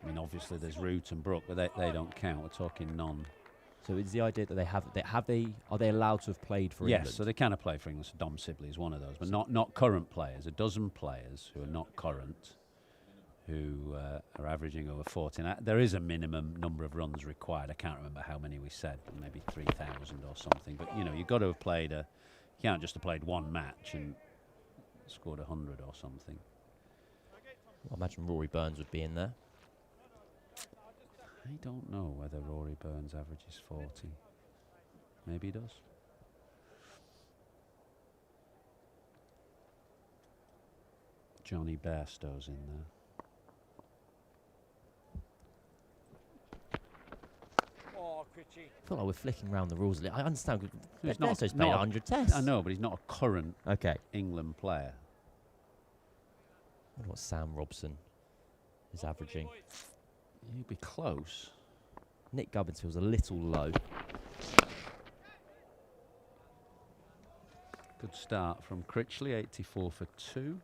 I mean, obviously there's Root and Brook, but they don't count. We're talking none. So it's the idea that are they allowed to have played for England? Yes, so they can have played for England. So Dom Sibley is one of those, but not current players. A dozen players who are not current, who are averaging over 40. Now, there is a minimum number of runs required. I can't remember how many we said, maybe 3,000 or something. But you've got to have played you can't just have played one match and scored 100 or something. Well, I imagine Rory Burns would be in there. I don't know whether Rory Burns averages 40. Maybe he does. Johnny Bairstow's in there. Oh, Critchley. I feel like we're flicking around the rules a little. I understand. He's Bairstow's played 100 tests. I know, but he's not a current England player. I wonder what Sam Robson is averaging. He'd be close. Nick Gubbins feels a little low. Good start from Critchley, 84 for 2.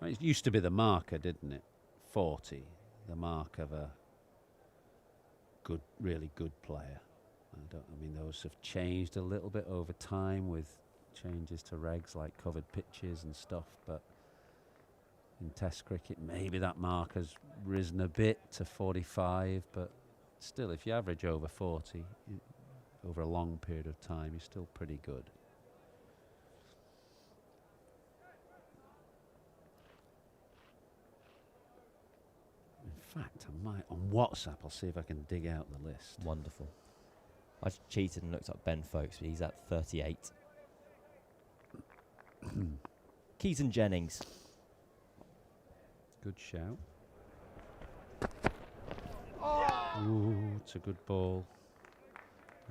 Well, it used to be the marker, didn't it? 40, the mark of a good, really good player. I mean, those have changed a little bit over time with changes to regs like covered pitches and stuff, but in Test cricket, maybe that mark has risen a bit to 45, but still, if you average over 40 over a long period of time, you're still pretty good. In fact, I might, on WhatsApp, I'll see if I can dig out the list. Wonderful. I just cheated and looked up Ben Folkes, but he's at 38. Keaton Jennings. Good shout. Ooh, it's a good ball.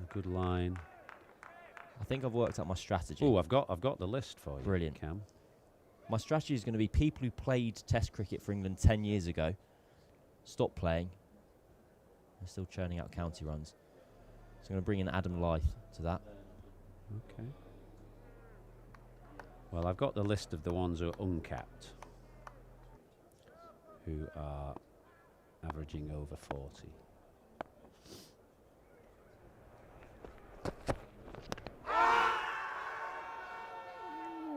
A good line. I think I've worked out my strategy. Oh, I've got the list for you. Brilliant. Cam. My strategy is going to be people who played Test cricket for England 10 years ago, stopped playing, and still churning out county runs. So I'm going to bring in Adam Lyth to that. Okay. Well, I've got the list of the ones who are uncapped, who are averaging over 40.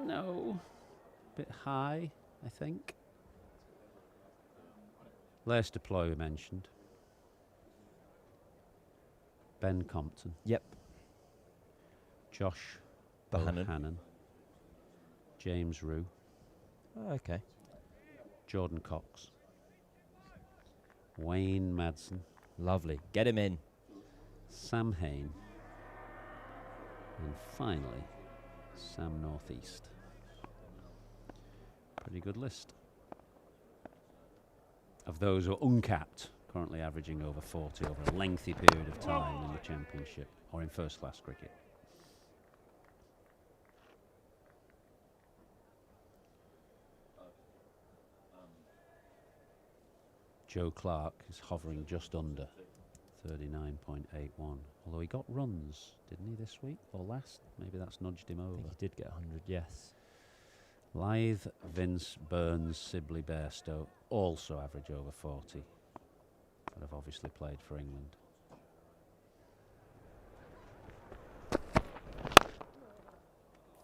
No. Bit high, I think. Les Deploy we mentioned. Ben Compton. Yep. Josh Bohannon. Bohannon. James Rue. Oh, okay. Jordan Cox. Wayne Madsen. Lovely. Get him in. Sam Hain. And finally, Sam Northeast. Pretty good list. Of those who are uncapped, currently averaging over 40 over a lengthy period of time in the Championship or in first-class cricket. Joe Clark is hovering just under 39.81, although he got runs, didn't he, this week or last? Maybe that's nudged him over. I think he did get 100, yes. Lyth, Vince, Burns, Sibley, Bairstow also average over 40, but have obviously played for England.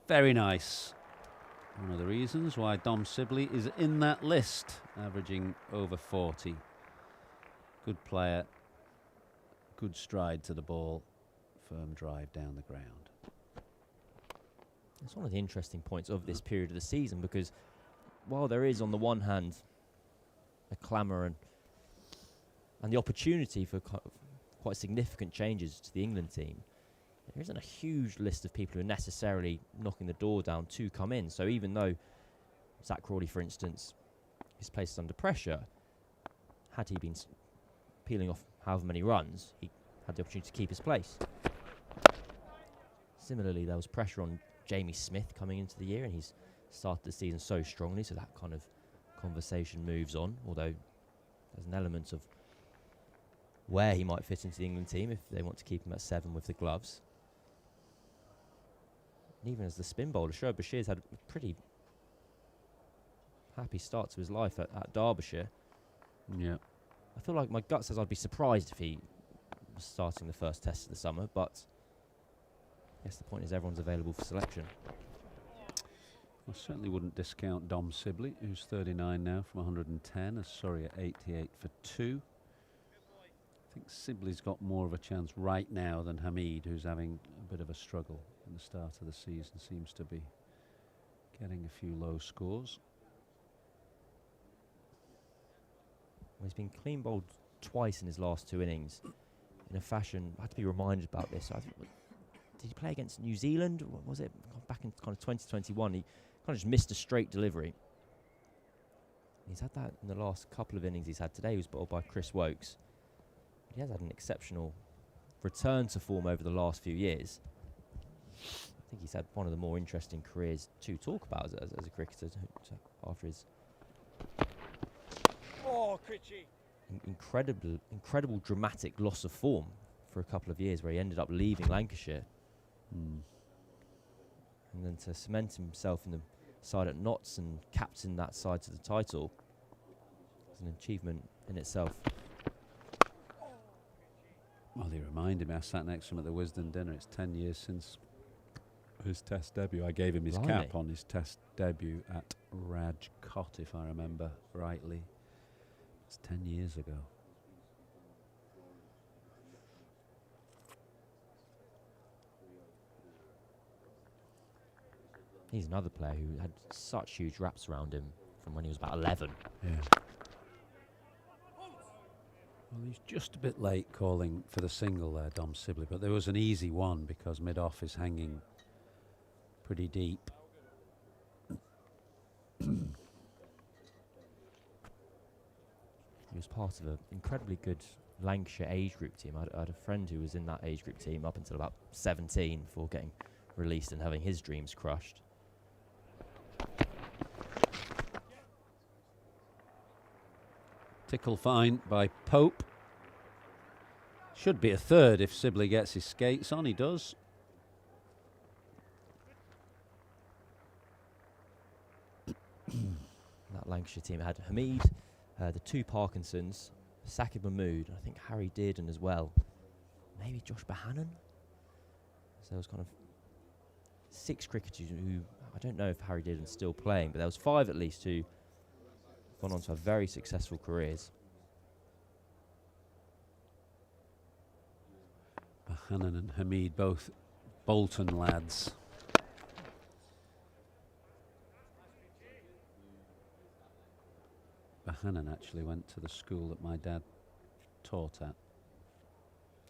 Very nice. One of the reasons why Dom Sibley is in that list, averaging over 40. Good player, good stride to the ball, firm drive down the ground. It's one of the interesting points of this period of the season, because while there is on the one hand a clamour and the opportunity for quite significant changes to the England team, there isn't a huge list of people who are necessarily knocking the door down to come in. So even though Zach Crawley, for instance, is placed under pressure, had he been peeling off however many runs, he had the opportunity to keep his place. Similarly, there was pressure on Jamie Smith coming into the year, and he's started the season so strongly, so that kind of conversation moves on, although there's an element of where he might fit into the England team if they want to keep him at 7 with the gloves. And even as the spin bowler, Shoaib Bashir's had a pretty happy start to his life at Derbyshire. Yeah. I feel like my gut says I'd be surprised if he was starting the first test of the summer, but I guess the point is everyone's available for selection. I certainly wouldn't discount Dom Sibley, who's 39 now from 110, as Surrey at 88 for 2. I think Sibley's got more of a chance right now than Hamid, who's having a bit of a struggle in the start of the season, seems to be getting a few low scores. Well, he's been clean bowled twice in his last 2 innings in a fashion, I had to be reminded about this. Did he play against New Zealand? What was it? Back in kind of 2021, he kind of just missed a straight delivery. He's had that in the last couple of innings he's had. Today he was bowled by Chris Wokes. He has had an exceptional return to form over the last few years. I think he's had one of the more interesting careers to talk about as a cricketer after his incredible dramatic loss of form for a couple of years, where he ended up leaving Lancashire. And then to cement himself in the side at Notts and captain that side to the title is an achievement in itself. Well, he reminded me, I sat next to him at the Wisdom dinner. It's 10 years since his test debut. I gave him his cap on his test debut at Rajkot, if I remember rightly. It's 10 years ago. He's another player who had such huge wraps around him from when he was about 11. Yeah. Well, he's just a bit late calling for the single there, Dom Sibley, but there was an easy one because mid-off is hanging pretty deep. He was part of an incredibly good Lancashire age group team. I had a friend who was in that age group team up until about 17 before getting released and having his dreams crushed. Tickle fine by Pope. Should be a third if Sibley gets his skates on. He does. That Lancashire team had Hamid, the two Parkinsons, Sakib Mahmood, I think Harry Dearden as well. Maybe Josh Bohannon. So there was kind of 6 cricketers who, I don't know if Harry Dearden's still playing, but there was 5 at least who gone on to have very successful careers. Bohannon and Hamid, both Bolton lads. Bohannon actually went to the school that my dad taught at.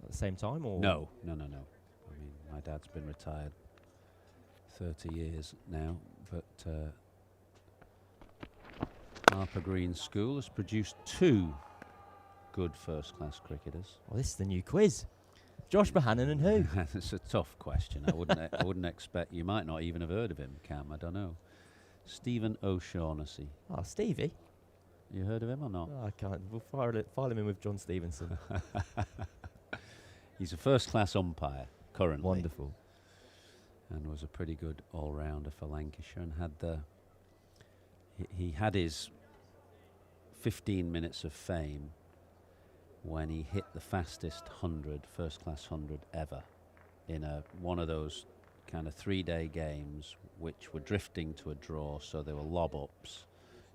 At the same time, or? No. I mean, my dad's been retired 30 years now, but Harper Green School has produced 2 good first-class cricketers. Well, this is the new quiz. Josh Bohannon and who? It's a tough question. I wouldn't expect. You might not even have heard of him, Cam. I don't know. Stephen O'Shaughnessy. Oh, Stevie. You heard of him or not? Oh, I can't. We'll file him in with John Stevenson. He's a first-class umpire currently. Wonderful. And was a pretty good all-rounder for Lancashire, and had the. He had his 15 minutes of fame when he hit the fastest 100, first-class 100 ever, in one of those kind of 3-day games which were drifting to a draw, so they were lob-ups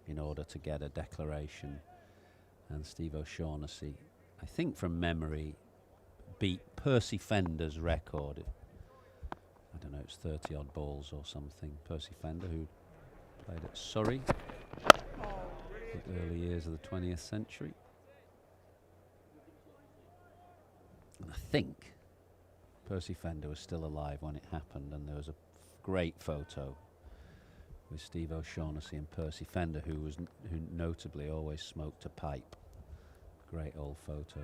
in order to get a declaration. And Steve O'Shaughnessy, I think from memory, beat Percy Fender's record. I don't know, it's 30-odd balls or something. Percy Fender, who played at Surrey in the early years of the 20th century. And I think Percy Fender was still alive when it happened, and there was a great photo with Steve O'Shaughnessy and Percy Fender, who notably always smoked a pipe. Great old photo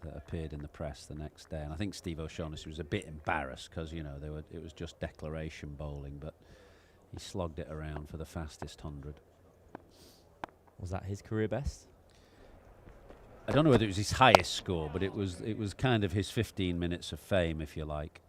that appeared in the press the next day, and I think Steve O'Shaughnessy was a bit embarrassed because it was just declaration bowling, but he slogged it around for the fastest 100. Was that his career best? I don't know whether it was his highest score, but it was kind of his 15 minutes of fame, if you like.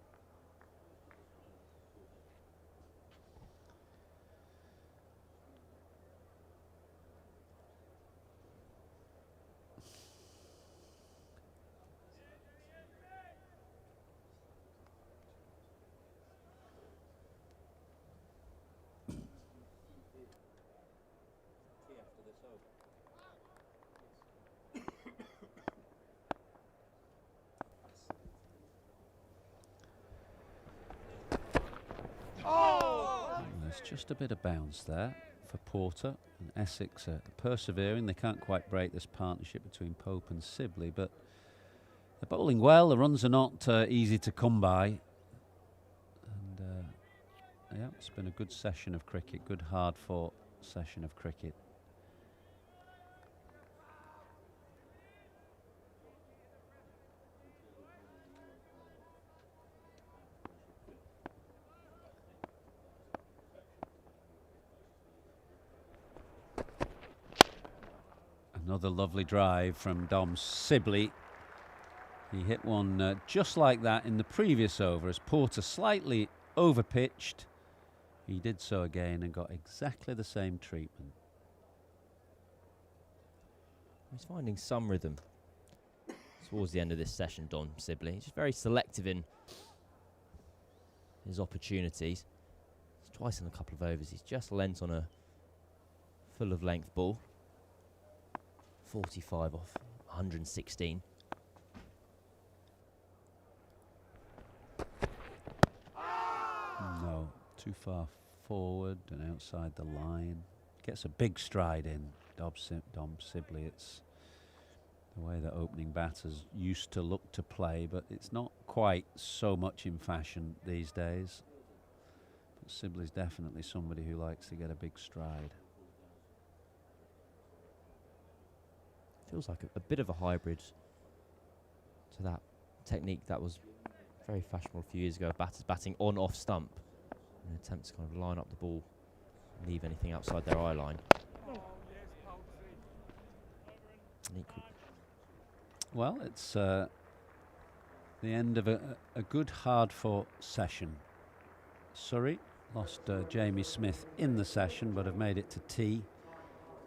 Just a bit of bounce there for Porter, and Essex are persevering. They can't quite break this partnership between Pope and Sibley, but they're bowling well. The runs are not easy to come by, and yeah, it's been a good session of cricket, good hard-fought session of cricket. Another lovely drive from Dom Sibley. He hit one just like that in the previous over as Porter slightly overpitched. He did so again and got exactly the same treatment. He's finding some rhythm towards the end of this session, Dom Sibley. He's just very selective in his opportunities. Twice in a couple of overs, he's just lent on a full of length ball. 45 off 116. No, too far forward and outside the line. Gets a big stride in, Dom Sibley. It's the way that opening batters used to look to play, but it's not quite so much in fashion these days. But Sibley's definitely somebody who likes to get a big stride. Feels like a bit of a hybrid to that technique that was very fashionable a few years ago, batters batting on off stump in an attempt to kind of line up the ball, leave anything outside their eye line. Well, it's the end of a good hard-fought session. Surrey lost Jamie Smith in the session, but have made it to tea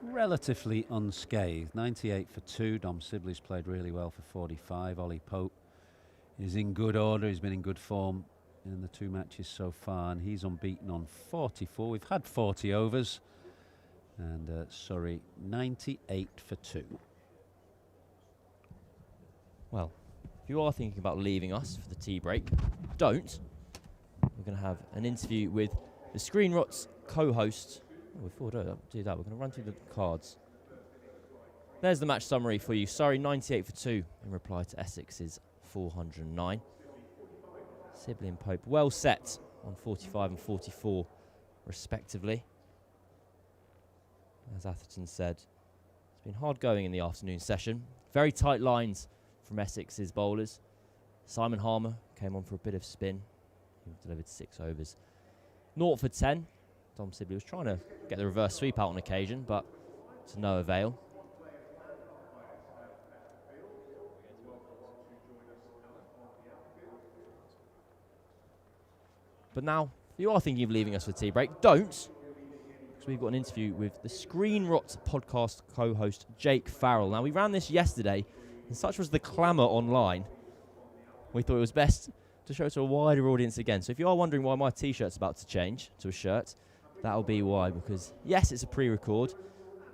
relatively unscathed. 98 for 2. Dom Sibley's played really well for 45. Ollie Pope is in good order. He's been in good form in the 2 matches so far, and he's unbeaten on 44. We've had 40 overs, and Surrey 98 for 2. Well, if you are thinking about leaving us for the tea break, don't. We're going to have an interview with the Screen Rots co-host. Before we do that, we're going to run through the cards. There's the match summary for you. Surrey 98 for 2 in reply to Essex's 409. Sibley and Pope well set on 45 and 44 respectively. As Atherton said, it's been hard going in the afternoon session. Very tight lines from Essex's bowlers. Simon Harmer came on for a bit of spin. He delivered 6 overs. 0 for 10. Dom Sibley was trying to get the reverse sweep out on occasion, but to no avail. But now, if you are thinking of leaving us for tea break, don't, because we've got an interview with the Screen Rot podcast co-host Jake Farrell. Now, we ran this yesterday, and such was the clamour online, we thought it was best to show it to a wider audience again. So if you are wondering why my T-shirt's about to change to a shirt, that'll be why, because yes, it's a pre-record,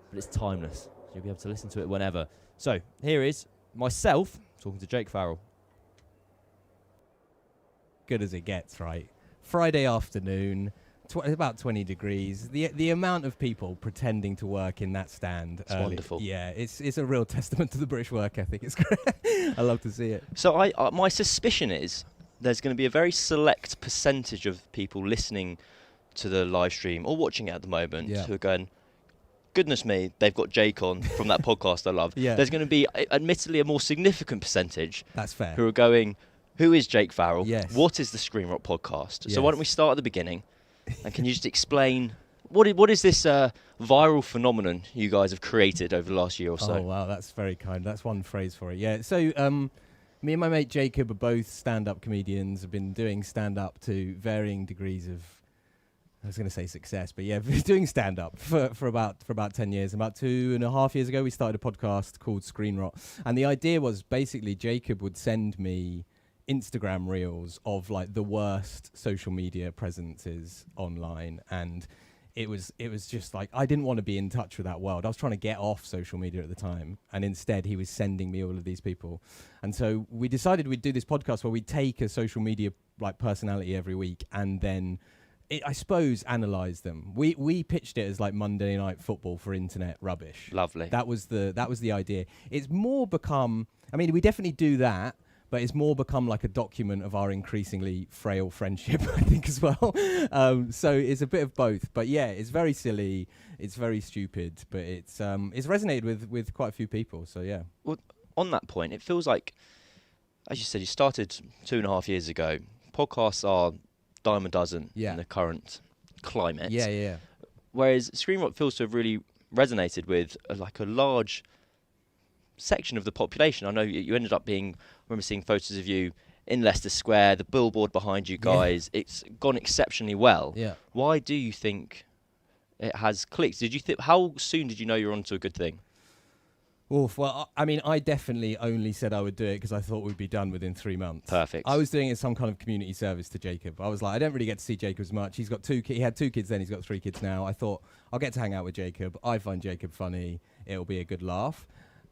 but it's timeless. So you'll be able to listen to it whenever. So here is myself talking to Jake Farrell. Good as it gets, right? Friday afternoon, about 20 degrees. The amount of people pretending to work in that stand. It's wonderful. Yeah, it's a real testament to the British work ethic. It's great. I love to see it. So my suspicion is there's going to be a very select percentage of people listening to the live stream or watching it at the moment who are going, goodness me, they've got Jake on from that podcast I love. Yeah. There's going to be, admittedly, a more significant percentage That's fair. who are going, who is Jake Farrell? Yes. What is the Screen Rock podcast? Yes. So why don't we start at the beginning, and can you just explain what is this viral phenomenon you guys have created over the last year or so? Oh, wow, that's very kind. That's one phrase for it. Yeah, so me and my mate Jacob are both stand-up comedians, have been doing stand-up to varying degrees of, I was going to say success, but yeah, doing stand-up for about 10 years. About 2.5 years ago, we started a podcast called Screen Rot. And the idea was basically Jacob would send me Instagram reels of like the worst social media presences online. And it was just like, I didn't want to be in touch with that world. I was trying to get off social media at the time. And instead, he was sending me all of these people. And so we decided we'd do this podcast where we'd take a social media like personality every week and then I suppose analyse them. We pitched it as like Monday Night Football for internet rubbish. Lovely. That was the idea. It's more become, I mean, we definitely do that, but it's more become like a document of our increasingly frail friendship, I think, as well. So it's a bit of both. But yeah, it's very silly, it's very stupid, but it's resonated with quite a few people. So yeah. Well, on that point, it feels like, as you said, you started 2.5 years ago. Podcasts are dime a dozen in the current climate. Yeah. Whereas Screen Rock feels to have really resonated with a large section of the population. I know you ended up being, I remember seeing photos of you in Leicester Square, the billboard behind you guys. Yeah. It's gone exceptionally well. Yeah. Why do you think it has clicked? How soon did you know you were onto a good thing? Oof, well, I mean, I definitely only said I would do it because I thought we'd be done within 3 months. Perfect. I was doing it as some kind of community service to Jacob. I was like, I don't really get to see Jacob as much. He had 2 kids then, he's got 3 kids now. I thought, I'll get to hang out with Jacob. I find Jacob funny. It'll be a good laugh.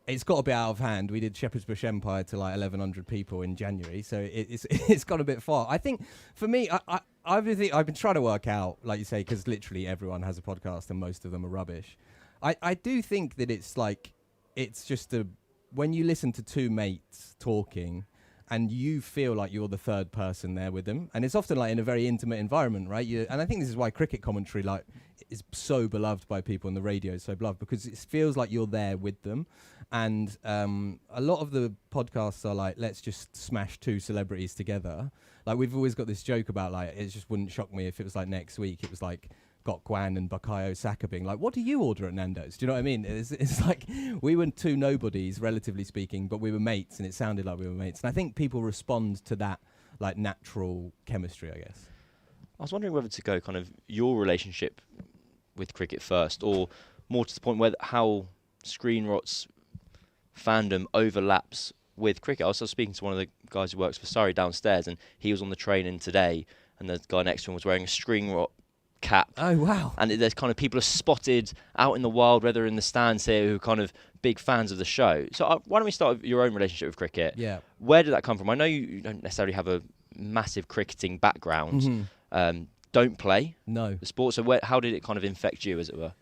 It's got a bit out of hand. We did Shepherd's Bush Empire to like 1,100 people in January, so it's gone a bit far. I think, for me, I've been trying to work out, like you say, because literally everyone has a podcast and most of them are rubbish. I do think that it's like, it's just a when you listen to two mates talking and you feel like you're the third person there with them, and it's often like in a very intimate environment, right? And I think this is why cricket commentary like is so beloved by people, and the radio is so beloved, because it feels like you're there with them. And a lot of the podcasts are like, let's just smash two celebrities together. Like, we've always got this joke about like, it just wouldn't shock me if it was like next week it was like Gok Kwan and Bukayo Saka being like, what do you order at Nando's? Do you know what I mean? It's like we were two nobodies, relatively speaking, but we were mates, and it sounded like we were mates. And I think people respond to that like natural chemistry, I guess. I was wondering whether to go kind of your relationship with cricket first, or more to the point where how Screen Rot's fandom overlaps with cricket. I was speaking to one of the guys who works for Surrey downstairs, and he was on the train in today, and the guy next to him was wearing a Screen Rot cap. Oh, wow. And there's kind of people are spotted out in the wild, whether in the stands here, who are kind of big fans of the show. So why don't we start with your own relationship with cricket? Yeah. Where did that come from? I know you don't necessarily have a massive cricketing background. Mm-hmm. Don't play the sport. So how did it kind of infect you, as it were?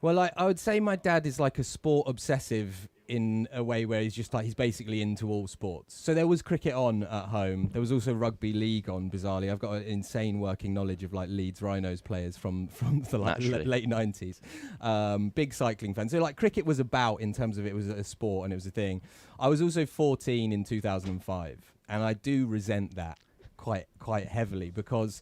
Well, I would say my dad is like a sport obsessive in a way where he's just like, he's basically into all sports. So there was cricket on at home. There was also rugby league on, bizarrely. I've got an insane working knowledge of like Leeds Rhinos players from the like late 90s. Big cycling fan. So like cricket was about, in terms of it was a sport and it was a thing. I was also 14 in 2005, and I do resent that quite heavily, because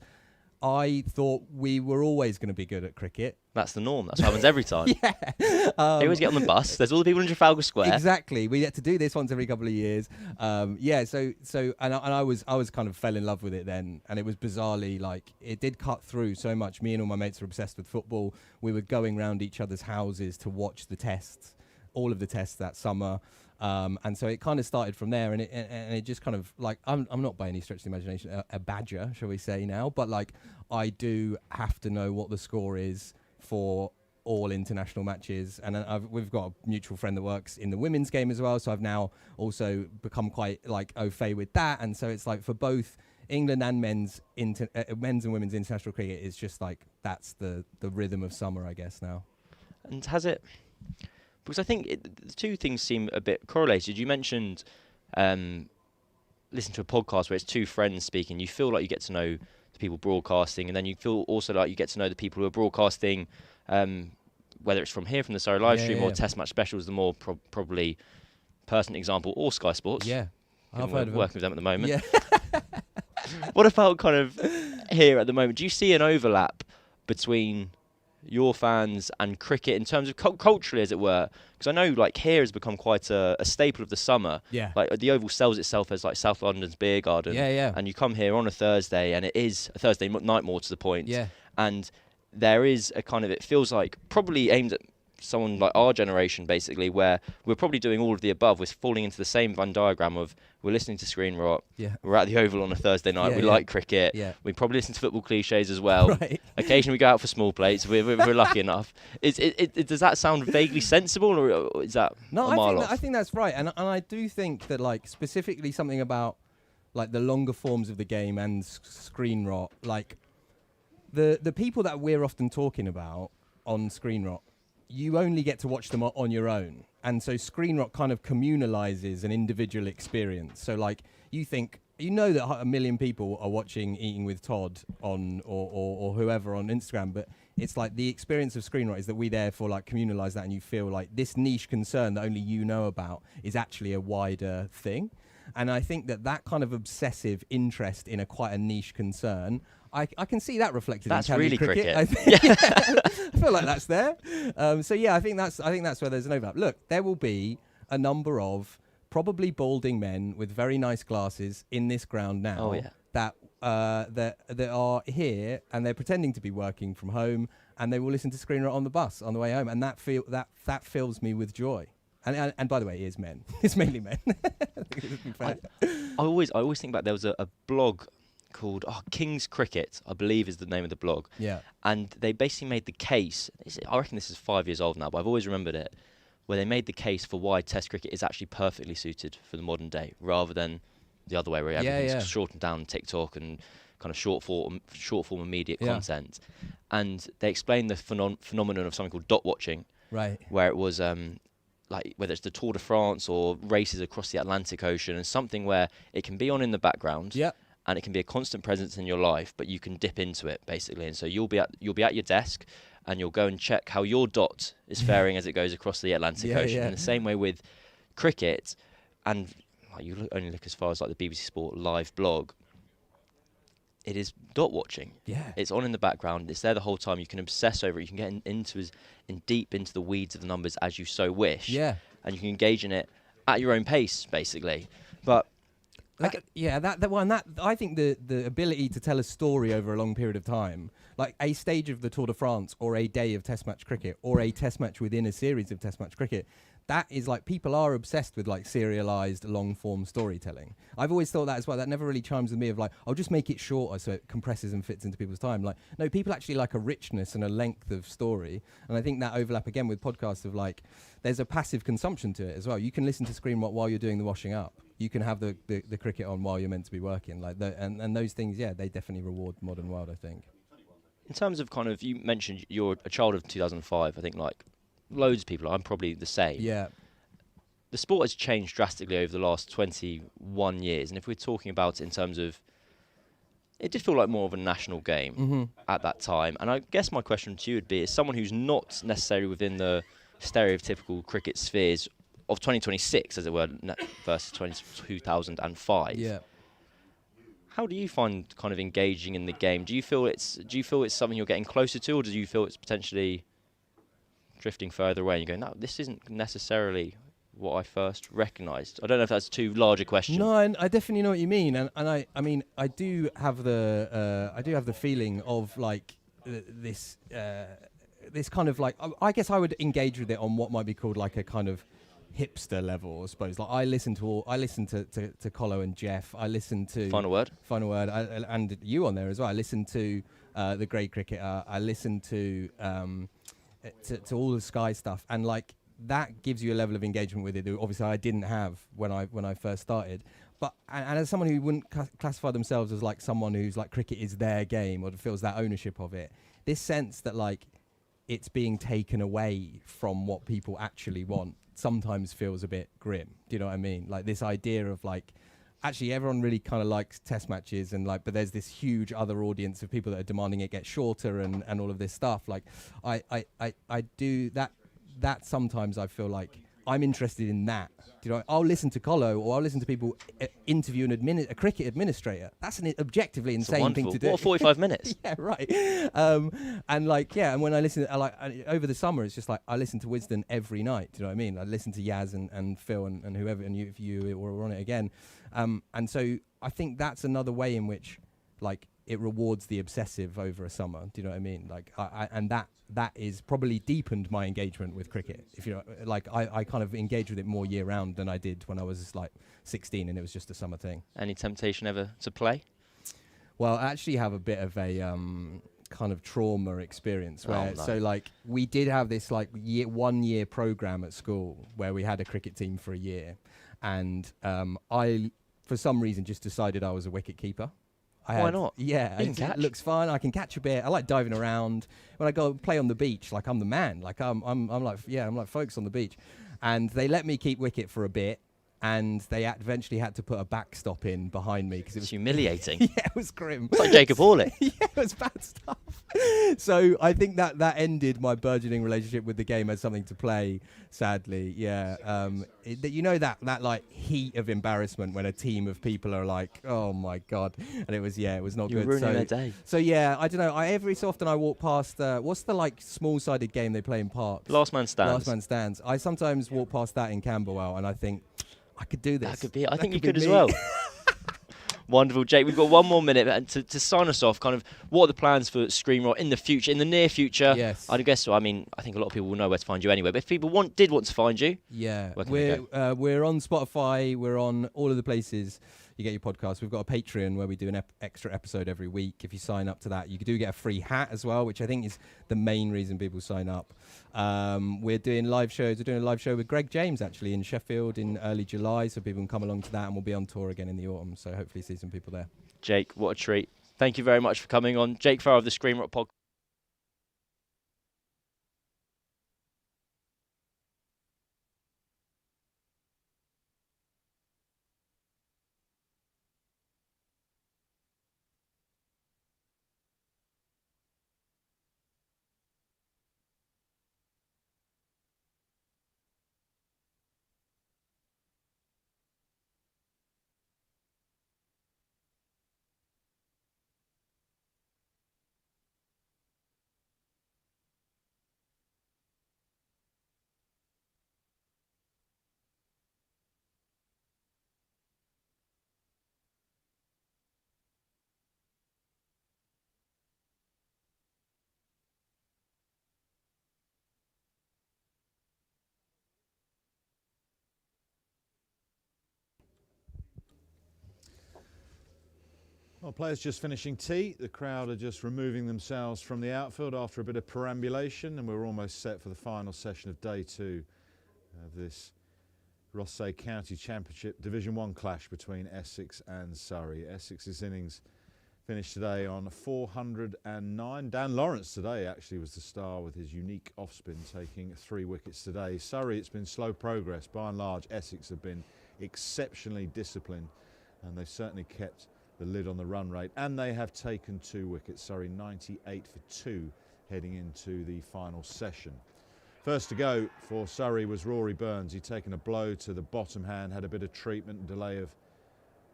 I thought we were always going to be good at cricket. That's the norm. That's what happens every time. Yeah. They always get on the bus. There's all the people in Trafalgar Square. Exactly. We get to do this once every couple of years. So I was kind of fell in love with it then, and it was bizarrely like it did cut through so much. Me and all my mates were obsessed with football. We were going round each other's houses to watch the tests, all of the tests that summer. And so it kind of started from there, and it just kind of like, I'm not by any stretch of the imagination a badger, shall we say now, but like I do have to know what the score is for all international matches, and we've got a mutual friend that works in the women's game as well, so I've now also become quite like au fait with that, and so it's like for both England and men's and women's international cricket, it's just like that's the rhythm of summer, I guess, now. And has it? Because I think the two things seem a bit correlated. You mentioned listen to a podcast where it's two friends speaking. You feel like you get to know the people broadcasting, and then you feel also like you get to know the people who are broadcasting, whether it's from here, from the Surrey live stream, or Test Match Specials, the more probably pertinent example, or Sky Sports. Yeah, I've heard of working with them at the moment. Yeah. What about kind of here at the moment? Do you see an overlap between your fans and cricket in terms of culturally, as it were? Because I know like here has become quite a staple of the summer. Yeah. Like the Oval sells itself as like South London's beer garden. Yeah. And you come here on a Thursday, and it is a Thursday night, more to the point. Yeah. And there is a kind of, it feels like probably aimed at someone like our generation, basically, where we're probably doing all of the above. We're falling into the same Venn diagram of we're listening to Screen Rot, we're at the Oval on a Thursday night, we like cricket, we probably listen to football cliches as well. Right. Occasionally we go out for small plates. We're lucky enough. Does that sound vaguely sensible, or is that no? a mile off? I think that's right, and I do think that like specifically something about like the longer forms of the game and Screen Rot, like the people that we're often talking about on Screen Rot, you only get to watch them on your own. And so Screen Rot kind of communalizes an individual experience. So like you know that 1 million people are watching Eating with Todd on or whoever on Instagram, but it's like the experience of Screen Rot is that we therefore like communalize that, and you feel like this niche concern that only you know about is actually a wider thing. And I think that kind of obsessive interest in quite a niche concern, I can see that reflected that's in county really cricket. I feel like that's there. So yeah, I think that's where there's an overlap. Look, there will be a number of probably balding men with very nice glasses in this ground now that are here, and they're pretending to be working from home, and they will listen to Screen Rot on the bus on the way home, and that fills me with joy. And by the way, it is men. It's mainly men. I always think back. There was a blog called King's Cricket, I believe is the name of the blog. Yeah. And they basically made the case. I reckon this is 5 years old now, but I've always remembered it, where they made the case for why Test cricket is actually perfectly suited for the modern day, rather than the other way, where everything's shortened down TikTok and kind of short form immediate content. And they explained the phenomenon of something called dot watching, right? Where it was like whether it's the Tour de France or races across the Atlantic Ocean, and something where it can be on in the background. Yep. And it can be a constant presence in your life, but you can dip into it basically. And so you'll be at your desk, and you'll go and check how your dot is faring as it goes across the Atlantic Ocean. In the same way with cricket, and like, you only look as far as like the BBC Sport live blog. It is dot watching. Yeah. It's on in the background. It's there the whole time. You can obsess over it. You can get in deep into the weeds of the numbers as you so wish. Yeah. And you can engage in it at your own pace, basically. But I think the ability to tell a story over a long period of time, like a stage of the Tour de France or a day of Test match cricket or a Test match within a series of Test match cricket, that is like, people are obsessed with like serialized long form storytelling. I've always thought that as well. That never really chimes with me of like, I'll just make it shorter so it compresses and fits into people's time. Like, no, people actually like a richness and a length of story. And I think that overlap again with podcasts of like, there's a passive consumption to it as well. You can listen to Screen Rock while you're doing the washing up. You can have the cricket on while you're meant to be working. Like and those things, yeah, they definitely reward modern world, I think. In terms of kind of, you mentioned you're a child of 2005, I think like loads of people, I'm probably the same. Yeah. The sport has changed drastically over the last 21 years. And if we're talking about it in terms of, it did feel like more of a national game at that time. And I guess my question to you would be, as someone who's not necessarily within the stereotypical cricket spheres of 2026, as it were, versus 2005. Yeah. How do you find kind of engaging in the game? Do you feel it's something you're getting closer to, or do you feel it's potentially drifting further away? And you go, no, this isn't necessarily what I first recognised. I don't know if that's too large a question. No, I definitely know what you mean, and I mean I do have the feeling of like this kind of like, I guess I would engage with it on what might be called like a kind of hipster level, I suppose. Like I listen to Colo and Jeff. I listen to Final Word, and you on there as well. I listen to The Great Cricketer. I listen to all the Sky stuff, and like that gives you a level of engagement with it that obviously I didn't have when I first started. But and as someone who wouldn't classify themselves as like someone who's like cricket is their game or feels that ownership of it, this sense that like it's being taken away from what people actually want sometimes feels a bit grim. Do you know what I mean? Like this idea of like, actually everyone really kind of likes test matches and like, but there's this huge other audience of people that are demanding it get shorter and all of this stuff. Like I do that sometimes I feel like I'm interested in that. Do you know, I'll listen to Colo or I'll listen to people interview a cricket administrator. That's an objectively insane thing to do. What, 45 minutes? Yeah, right. And like, yeah, and when I listen, over the summer, it's just like I listen to Wisden every night. Do you know what I mean? I listen to Yaz and Phil and whoever, and if you were on it again. And so I think that's another way in which, like, it rewards the obsessive over a summer. Do you know what I mean? Like, and that is probably deepened my engagement with cricket. If you know, like, I kind of engage with it more year round than I did when I was like 16 and it was just a summer thing. Any temptation ever to play? Well, I actually have a bit of a kind of trauma experience where, so like, we did have this like 1 year program at school where we had a cricket team for a year, and I, for some reason, just decided I was a wicket keeper. Why not? Yeah, it looks fun. I can catch a bit. I like diving around. When I go play on the beach, like I'm the man. Like I'm like folks on the beach, and they let me keep wicket for a bit, and they eventually had to put a backstop in behind me because it was humiliating. Yeah, it was grim. It's like Jacob Hawley. Yeah, it was bad stuff. So I think that ended my burgeoning relationship with the game as something to play. Sadly, yeah. You know that like heat of embarrassment when a team of people are like, oh my god, and it was not good. Ruining their day. So yeah, I don't know. Every so often I walk past. What's the like small-sided game they play in parks? Last Man Stands. Last Man Stands. I sometimes walk past that in Camberwell, and I think I could do this. That could be. I think you could as well. Wonderful, Jake. We've got one more minute, and to sign us off, kind of, what are the plans for Screen Rock in the future, in the near future? Yes. I guess. So, I mean, I think a lot of people will know where to find you anyway. But if people did want to find you, yeah, where can they go? We're on Spotify. We're on all of the places you get your podcast. We've got a Patreon where we do an extra episode every week. If you sign up to that, you do get a free hat as well, which I think is the main reason people sign up. We're doing live shows. We're doing a live show with Greg James, actually, in Sheffield in early July, so people can come along to that, and we'll be on tour again in the autumn, so hopefully see some people there. Jake, what a treat. Thank you very much for coming on. Jake Farrow of the Screen Rock Podcast. Well, players just finishing tea. The crowd are just removing themselves from the outfield after a bit of perambulation, and we're almost set for the final session of day 2 of this Rothesay County Championship Division 1 clash between Essex and Surrey. Essex's innings finished today on 409. Dan Lawrence today actually was the star with his unique off-spin, taking 3 wickets today. Surrey, it's been slow progress. By and large, Essex have been exceptionally disciplined, and they've certainly kept the lid on the run rate, and they have taken 2 wickets. Surrey 98 for 2 heading into the final session. First to go for Surrey was Rory Burns. He'd taken a blow to the bottom hand, had a bit of treatment, delay of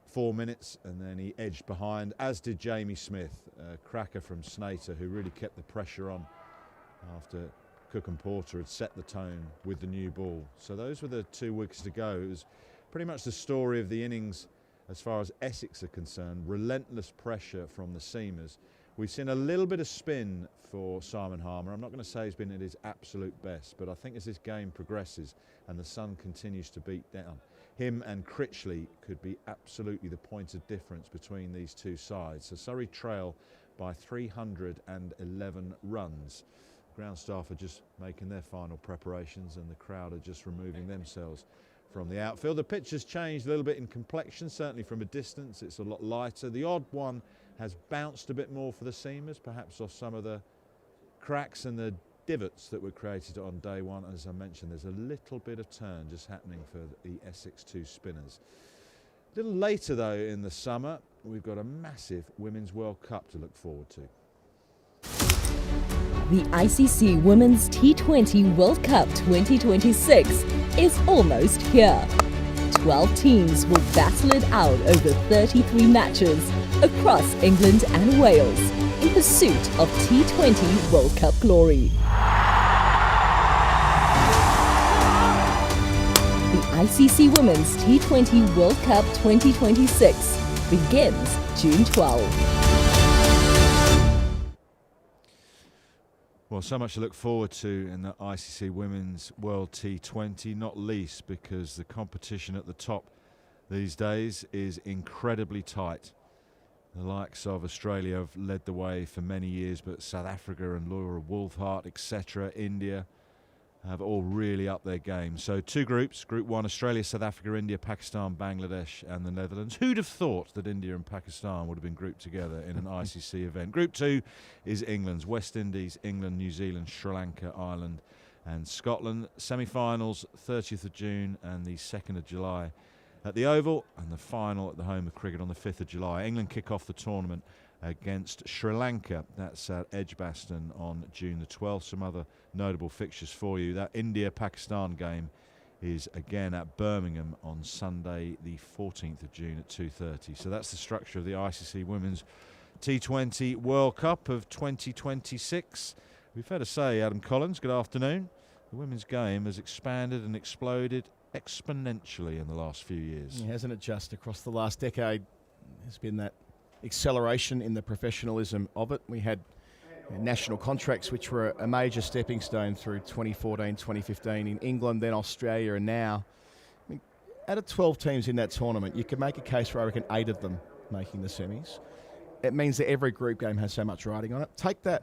4 minutes, and then he edged behind, as did Jamie Smith, a cracker from Snater, who really kept the pressure on after Cook and Porter had set the tone with the new ball. So those were the 2 wickets to go. It was pretty much the story of the innings as far as Essex are concerned. Relentless pressure from the seamers. We've seen a little bit of spin for Simon Harmer. I'm not going to say he's been at his absolute best, but I think as this game progresses and the sun continues to beat down, him and Critchley could be absolutely the point of difference between these 2 sides. So Surrey trail by 311 runs. Ground staff are just making their final preparations, and the crowd are just removing themselves from the outfield. The pitch has changed a little bit in complexion, certainly from a distance. It's a lot lighter. The odd one has bounced a bit more for the seamers, perhaps off some of the cracks and the divots that were created on day 1. As I mentioned, there's a little bit of turn just happening for the Essex 2 spinners. A little later though in the summer, we've got a massive Women's World Cup to look forward to. The ICC Women's T20 World Cup 2026 is almost here. 12 teams will battle it out over 33 matches across England and Wales in pursuit of T20 World Cup glory. The ICC Women's T20 World Cup 2026 begins June 12. Well, so much to look forward to in the ICC Women's World T20, not least because the competition at the top these days is incredibly tight. The likes of Australia have led the way for many years, but South Africa and Laura Wolfhart, etc., India, have all really upped their game. So 2 groups, Group 1, Australia, South Africa, India, Pakistan, Bangladesh and the Netherlands. Who'd have thought that India and Pakistan would have been grouped together in an ICC event? Group 2 is England's, West Indies, England, New Zealand, Sri Lanka, Ireland and Scotland. Semi-finals 30th of June and the 2nd of July at the Oval, and the final at the home of cricket on the 5th of July. England kick off the tournament against Sri Lanka. That's at Edgbaston on June the 12th. Some other notable fixtures for you. That India-Pakistan game is again at Birmingham on Sunday the 14th of June at 2:30. So that's the structure of the ICC Women's T20 World Cup of 2026. We've fair to say, Adam Collins, good afternoon. The women's game has expanded and exploded exponentially in the last few years. Hasn't it just across the last decade? There's been that acceleration in the professionalism of it. We had national contracts, which were a major stepping stone through 2014, 2015 in England, then Australia, and now. I mean, out of 12 teams in that tournament, you could make a case for, I reckon, 8 of them making the semis. It means that every group game has so much riding on it. Take that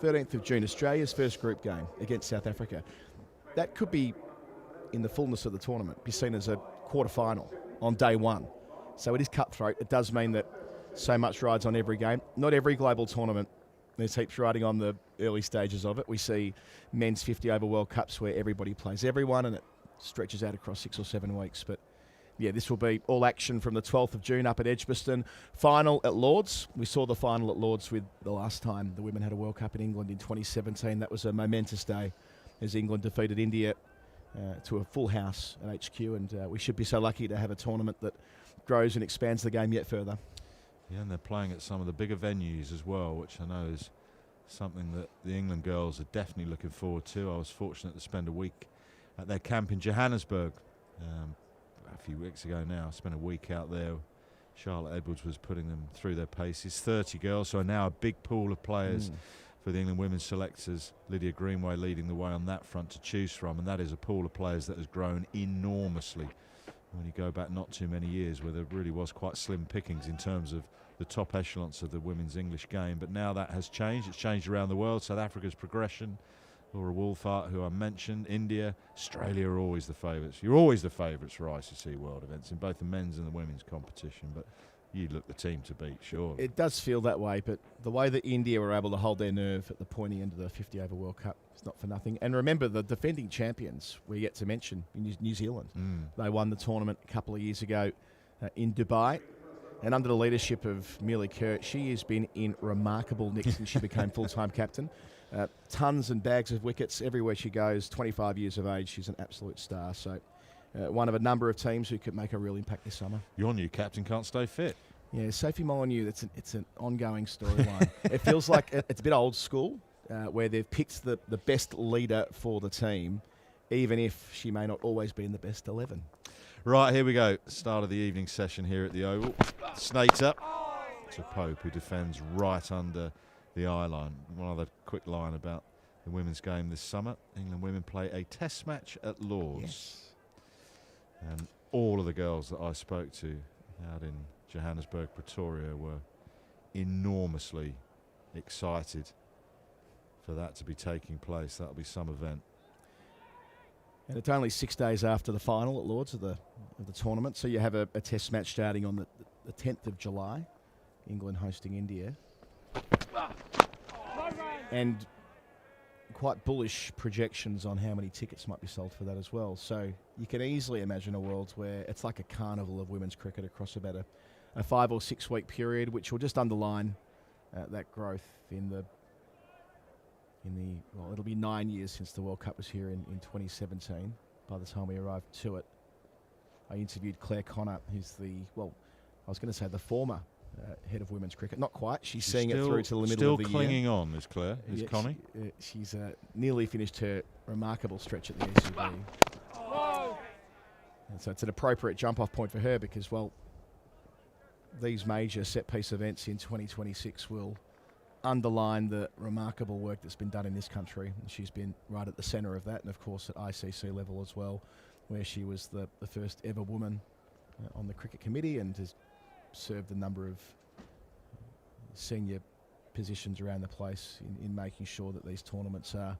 13th of June, Australia's first group game against South Africa. That could be, in the fullness of the tournament, be seen as a quarter-final on day 1. So it is cutthroat. It does mean that so much rides on every game. Not every global tournament, there's heaps riding on the early stages of it. We see men's 50 over World Cups where everybody plays everyone and it stretches out across 6 or 7 weeks. But yeah, this will be all action from the 12th of June up at Edgbaston. Final at Lords. We saw the final at Lords with the last time the women had a World Cup in England in 2017. That was a momentous day as England defeated India to a full house at HQ, and we should be so lucky to have a tournament that grows and expands the game yet further. Yeah, and they're playing at some of the bigger venues as well, which I know is something that the England girls are definitely looking forward to. I was fortunate to spend a week at their camp in Johannesburg a few weeks ago now. I spent a week out there. Charlotte Edwards was putting them through their paces. 30 girls, so now a big pool of players for the England women's selectors. Lydia Greenway leading the way on that front to choose from, and that is a pool of players that has grown enormously when you go back not too many years, where there really was quite slim pickings in terms of the top echelons of the women's English game. But now that has changed. It's changed around the world. South Africa's progression, Laura Wolfhart, who I mentioned, India, Australia are always the favourites. You're always the favourites for ICC World events in both the men's and the women's competition. But you look the team to beat, sure. It does feel that way, but the way that India were able to hold their nerve at the pointy end of the 50 over World Cup is not for nothing. And remember, the defending champions we yet to mention in New Zealand. They won the tournament a couple of years ago in Dubai. And under the leadership of Millie Kerr, she has been in remarkable nick since she became full-time captain. Tons and bags of wickets everywhere she goes. 25 years of age, she's an absolute star. So one of a number of teams who could make a real impact this summer. Your new captain can't stay fit. Yeah, Sophie Molyneux, it's an ongoing storyline. It feels like it's a bit old school, where they've picked the best leader for the team, even if she may not always be in the best 11. Right, here we go. Start of the evening session here at the Oval. Snakes up to Pope, who defends right under the eye line. One other quick line about the women's game this summer. England women play a test match at Lords. Yes. And all of the girls that I spoke to out in Johannesburg, Pretoria, were enormously excited for that to be taking place. That'll be some event. And it's only 6 days after the final at Lords of the tournament, so you have a test match starting on the 10th of July, England hosting India. And quite bullish projections on how many tickets might be sold for that as well. So you can easily imagine a world where it's like a carnival of women's cricket across about a 5 or 6 week period, which will just underline that growth well, it'll be 9 years since the World Cup was here in 2017 by the time we arrived to it. I interviewed Claire Connor, who's the former head of women's cricket. Not quite. She's seeing it through to the middle of the year. Still clinging on, is Claire, is Connie? She's nearly finished her remarkable stretch at the ECB. And so it's an appropriate jump-off point for her because, well, these major set-piece events in 2026 will underline the remarkable work that's been done in this country. And she's been right at the centre of that, and of course at ICC level as well, where she was the first ever woman on the cricket committee and has served a number of senior positions around the place in making sure that these tournaments are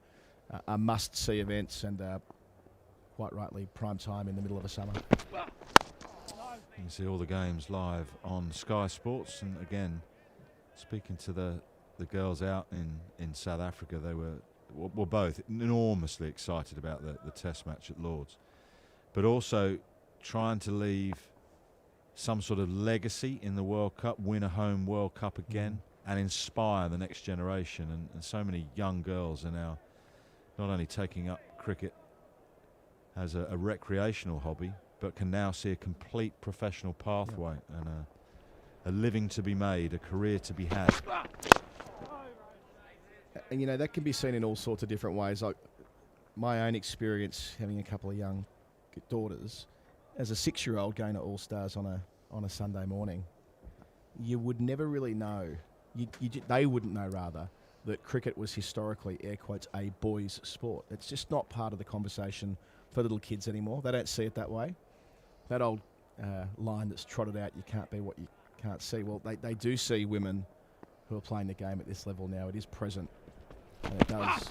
must-see events and quite rightly prime time in the middle of a summer. You can see all the games live on Sky Sports, and again, speaking to the girls out in South Africa, they were both enormously excited about the test match at Lords, but also trying to leave some sort of legacy in the World Cup, win a home World Cup again, and inspire the next generation. And so many young girls are now not only taking up cricket as a recreational hobby, but can now see a complete professional pathway and a living to be made, a career to be had. And you know, that can be seen in all sorts of different ways. Like my own experience having a couple of young daughters, as a 6-year-old going to All Stars on a Sunday morning, you would never really know, they wouldn't know rather, that cricket was historically, air quotes, a boys' sport. It's just not part of the conversation for little kids anymore. They don't see it that way. That old line that's trotted out, you can't be what you can't see. Well, they do see women who are playing the game at this level now. It is present, and it does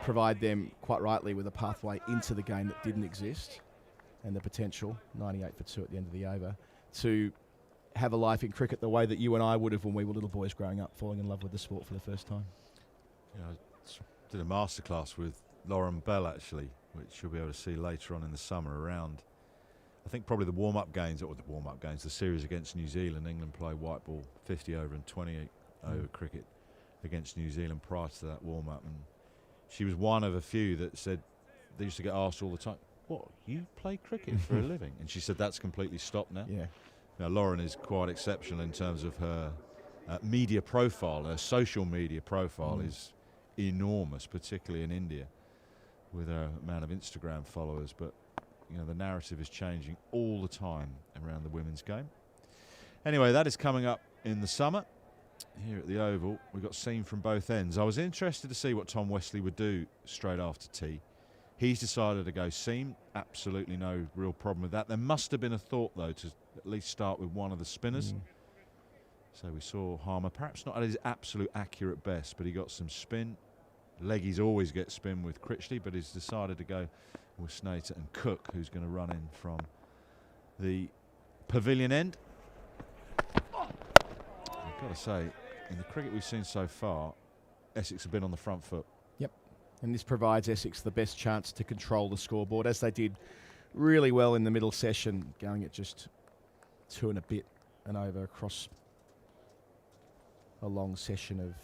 provide them, quite rightly, with a pathway into the game that didn't exist, and the potential, 98 for 2 at the end of the over, to have a life in cricket the way that you and I would have when we were little boys growing up, falling in love with the sport for the first time. Yeah, I did a masterclass with Lauren Bell, actually, which you'll be able to see later on in the summer around, I think probably the warm-up games, the series against New Zealand. England play white ball 50 over and 28 over cricket against New Zealand prior to that warm-up. And she was one of a few that said, they used to get asked all the time, what, you play cricket for a living? And she said that's completely stopped now. Yeah. Now, Lauren is quite exceptional in terms of her media profile. Her social media profile is enormous, particularly in India, with her amount of Instagram followers. But, you know, the narrative is changing all the time around the women's game. Anyway, that is coming up in the summer. Here at the Oval, we've got seen from both ends. I was interested to see what Tom Westley would do straight after tea. He's decided to go seam. Absolutely no real problem with that. There must have been a thought, though, to at least start with one of the spinners. So we saw Harmer, perhaps not at his absolute accurate best, but he got some spin. Leggies always get spin with Critchley, but he's decided to go with Snater and Cook, who's going to run in from the pavilion end. I've got to say, in the cricket we've seen so far, Essex have been on the front foot. Yep. And this provides Essex the best chance to control the scoreboard, as they did really well in the middle session, going at just 2 and a bit and over across a long session of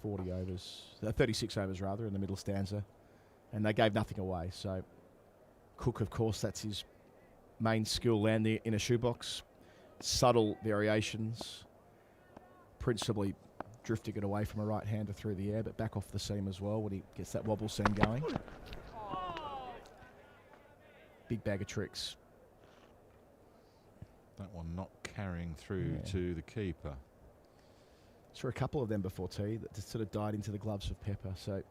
40 overs, 36 overs rather, in the middle stanza. And they gave nothing away. So Cook, of course, that's his main skill, landing in a shoebox. Subtle variations, principally drifting it away from a right-hander through the air, but back off the seam as well when he gets that wobble seam going. Big bag of tricks. That one not carrying through to the keeper. Saw a couple of them before tee that just sort of died into the gloves of Pepper, so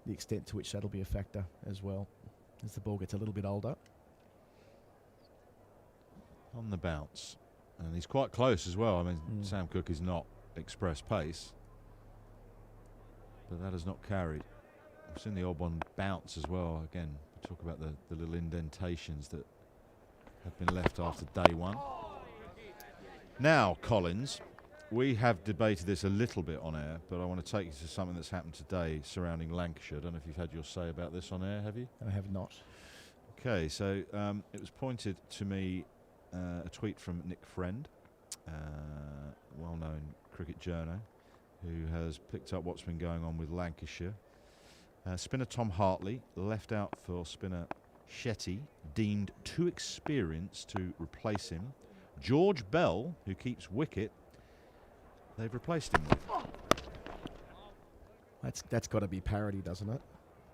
the extent to which that'll be a factor as well as the ball gets a little bit older. On the bounce. And he's quite close as well. I mean, Sam Cook is not express pace, but that has not carried. I've seen the odd one bounce as well. Again, we talk about the little indentations that have been left after day one. Now, Collins, we have debated this a little bit on air, but I want to take you to something that's happened today surrounding Lancashire. I don't know if you've had your say about this on air, have you? I have not. Okay, so it was pointed to me, a tweet from Nick Friend, well-known cricket journo, who has picked up what's been going on with Lancashire. Spinner Tom Hartley left out for spinner Shetty, deemed too experienced to replace him. George Bell, who keeps wicket, they've replaced him with. That's got to be parody, doesn't it?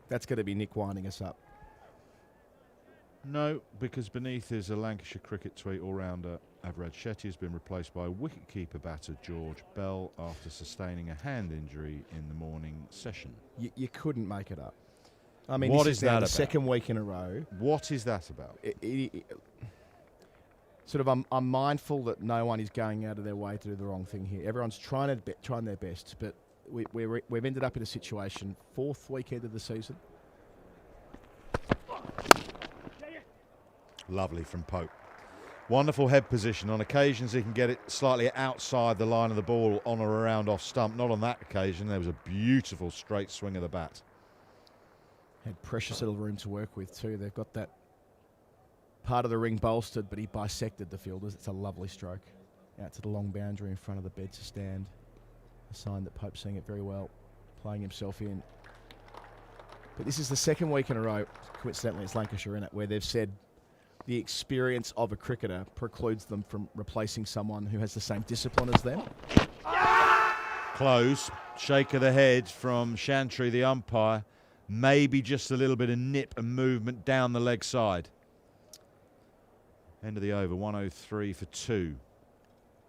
That's got to be Nick winding us up. No, because beneath is a Lancashire cricket tweet all-rounder Avraj Shetty has been replaced by wicket-keeper batter George Bell after sustaining a hand injury in the morning session. You couldn't make it up. I mean, what this is that the about? Second week in a row. What is that about? I'm mindful that no one is going out of their way to do the wrong thing here. Everyone's trying their best, but we've ended up in a situation, 4th weekend of the season. Lovely from Pope. Wonderful head position. On occasions he can get it slightly outside the line of the ball on or around off stump. Not on that occasion. There was a beautiful straight swing of the bat. Had precious little room to work with too. They've got that part of the ring bolstered, but he bisected the fielders. It's a lovely stroke. Out to the long boundary in front of the bed to stand. A sign that Pope's seeing it very well, playing himself in. But this is the second week in a row, coincidentally it's Lancashire in it, where they've said the experience of a cricketer precludes them from replacing someone who has the same discipline as them. Close. Shake of the head from Chantry, the umpire. Maybe just a little bit of nip and movement down the leg side. End of the over, 103 for 2.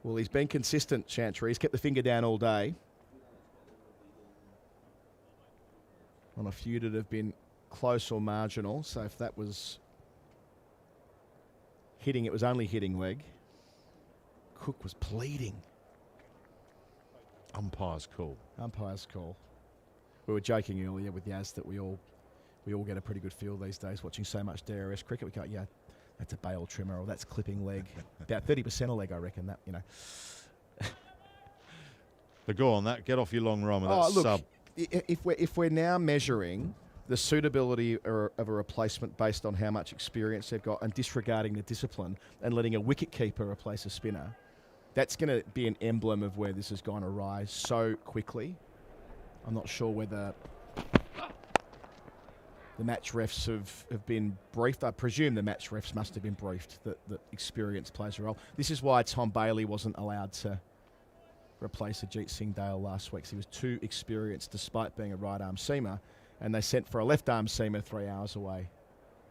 Well, he's been consistent, Chantry. He's kept the finger down all day. On a few that have been close or marginal. So if that was hitting, it was only hitting leg. Cook was pleading. Umpire's call. Umpire's call. We were joking earlier with Yaz that we all get a pretty good feel these days watching so much DRS cricket. We go, yeah, that's a bail trimmer or that's clipping leg. About 30% a leg, I reckon. That, you know. But go on, that get off your long run with that look, sub. If we're now measuring the suitability of a replacement based on how much experience they've got and disregarding the discipline and letting a wicket keeper replace a spinner, that's going to be an emblem of where this has gone awry so quickly. I'm not sure whether the match refs have been briefed. I presume the match refs must have been briefed that experience plays a role. This is why Tom Bailey wasn't allowed to replace Ajit Singh Dale last week. He was too experienced despite being a right-arm seamer, and they sent for a left-arm seamer 3 hours away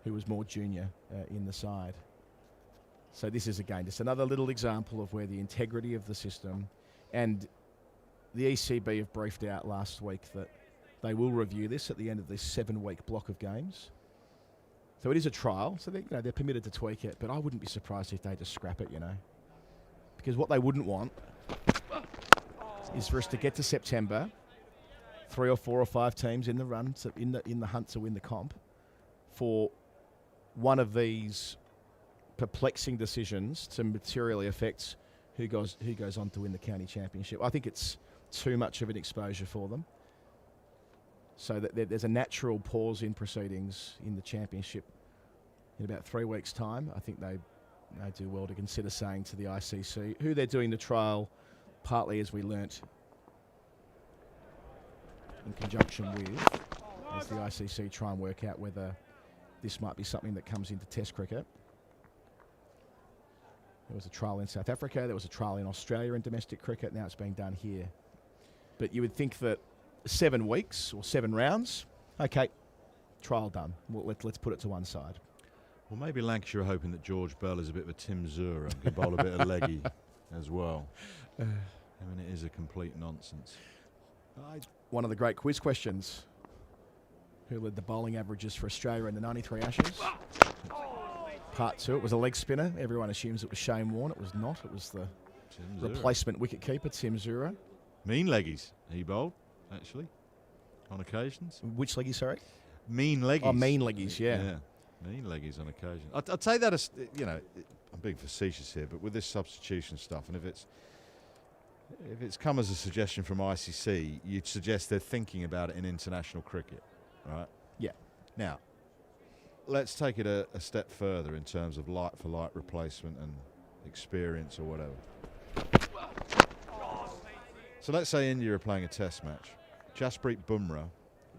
who was more junior in the side. So this is, again, just another little example of where the integrity of the system, and the ECB have briefed out last week that they will review this at the end of this 7-week block of games. So it is a trial, so they're permitted to tweak it, but I wouldn't be surprised if they just scrap it, because what they wouldn't want is for us to get to September, 3 or 4 or 5 teams in the run, in the hunt to win the comp, for one of these perplexing decisions to materially affect who goes on to win the county championship. I think it's too much of an exposure for them. So that there's a natural pause in proceedings in the championship in about 3 weeks' time. I think they do well to consider saying to the ICC, who they're doing the trial, partly as we learnt in conjunction with, as the ICC try and work out whether this might be something that comes into Test cricket. There was a trial in South Africa, there was a trial in Australia in domestic cricket, now it's being done here. But you would think that 7 weeks or 7 rounds, okay, trial done. Well, let's put it to one side. Well, maybe Lancashire are hoping that George Bell is a bit of a Tim Zura and can bowl a bit of leggy as well. I mean, it is a complete nonsense. One of the great quiz questions. Who led the bowling averages for Australia in the 93 Ashes? Part 2, it was a leg spinner. Everyone assumes it was Shane Warne. It was not. It was the replacement wicketkeeper, Tim Zura. Mean leggies he bowled, actually, on occasions. Which leggies, sorry? Mean leggies. Oh, mean leggies, yeah. Mean leggies on occasion. I'd take that as, I'm being facetious here, but with this substitution stuff, and if it's come as a suggestion from ICC, you'd suggest they're thinking about it in international cricket, right? Yeah. Now, let's take it a step further in terms of light-for-light replacement and experience or whatever. So let's say India are playing a test match. Jasprit Bumrah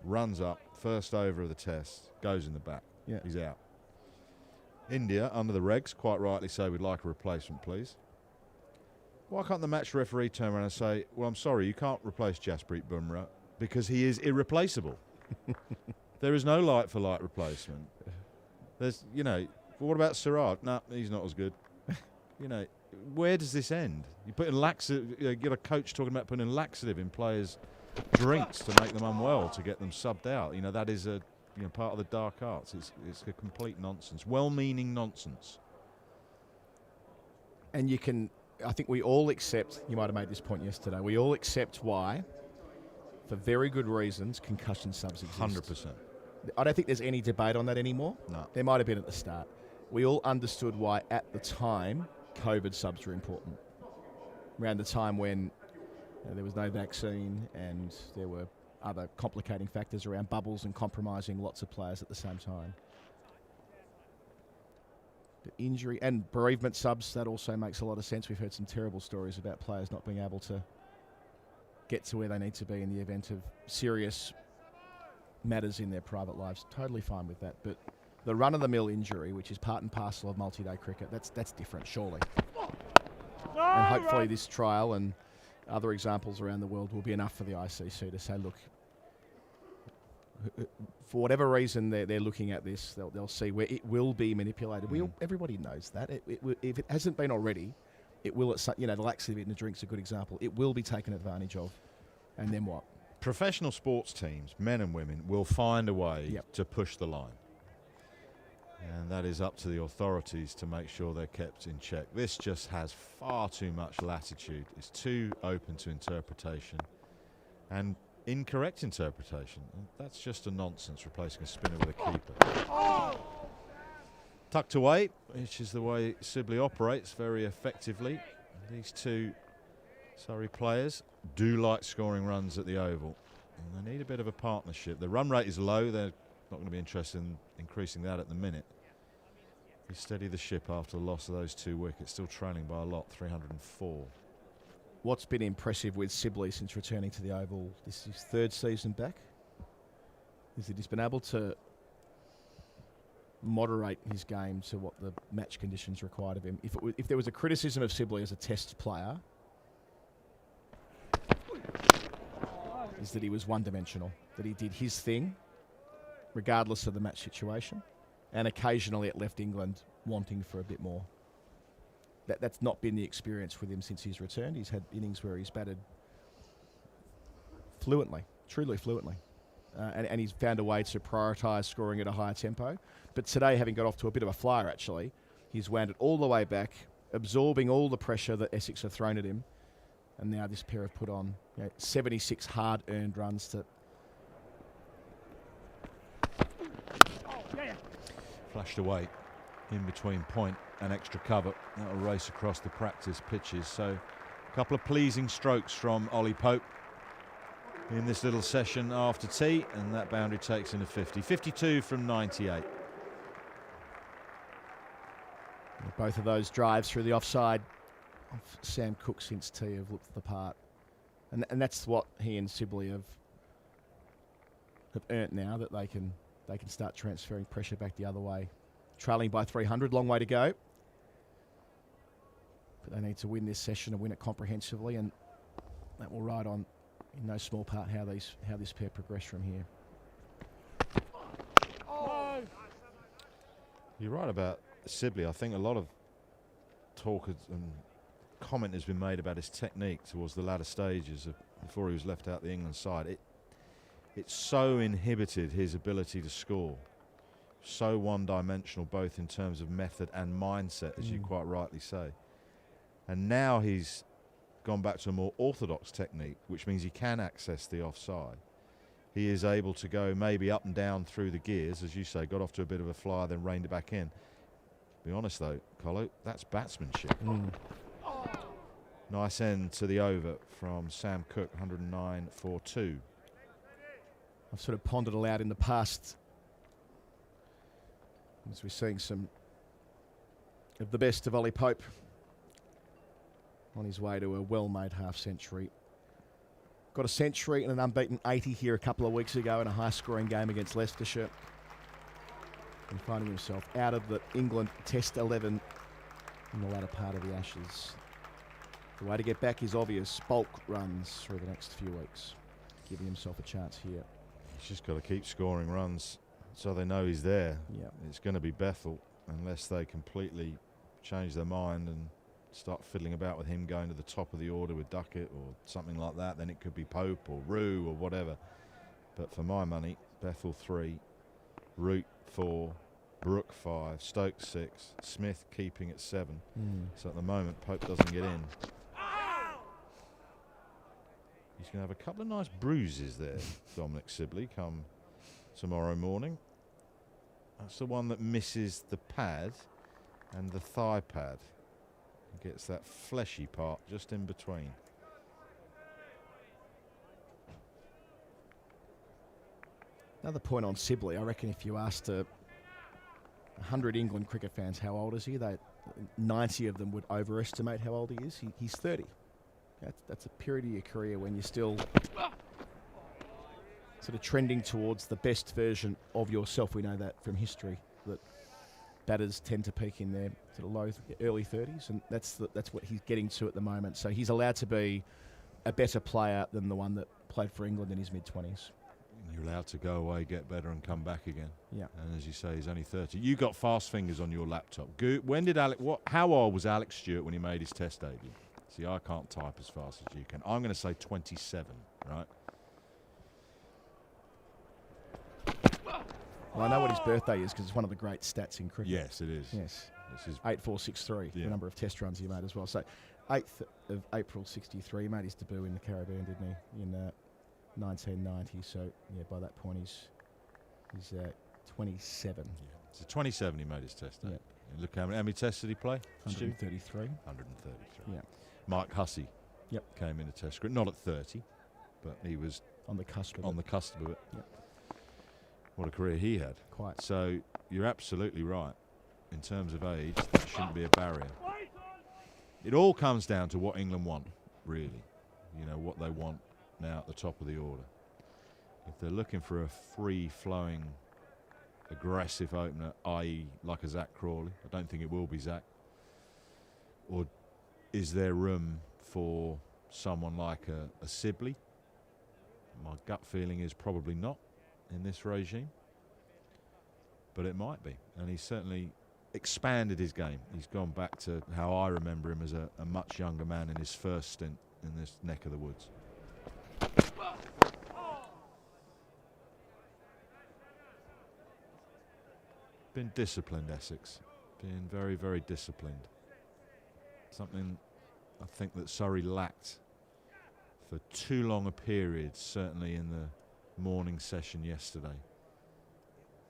runs up, first over of the test, goes in the back. Yeah. He's out. India, under the regs, quite rightly say, we'd like a replacement, please. Why can't the match referee turn around and say, well, I'm sorry, you can't replace Jasprit Bumrah because he is irreplaceable. There is no light-for-light replacement. There's, what about Siraj? No, he's not as good. Where does this end? You put in laxative, get a coach talking about putting in laxative in players' drinks to make them unwell, to get them subbed out. That is a part of the dark arts. It's a complete nonsense, well-meaning nonsense. And I think we all accept, you might have made this point yesterday, we all accept why, for very good reasons, concussion subs exist. 100%. I don't think there's any debate on that anymore. No. There might have been at the start. We all understood why, at the time, COVID subs were important. Around the time when there was no vaccine and there were other complicating factors around bubbles and compromising lots of players at the same time. The injury and bereavement subs, that also makes a lot of sense. We've heard some terrible stories about players not being able to get to where they need to be in the event of serious matters in their private lives. Totally fine with that. But the run-of-the-mill injury, which is part and parcel of multi-day cricket, that's different, surely. And hopefully this trial and other examples around the world will be enough for the ICC to say, look, for whatever reason they're looking at this, they'll see where it will be manipulated. Everybody knows that. If it hasn't been already, it will. The laxative in the drink's a good example. It will be taken advantage of, and then what? Professional sports teams, men and women, will find a way to push the line. And that is up to the authorities to make sure they're kept in check. This just has far too much latitude. It's too open to interpretation and incorrect interpretation. That's just a nonsense, replacing a spinner with a keeper. Tucked away, which is the way Sibley operates very effectively. These two Surrey players do like scoring runs at the Oval. And they need a bit of a partnership. The run rate is low. They're not going to be interested in increasing that at the minute. They steady the ship after the loss of those 2 wickets, still trailing by a lot, 304. What's been impressive with Sibley since returning to the Oval, this is his 3rd season back, is that he's been able to moderate his game to what the match conditions required of him. If there was a criticism of Sibley as a test player, is that he was one-dimensional, that he did his thing regardless of the match situation, and occasionally it left England wanting for a bit more. That's not been the experience with him since he's returned. He's had innings where he's batted fluently, truly fluently. and he's found a way to prioritise scoring at a higher tempo. But today, having got off to a bit of a flyer, actually, he's wound it all the way back, absorbing all the pressure that Essex have thrown at him. And now this pair have put on 76 hard-earned runs to... Flashed away in between point and extra cover. That'll race across the practice pitches. So a couple of pleasing strokes from Ollie Pope in this little session after tea, and that boundary takes in a 50. 52 from 98. Both of those drives through the offside of Sam Cook since tea have looked the part. And that's what he and Sibley have earned now, that they can start transferring pressure back the other way. Trailing by 300, long way to go. But they need to win this session and win it comprehensively, and that will ride on in no small part how this pair progress from here. You're right about Sibley. I think a lot of talk and comment has been made about his technique towards the latter stages before he was left out the England side. It's so inhibited his ability to score. So one-dimensional, both in terms of method and mindset, as you quite rightly say. And now he's gone back to a more orthodox technique, which means he can access the offside. He is able to go maybe up and down through the gears, as you say, got off to a bit of a flyer, then reined it back in. To be honest, though, Colo, that's batsmanship. Nice end to the over from Sam Cook, 109 for 2. I've sort of pondered aloud in the past, as we're seeing some of the best of Ollie Pope on his way to a well-made half-century. Got a century and an unbeaten 80 here a couple of weeks ago in a high-scoring game against Leicestershire. And finding himself out of the England Test 11 in the latter part of the Ashes. The way to get back is obvious. Bulk runs through the next few weeks, giving himself a chance here. He's just got to keep scoring runs so they know he's there. Yep. It's going to be Bethel unless they completely change their mind and start fiddling about with him going to the top of the order with Duckett or something like that. Then it could be Pope or Rue or whatever. But for my money, Bethel 3, Root 4, Brook 5, Stokes 6, Smith keeping at 7. So at the moment, Pope doesn't get in. He's going to have a couple of nice bruises there, Dominic Sibley, come tomorrow morning. That's the one that misses the pad and the thigh pad. He gets that fleshy part just in between. Another point on Sibley, I reckon if you asked 100 England cricket fans how old is he, 90 of them would overestimate how old he is. He's 30. That's a period of your career when you're still sort of trending towards the best version of yourself. We know that from history, that batters tend to peak in their sort of early 30s, and that's what he's getting to at the moment. So he's allowed to be a better player than the one that played for England in his mid-20s. You're allowed to go away, get better, and come back again. Yeah. And as you say, he's only 30. You got fast fingers on your laptop. When did how old was Alex Stewart when he made his Test debut? See, I can't type as fast as you can. I'm going to say 27, right? Well, I know what his birthday is because it's one of the great stats in cricket. Yes, it is. Yes. This is 8463, the number of Test runs he made as well. So 8th of April 63, he made his debut in the Caribbean, didn't he, in 1990. So, yeah, by that point he's 27. Yeah. So 27 he made his Test debut. Yeah. Look how many Tests did he play? 133. 133. Yeah. Mike Hussey came into Test cricket, not at 30, but he was on the cusp of it. Yep. What a career he had. Quite. So you're absolutely right. In terms of age, that shouldn't be a barrier. It all comes down to what England want, really. You know, what they want now at the top of the order. If they're looking for a free-flowing, aggressive opener, i.e. like a Zach Crawley, I don't think it will be Zach, or is there room for someone like a Sibley? My gut feeling is probably not in this regime, but it might be. And he's certainly expanded his game. He's gone back to how I remember him as a much younger man in his first stint in this neck of the woods. been disciplined, Essex. Being very, very disciplined. Something I think that Surrey lacked for too long a period, certainly in the morning session yesterday.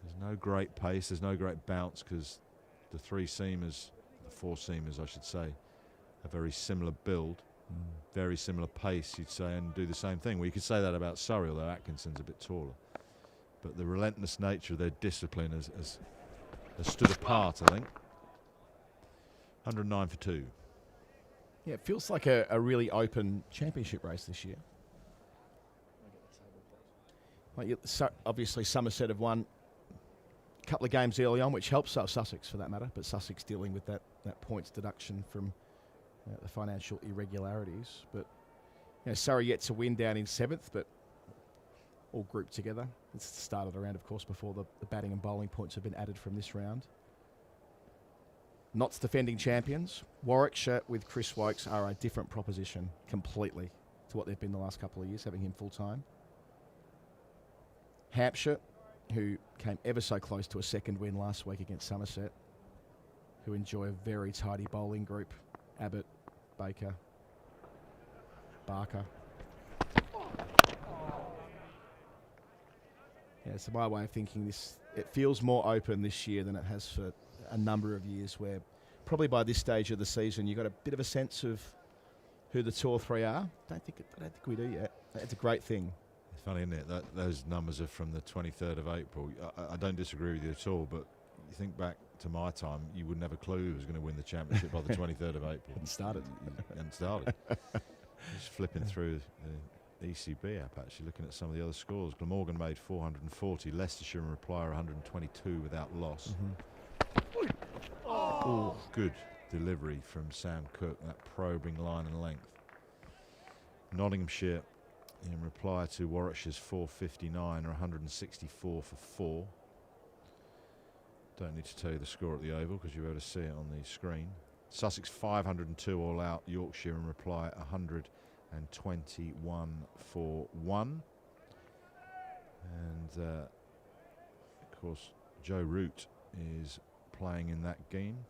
There's no great pace, there's no great bounce, because the four seamers, I should say, a very similar build, very similar pace, you'd say, and do the same thing. Well, you could say that about Surrey, although Atkinson's a bit taller. But the relentless nature of their discipline has stood apart, I think. 109 for 2. Yeah, it feels like a really open championship race this year. Obviously, Somerset have won a couple of games early on, which helps Sussex for that matter, but Sussex dealing with that points deduction from the financial irregularities. But Surrey yet to win down in 7th, but all grouped together. It's the start of the round, of course, before the batting and bowling points have been added from this round. Notts defending champions. Warwickshire with Chris Wokes are a different proposition completely to what they've been the last couple of years, having him full-time. Hampshire, who came ever so close to a second win last week against Somerset, who enjoy a very tidy bowling group. Abbott, Baker, Barker. Yeah, so my way of thinking, it feels more open this year than it has for a number of years, where probably by this stage of the season you've got a bit of a sense of who the 2 or 3 are. I don't think we do yet. It's a great thing. It's funny, isn't it? Those numbers are from the 23rd of April. I don't disagree with you at all, but you think back to my time, you wouldn't have a clue who was going to win the championship by the 23rd of April. Hadn't started. Just flipping through the ECB app, actually, looking at some of the other scores. Glamorgan made 440, Leicestershire and Reply 122 without loss. Oh, good delivery from Sam Cook, that probing line and length. Nottinghamshire, in reply to Warwickshire's 459, are 164 for 4. Don't need to tell you the score at the Oval because you'll be able to see it on the screen. Sussex 502 all out, Yorkshire in reply 121 for 1. And of course, Joe Root is playing in that game.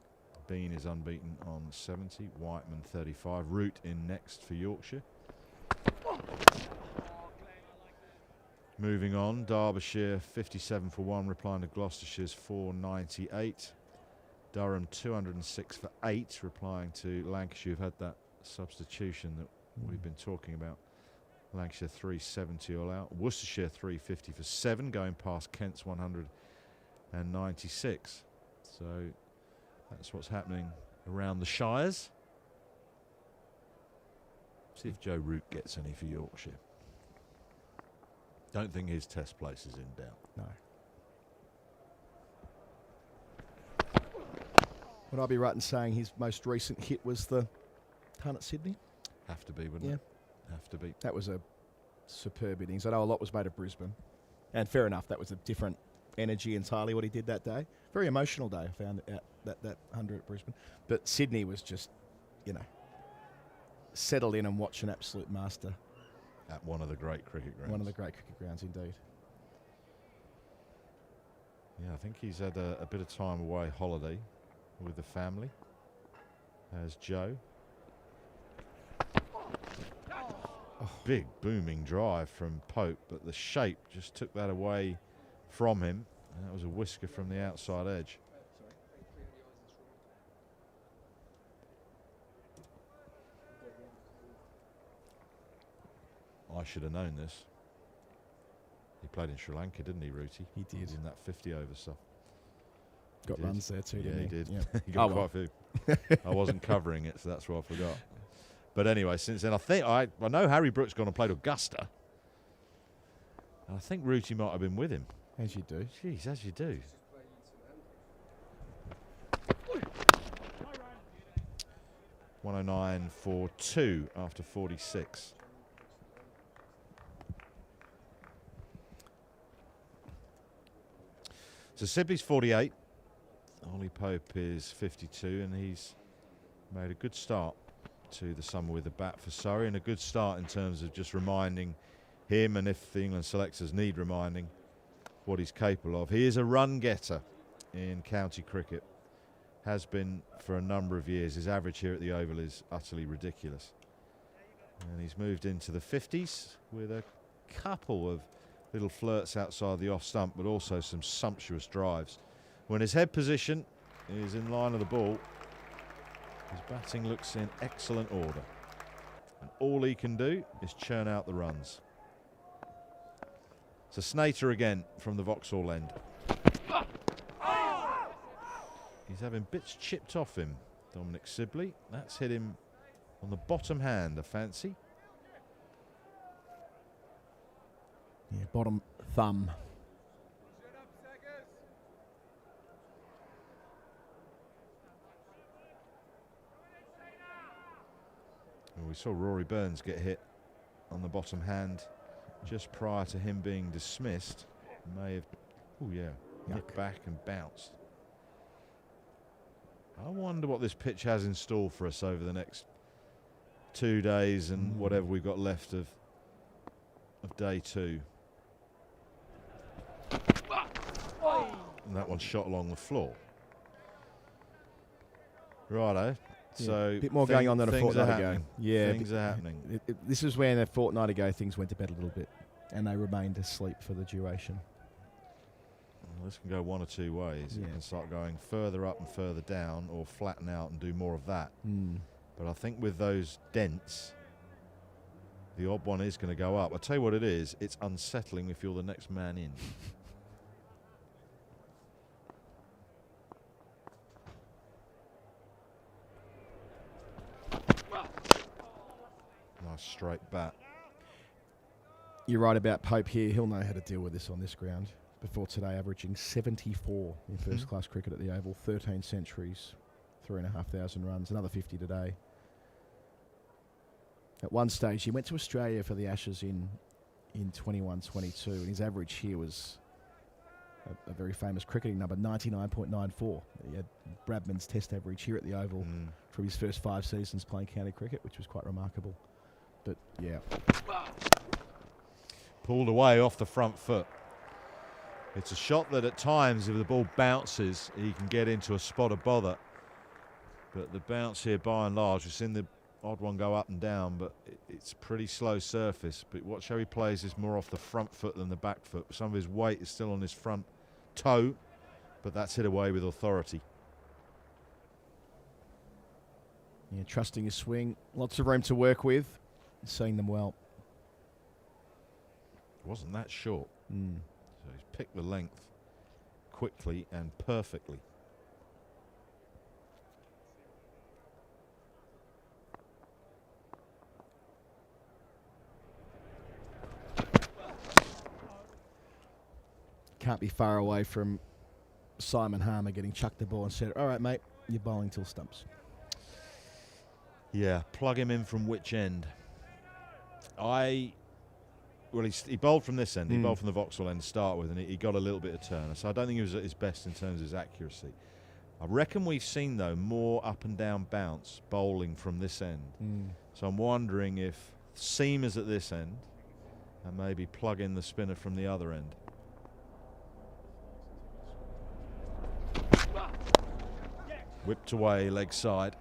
Bean is unbeaten on 70, Whiteman 35. Root in next for Yorkshire. Moving on, Derbyshire 57 for 1, replying to Gloucestershire's 498. Durham 206 for 8, replying to Lancashire, who've had that substitution that we've been talking about. Lancashire 370 all out. Worcestershire 350 for 7, going past Kent's 196. So that's what's happening around the Shires. See if Joe Root gets any for Yorkshire. Don't think his test place is in doubt. No. Would I be right in saying his most recent hit was the ton at Sydney? Have to be, wouldn't it? Have to be. That was a superb innings. I know a lot was made of Brisbane. And fair enough, that was a different energy entirely what he did that day. Very emotional day, I found out that 100 at Brisbane. But Sydney was just, settle in and watch an absolute master. At one of the great cricket grounds. One of the great cricket grounds, indeed. Yeah, I think he's had a bit of time away, holiday, with the family, as Joe. Oh. Big booming drive from Pope, but the shape just took that away from him, and that was a whisker from the outside edge. I should have known this. He played in Sri Lanka, didn't he, Rooty? He did. In that 50 over stuff. Got runs there too, didn't he? Yeah, he did. Yeah. He got quite a few. I wasn't covering it, so that's why I forgot. But anyway, since then, I think I know Harry Brooks gone and played Augusta. And I think Rooty might have been with him. As you do. Jeez, as you do. .109 for 2 after 46. So Sibley's 48. Ollie Pope is 52, and he's made a good start to the summer with the bat for Surrey, and a good start in terms of just reminding him, and if the England selectors need reminding, what he's capable of. He is a run getter. in county cricket. Has been for a number of years. His average here at the Oval is utterly ridiculous. And he's moved into the 50s with a couple of little flirts outside the off stump, but also some sumptuous drives. When his head position is in line of the ball, his batting looks in excellent order. And all he can do is churn out the runs. So Snater again from the Vauxhall end. He's having bits chipped off him, Dominic Sibley. That's hit him on the bottom hand, I fancy. Yeah, bottom thumb. And we saw Rory Burns get hit on the bottom hand just prior to him being dismissed. May have, oh yeah, hit back and bounced. I wonder what this pitch has in store for us over the next 2 days and whatever we've got left of day 2. And that one's shot along the floor. Righto. So a bit more going on than a fortnight ago. Yeah, things are happening. This is when a fortnight ago things went to bed a little bit, and they remained asleep for the duration. Well, this can go one or two ways. It can start going further up and further down, or flatten out and do more of that. But I think with those dents, the odd one is going to go up. I'll tell you what it is. It's unsettling if you're the next man in. Nice straight bat. You're right about Pope here. He'll know how to deal with this on this ground. Before today, averaging 74 in first-class cricket at the Oval, 13 centuries, 3,500 runs, another 50 today. At one stage, he went to Australia for the Ashes in 21-22, and his average here was a very famous cricketing number, 99.94. He had Bradman's Test average here at the Oval from his first 5 seasons playing county cricket, which was quite remarkable. But yeah, pulled away off the front foot. It's a shot that at times, if the ball bounces, he can get into a spot of bother. But the bounce here, by and large, we've seen the odd one go up and down, but it's pretty slow surface. But watch how he plays this more off the front foot than the back foot. Some of his weight is still on his front toe, but that's hit away with authority. Yeah, trusting his swing. Lots of room to work with. Seeing them well. Wasn't that short. So he's picked the length quickly and perfectly. Can't be far away from Simon Harmer getting chucked the ball and said, all right, mate, you're bowling till stumps. Yeah, plug him in from which end? Well, he bowled from this end. He bowled from the Vauxhall end to start with, and he got a little bit of turn. So I don't think he was at his best in terms of his accuracy. I reckon we've seen, though, more up and down bounce bowling from this end. So I'm wondering if seamers at this end and maybe plug in the spinner from the other end. Whipped away, leg side.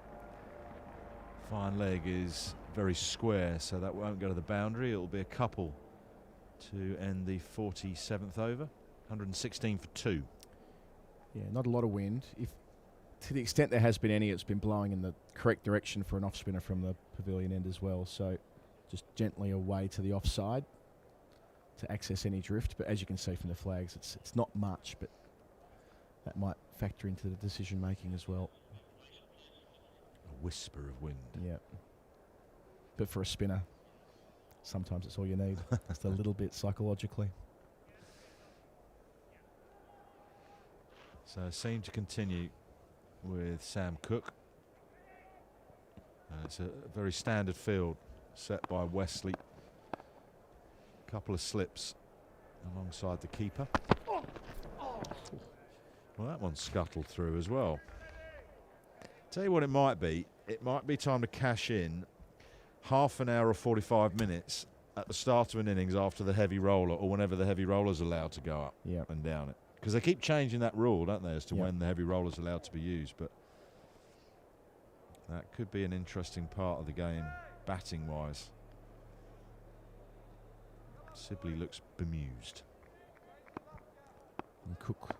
Fine leg is very square, so that won't go to the boundary. It'll be a couple to end the 47th over. 116 for 2. Yeah, not a lot of wind. If to the extent there has been any, it's been blowing in the correct direction for an off spinner from the pavilion end as well. So just gently away to the offside to access any drift. But as you can see from the flags, it's not much, but that might factor into the decision making as well. A whisper of wind. Yeah. But for a spinner, sometimes it's all you need. Just a little bit psychologically. So seem to continue with Sam Cook. It's a very standard field set by Wesley. Couple of slips alongside the keeper. Well, that one scuttled through as well. Tell you what it might be. It might be time to cash in half an hour or 45 minutes at the start of an innings after the heavy roller, or whenever the heavy roller's allowed to go up and down it. Because they keep changing that rule, don't they, as to Yeah. when the heavy roller's allowed to be used. But that could be an interesting part of the game, batting-wise. Sibley looks bemused. And Cook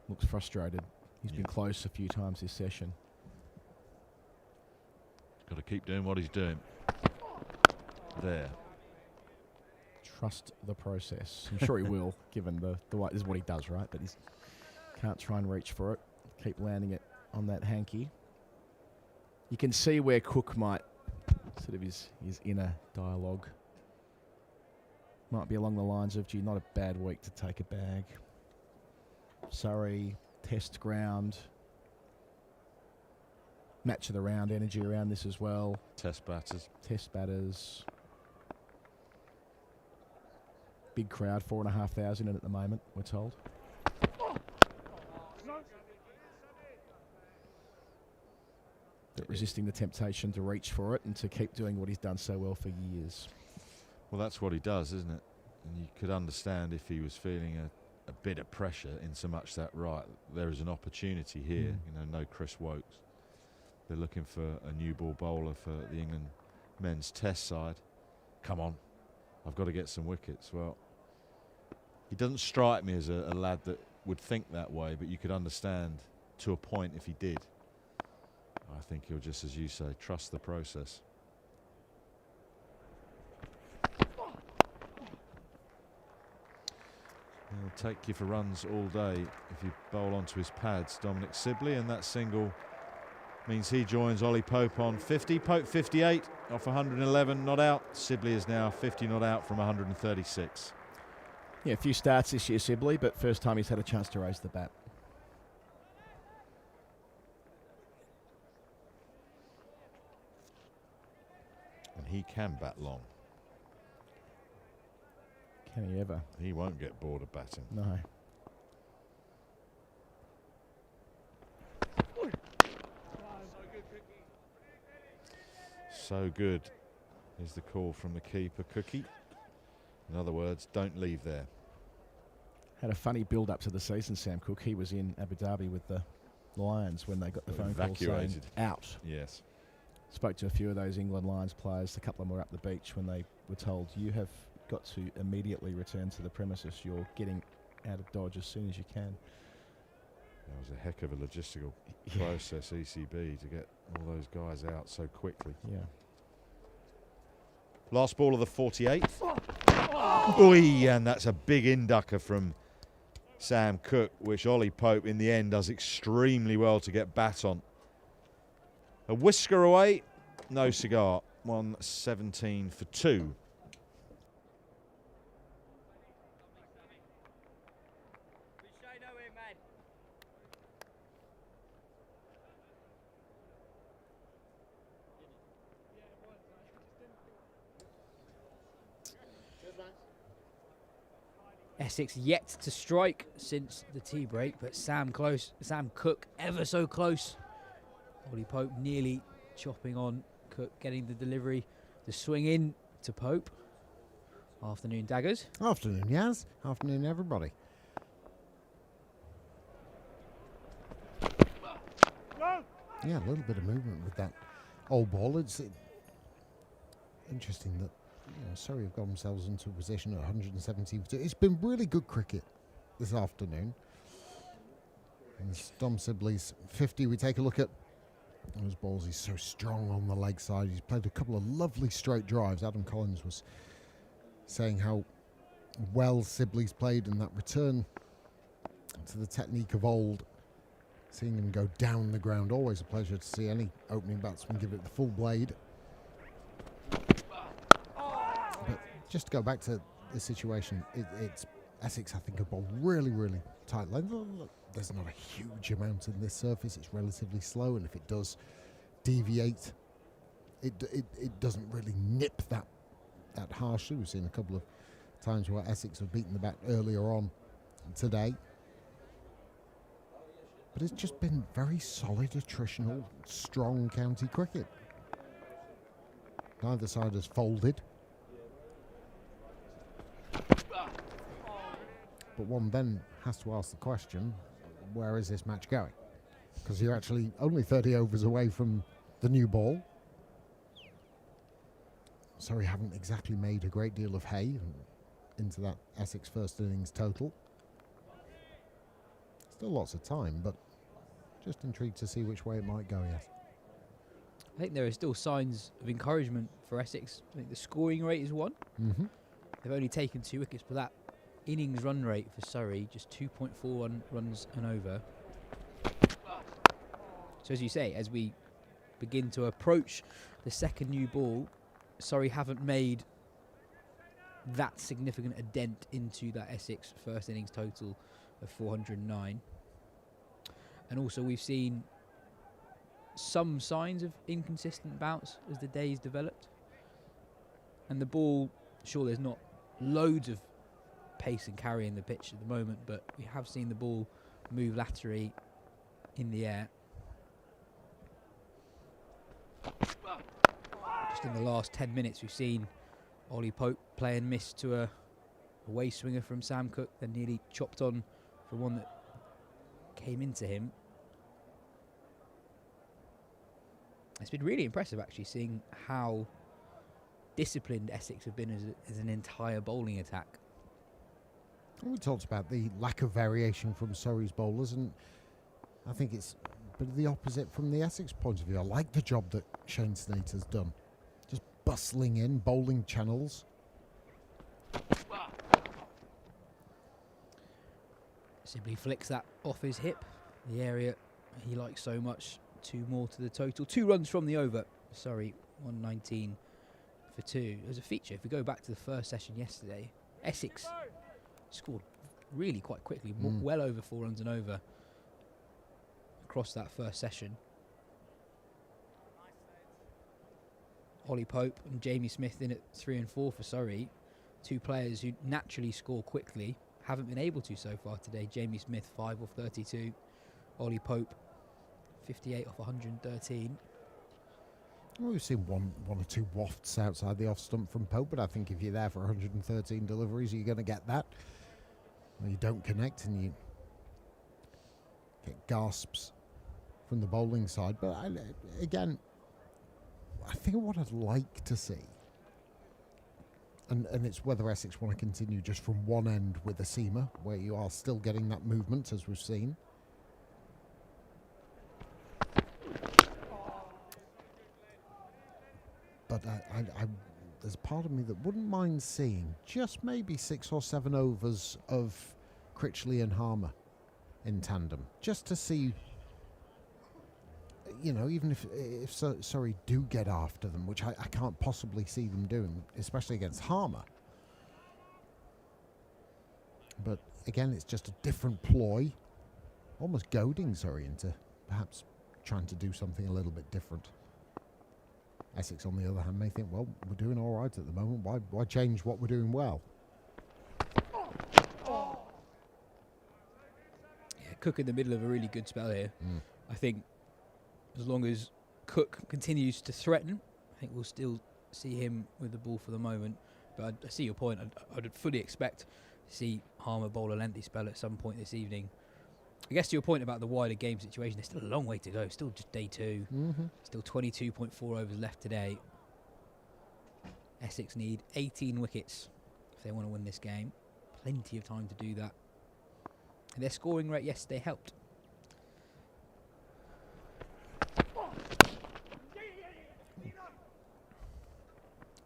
looks frustrated. He's been close a few times this session. Got to keep doing what he's doing. There. Trust the process. I'm sure he will, given the way this is what he does, right? But he can't try and reach for it. Keep landing it on that hanky. You can see where Cook might sort of his inner dialogue might be along the lines of, gee, not a bad week to take a bag. Surrey, test ground. Match of the round energy around this as well. Test batters. Test batters. Big crowd, 4,500 in at the moment, we're told. But resisting the temptation to reach for it and to keep doing what he's done so well for years. Well, that's what he does, isn't it? And you could understand if he was feeling a bit of pressure in so much that, right, there is an opportunity here. No Chris Wokes. They're looking for a new ball bowler for the England men's test side. Come on, I've got to get some wickets. Well, he doesn't strike me as a lad that would think that way, but you could understand to a point if he did. I think he'll just, as you say, trust the process. He'll take you for runs all day if you bowl onto his pads, Dominic Sibley, and that single means he joins Ollie Pope on 50. Pope 58 off 111 not out. Sibley is now 50 not out from 136. Yeah, a few starts this year, Sibley, but first time he's had a chance to raise the bat. And he can bat long. Can he ever? He won't get bored of batting. No. So good is the call from the keeper, Cookie. In other words, don't leave there. Had a funny build-up to the season, Sam Cook. He was in Abu Dhabi with the Lions when they got the phone call saying out. Yes. Spoke to a few of those England Lions players. A couple of them were up the beach when they were told, you have got to immediately return to the premises. You're getting out of Dodge as soon as you can. That was a heck of a logistical process, ECB, to get all those guys out so quickly. Yeah. Last ball of the 48th. Oi, and that's a big inducker from Sam Cook, which Ollie Pope in the end does extremely well to get bat on. A whisker away, no cigar. 117 for 2. Essex yet to strike since the tea break, but Sam Cook ever so close. Ollie Pope nearly chopping on Cook, getting the delivery, the swing in to Pope. Afternoon, Daggers. Afternoon, Yaz. Afternoon, everybody. Yeah, a little bit of movement with that old ball. It's interesting that Surrey have got themselves into a position at 117. It's been really good cricket this afternoon. And it's Dom Sibley's 50. We take a look at those balls. He's so strong on the leg side. He's played a couple of lovely straight drives. Adam Collins was saying how well Sibley's played, and that return to the technique of old, seeing him go down the ground. Always a pleasure to see any opening batsman give it the full blade. But just to go back to the situation, it's Essex, I think, have bowled really, really tight length. There's not a huge amount in this surface. It's relatively slow, and if it does deviate, it doesn't really nip that harshly. We've seen a couple of times where Essex have beaten the bat earlier on today. But it's just been very solid, attritional, strong county cricket. Neither side has folded. but one then has to ask the question, where is this match going? Because you're actually only 30 overs away from the new ball. Surrey haven't exactly made a great deal of hay into that Essex first innings total. Still lots of time, but just intrigued to see which way it might go, yes. I think there are still signs of encouragement for Essex. I think the scoring rate is 1. Mm-hmm. They've only taken 2 wickets, but that innings run rate for Surrey, just 2.41 runs and over. So as you say, as we begin to approach the second new ball, Surrey haven't made that significant a dent into that Essex first innings total of 409. And also we've seen some signs of inconsistent bounce as the days developed. And the ball, sure, there's not loads of pace and carry in the pitch at the moment, but we have seen the ball move laterally in the air. Just in the last 10 minutes, we've seen Ollie Pope play and miss to a away swinger from Sam Cook, then nearly chopped on for one that came into him. It's been really impressive, actually, seeing how disciplined Essex have been as an entire bowling attack. We talked about the lack of variation from Surrey's bowlers, and I think it's a bit of the opposite from the Essex point of view. I like the job that Shane Snater's done. Just bustling in, bowling channels. Simply flicks that off his hip, the area he likes so much. 2 more to the total. 2 runs from the over. Sorry, 119 for 2. There's a feature. If we go back to the first session yesterday, Essex scored really quite quickly, well over 4 runs and over across that first session. Ollie Pope and Jamie Smith in at 3 and 4 for Surrey. 2 players who naturally score quickly, haven't been able to so far today. Jamie Smith 5 off 32. Ollie Pope 58 off 113. Well, we've seen one or two wafts outside the off stump from Pope, but I think if you're there for 113 deliveries, you're going to get that. Well, you don't connect and you get gasps from the bowling side. But again, I think what I'd like to see, and it's whether Essex want to continue just from one end with a seamer, where you are still getting that movement, as we've seen. But there's a part of me that wouldn't mind seeing just maybe 6 or 7 overs of Critchley and Harmer in tandem, just to see, you know, even if Surrey do get after them, which I can't possibly see them doing, especially against Harmer. But again, it's just a different ploy, almost goading Surrey into perhaps trying to do something a little bit different. Essex, on the other hand, may think, well, we're doing all right at the moment. Why change what we're doing well? Yeah, Cook in the middle of a really good spell here. I think as long as Cook continues to threaten, I think we'll still see him with the ball for the moment. But I see your point. I'd fully expect to see Harmer bowl a lengthy spell at some point this evening. I guess to your point about the wider game situation, there's still a long way to go. Still just day 2. Still 22.4 overs left today. Essex need 18 wickets if they want to win this game. Plenty of time to do that. And their scoring rate yesterday helped.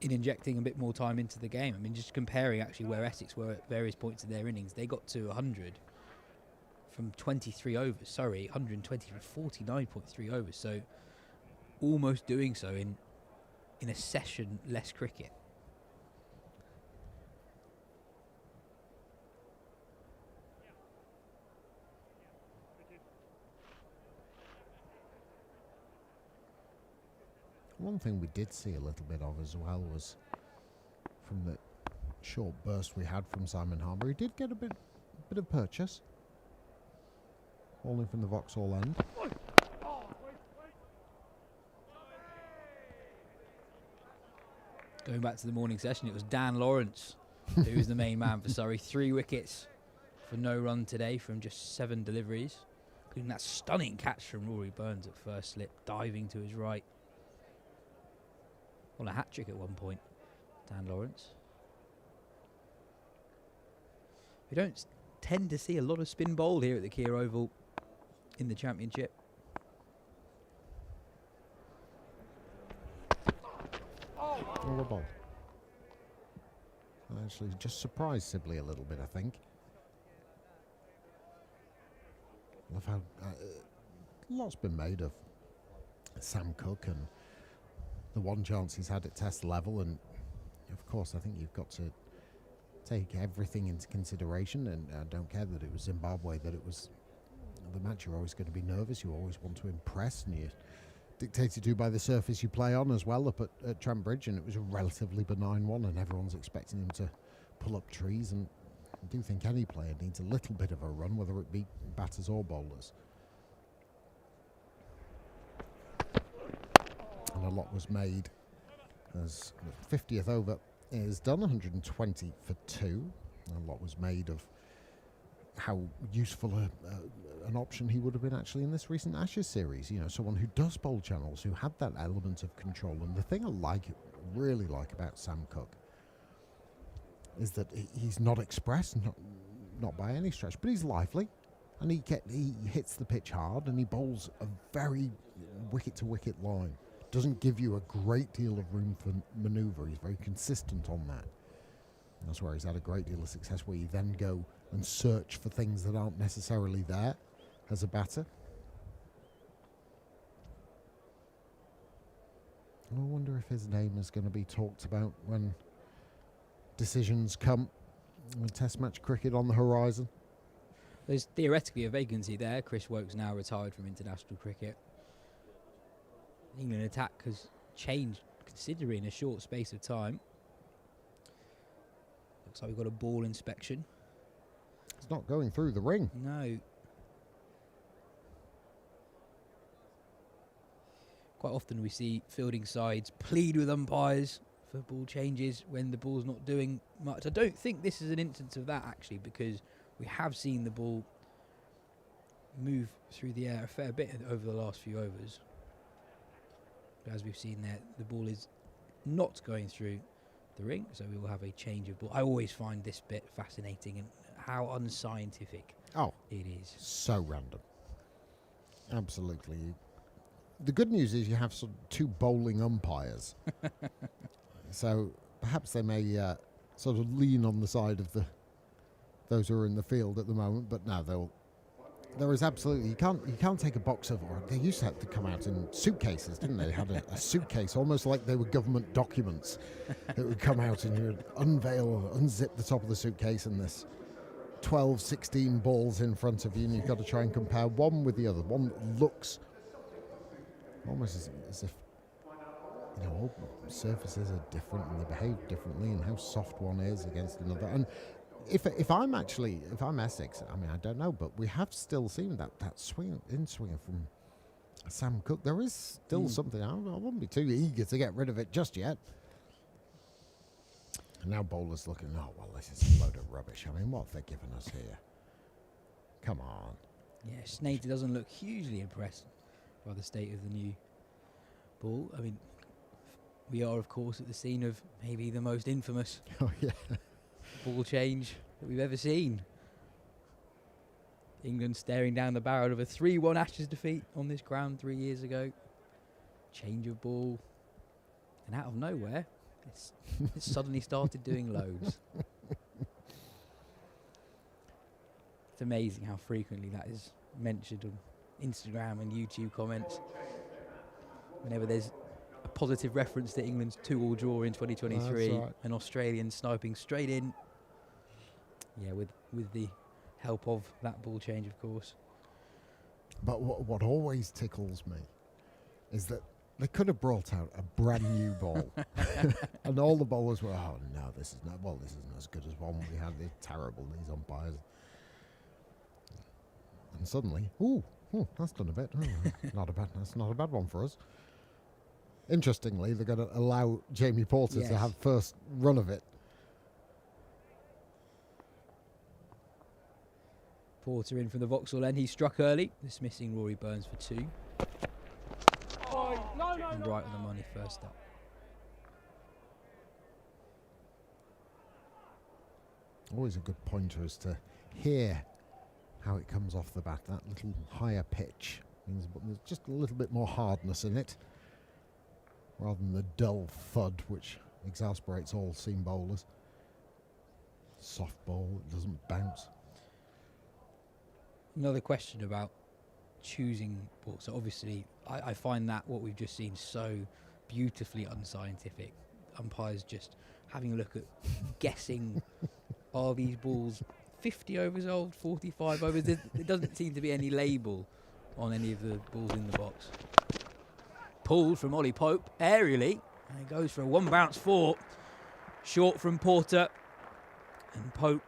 In injecting a bit more time into the game. I mean, just comparing actually where Essex were at various points of their innings, they got to 100 from 23 overs. Sorry, 120 from 49.3 overs. So almost doing so in a session less cricket. One thing we did see a little bit of as well was from the short burst we had from Simon Harmer. He did get a bit of purchase. Falling from the Vauxhall end. Going back to the morning session, it was Dan Lawrence who was the main man for Surrey. 3 wickets for no run today from just 7 deliveries, including that stunning catch from Rory Burns at first slip, diving to his right. On a hat-trick at one point, Dan Lawrence. We don't tend to see a lot of spin bowl here at the Kia Oval in the Championship. All the ball. Actually, just surprised Sibley a little bit, I think. Love how a lot's been made of Sam Cook and the one chance he's had at test level, and of course I think you've got to take everything into consideration, and I don't care that it was Zimbabwe, that it was the match. You're always going to be nervous, you always want to impress, and you're dictated to by the surface you play on as well up at Trent Bridge, and it was a relatively benign one, and everyone's expecting him to pull up trees, and I do think any player needs a little bit of a run, whether it be batters or bowlers. And a lot was made as the 50th over is done, 120 for 2. A lot was made of how useful an option he would have been actually in this recent Ashes series. You know, someone who does bowl channels, who had that element of control. And the thing I really like about Sam Cook is that he's not expressed, not by any stretch, but he's lively, and he hits the pitch hard, and he bowls a very wicket-to-wicket line. Doesn't give you a great deal of room for manoeuvre. He's very consistent on that. And that's where he's had a great deal of success, where you then go and search for things that aren't necessarily there as a batter. And I wonder if his name is going to be talked about when decisions come with Test match cricket on the horizon. There's theoretically a vacancy there. Chris Woakes now retired from international cricket. England attack has changed considerably in a short space of time. Looks like we've got a ball inspection. It's not going through the ring. No. Quite often we see fielding sides plead with umpires for ball changes when the ball's not doing much. I don't think this is an instance of that, actually, because we have seen the ball move through the air a fair bit over the last few overs. As we've seen there, the ball is not going through the ring, so we will have a change of ball. I always find this bit fascinating and how unscientific it is. So random. Absolutely. The good news is you have sort of 2 bowling umpires. So perhaps they may sort of lean on the side of those who are in the field at the moment, but no, there is absolutely, you can't take a box of, or they used to have to come out in suitcases, didn't they? They had a suitcase, almost like they were government documents that would come out, and you would unzip the top of the suitcase, and this 12, 16 balls in front of you, and you've got to try and compare one with the other. One looks almost as if, you know, all surfaces are different and they behave differently, and how soft one is against another. And If I'm Essex, I mean, I don't know, but we have still seen that swing from Sam Cook. There is still something. I wouldn't be too eager to get rid of it just yet. And now bowlers looking, this is a load of rubbish. I mean, what have they given us here? Come on. Yeah, Snater doesn't look hugely impressed by the state of the new ball. I mean, we are, of course, at the scene of maybe the most infamous ball change that we've ever seen. England staring down the barrel of a 3-1 Ashes defeat on this ground 3 years ago. Change of ball, and out of nowhere, it suddenly started doing loads. It's amazing how frequently that is mentioned on Instagram and YouTube comments. Whenever there's a positive reference to England's 2-2 draw in 2023, right. An Australian sniping straight in. Yeah, with the help of that ball change, of course. But what always tickles me is that they could have brought out a brand new ball, and all the bowlers were, this isn't as good as one we had. They're terrible, these umpires. And suddenly, that's done a bit. That's not a bad one for us. Interestingly, they're going to allow Jamie Porter to have first run of it. Porter in from the Vauxhall end. He struck early, dismissing Rory Burns for 2. And right on the money first up. Always a good pointer as to hear how it comes off the bat. That little higher pitch means there's just a little bit more hardness in it, rather than the dull thud which exasperates all seam bowlers. Soft ball, it doesn't bounce. Another question about choosing balls. So obviously, I find that what we've just seen so beautifully unscientific. Umpires just having a look at guessing, are these balls 50 overs old, 45 overs? There doesn't seem to be any label on any of the balls in the box. Pulled from Ollie Pope aerially, and it goes for a 1 bounce 4. Short from Porter, and Pope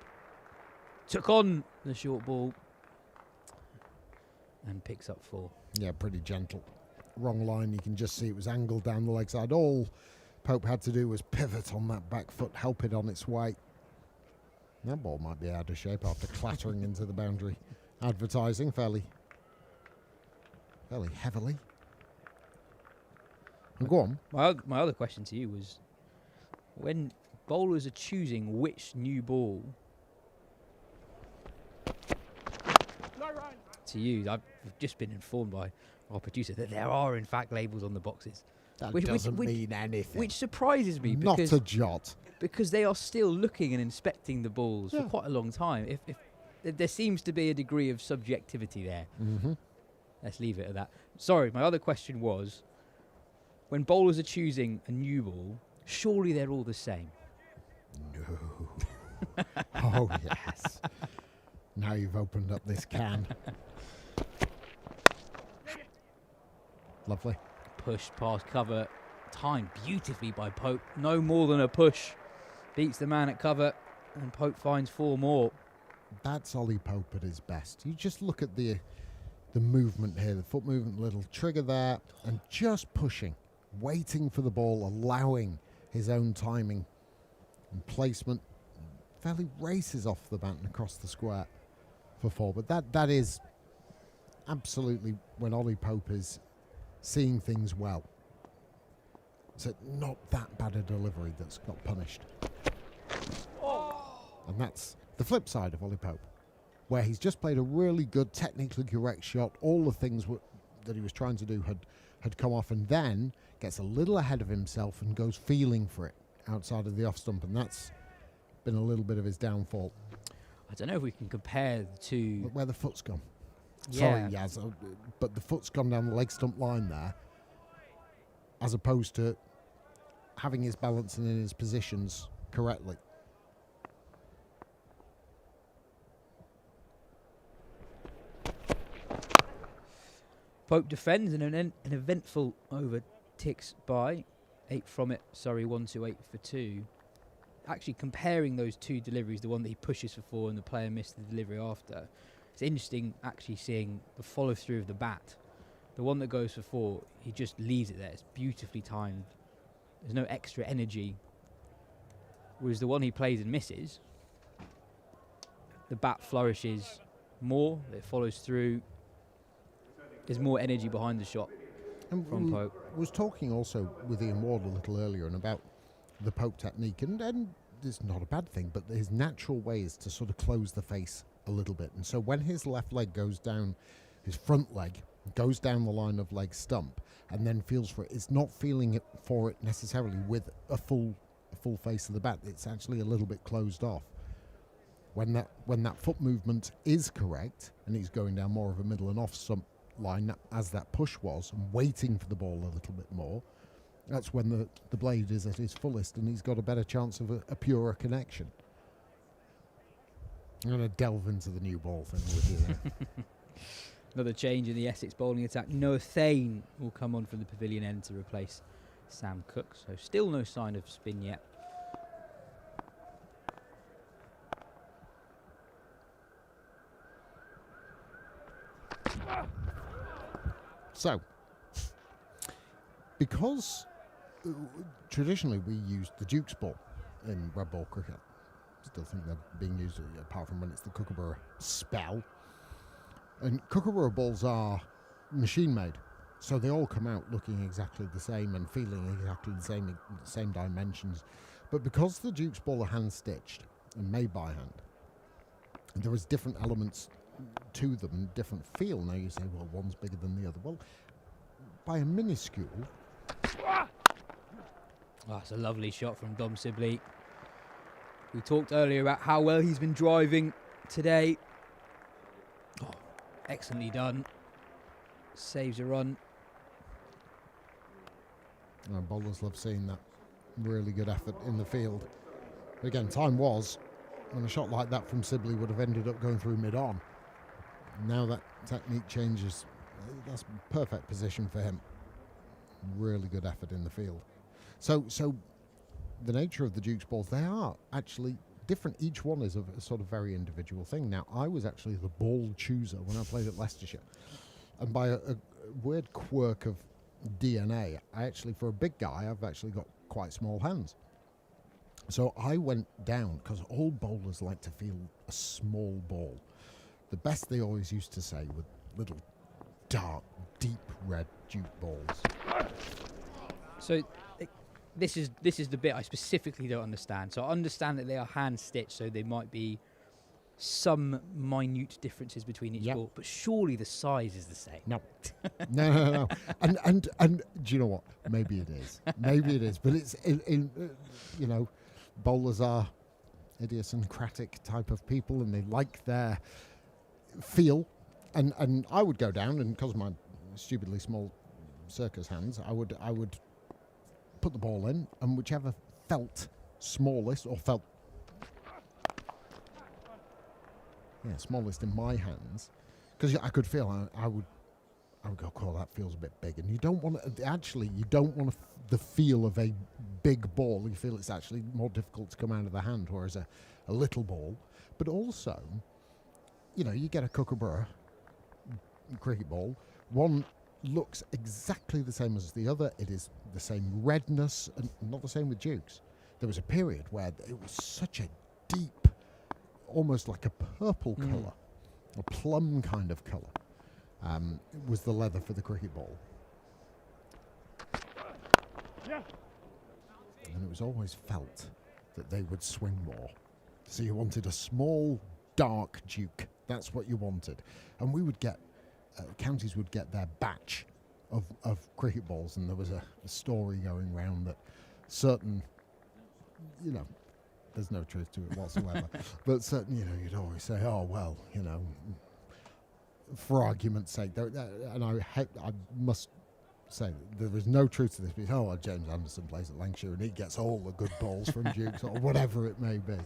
took on the short ball and picks up 4. Yeah, pretty gentle. Wrong line, you can just see it was angled down the leg side. All Pope had to do was pivot on that back foot, help it on its way. That ball might be out of shape after clattering into the boundary. Advertising fairly heavily. And go on. My other question to you was, when bowlers are choosing which new ball to use, I've just been informed by our producer that there are in fact labels on the boxes. That doesn't mean anything. Which surprises me. Not a jot. Because they are still looking and inspecting the balls for quite a long time. If there seems to be a degree of subjectivity there. Mm-hmm. Let's leave it at that. Sorry, my other question was, when bowlers are choosing a new ball, surely they're all the same. No. Oh, yes. Now you've opened up this can. Lovely. Push past cover, timed beautifully by Pope. No more than a push. Beats the man at cover, and Pope finds 4 more. That's Ollie Pope at his best. You just look at the movement here, the foot movement, little trigger there, and just pushing, waiting for the ball, allowing his own timing and placement. Fairly races off the bat and across the square for 4. But that is absolutely when Ollie Pope is seeing things well. So not that bad a delivery that's got punished. And that's the flip side of Ollie Pope, where he's just played a really good, technically correct shot. All the things that he was trying to do had come off, and then gets a little ahead of himself and goes feeling for it outside of the off stump, and that's been a little bit of his downfall. I don't know if we can compare the two. But where the foot's gone. Yeah. Sorry, Yaz, but the foot's gone down the leg stump line there, as opposed to having his balance and in his positions correctly. Pope defends, and an eventful over ticks by. 8 from it, Surrey 1-8 for 2. Actually comparing those two deliveries, the one that he pushes for 4 and the player missed the delivery after, it's interesting actually seeing the follow through of the bat. The one that goes for 4, he just leaves it there. It's beautifully timed. There's no extra energy. Whereas the one he plays and misses, the bat flourishes more, it follows through. There's more energy behind the shot from Pope. Was talking also with Ian Ward a little earlier and about the Pope technique, and it's not a bad thing, but his natural way is to sort of close the face a little bit. And so when his left leg goes down, his front leg goes down the line of leg stump and then feels for it, it's not feeling it for it necessarily with a full face of the bat. It's actually a little bit closed off. When that foot movement is correct and he's going down more of a middle and off stump line as that push was, and waiting for the ball a little bit more, that's when the blade is at his fullest and he's got a better chance of a purer connection. I'm going to delve into the new ball thing with you there. Another change in the Essex bowling attack. Noah Thane will come on from the pavilion end to replace Sam Cook, so still no sign of spin yet. So, because traditionally we used the Duke's ball in red ball cricket, still think they're being used apart from when it's the Kookaburra spell. And kookaburra balls are machine-made, so they all come out looking exactly the same and feeling exactly the same dimensions. But because the Duke's ball are hand-stitched and made by hand, there is different elements to them, different feel. Now you say, well, one's bigger than the other. Well, by a minuscule. That's a lovely shot from Dom Sibley. We talked earlier about how well he's been driving today. Oh, excellently done. Saves a run. Bowlers love seeing that really good effort in the field. Again, time was when a shot like that from Sibley would have ended up going through mid-on. Now that technique changes. That's perfect position for him. Really good effort in the field. So the nature of the Duke's balls, they are actually different. Each one is a sort of very individual thing. Now, I was actually the ball chooser when I played at Leicestershire. And by a weird quirk of DNA, for a big guy, I've actually got quite small hands. So I went down, because all bowlers like to feel a small ball. The best they always used to say were little dark, deep red Duke balls. So this is the bit I specifically don't understand. So I understand that they are hand stitched, so there might be some minute differences between each ball, but surely the size is the same. No. No. And do you know what? Maybe it is. But it's bowlers are idiosyncratic type of people, and they like their feel. And I would go down, and because of my stupidly small circus hands, I would put the ball in, and whichever felt smallest or felt smallest in my hands, because I could feel I would go, cool, that feels a bit big. And you don't want the feel of a big ball. You feel it's actually more difficult to come out of the hand, whereas a little ball. But also, you get a kookaburra cricket ball, one looks exactly the same as the other. It is the same redness, and not the same with Dukes. There was a period where it was such a deep, almost like a purple colour, a plum kind of colour, was the leather for the cricket ball. And it was always felt that they would swing more. So you wanted a small, dark Duke. That's what you wanted. And we would get, counties would get their batch of cricket balls, and there was a story going around that certain, there's no truth to it whatsoever, but certain, you'd always say, oh, well, for argument's sake, and I must say there is no truth to this, because, well, James Anderson plays at Lancashire and he gets all the good balls from Dukes, or whatever it may be.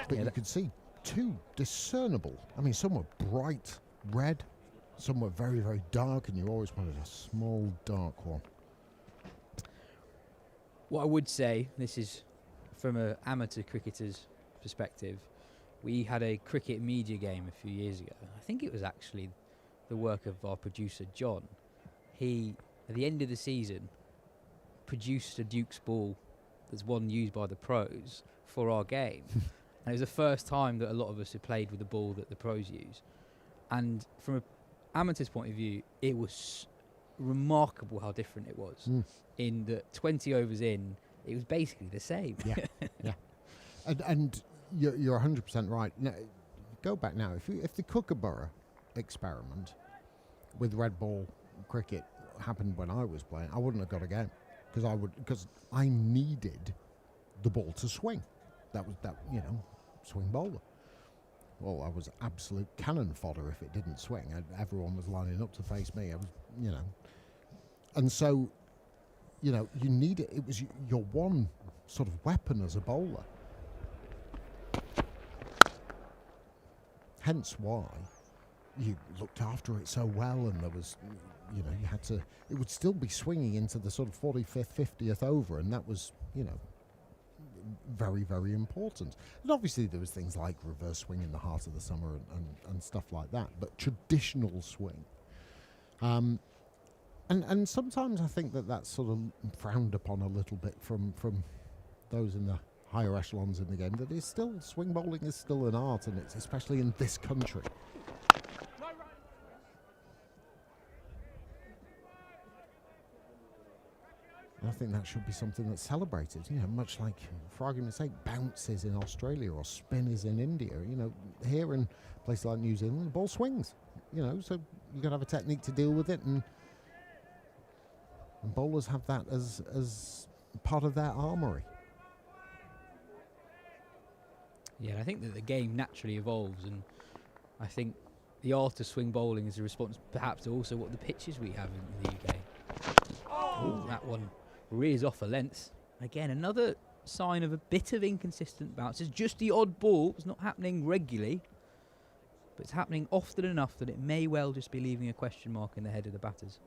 But you could see two discernible, some were bright red, some were very, very dark, and you always wanted a small, dark one. What I would say, this is from an amateur cricketer's perspective, we had a cricket media game a few years ago. I think it was actually the work of our producer, John. He, at the end of the season, produced a Duke's ball that's one used by the pros for our game. And it was the first time that a lot of us had played with a ball that the pros use. And from an amateur's point of view, it was remarkable how different it was. In that 20 overs in, it was basically the same. Yeah. And you're 100% right. Now, go back now. If the kookaburra experiment with red ball cricket happened when I was playing, I wouldn't have got a game, because I needed the ball to swing. That was swing bowler. Well, I was absolute cannon fodder if it didn't swing. Everyone was lining up to face me. I was, and so, you need it. It was your one sort of weapon as a bowler. Hence why you looked after it so well, and there was, you had to. It would still be swinging into the sort of 45th, 50th over, and that was, very, very important. And obviously there was things like reverse swing in the heart of the summer and stuff like that, but traditional swing. And sometimes I think that's sort of frowned upon a little bit from those in the higher echelons in the game, that is still, swing bowling is still an art, and it's especially in this country. I think that should be something that's celebrated, you know, much like, for argument's sake, bounces in Australia or spinners in India. You know, here in places like New Zealand, the ball swings, you know, so you've got to have a technique to deal with it, and bowlers have that as part of their armoury. Yeah, I think that the game naturally evolves, and I think the art of swing bowling is a response perhaps to also what the pitches we have in the UK. Oh, that one rears off a length. Again, another sign of a bit of inconsistent bounce. It's just the odd ball. It's not happening regularly, but it's happening often enough that it may well just be leaving a question mark in the head of the batters.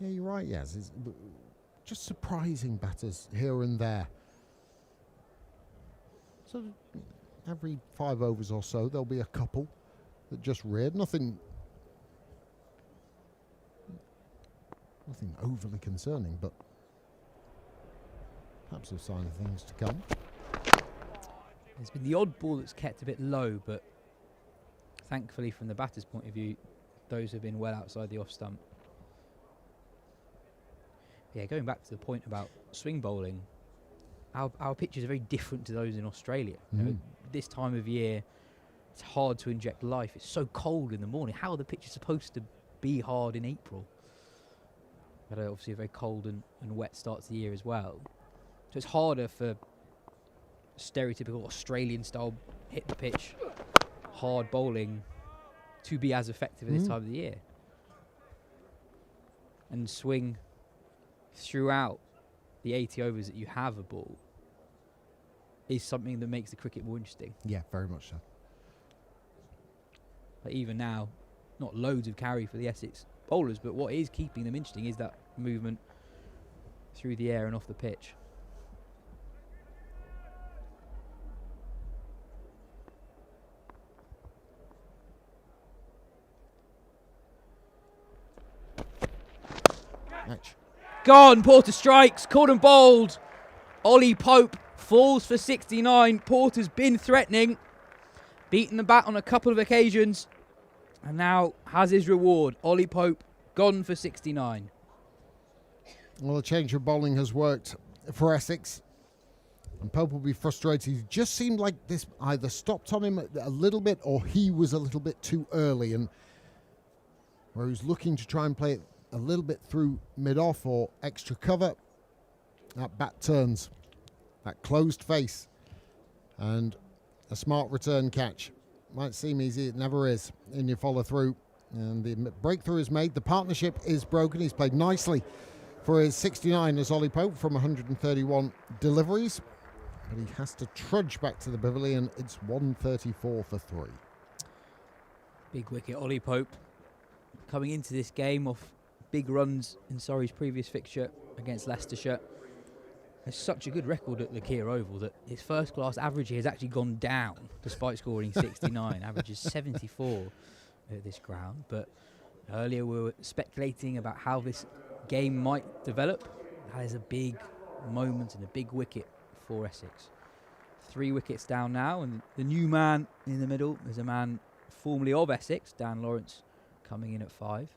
Yeah, you're right, yes. It's just surprising batters here and there. So every 5 overs or so, there'll be a couple that just reared. Nothing overly concerning, but perhaps a sign of things to come. There's been the odd ball that's kept a bit low, but thankfully from the batter's point of view, those have been well outside the off stump. Yeah, going back to the point about swing bowling, our pitches are very different to those in Australia. You know, this time of year, it's hard to inject life. It's so cold in the morning. How are the pitches supposed to be hard in April? But obviously a very cold and wet start to the year as well. So it's harder for stereotypical Australian-style hit the pitch, hard bowling to be as effective at this time of the year. And swing throughout the 80 overs that you have a ball is something that makes the cricket more interesting. Yeah, very much so. But even now, not loads of carry for the Essex bowlers, but what is keeping them interesting is that movement through the air and off the pitch. Match. Gone, Porter strikes, caught and bowled. Ollie Pope falls for 69. Porter's been threatening, beaten the bat on a couple of occasions, and now has his reward. Ollie Pope gone for 69. Well, the change of bowling has worked for Essex, and Pope will be frustrated. He just seemed like this either stopped on him a little bit or he was a little bit too early, and where he was looking to try and play it a little bit through mid-off or extra cover, that bat turns, that closed face, and a smart return catch. Might seem easy, it never is, in your follow through, and the breakthrough is made. The partnership is broken. He's played nicely for his 69 as Ollie Pope from 131 deliveries, but he has to trudge back to the pavilion. It's 134 for 3. Big wicket, Ollie Pope coming into this game off big runs in Surrey's previous fixture against Leicestershire. Has such a good record at the Kia Oval that his first class average has actually gone down despite scoring 69. Averages 74 at this ground. But earlier we were speculating about how this game might develop. That is a big moment and a big wicket for Essex. 3 wickets down now, and the new man in the middle is a man formerly of Essex, Dan Lawrence, coming in at 5.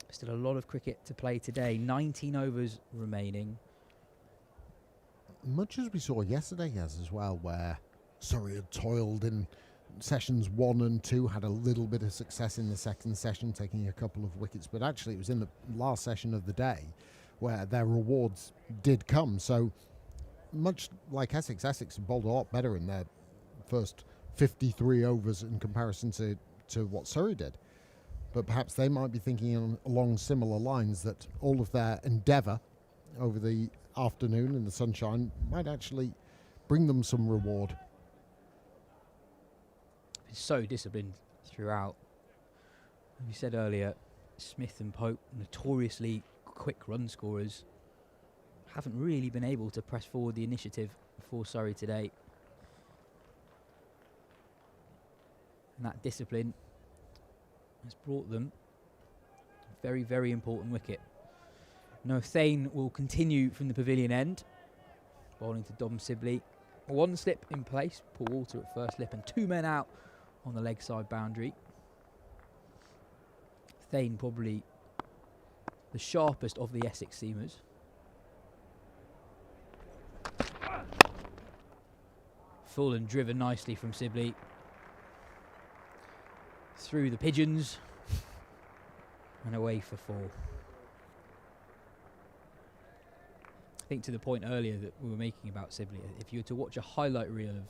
Still a lot of cricket to play today. 19 overs remaining. Much as we saw yesterday, as well, where Surrey had toiled in sessions 1 and 2, had a little bit of success in the second session, taking a couple of wickets, but actually it was in the last session of the day where their rewards did come. So much like Essex bowled a lot better in their first 53 overs in comparison to what Surrey did. But perhaps they might be thinking along similar lines, that all of their endeavour over the afternoon in the sunshine might actually bring them some reward. It's so disciplined throughout. As we said earlier, Smith and Pope, notoriously quick run scorers, haven't really been able to press forward the initiative for Surrey today. And that discipline has brought them a very, very important wicket. No, Thane will continue from the pavilion end. Bowling to Dom Sibley. One slip in place. Paul Walter at first slip and 2 men out on the leg side boundary. Thane probably the sharpest of the Essex seamers. Full and driven nicely from Sibley. Through the pigeons and away for 4. I think to the point earlier that we were making about Sibley, if you were to watch a highlight reel of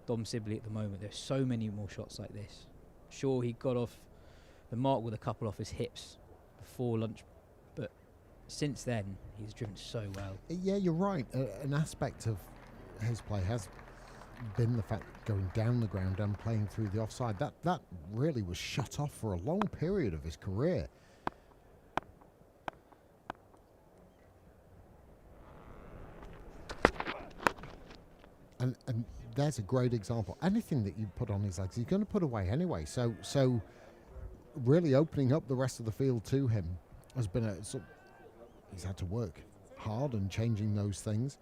Dom Sibley at the moment, there's so many more shots like this. Sure, he got off the mark with a couple off his hips before lunch, but since then he's driven so well. Yeah, you're right. An aspect of his play has been the fact going down the ground and playing through the offside. That really was shut off for a long period of his career. And there's a great example. Anything that you put on his legs, he's going to put away anyway. So really opening up the rest of the field to him has been he's had to work hard and changing those things.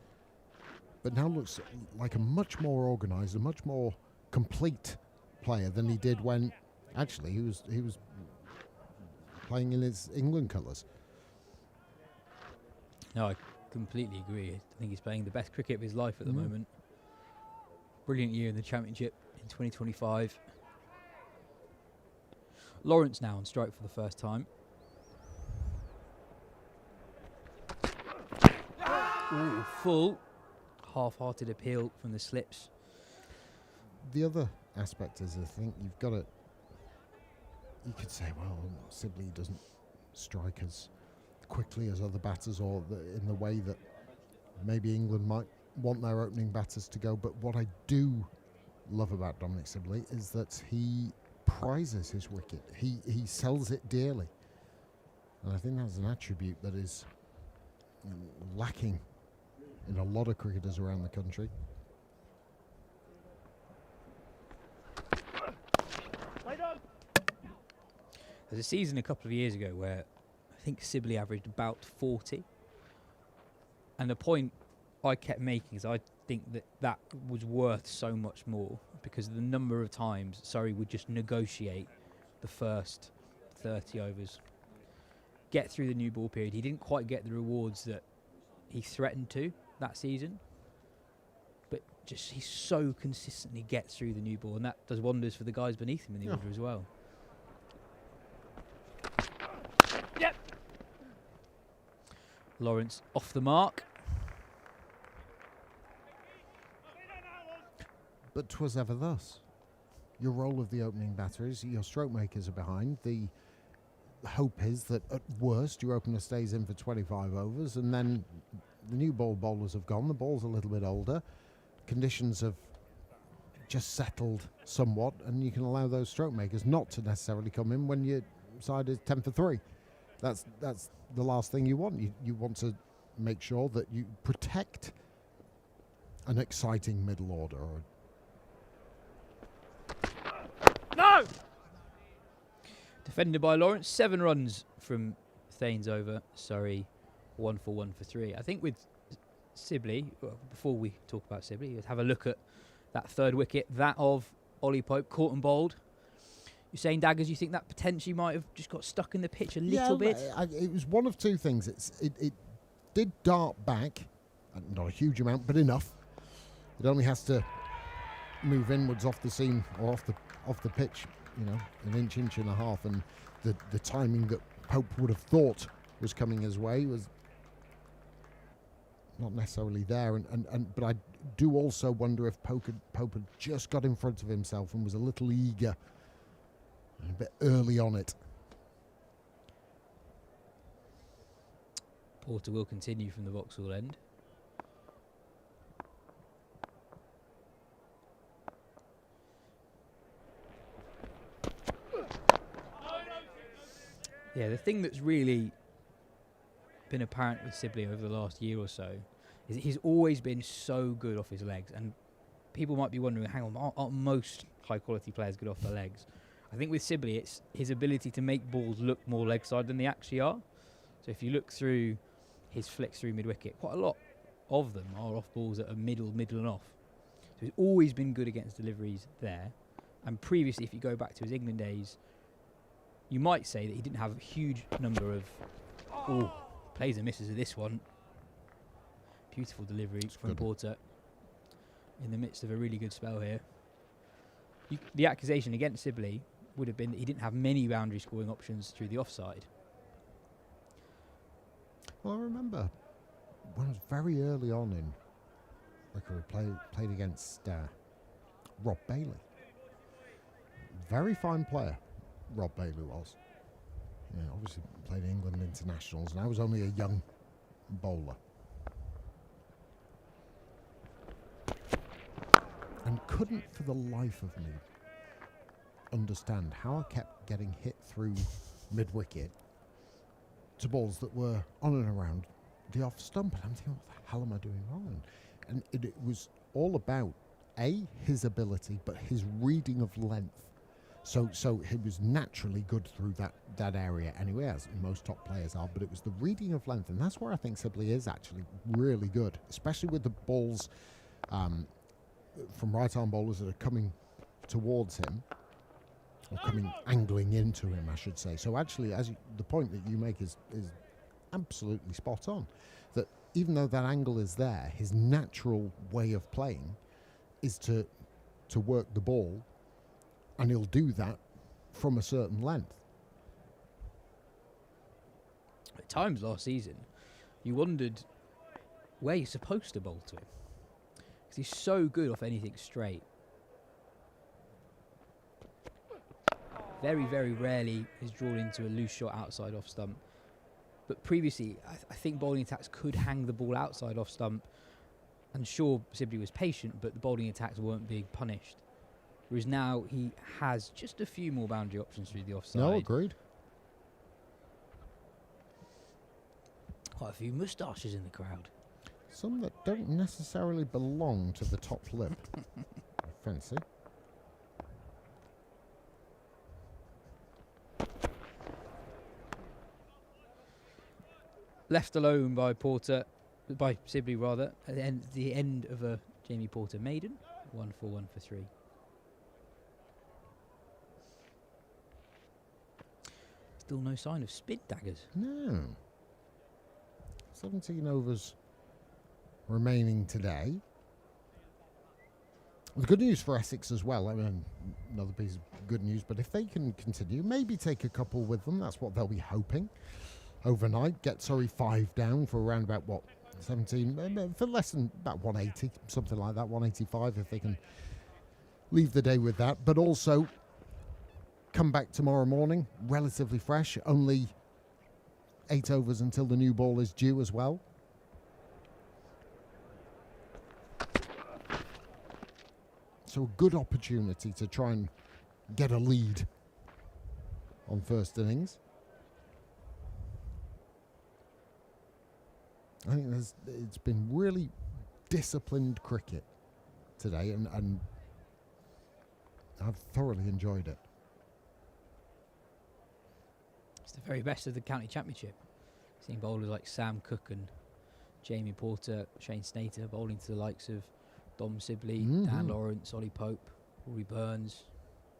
But now looks like a much more organised, a much more complete player than he did when actually he was playing in his England colours. No, I completely agree. I think he's playing the best cricket of his life at the moment. Brilliant year in the Championship in 2025. Lawrence now on strike for the first time. Ooh, full. Half-hearted appeal from the slips. The other aspect is, I think you've got to. You could say, well, Sibley doesn't strike as quickly as other batters, or in the way that maybe England might want their opening batters to go. But what I do love about Dominic Sibley is that he prizes his wicket. He sells it dearly, and I think that's an attribute that is lacking in a lot of cricketers around the country. There's a season a couple of years ago where I think Sibley averaged about 40. And the point I kept making is I think that was worth so much more because of the number of times Surrey would just negotiate the first 30 overs, get through the new ball period. He didn't quite get the rewards that he threatened to that season, but just he so consistently gets through the new ball, and that does wonders for the guys beneath him in the order as well. Yep. Lawrence off the mark. But 'twas ever thus. Your role of the opening batter is your stroke makers are behind. The hope is that at worst your opener stays in for 25 overs, and then the new ball bowlers have gone. The ball's a little bit older. Conditions have just settled somewhat, and you can allow those stroke makers not to necessarily come in when your side is 10 for 3. That's the last thing you want. You want to make sure that you protect an exciting middle order. No! Defended by Lawrence. 7 runs from Thane's over. Surrey 1 for 1 for 3. I think with Sibley, before we talk about Sibley, let's have a look at that third wicket, that of Ollie Pope, caught and bowled. You're saying, Daggers, you think that potentially might have just got stuck in the pitch a little bit? It was one of two things. It did dart back, not a huge amount, but enough. It only has to move inwards off the seam or off the pitch, an inch and a half, and the timing that Pope would have thought was coming his way was not necessarily there, but I do also wonder if Pope had just got in front of himself and was a little eager and a bit early on it. Porter will continue from the Vauxhall end. Yeah, the thing that's really been apparent with Sibley over the last year or so is that he's always been so good off his legs, and people might be wondering, hang on, aren't most high quality players good off their legs? I think with Sibley it's his ability to make balls look more leg side than they actually are. So if you look through his flicks through mid wicket, quite a lot of them are off balls that are middle and off. So he's always been good against deliveries there. And previously, if you go back to his England days, you might say that he didn't have a huge number of plays and misses with this one. Beautiful delivery from Porter in the midst of a really good spell here. The accusation against Sibley would have been that he didn't have many boundary scoring options through the offside. Well, I remember when I was very early on in my career, played against Rob Bailey. Very fine player, Rob Bailey was. Yeah, obviously played England internationals, and I was only a young bowler. And couldn't for the life of me understand how I kept getting hit through mid-wicket to balls that were on and around the off stump. And I'm thinking, what the hell am I doing wrong? And it was all about, his ability, but his reading of length. So he was naturally good through that area anyway, as most top players are, but it was the reading of length, and that's where I think Sibley is actually really good, especially with the balls from right-arm bowlers that are coming towards him, or angling into him, I should say. So actually, the point that you make is absolutely spot on, that even though that angle is there, his natural way of playing is to work the ball, and he'll do that from a certain length. At times last season, you wondered where you're supposed to bowl to him, because he's so good off anything straight. Very, very rarely is drawn into a loose shot outside off stump. But previously, I think bowling attacks could hang the ball outside off stump. And sure, Sibley was patient, but the bowling attacks weren't being punished. Whereas now he has just a few more boundary options through the offside. No, agreed. Quite a few moustaches in the crowd. Some that don't necessarily belong to the top lip. I fancy. Left alone by Sibley rather, at the end of a Jamie Porter maiden. 1 for 1 for 3. Still no sign of spin daggers. No. 17 overs remaining today. The good news for Essex as well, I mean, another piece of good news, but if they can continue, maybe take a couple with them, that's what they'll be hoping. Overnight, get Surrey 5 down for around about, 17, for less than about 180, something like that, 185, if they can leave the day with that. But also, come back tomorrow morning, relatively fresh, only 8 overs until the new ball is due as well. So a good opportunity to try and get a lead on first innings. I think it's been really disciplined cricket today, and I've thoroughly enjoyed it. It's the very best of the county championship. Seeing bowlers like Sam Cook and Jamie Porter, Shane Snater bowling to the likes of Dom Sibley, Dan Lawrence, Ollie Pope, Rory Burns,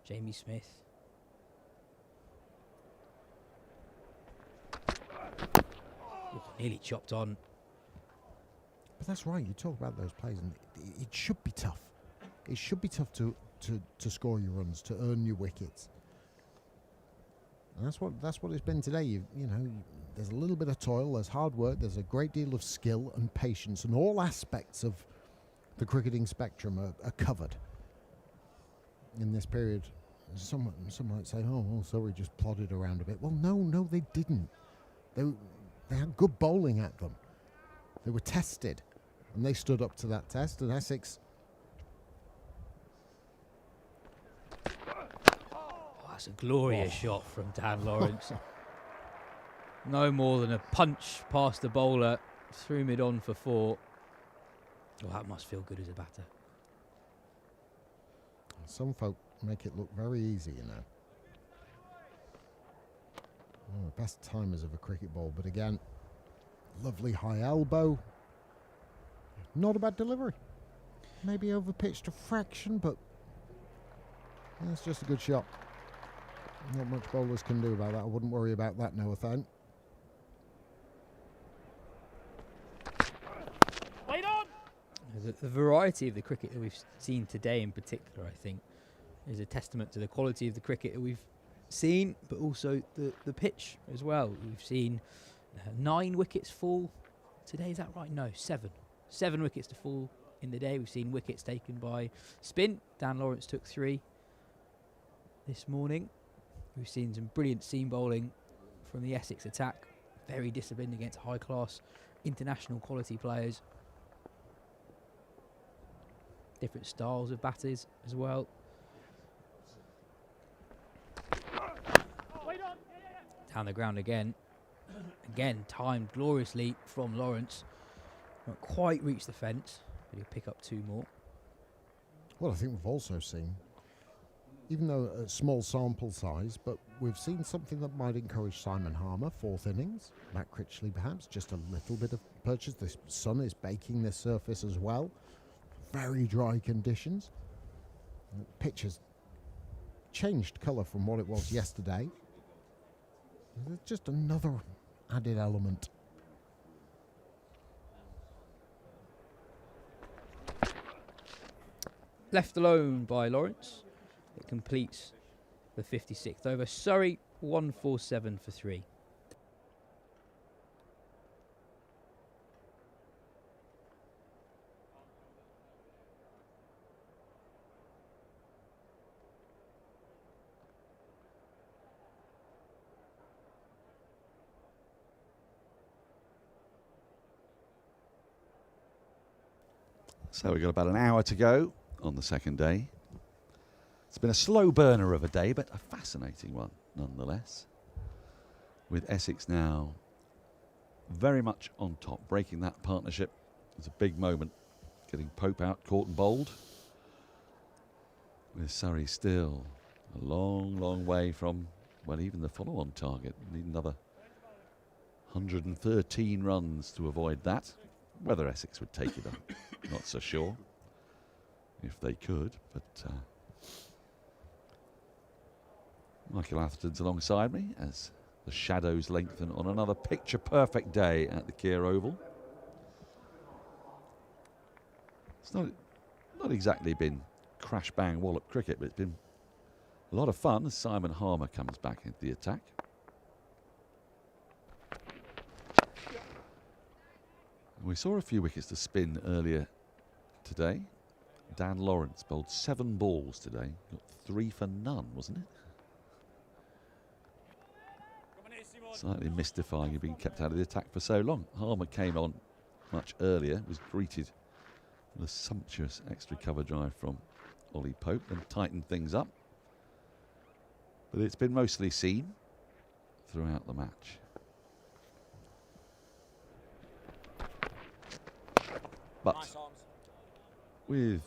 Jamie Smith. Nearly chopped on. But that's right, you talk about those plays, and it should be tough. It should be tough to score your runs, to earn your wickets. And that's what it's been today. You know, there's a little bit of toil, there's hard work, there's a great deal of skill and patience, and all aspects of the cricketing spectrum are covered in this period. Some might say, oh, well, Surrey just plodded around a bit. Well, no, they didn't. They had good bowling at them. They were tested, and they stood up to that test, and Essex... That's a glorious shot from Dan Lawrence. No more than a punch past the bowler, through mid-on for 4. Well, that must feel good as a batter. Some folk make it look very easy, you know. One of the best timers of a cricket ball, but again, lovely high elbow. Not a bad delivery. Maybe overpitched a fraction, but that's just a good shot. Not much bowlers can do about that. I wouldn't worry about that, no offence. The variety of the cricket that we've seen today in particular, I think, is a testament to the quality of the cricket that we've seen, but also the pitch as well. We've seen 9 wickets fall today, is that right? No, 7. 7 wickets to fall in the day. We've seen wickets taken by spin. Dan Lawrence took 3 this morning. We've seen some brilliant seam bowling from the Essex attack. Very disciplined against high-class international quality players. Different styles of batters as well. Down the ground again. Again, timed gloriously from Lawrence. Not quite reached the fence, but he'll pick up 2 more. Well, I think we've also seen, even though a small sample size, but we've seen something that might encourage Simon Harmer, 4th innings. Matt Critchley perhaps, just a little bit of purchase. The sun is baking this surface as well. Very dry conditions. The pitch has changed colour from what it was yesterday. There's just another added element. Left alone by Lawrence. It completes the 56th over. Surrey 147 for 3. So we've got about an hour to go on the second day. It's been a slow burner of a day, but a fascinating one nonetheless. With Essex now very much on top, breaking that partnership. It's a big moment, getting Pope out, caught and bowled. With Surrey still a long, long way from, well, even the follow-on target. Need another 113 runs to avoid that. Whether Essex would take it, I'm not so sure. If they could, but Michael Atherton's alongside me as the shadows lengthen on another picture-perfect day at the Keir Oval. It's not exactly been crash-bang wallop cricket, but it's been a lot of fun as Simon Harmer comes back into the attack. We saw a few wickets to spin earlier today. Dan Lawrence bowled 7 balls today. Got 3 for none, wasn't it? Slightly mystifying, he'd been kept out of the attack for so long. Harmer came on much earlier, was greeted with a sumptuous extra cover drive from Ollie Pope and tightened things up. But it's been mostly seam throughout the match. But with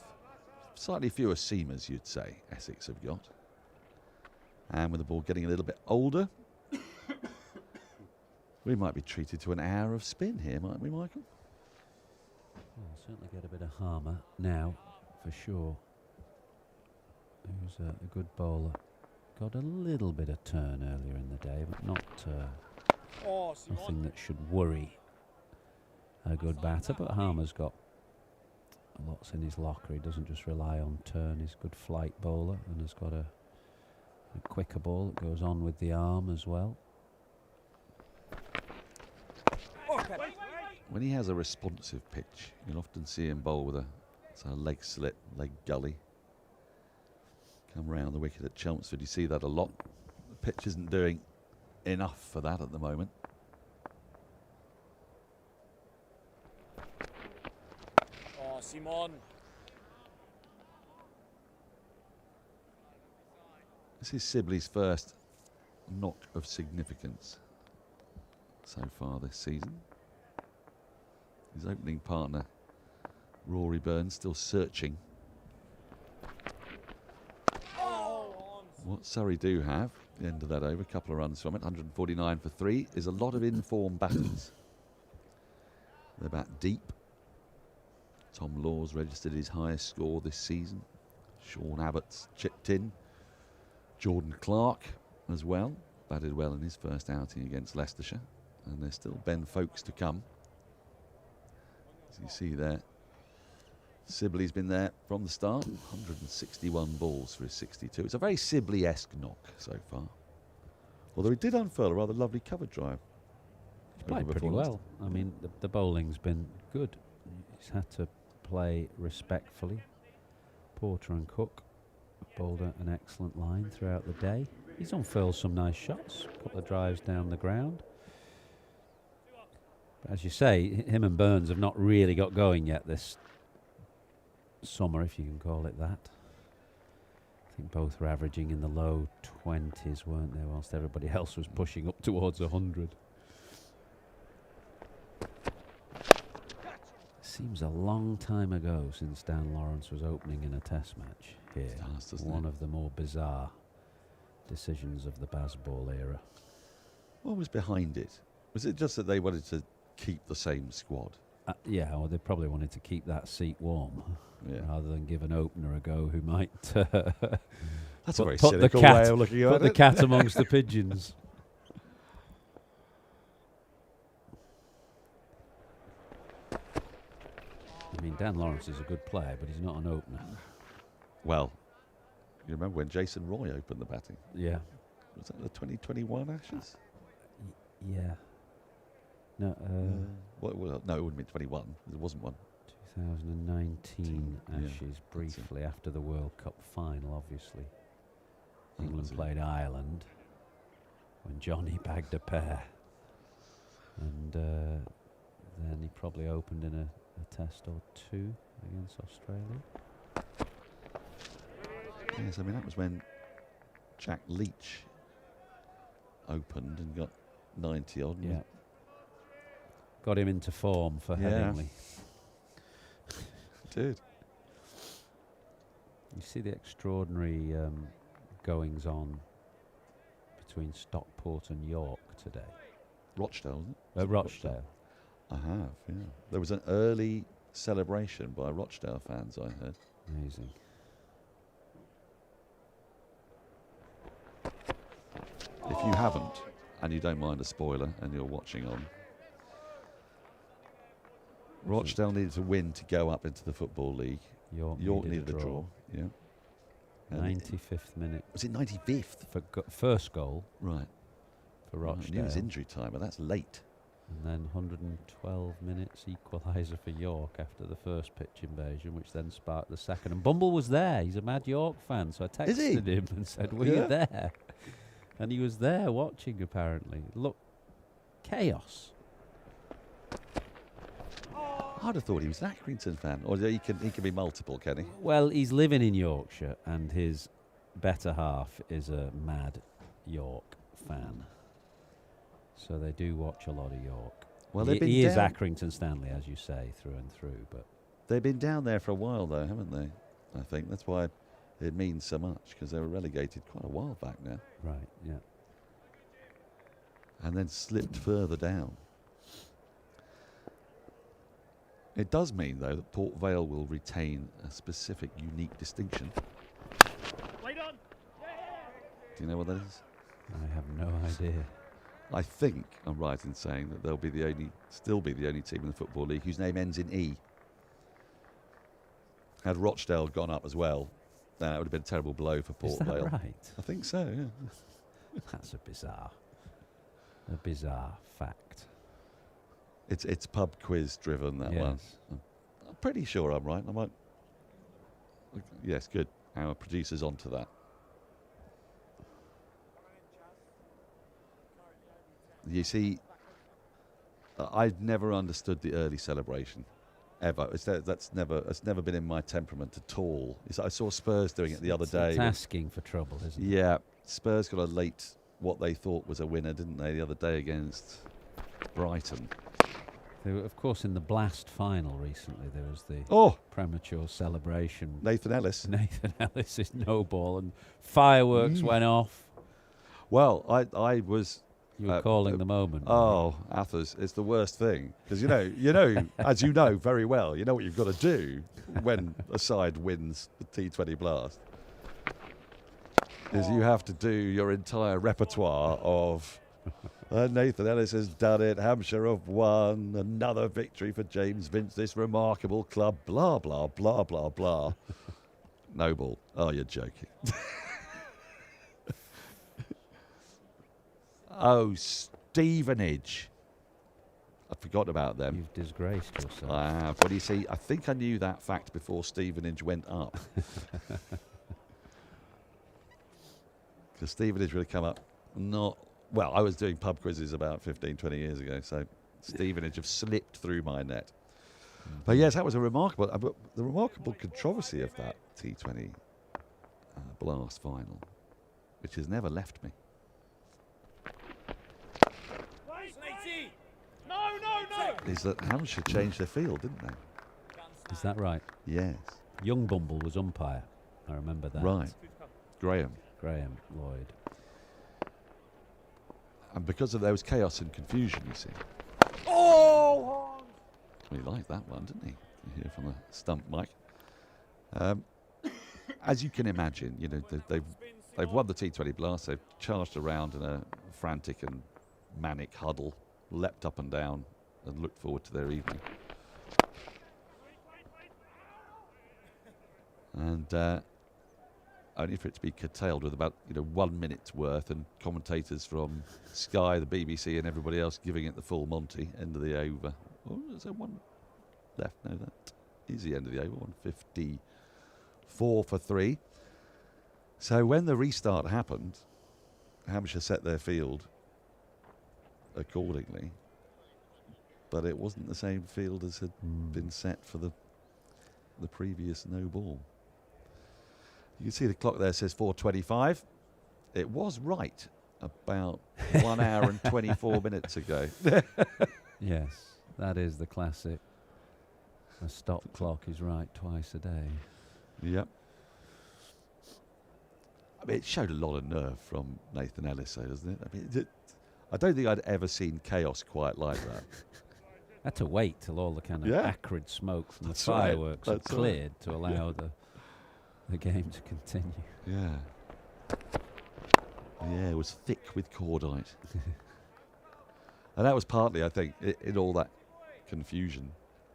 slightly fewer seamers, you'd say, Essex have got. And with the ball getting a little bit older, we might be treated to an hour of spin here, mightn't we, Michael? Well, certainly get a bit of Harmer now, for sure. He was a good bowler. Got a little bit of turn earlier in the day, but not nothing that should worry a good batter. But Harmer's got lots in his locker. He doesn't just rely on turn. He's a good flight bowler and has got a quicker ball that goes on with the arm as well. When he has a responsive pitch, you'll often see him bowl with a leg slit, leg gully. Come round the wicket at Chelmsford, you see that a lot. The pitch isn't doing enough for that at the moment. Oh, Simon. This is Sibley's first knock of significance so far this season. His opening partner, Rory Burns, still searching. What Surrey do have, the end of that over, a couple of runs from it, 149 for 3, is a lot of in-form batters. They're bat deep. Tom Laws registered his highest score this season. Sean Abbott's chipped in. Jordan Clark as well. Batted well in his first outing against Leicestershire. And there's still Ben Folkes to come. As you see there, Sibley's been there from the start. 161 balls for his 62. It's a very Sibley-esque knock so far. Although he did unfurl a rather lovely cover drive. He's played pretty well. I mean, the bowling's been good. He's had to play respectfully. Porter and Cook bowled an excellent line throughout the day. He's unfurled some nice shots, a couple of drives down the ground. But as you say, him and Burns have not really got going yet this summer, if you can call it that. I think both were averaging in the low 20s, weren't they, whilst everybody else was pushing up towards 100. Seems a long time ago since Dan Lawrence was opening in a test match here. One of the more bizarre decisions of the Bazball era. What was behind it? Was it just that they wanted to keep the same squad? Yeah, or they probably wanted to keep that seat warm, rather than give an opener a go who might that's a very cynical way of looking at it. Put the cat amongst the pigeons. I mean, Dan Lawrence is a good player, but he's not an opener. Well, you remember when Jason Roy opened the batting? Yeah. Was that the 2021 Ashes? Yeah. No, no, it wouldn't be 21. There wasn't one. 2019 Ashes, briefly after the World Cup final, obviously. England played Ireland when Johnny bagged a pair. And then he probably opened in a test or two against Australia. Yes, I mean, that was when Jack Leach opened and got 90 odd. Yeah. Got him into form for Headingley. Did. You see the extraordinary goings on between Stockport and York today. Rochdale, isn't it? Rochdale. I have, yeah. There was an early celebration by Rochdale fans, I heard. Amazing. If you haven't, and you don't mind a spoiler, and you're watching on, Rochdale needed to win to go up into the Football League. York needed a draw. Yeah. 95th minute. Was it 95th? For first goal. Right. For Rochdale. I knew it was injury time, but that's late. And then 112 minutes equaliser for York after the first pitch invasion, which then sparked the second. And Bumble was there. He's a mad York fan, so I texted him and said, were you there? And he was there watching, apparently. Look, chaos. I'd have thought he was an Accrington fan, or he can be multiple, can he? Well, he's living in Yorkshire, and his better half is a mad York fan. So they do watch a lot of York. Well, he is Accrington Stanley, as you say, through and through. But they've been down there for a while, though, haven't they? I think that's why it means so much, because they were relegated quite a while back now. Right, yeah. And then slipped further down. It does mean, though, that Port Vale will retain a specific, unique distinction. Wait on. Do you know what that is? I have no idea. I think I'm right in saying that they'll be still be the only team in the Football League whose name ends in E. Had Rochdale gone up as well, it would have been a terrible blow for Port Vale. Is that right? I think so, yeah. That's a bizarre fact. It's pub quiz driven, that one. I'm pretty sure I'm right. I might. Yes, good. Our producer's onto that. You see, I've never understood the early celebration, ever. That's never been in my temperament at all. I saw Spurs doing it the other day. It's asking for trouble, isn't it? Yeah, Spurs got a late, what they thought was a winner, didn't they, the other day against Brighton. They were, of course, in the Blast final recently, there was the premature celebration. Nathan Ellis' no ball, and fireworks went off. Well, I was You were calling the moment. Oh, Athers, it's the worst thing because you know, as you know very well, you know what you've got to do when a side wins the T20 Blast. Is you have to do your entire repertoire of Nathan Ellis has done it, Hampshire have won, another victory for James Vince, this remarkable club, blah, blah, blah, blah, blah. No ball. Oh, you're joking. Oh, Stevenage. I forgot about them. You've disgraced yourself. I have. Well, you see, I think I knew that fact before Stevenage went up. Because Stevenage would have come up I was doing pub quizzes about 15, 20 years ago, so Stevenage have slipped through my net. But yes, that was the remarkable controversy of that T20 Blast final, which has never left me. Is that Hampshire changed their field, didn't they? Is that right? Yes. Young Bumble was umpire. I remember that. Right. Graham Lloyd. And because of there was chaos and confusion, you see. Oh! He liked that one, didn't he? You hear from the stump mic. As you can imagine, you know, they've won the T20 Blast. They've charged around in a frantic and manic huddle, leapt up and down, and looked forward to their evening. And only for it to be curtailed with about 1 minute's worth, and commentators from Sky, the BBC, and everybody else giving it the full Monty, end of the over. Oh, is there one left? No, that is the end of the over. 154 for 3. So when the restart happened, Hampshire set their field accordingly, but it wasn't the same field as had been set for the previous no ball. You can see the clock there says 4:25. It was right about 1 hour and 24 minutes ago. Yes, that is the classic. A stop clock is right twice a day. Yep. I mean, it showed a lot of nerve from Nathan Ellis, though, doesn't it? I mean, I don't think I'd ever seen chaos quite like that. Had to wait till all the kind of acrid smoke from the fireworks had cleared to allow the game to continue. Yeah. Yeah, it was thick with cordite. And that was partly, I think, in all that confusion.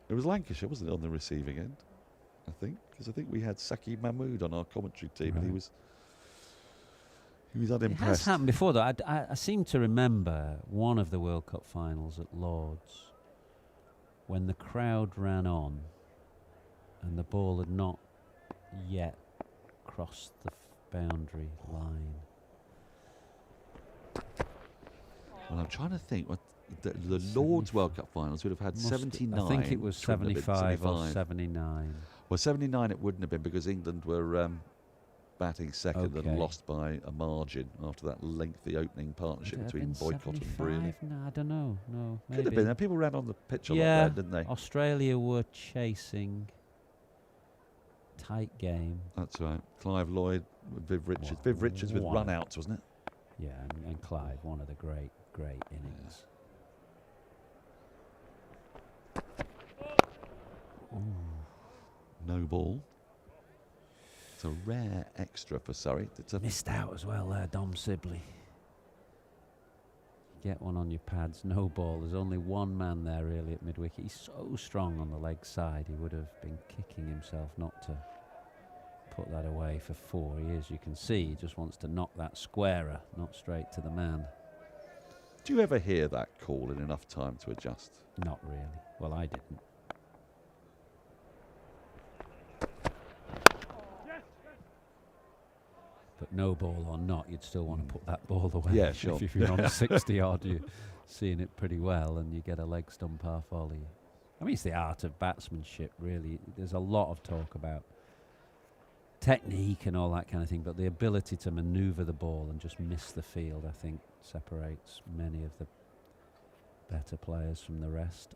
It was Lancashire, wasn't it, on the receiving end? I think, because I think we had Saki Mahmood on our commentary team, and he was unimpressed. It has happened before, though. I seem to remember one of the World Cup finals at Lord's when the crowd ran on and the ball had not yet crossed the boundary line. Well, I'm trying to think. What the Lord's World Cup finals would have had 79. I think it was 75 or 79. Well, 79 it wouldn't have been because England were batting second and lost by a margin after that lengthy opening partnership between Boycott and Brearley. No, I don't know. No, could have been. People ran on the pitch a lot there, didn't they? Australia were chasing. Tight game. That's right. Clive Lloyd, Viv Richards. Viv Richards with run-outs, wasn't it? Yeah, and Clive, one of the great innings. No ball. It's a rare extra for Surrey. Missed out as well there, Dom Sibley. Get one on your pads, no ball. There's only one man there really at mid-wicket. He's so strong on the leg side. He would have been kicking himself not to put that away for 4. He is, you can see, he just wants to knock that squarer, not straight to the man. Do you ever hear that call in enough time to adjust? Not really. Well, I didn't. But no ball or not, you'd still want to put that ball away. Yeah, sure. If you're on 60 odd, you're seeing it pretty well, and you get a leg stump half volley. I mean, it's the art of batsmanship, really. There's a lot of talk about technique and all that kind of thing, but the ability to manoeuvre the ball and just miss the field, I think, separates many of the better players from the rest.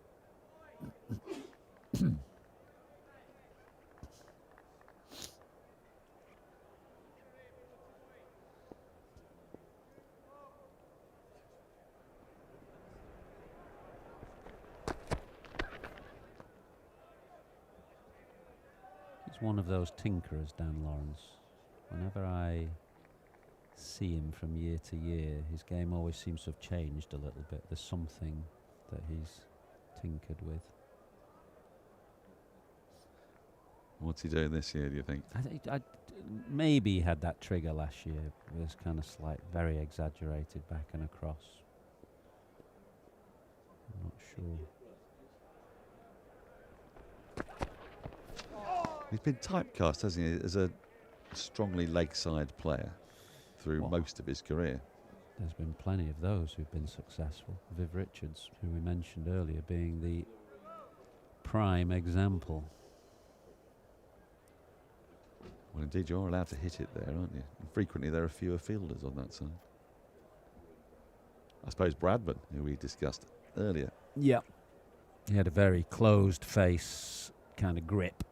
He's one of those tinkerers, Dan Lawrence. Whenever I see him from year to year, his game always seems to have changed a little bit. There's something that he's tinkered with. What's he doing this year, do you think? Maybe he had that trigger last year. It was kind of slight, very exaggerated back and across. I'm not sure. He's been typecast, hasn't he, as a strongly leg-side player through most of his career. There's been plenty of those who've been successful. Viv Richards, who we mentioned earlier, being the prime example. Well, indeed, you're allowed to hit it there, aren't you? And frequently there are fewer fielders on that side. I suppose Bradburn, who we discussed earlier. Yeah. He had a very closed face kind of grip.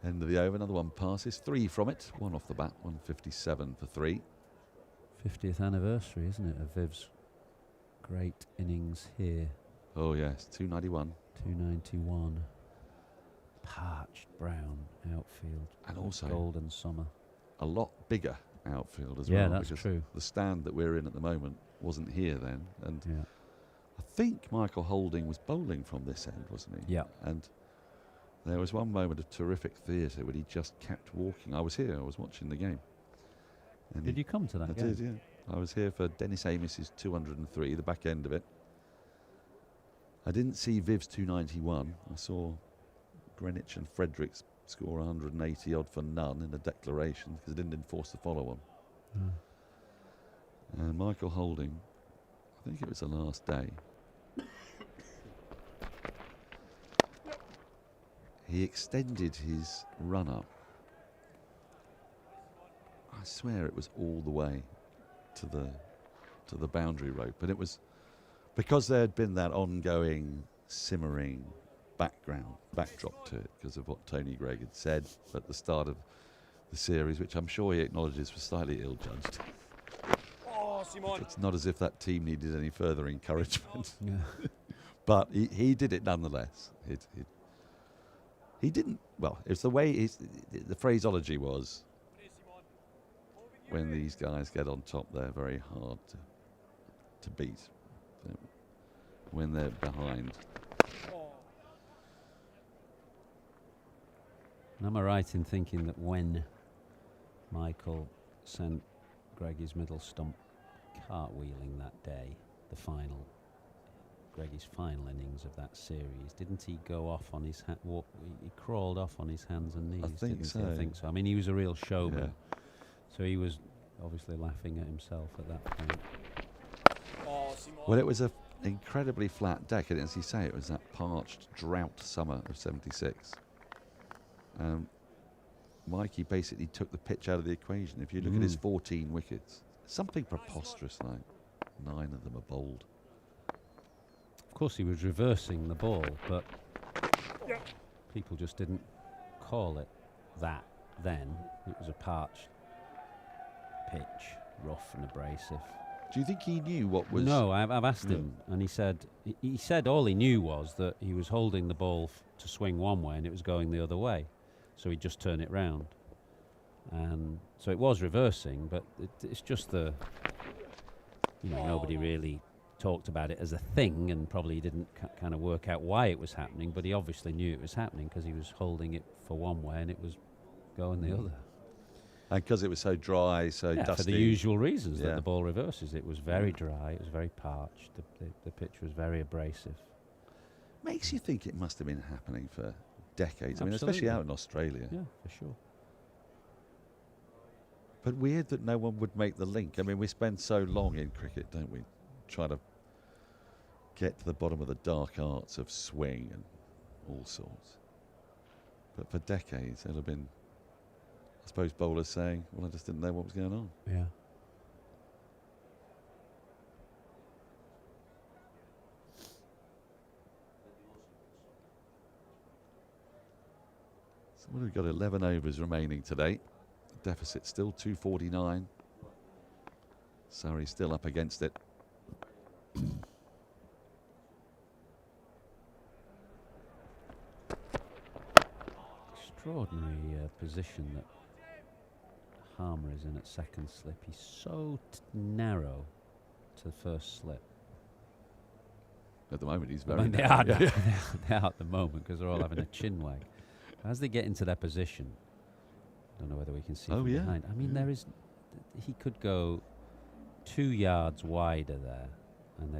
End of the over, another one passes. 3 from it, 1 off the bat, 157 for 3. 50th anniversary, isn't it, of Viv's great innings here. Oh yes, 291. 291. Parched brown outfield. And also golden summer. A lot bigger outfield as well. Yeah, that's that's true. The stand that we're in at the moment wasn't here then. And I think Michael Holding was bowling from this end, wasn't he? Yeah. And there was one moment of terrific theatre when he just kept walking. I was here, I was watching the game. And did you come to that I game? did, yeah. I was here for Dennis Amos's 203, the back end of it. I didn't see Viv's 291. I saw Greenwich and Fredericks score 180 odd for none in the declaration because they didn't enforce the follow-on. And Michael Holding, I think it was the last day, he extended his run-up. I swear it was all the way to the boundary rope, and it was because there had been that ongoing simmering backdrop to it because of what Tony Gregg had said at the start of the series, which I'm sure he acknowledges was slightly ill-judged. It's not as if that team needed any further encouragement. But he did it nonetheless. He didn't, well, it's the way, the phraseology was, when these guys get on top, they're very hard to beat. When they're behind. And am I right in thinking that when Michael sent Greggy's middle stump cartwheeling that day, Greggy's final innings of that series, didn't he go off on his he crawled off on his hands and knees? I think so. I think so. I mean, he was a real showman. Yeah. So he was obviously laughing at himself at that point. Well, it was an incredibly flat deck, and as you say, it was that parched drought summer of '76. Mikey basically took the pitch out of the equation. If you look at his 14 wickets, something preposterous like 9 of them are bowled. Of course, he was reversing the ball, but people just didn't call it that then. It was a parched pitch, rough and abrasive. Do you think he knew what was... No, I've asked him, and he said all he knew was that he was holding the ball to swing one way and it was going the other way, so he'd just turn it round. And so it was reversing, but it's just nobody really talked about it as a thing, and probably didn't kind of work out why it was happening, but he obviously knew it was happening because he was holding it for one way and it was going the other. And because it was so dry, so dusty. For the usual reasons that the ball reverses. It was very dry, it was very parched, the pitch was very abrasive. Makes you think it must have been happening for decades. Absolutely. I mean, especially out in Australia. Yeah, for sure. But weird that no one would make the link. I mean, we spend so long in cricket, don't we, trying to get to the bottom of the dark arts of swing and all sorts. But for decades, it'll have been, I suppose, bowlers saying, well, I just didn't know what was going on. Yeah. So we've got 11 overs remaining today. The deficit still 249. Surrey still up against it. extraordinary position that Harmer is in at second slip. He's so narrow to the first slip. At the moment, he's very they are they are at the moment because they're all having a chin wag. As they get into their position, I don't know whether we can see from behind. I mean, he could go 2 yards wider there, and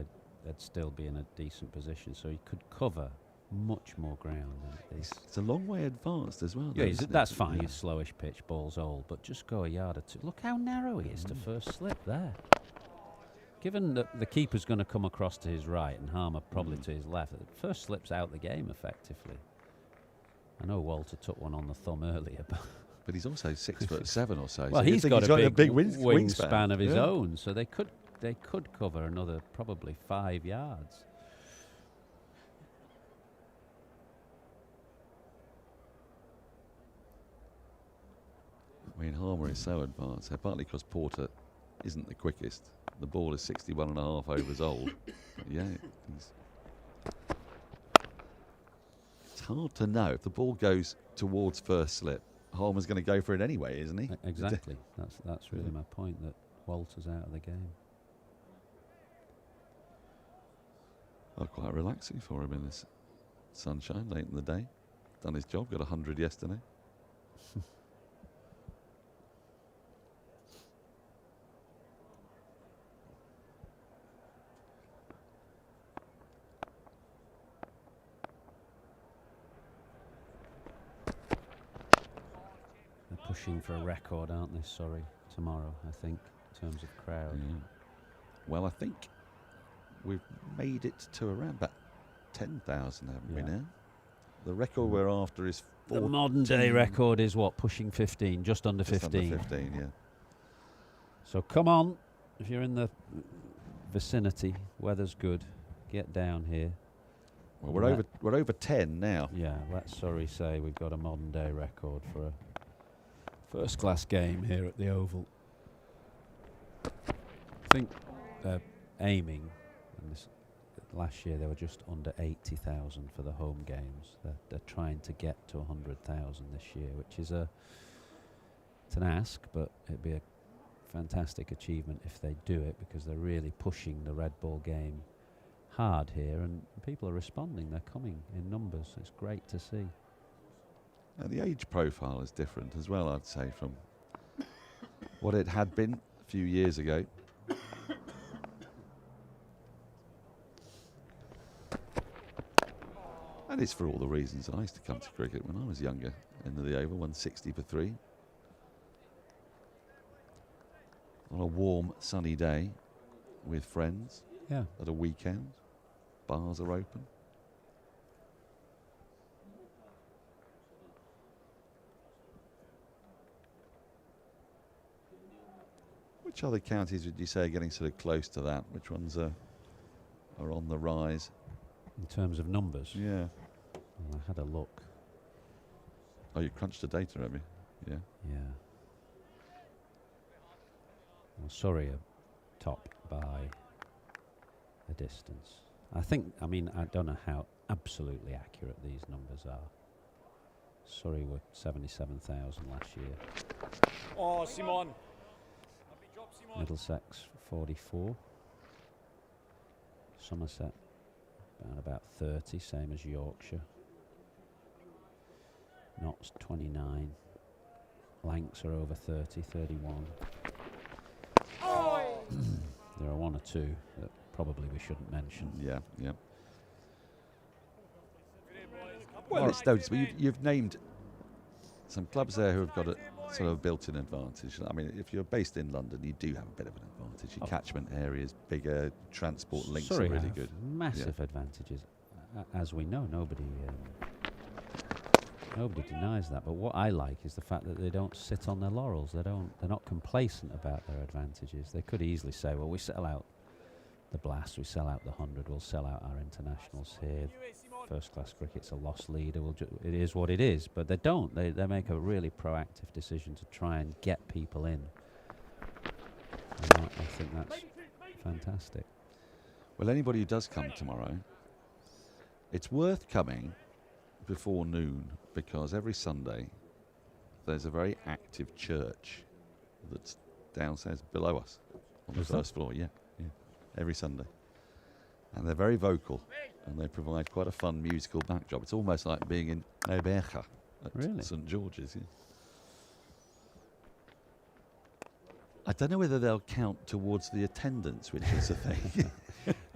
they'd still be in a decent position. So he could cover much more ground. It's a long way advanced as well. Yeah, that's fine. He's slowish pitch, ball's old, but just go a yard or two. Look how narrow he is to first slip there. Given that the keeper's going to come across to his right and Harmer probably to his left, first slip's out the game effectively. I know Walter took one on the thumb earlier, but he's also 6'7" or so. Well, so he's got a big wingspan of his own, so they could cover another probably 5 yards. I mean, Harmer is so advanced, partly because Porter isn't the quickest. The ball is 61.5 overs old. But yeah, it's hard to know. If the ball goes towards first slip, Harmer's going to go for it anyway, isn't he? Exactly. That's really my point, that Walter's out of the game. Oh, quite relaxing for him in this sunshine late in the day. Done his job, got 100 yesterday. Pushing for a record, aren't they? Sorry, tomorrow, I think, in terms of crowd. Yeah. Well, I think we've made it to around about 10,000, haven't we now? The record we're after is 14. The modern day record is what? Pushing 15, just under 15. Under 15, yeah. So come on, if you're in the vicinity, weather's good, get down here. Well, we're over 10 now. Yeah, let Surrey say we've got a modern day record for a first class game here at the Oval. I think they're aiming, and last year they were just under 80,000 for the home games. They're trying to get to 100,000 this year, which is it's an ask, but it'd be a fantastic achievement if they do it, because they're really pushing the red ball game hard here, and people are responding. They're coming in numbers. It's great to see. And the age profile is different as well, I'd say, from what it had been a few years ago. And it's for all the reasons that I used to come to cricket when I was younger. End of the over, 160 for 3. On a warm, sunny day with friends. Yeah. At a weekend. Bars are open. Which other counties would you say are getting sort of close to that? Which ones are on the rise? In terms of numbers? Yeah. Well, I had a look. Oh, you crunched the data, have you? Yeah. Yeah. Well, Surrey are top by a distance. I don't know how absolutely accurate these numbers are. Surrey were 77,000 last year. Oh, Simon. Middlesex 44. Somerset around about 30, same as Yorkshire. Notts 29. Lancs are over 30, 31. There are one or two that probably we shouldn't mention. Yeah, yeah. Well, it's noticeable. You've named some clubs there who have got a sort of built-in advantage. I mean, if you're based in London, you do have a bit of an advantage. Your catchment area is bigger, transport links are really good. Massive advantages, as we know. Nobody denies that. But what I like is the fact that they don't sit on their laurels. They're not complacent about their advantages. They could easily say, well, we sell out the Blast, we sell out the 100, we'll sell out our internationals here. First-class cricket's a loss leader. It is what it is. But they don't. They make a really proactive decision to try and get people in. And I think that's fantastic. Well, anybody who does come tomorrow, it's worth coming before noon because every Sunday there's a very active church that's downstairs below us on the first floor. Yeah, every Sunday. And they're very vocal and they provide quite a fun musical backdrop. It's almost like being in Neuberger at St George's. Yeah. I don't know whether they'll count towards the attendance, which is a thing.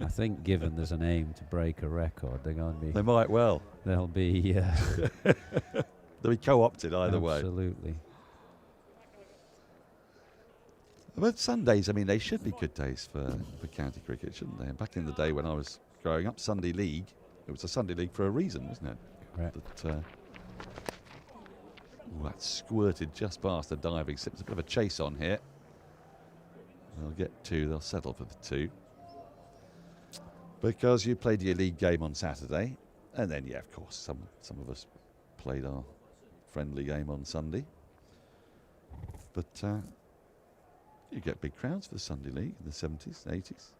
I think given there's an aim to break a record, they're going to be... They might well. They'll be... They'll be co-opted either way. Absolutely. But Sundays, I mean, they should be good days for county cricket, shouldn't they? And back in the day when I was growing up, Sunday League, it was a Sunday League for a reason, wasn't it? Correct. That squirted just past the diving slip. There's a bit of a chase on here. They'll get two, they'll settle for the two. Because you played your league game on Saturday, and then, yeah, of course, some of us played our friendly game on Sunday. But you get big crowds for the Sunday League in the 70s, 80s.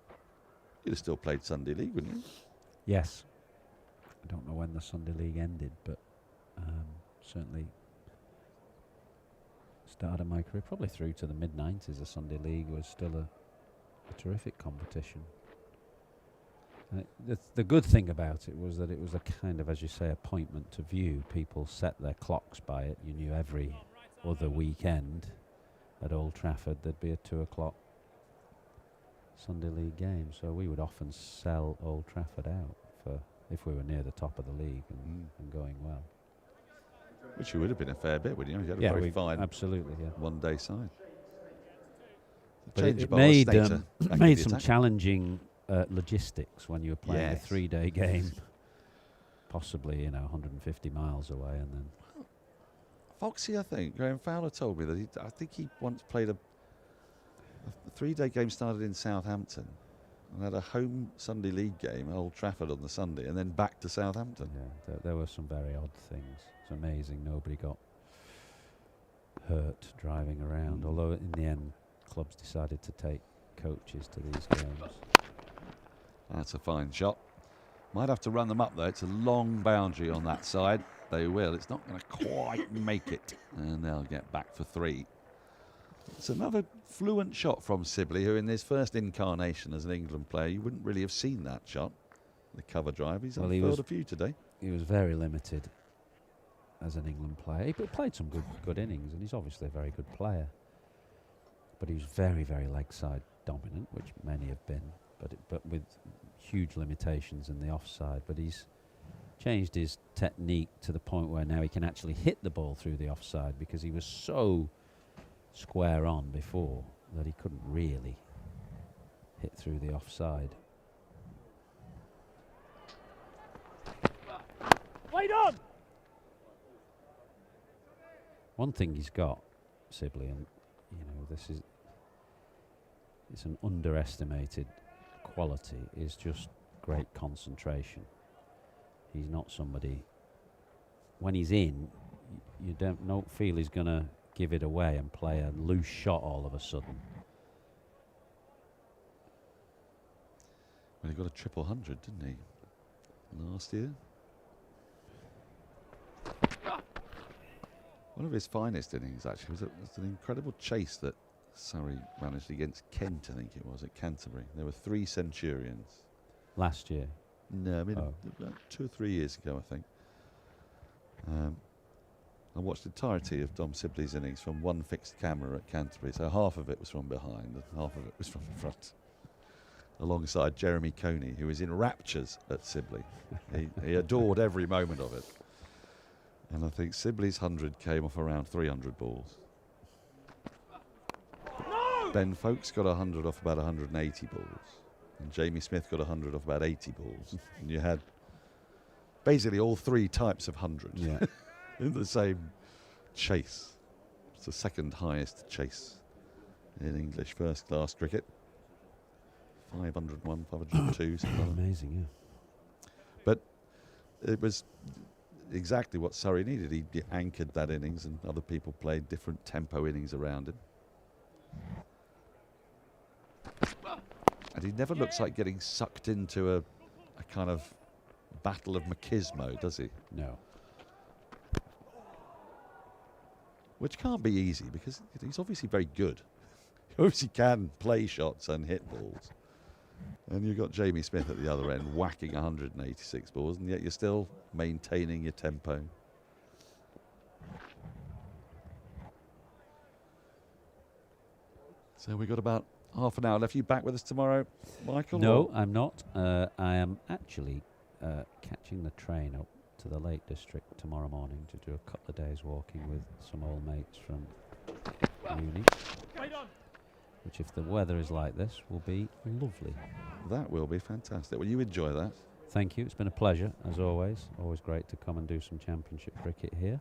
You'd have still played Sunday League, wouldn't you? Yes. I don't know when the Sunday League ended, but certainly started my career probably through to the mid-90s. The Sunday League was still a terrific competition. The good thing about it was that it was a kind of, as you say, appointment to view. People set their clocks by it. You knew every other weekend at Old Trafford there'd be a 2 o'clock Sunday League game. So we would often sell Old Trafford out for if we were near the top of the league and going well. Which would have been a fair bit, wouldn't you? You had a very fine, absolutely, one-day side. But it made some challenging logistics when you were playing a 3-day game, possibly 150 miles away, and then. Foxy, I think Graham Fowler told me that I think he once played a 3-day game started in Southampton and had a home Sunday League game at Old Trafford on the Sunday, and then back to Southampton. Yeah, there were some very odd things. It's amazing nobody got hurt driving around, although in the end clubs decided to take coaches to these games. That's a fine shot. Might have to run them up though. It's a long boundary on that side. They will. It's not going to quite make it, and they'll get back for 3. It's another fluent shot from Sibley, who in his first incarnation as an England player, you wouldn't really have seen that shot. The cover drive. He's unfurled a few today. He was very limited as an England player. He played some good innings, and he's obviously a very good player. But he was very, very leg side dominant, which many have been, but with huge limitations in the offside. But he's changed his technique to the point where now he can actually hit the ball through the offside, because he was so square on before that he couldn't really hit through the offside. Wait on! One thing he's got, Sibley, and it's an underestimated quality, is just great concentration. He's not somebody, when he's in, you don't feel he's going to give it away and play a loose shot all of a sudden. Well, he got a 300, didn't he, last year? One of his finest innings, actually, was an incredible chase that Surrey managed against Kent, I think it was, at Canterbury. There were 3 Centurions. Last year? No, I mean, about 2 or 3 years ago, I think. I watched the entirety of Dom Sibley's innings from one fixed camera at Canterbury, so half of it was from behind and half of it was from the front, alongside Jeremy Coney, who was in raptures at Sibley. He adored every moment of it. And I think Sibley's 100 came off around 300 balls. No! Ben Folkes got 100 off about 180 balls. And Jamie Smith got 100 off about 80 balls. And you had basically all 3 types of 100 in the same chase. It's the second highest chase in English first-class cricket. 501, 502. Amazing, yeah. But it was exactly what Surrey needed. He anchored that innings, and other people played different tempo innings around him. And he never looks like getting sucked into a kind of battle of machismo, does he? No. which can't be easy because he's obviously very good. He obviously can play shots and hit balls. And you've got Jamie Smith at the other end whacking 186 balls, and yet you're still maintaining your tempo. So we've got about half an hour left. You back with us tomorrow, Michael? No, I'm not. I am actually catching the train up to the Lake District tomorrow morning to do a couple of days walking with some old mates from uni. Which, if the weather is like this, will be lovely. That will be fantastic. Will you enjoy that? Thank you. It's been a pleasure, as always. Always great to come and do some championship cricket here.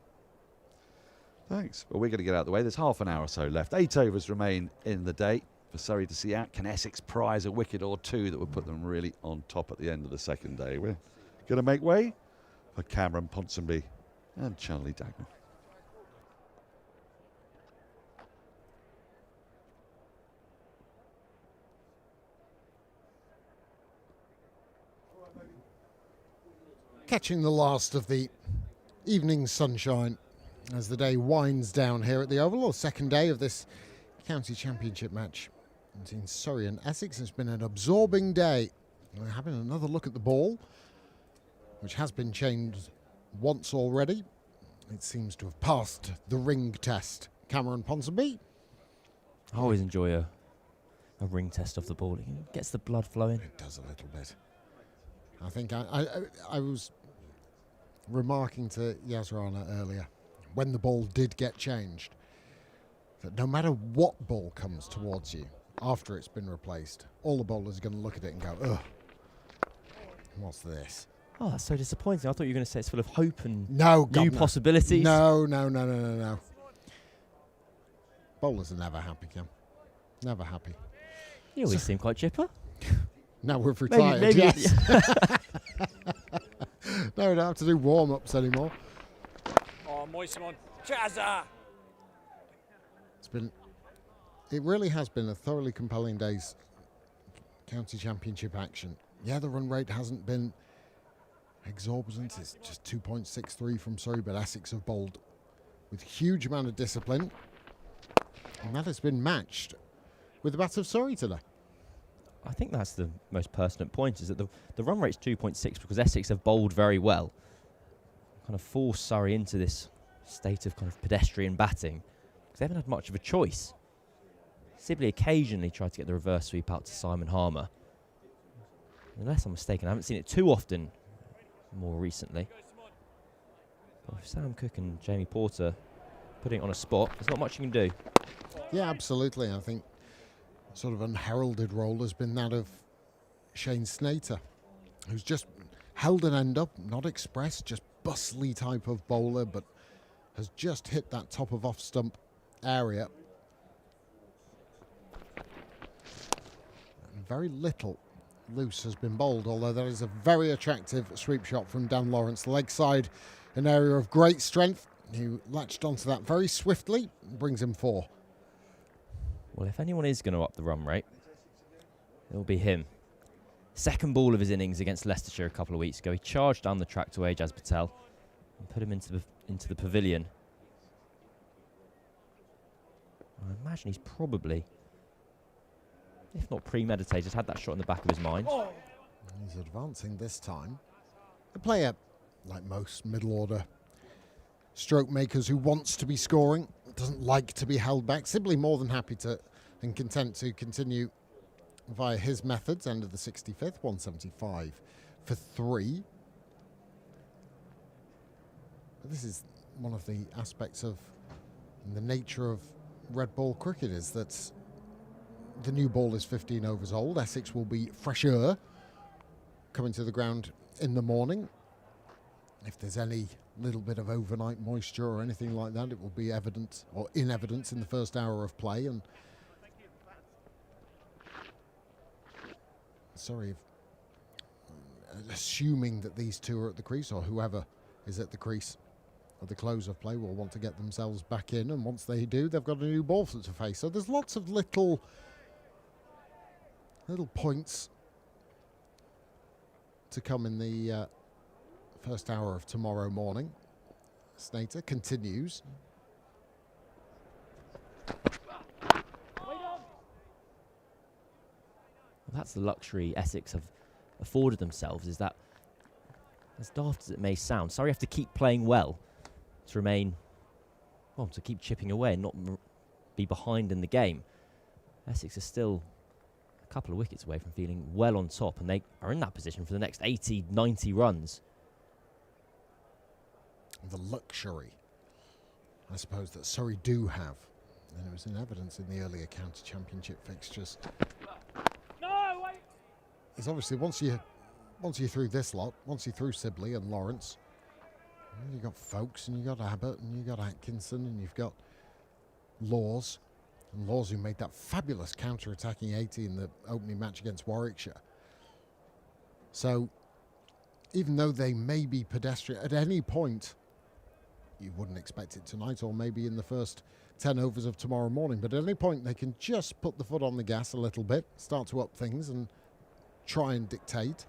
Thanks. Well, we're going to get out of the way. There's half an hour or so left. 8 overs remain in the day for Surrey to see out. Can Essex prize a wicket or two that would put them really on top at the end of the second day? We're going to make way for Cameron Ponsonby and Charlie Dagnall. Catching the last of the evening sunshine as the day winds down here at the Oval, or second day of this county championship match between Surrey and Essex. It's been an absorbing day. We're having another look at the ball, which has been changed once already. It seems to have passed the ring test. Cameron Ponsonby. I always enjoy a ring test of the ball. It gets the blood flowing. It does a little bit. I think I was remarking to Rana earlier, when the ball did get changed, that no matter what ball comes towards you after it's been replaced, all the bowlers are going to look at it and go, ugh, what's this? Oh, that's so disappointing. I thought you were going to say it's full of hope and new possibilities. No. Bowlers are never happy, Cam. Never happy. You always seem quite chipper. Now we've retired, maybe yes. No, we don't have to do warm-ups anymore. Oh, moist one. Chazza! It really has been a thoroughly compelling day's county championship action. Yeah, the run rate hasn't been exorbitant. It's just 2.63 from Surrey, but Essex have bowled with huge amount of discipline. And that has been matched with the bat of Surrey today. I think that's the most pertinent point, is that the run rate's 2.6 because Essex have bowled very well. Kind of forced Surrey into this state of kind of pedestrian batting because they haven't had much of a choice. Sibley occasionally tried to get the reverse sweep out to Simon Harmer. Unless I'm mistaken, I haven't seen it too often more recently. But if Sam Cook and Jamie Porter putting it on a spot, there's not much you can do. Yeah, absolutely. I think sort of unheralded role has been that of Shane Snater, who's just held an end up, not express, just bustly type of bowler, but has just hit that top of off stump area. And very little loose has been bowled, although that is a very attractive sweep shot from Dan Lawrence, leg side, an area of great strength. He latched onto that very swiftly, brings him 4. Well, if anyone is going to up the run rate, it'll be him. Second ball of his innings against Leicestershire a couple of weeks ago. He charged down the track to Ajaz Patel and put him into the pavilion. I imagine he's probably, if not premeditated, had that shot in the back of his mind. Oh. He's advancing this time. A player, like most middle order stroke makers who wants to be scoring, doesn't like to be held back, simply more than happy to and content to continue via his methods. End of the 65th, 175 for 3. But this is one of the aspects of the nature of red ball cricket, is that the new ball is 15 overs old. Essex will be fresher coming to the ground in the morning. If there's any little bit of overnight moisture or anything like that, it will be evident or in evidence in the first hour of play. And sorry, assuming that these two are at the crease, or whoever is at the crease at the close of play will want to get themselves back in, and once they do, they've got a new ball to face. So there's lots of little points to come in the first hour of tomorrow morning. Snater continues that's the luxury Essex have afforded themselves, is that, as daft as it may sound, Surrey have to keep playing well to remain, well, to keep chipping away and not be behind in the game. Essex are still a couple of wickets away from feeling well on top, and they are in that position for the next 80, 90 runs. The luxury, I suppose, that Surrey do have, and it was in evidence in the earlier county championship fixtures. No, wait. Is obviously once you're through this lot, once you're through Sibley and Lawrence, you've got Folkes and you've got Abbott and you've got Atkinson and you've got Laws. And Laws, who made that fabulous counter-attacking 80 in the opening match against Warwickshire. So, even though they may be pedestrian at any point, you wouldn't expect it tonight or maybe in the first 10 overs of tomorrow morning, but at any point they can just put the foot on the gas a little bit, start to up things and try and dictate.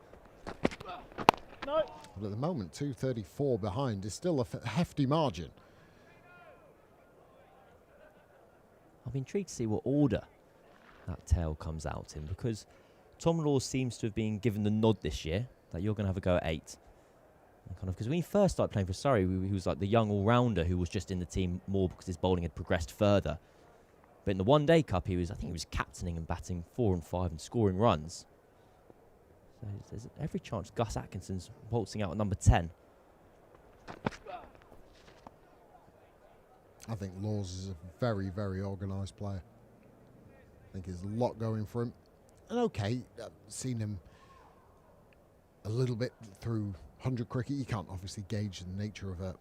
No. But at the moment, 234 behind is still a hefty margin. I'm intrigued to see what order that tail comes out in, because Tom Laws seems to have been given the nod this year that you're going to have a go at 8. Because when he first started playing for Surrey, he was like the young all-rounder who was just in the team more because his bowling had progressed further. But in the One Day Cup, I think he was captaining and batting 4 and 5 and scoring runs. So there's every chance Gus Atkinson's waltzing out at number 10. I think Laws is a very, very organised player. I think there's a lot going for him. And okay, I've seen him a little bit through 100 cricket. You can't obviously gauge the nature of a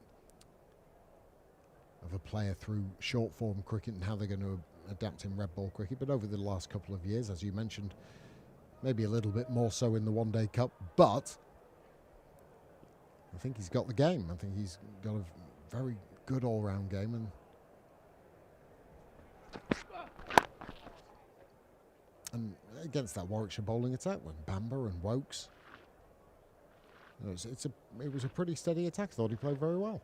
player through short form cricket and how they're going to adapt in red ball cricket. But over the last couple of years, as you mentioned, maybe a little bit more so in the One Day Cup. But I think he's got the game. I think he's got a very good all-round game, and against that Warwickshire bowling attack, when Bamber and Wokes, it was a pretty steady attack. I thought he played very well.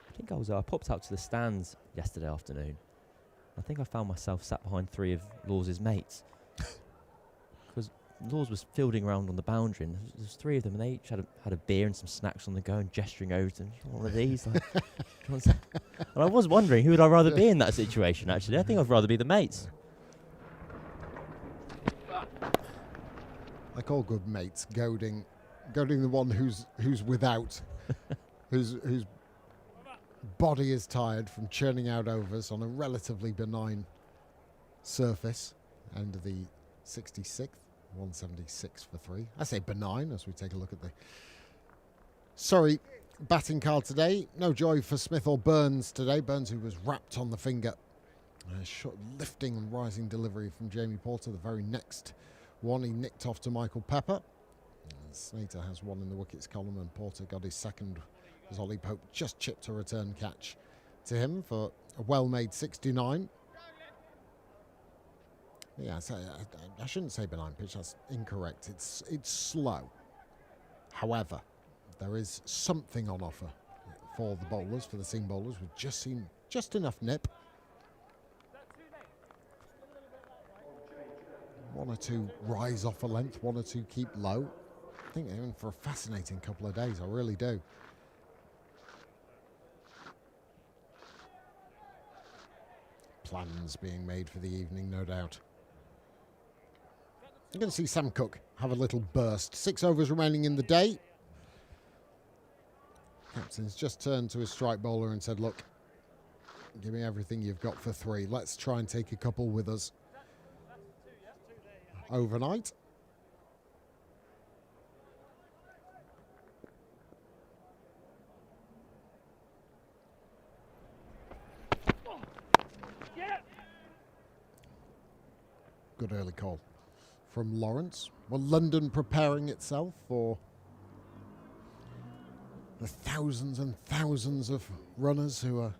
I think I popped out to the stands yesterday afternoon. I think I found myself sat behind 3 of Laws's mates, because Laws was fielding around on the boundary, and there was 3 of them, and they each had a beer and some snacks on the go and gesturing over to them. One of these, like, and I was wondering who would I rather be in that situation. Actually, I think I'd rather be the mates. Like all good mates, goading the one who's without, whose body is tired from churning out overs on a relatively benign surface. End of the 66th. 176 for 3. I say benign as we take a look at the Surrey batting card today. No joy for Smith or Burns today. Burns, who was wrapped on the finger. Lifting and rising delivery from Jamie Porter. The very next one he nicked off to Michael Pepper. Snater has one in the wickets column, and Porter got his second as Ollie Pope just chipped a return catch to him for a well-made 69. Yeah, I shouldn't say benign pitch, that's incorrect. It's slow. However, there is something on offer for the bowlers, for the seam bowlers. We've just seen just enough nip. 1 or 2 rise off a length, 1 or 2 keep low. I think they're in for a fascinating couple of days, I really do. Plans being made for the evening, no doubt. You're going to see Sam Cook have a little burst. 6 overs remaining in the day. Captain's just turned to his strike bowler and said, look, give me everything you've got for 3. Let's try and take a couple with us overnight. Good early call from Lawrence. Well, London preparing itself for the thousands and thousands of runners who are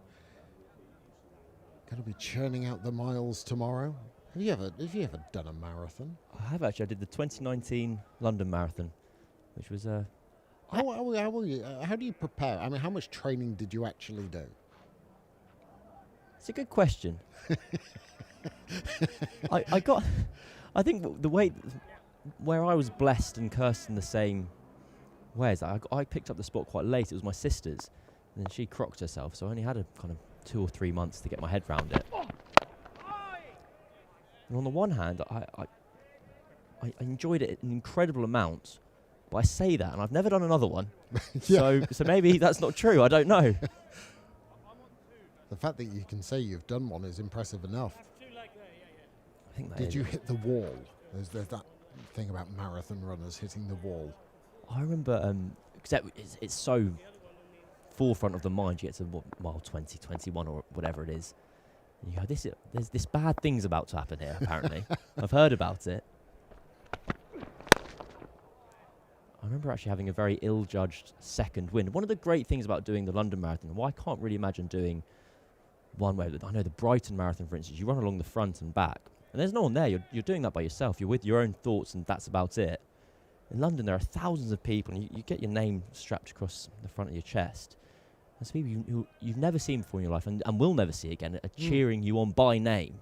going to be churning out the miles tomorrow. Have you ever done a marathon? I have actually. I did the 2019 London Marathon, which was How do you prepare? I mean, how much training did you actually do? It's a good question. I think the way where I was blessed and cursed in the same ways. I picked up the sport quite late. It was my sister's, and then she crocked herself, so I only had a kind of 2 or 3 months to get my head round it. And on the one hand, I enjoyed it an incredible amount, but I say that, and I've never done another one. So maybe that's not true. I don't know. The fact that you can say you've done one is impressive enough. I think that Did is you it. hit the wall? There's that thing about marathon runners hitting the wall. I remember, except it's so forefront of the mind. You get to mile 20, 21 or whatever it is. And you go, there's this bad thing's about to happen here, apparently. I've heard about it. I remember actually having a very ill-judged second win. One of the great things about doing the London Marathon, well, I can't really imagine doing one way. I know the Brighton Marathon, for instance, you run along the front and back, and there's no one there. You're doing that by yourself. You're with your own thoughts, and that's about it. In London, there are thousands of people, and you get your name strapped across the front of your chest. There's people you've never seen before in your life, and will never see again, are cheering you on by name.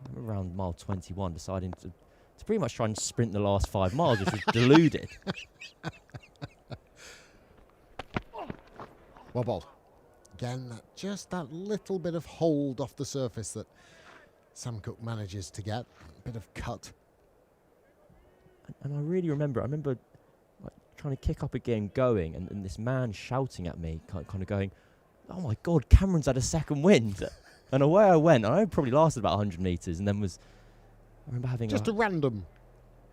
I remember around mile 21 deciding to pretty much try and sprint the last 5 miles, which was deluded. Wobble. Again, just that little bit of hold off the surface that Sam Cook manages to get. A bit of cut. And I really remember, like, trying to kick up again, going, and this man shouting at me, kind of going, "Oh my God, Cameron's had a second wind." And away I went. I probably lasted about 100 metres, and then I remember having just a random,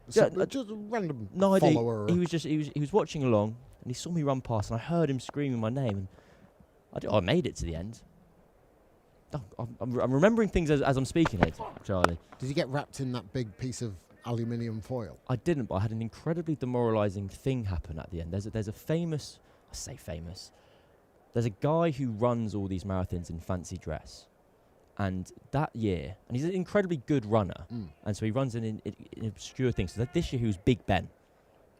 just a random follower. He was watching along, and he saw me run past, and I heard him screaming my name, and I made it to the end. I'm remembering things as I'm speaking here, Charlie. Did you get wrapped in that big piece of aluminium foil? I didn't, but I had an incredibly demoralising thing happen at the end. There's a famous, I say famous, there's a guy who runs all these marathons in fancy dress. And that year, and he's an incredibly good runner, and so he runs in obscure things. So this year he was Big Ben.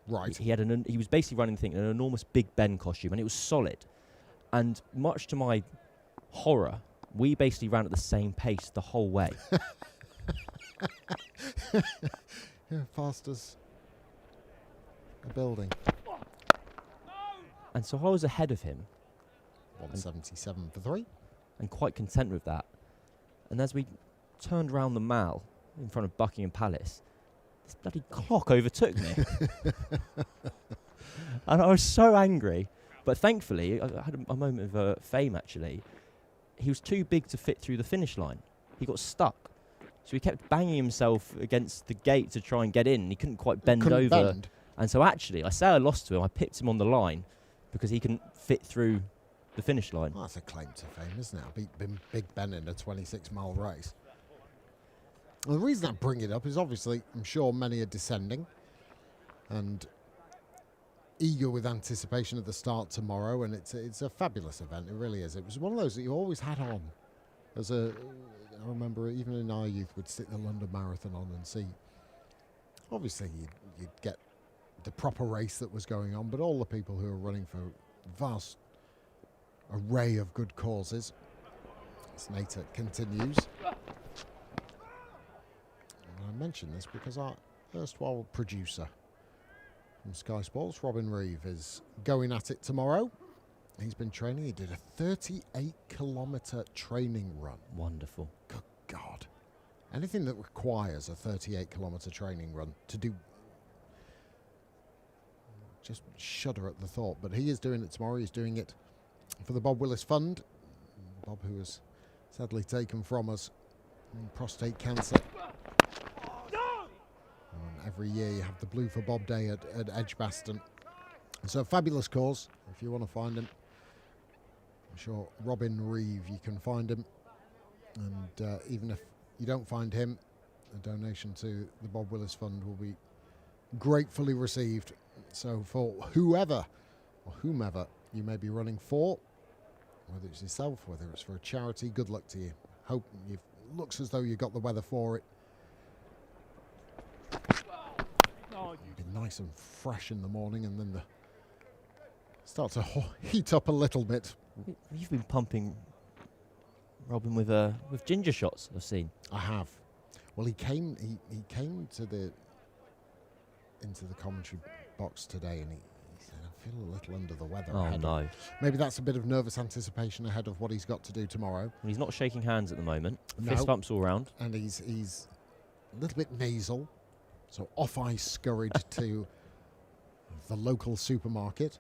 Right. He was basically running the thing in an enormous Big Ben costume, and it was solid. And much to my horror, we basically ran at the same pace the whole way. Yeah, fast as a building. And so I was ahead of him. 177 for 3. And quite content with that. And as we turned round the Mall in front of Buckingham Palace, this bloody clock overtook me. And I was so angry. But thankfully, I had a moment of fame, actually. He was too big to fit through the finish line. He got stuck. So he kept banging himself against the gate to try and get in. And he couldn't quite bend over. Bend. And so actually, I say I lost to him. I pipped him on the line because he couldn't fit through the finish line. Well, that's a claim to fame, isn't it? I beat Big Ben in a 26-mile race. Well, the reason I bring it up is obviously, I'm sure many are descending and eager with anticipation of the start tomorrow, and it's a fabulous event. It really is. It was one of those that you always had on. I remember even in our youth, we'd stick the London Marathon on and see. Obviously, you'd get the proper race that was going on, but all the people who are running for vast array of good causes. Snater continues. And I mention this because our erstwhile producer from Sky Sports, Robin Reeve, is going at it tomorrow. He's been training. He did a 38-kilometre training run. Wonderful. Good God. Anything that requires a 38-kilometre training run to do, just shudder at the thought. But he is doing it tomorrow. He's doing it for the Bob Willis Fund. Bob, who was sadly taken from us in prostate cancer. And every year you have the Blue for Bob Day at Edgbaston. So a fabulous cause. If you want to find him, I'm sure Robin Reeve, you can find him. And even if you don't find him, a donation to the Bob Willis Fund will be gratefully received. So for whoever or whomever you may be running for, whether it's yourself, whether it's for a charity, good luck to you. Hope it looks as though you got the weather for it. It'll be nice and fresh in the morning, and then start to heat up a little bit. You've been pumping Robin with ginger shots, I've seen. I have. Well, he came to the into the commentary box today, and he said, I feel a little under the weather. Oh, no. Maybe that's a bit of nervous anticipation ahead of what he's got to do tomorrow. And he's not shaking hands at the moment. No. Fist bumps all round. And he's a little bit nasal. So off I scurried to the local supermarket.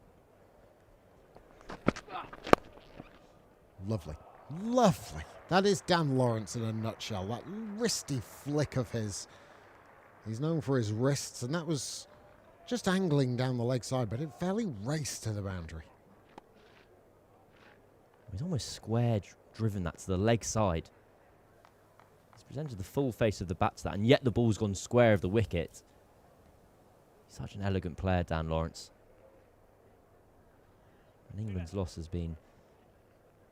Lovely. Lovely. That is Dan Lawrence in a nutshell. That wristy flick of his. He's known for his wrists, and that was just angling down the leg side, but it fairly raced to the boundary. He's almost square driven that to the leg side. He's presented the full face of the bat to that, and yet the ball's gone square of the wicket. He's such an elegant player, Dan Lawrence. And England's loss has been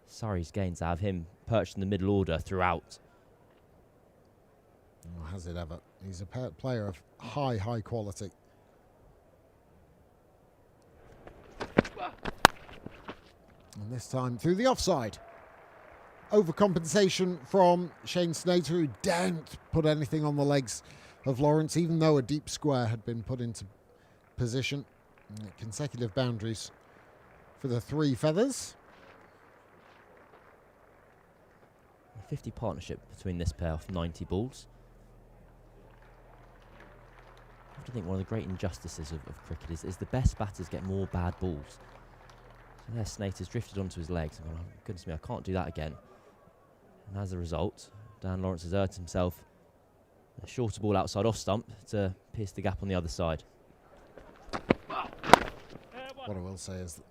Surrey's gains to have him perched in the middle order throughout. Oh, has it ever? He's a player of high quality. And this time through the offside. Overcompensation from Shane Snater, who daren't put anything on the legs of Lawrence, even though a deep square had been put into position. Consecutive boundaries for the three feathers. A 50 partnership between this pair of 90 balls. I have to think one of the great injustices of cricket is the best batters get more bad balls. So there Snater's drifted onto his legs and gone, oh, goodness me, I can't do that again. And as a result, Dan Lawrence has earned himself a shorter ball outside off stump to pierce the gap on the other side. What I will say is that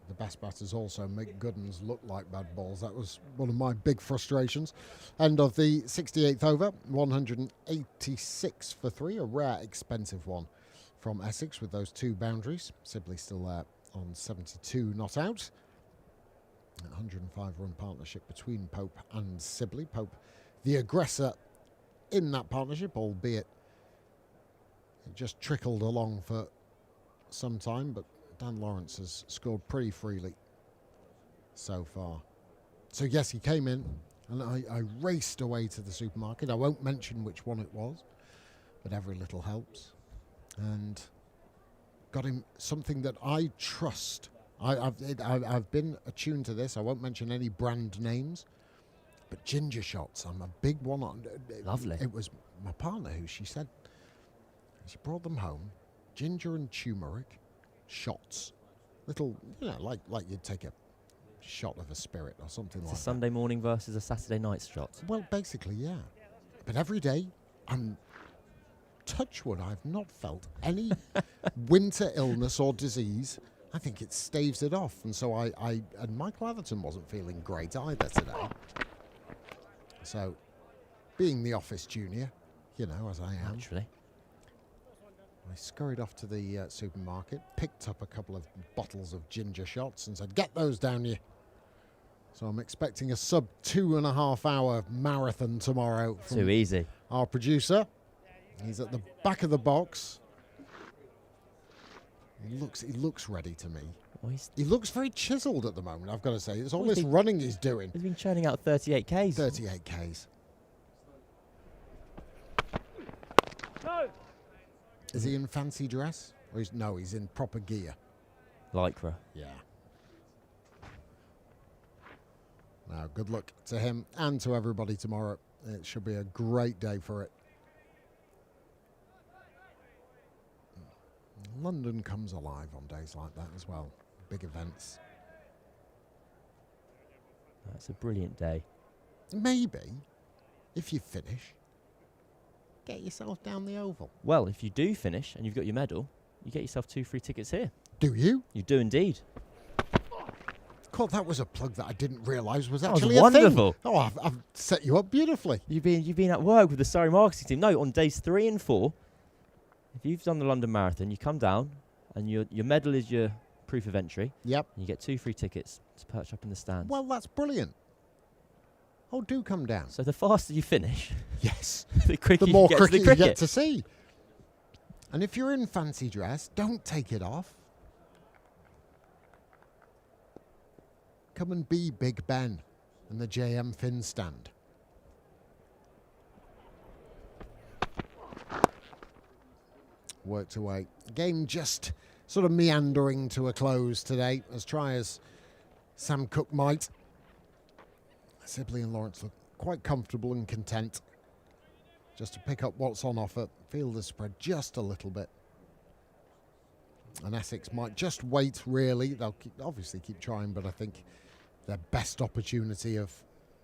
the best batters also make good ones look like bad balls. That was one of my big frustrations. End of the 68th over, 186 for 3, a rare expensive one from Essex with those two boundaries. Sibley still there on 72 not out. 105 run partnership between Pope and Sibley. Pope the aggressor in that partnership, albeit it just trickled along for some time, but Dan Lawrence has scored pretty freely so far. So yes, he came in and I raced away to the supermarket. I won't mention which one it was, but every little helps. And got him something that I trust. I've been attuned to this. I won't mention any brand names, but ginger shots. I'm a big one on. Lovely. It was my partner who she brought them home. Ginger and turmeric shots, little, like you'd take a shot of a spirit or something like that. It's a Sunday morning versus a Saturday night shot. Well, basically, yeah. But every day, touch wood, I've not felt any winter illness or disease. I think it staves it off. And so and Michael Atherton wasn't feeling great either today. So, being the office junior, as I am. Naturally. I scurried off to the supermarket, picked up a couple of bottles of ginger shots and said, get those down you. So I'm expecting a sub 2.5 hour marathon tomorrow. Too easy. Our producer. He's at the back of the box. He looks ready to me. Well, he looks very chiseled at the moment, I've got to say. It's all this running he's doing. He's been churning out 38 Ks. 38 Ks. No. Is he in fancy dress? Or he's in proper gear. Lycra. Yeah. Now, good luck to him and to everybody tomorrow. It should be a great day for it. London comes alive on days like that as well. Big events. That's a brilliant day. Maybe, if you finish, get yourself down the Oval. Well, if you do finish and you've got your medal, you get yourself 2 free tickets here. Do you? You do indeed. God, that was a plug that I didn't realise was That actually was a wonderful. thing. Oh, I've set you up beautifully. You've been at work with the Surrey marketing team. No, on days 3 and 4, if you've done the London Marathon, you come down and your medal is your proof of entry. Yep. And you get 2 free tickets to perch up in the stands. Well, that's brilliant. Oh, do come down. So the faster you finish, yes, the quicker the more you get cricket to the cricket you get to see. And if you're in fancy dress, don't take it off. Come and be Big Ben and the JM Finn stand. worked away. Game just sort of meandering to a close today, as try as Sam Cook might. Sibley and Lawrence look quite comfortable and content just to pick up what's on offer, feel the spread just a little bit. And Essex might just wait, really. They'll obviously keep trying, but I think their best opportunity of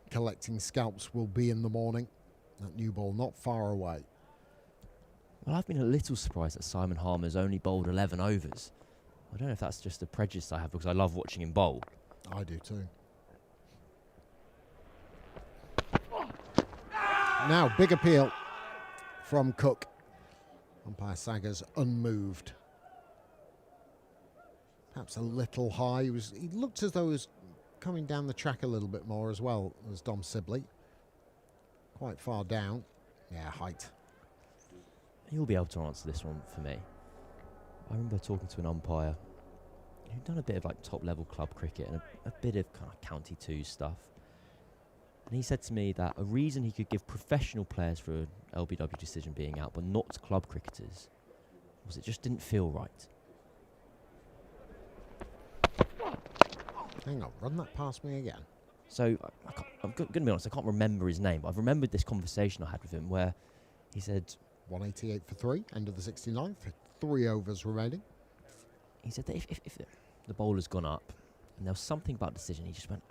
collecting scalps will be in the morning. That new ball not far away. Well, I've been a little surprised that Simon Harmer's only bowled 11 overs. I don't know if that's just a prejudice I have because I love watching him bowl. I do too. Now, big appeal from Cook. Umpire Saggers unmoved. Perhaps a little high. He looked as though he was coming down the track a little bit more as well as Dom Sibley. Quite far down. Yeah, height. You'll be able to answer this one for me. I remember talking to an umpire who'd done a bit of like top-level club cricket and a bit of kind of County 2 stuff. And he said to me that a reason he could give professional players for an LBW decision being out, but not club cricketers, was it just didn't feel right. Hang on, run that past me again. So I'm going to be honest, I can't remember his name, but I've remembered this conversation I had with him where he said 188 for 3, end of the 69th, 3 overs remaining. He said that if the bowler's gone up and there was something about the decision, he just went,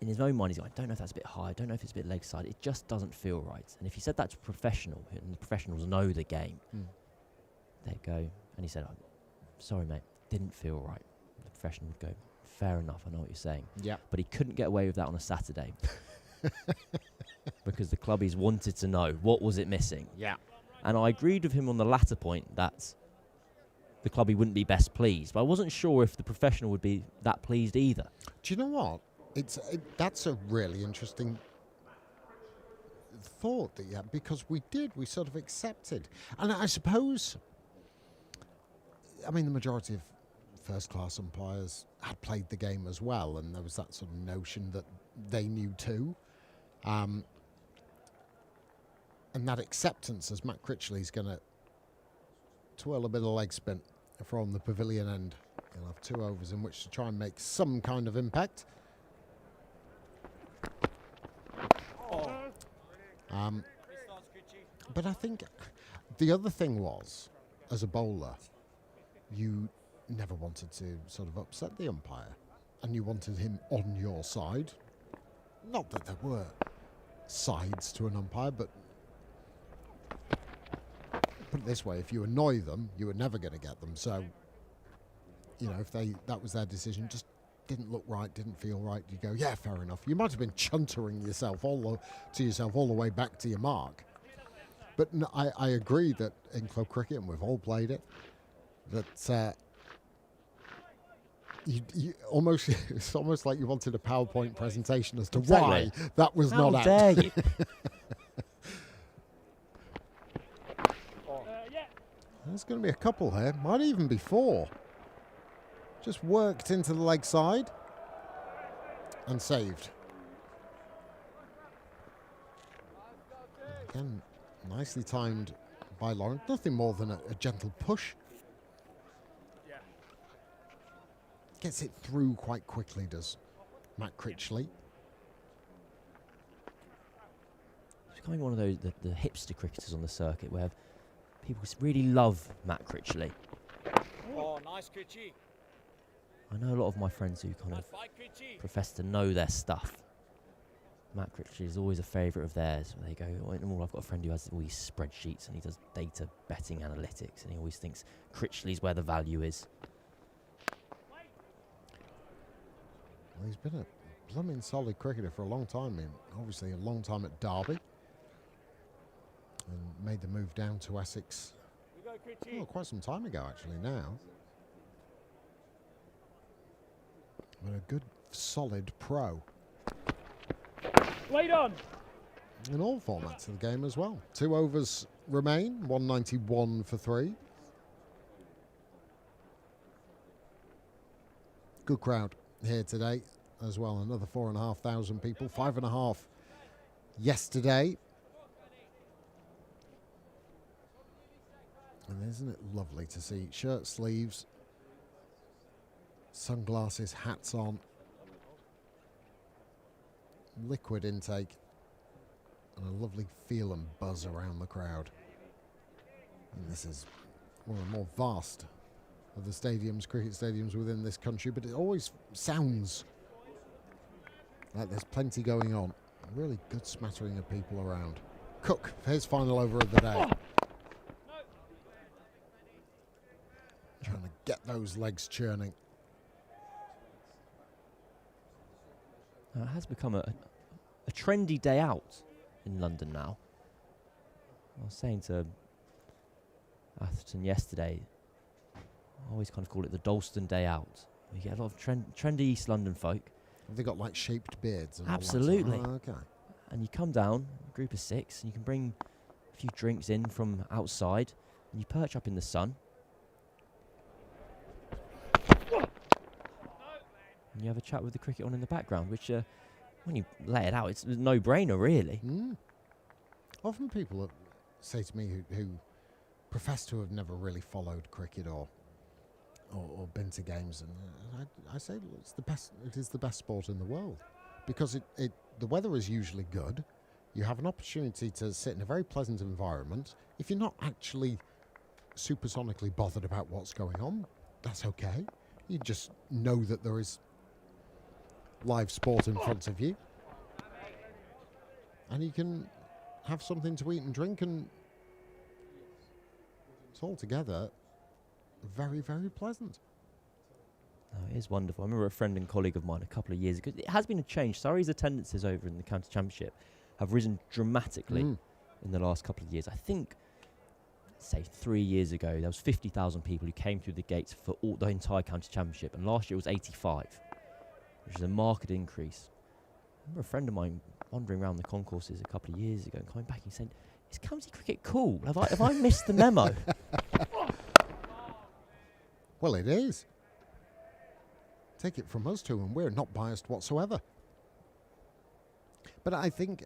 in his own mind, he's like, I don't know if that's a bit high, I don't know if it's a bit leg side, it just doesn't feel right. And if he said that to a professional, and the professionals know the game, they'd go, and he said, oh, sorry mate, didn't feel right. The professional would go, fair enough, I know what you're saying. Yeah. But he couldn't get away with that on a Saturday. Because the clubbies wanted to know, what was it missing? Yeah. And I agreed with him on the latter point that the clubbie wouldn't be best pleased. But I wasn't sure if the professional would be that pleased either. Do you know what? That's a really interesting thought that you had, because we sort of accepted. And I suppose, I mean, the majority of first-class umpires had played the game as well, and there was that sort of notion that they knew too. And that acceptance, as Matt Critchley's going to twirl a bit of leg spin from the pavilion end. He'll have 2 overs in which to try and make some kind of impact. But I think the other thing was, as a bowler, you never wanted to sort of upset the umpire, and you wanted him on your side. Not that there were sides to an umpire, but put it this way, if you annoy them, you were never going to get them. So, you know, if that was their decision, just didn't look right, didn't feel right, you go, yeah, fair enough. You might have been chuntering yourself all the way back to your mark. But no, I agree that in club cricket, and we've all played it, that you almost it's almost like you wanted a PowerPoint presentation as to why that was not out. How dare you? There's going to be a couple here, might even be 4. Just worked into the leg side and saved. Again, nicely timed by Lawrence. Nothing more than a gentle push. Gets it through quite quickly, does Matt Critchley. He's becoming one of those the hipster cricketers on the circuit where people really love Matt Critchley. Oh, nice Critchley. I know a lot of my friends who kind of profess to know their stuff. Matt Critchley is always a favourite of theirs. They go, oh, I've got a friend who has all these spreadsheets and he does data betting analytics, and he always thinks Critchley's where the value is. Well, he's been a blooming solid cricketer for a long time. I mean, obviously a long time at Derby, and made the move down to Essex quite some time ago, actually, now. But a good, solid pro. Wait on. In all formats of the game as well. 2 overs remain, 191 for 3. Good crowd here today as well. Another 4,500 people, 5,500 yesterday. Isn't it lovely to see shirt sleeves, sunglasses, hats on, liquid intake, and a lovely feel and buzz around the crowd. And this is one of the more vast of the stadiums, cricket stadiums within this country, but it always sounds like there's plenty going on. A really good smattering of people around. Cook for his final over of the day. Trying to get those legs churning. It has become a trendy day out in London now. I was saying to Atherton yesterday, I always kind of call it the Dalston day out. You get a lot of trendy East London folk. Have they got like shaped beards? And Absolutely. All that? Oh, okay. And you come down, a group of 6, and you can bring a few drinks in from outside, and you perch up in the sun. And you have a chat with the cricket on in the background, which, when you lay it out, it's a no-brainer, really. Often people say to me who profess to have never really followed cricket or been to games, and I say it's the best. It is the best sport in the world because the weather is usually good. You have an opportunity to sit in a very pleasant environment. If you're not actually supersonically bothered about what's going on, that's okay. You just know that there is live sport in front of you, and you can have something to eat and drink, and it's all together very, very pleasant. Oh, it is wonderful. I remember a friend and colleague of mine a couple of years ago. It has been a change. Surrey's attendances over in the county championship have risen dramatically in the last couple of years. I think, say 3 years ago, there was 50,000 people who came through the gates for the entire county championship, and last year it was 85, which is a marked increase. I remember a friend of mine wandering around the concourses a couple of years ago and coming back and saying, "Is county cricket cool? Have I missed the memo?" Well, it is. Take it from us two, and we're not biased whatsoever. But I think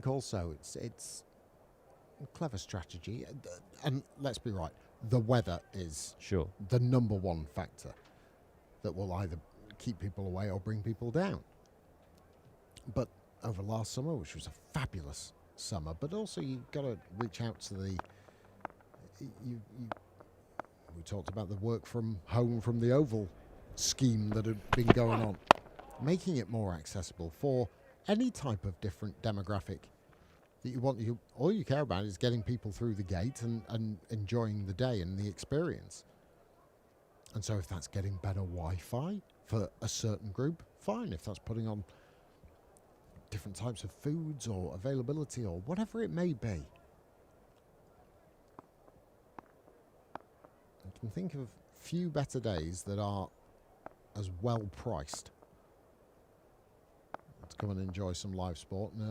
also it's a clever strategy, and let's be right, the weather is the number one factor that will either keep people away or bring people down. But over last summer, which was a fabulous summer, but also you've got to reach out to we talked about the work from home from the Oval scheme that had been going on, making it more accessible for any type of different demographic that you want. All you care about is getting people through the gate and enjoying the day and the experience. And so if that's getting better Wi-Fi for a certain group, fine. If that's putting on different types of foods or availability or whatever it may be. I can think of few better days that are as well priced to come and enjoy some live sport in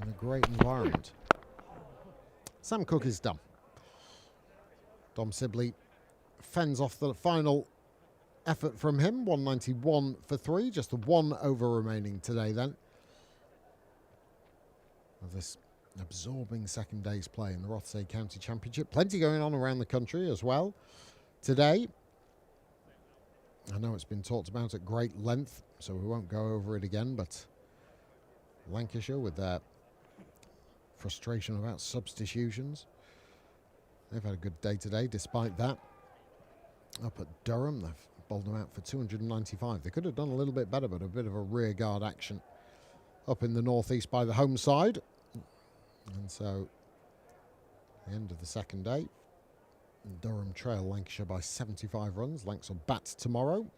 a great environment. Sam Cook is done. Dom Sibley fends off the final effort from him, 191 for 3, just the 1 over remaining today then of this absorbing second day's play in the Rothesay County Championship. Plenty going on around the country as well today. I know it's been talked about at great length, so we won't go over it again, but Lancashire with their frustration about substitutions, they've had a good day today despite that. Up at Durham, they've bowled them out for 295. They could have done a little bit better, but a bit of a rear guard action up in the northeast by the home side. And so, the end of the second day, Durham trail Lancashire by 75 runs. Lancs will bat tomorrow.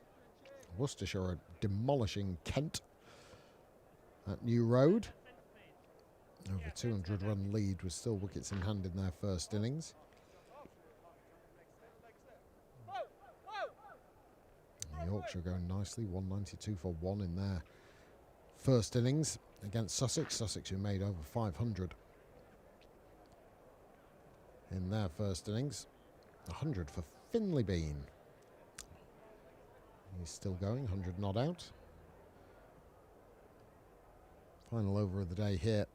Worcestershire are demolishing Kent at New Road. Over 200 run lead with still wickets in hand in their first innings. Yorkshire going nicely, 192 for 1 in their first innings against Sussex. Sussex who made over 500 in their first innings. 100 for Finley Bean. He's still going, 100 not out. Final over of the day here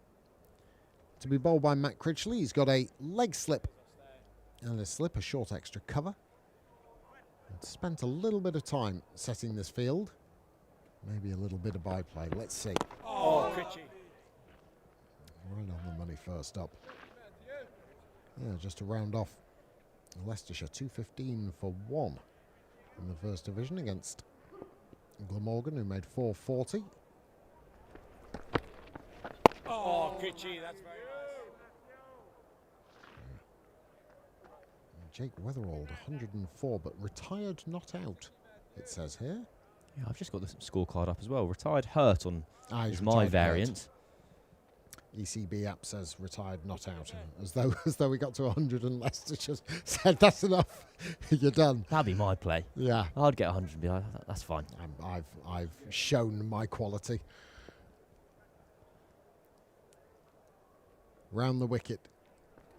to be bowled by Matt Critchley. He's got a leg slip And a slip, a short extra cover. And spent a little bit of time setting this field. Maybe a little bit of byplay. Let's see. Oh, Critchy. Right on the money first up. Yeah, just to round off Leicestershire, 215 for 1 in the first division against Glamorgan, who made 440. Oh, Critchy, that's very nice. Jake Weatherald, 104, but retired not out, it says here. Yeah, I've just got the scorecard up as well. Retired hurt on He's is my retired variant. hurt. ECB app says retired not out, as though we got to 100 and Leicester just said that's enough. You're done. That'd be my play. Yeah, I'd get 100 and be like, that's fine. I've shown my quality. Round the wicket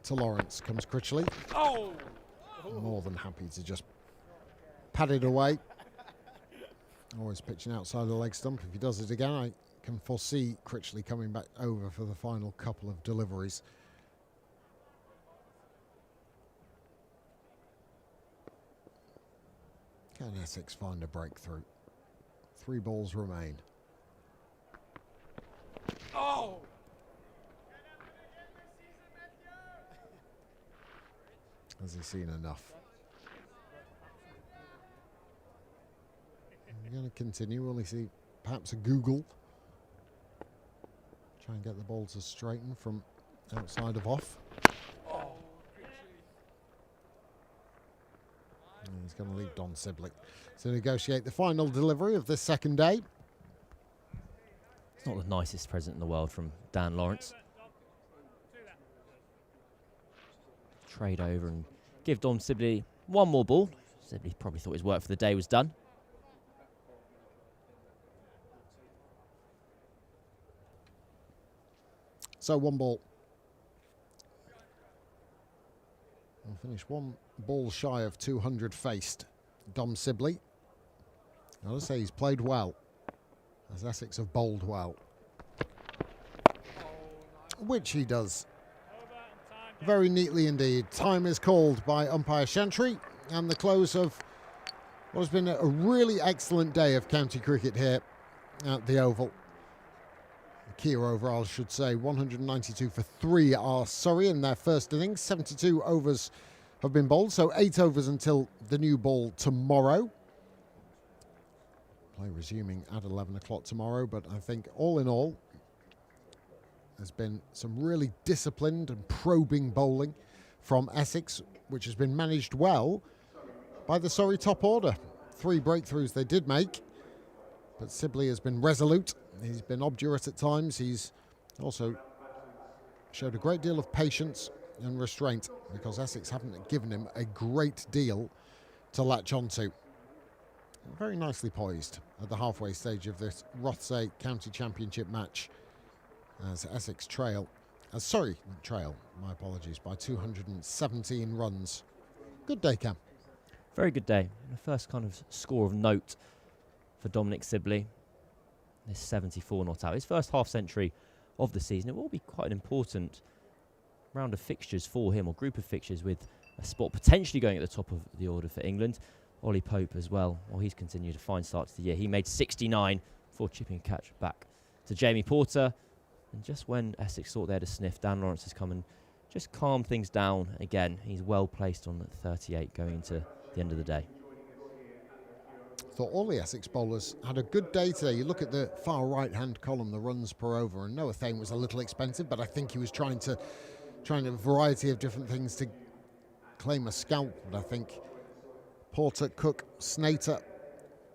to Lawrence comes Critchley. Oh! More than happy to just pad it away. Always pitching outside the leg stump. If he does it again, I can foresee Critchley coming back over for the final couple of deliveries. Can Essex find a breakthrough? 3 balls remain. Oh! Has he seen enough? We're going to continue. Will he see perhaps a Google? Try and get the ball to straighten from outside of off. And he's going to leave Don Sibley to negotiate the final delivery of this second day. It's not the nicest present in the world from Dan Lawrence. Trade over and give Dom Sibley one more ball. Sibley probably thought his work for the day was done. So 1 ball. We'll finish 1 ball shy of 200 faced. Dom Sibley. I would say he's played well, as Essex have bowled well. Which he does. Very neatly indeed. Time is called by umpire Chantry, and the close of what has been a really excellent day of county cricket here at the Oval. The Kia overall, I should say, 192 for 3 are Surrey in their first innings. 72 overs have been bowled, so 8 overs until the new ball tomorrow. Play resuming at 11 o'clock tomorrow, but I think all in all, there's been some really disciplined and probing bowling from Essex, which has been managed well by the Surrey top order. 3 breakthroughs they did make, but Sibley has been resolute. He's been obdurate at times. He's also showed a great deal of patience and restraint, because Essex haven't given him a great deal to latch onto. Very nicely poised at the halfway stage of this Rothesay County Championship match, as Essex trail, my apologies, by 217 runs. Good day, Cam. Very good day. The first kind of score of note for Dominic Sibley. This 74 not out. His first half century of the season. It will be quite an important round of fixtures for him, or group of fixtures, with a spot potentially going at the top of the order for England. Ollie Pope as well. Well, he's continued a fine start to the year. He made 69 before chipping a catch back to Jamie Porter. And just when Essex thought they had a sniff, Dan Lawrence has come and just calmed things down again. He's well placed on 38 going into the end of the day. Thought all the Essex bowlers had a good day today. You look at the far right-hand column, the runs per over, and Noah Thane was a little expensive, but I think he was trying a variety of different things to claim a scalp. But I think Porter, Cook, Snater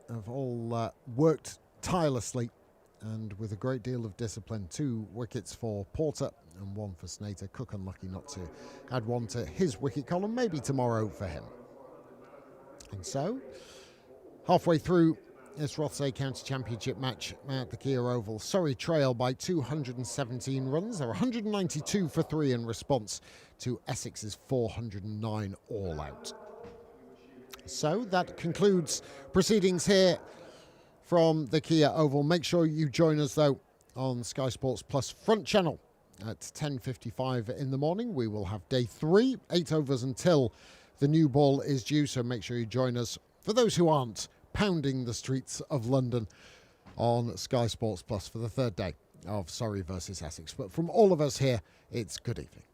have all worked tirelessly and with a great deal of discipline. 2 wickets for Porter and 1 for Snater. Cook unlucky not to add 1 to his wicket column, maybe tomorrow for him. And so, halfway through this Rothesay County Championship match at the Kia Oval, Surrey trail by 217 runs. They're 192 for 3 in response to Essex's 409 all out. So that concludes proceedings here from the Kia Oval. Make sure you join us, though, on Sky Sports Plus Front Channel at 10:55 in the morning. We will have day 3, 8 overs until the new ball is due, so make sure you join us, for those who aren't pounding the streets of London, on Sky Sports Plus for the third day of Surrey versus Essex. But from all of us here, it's good evening.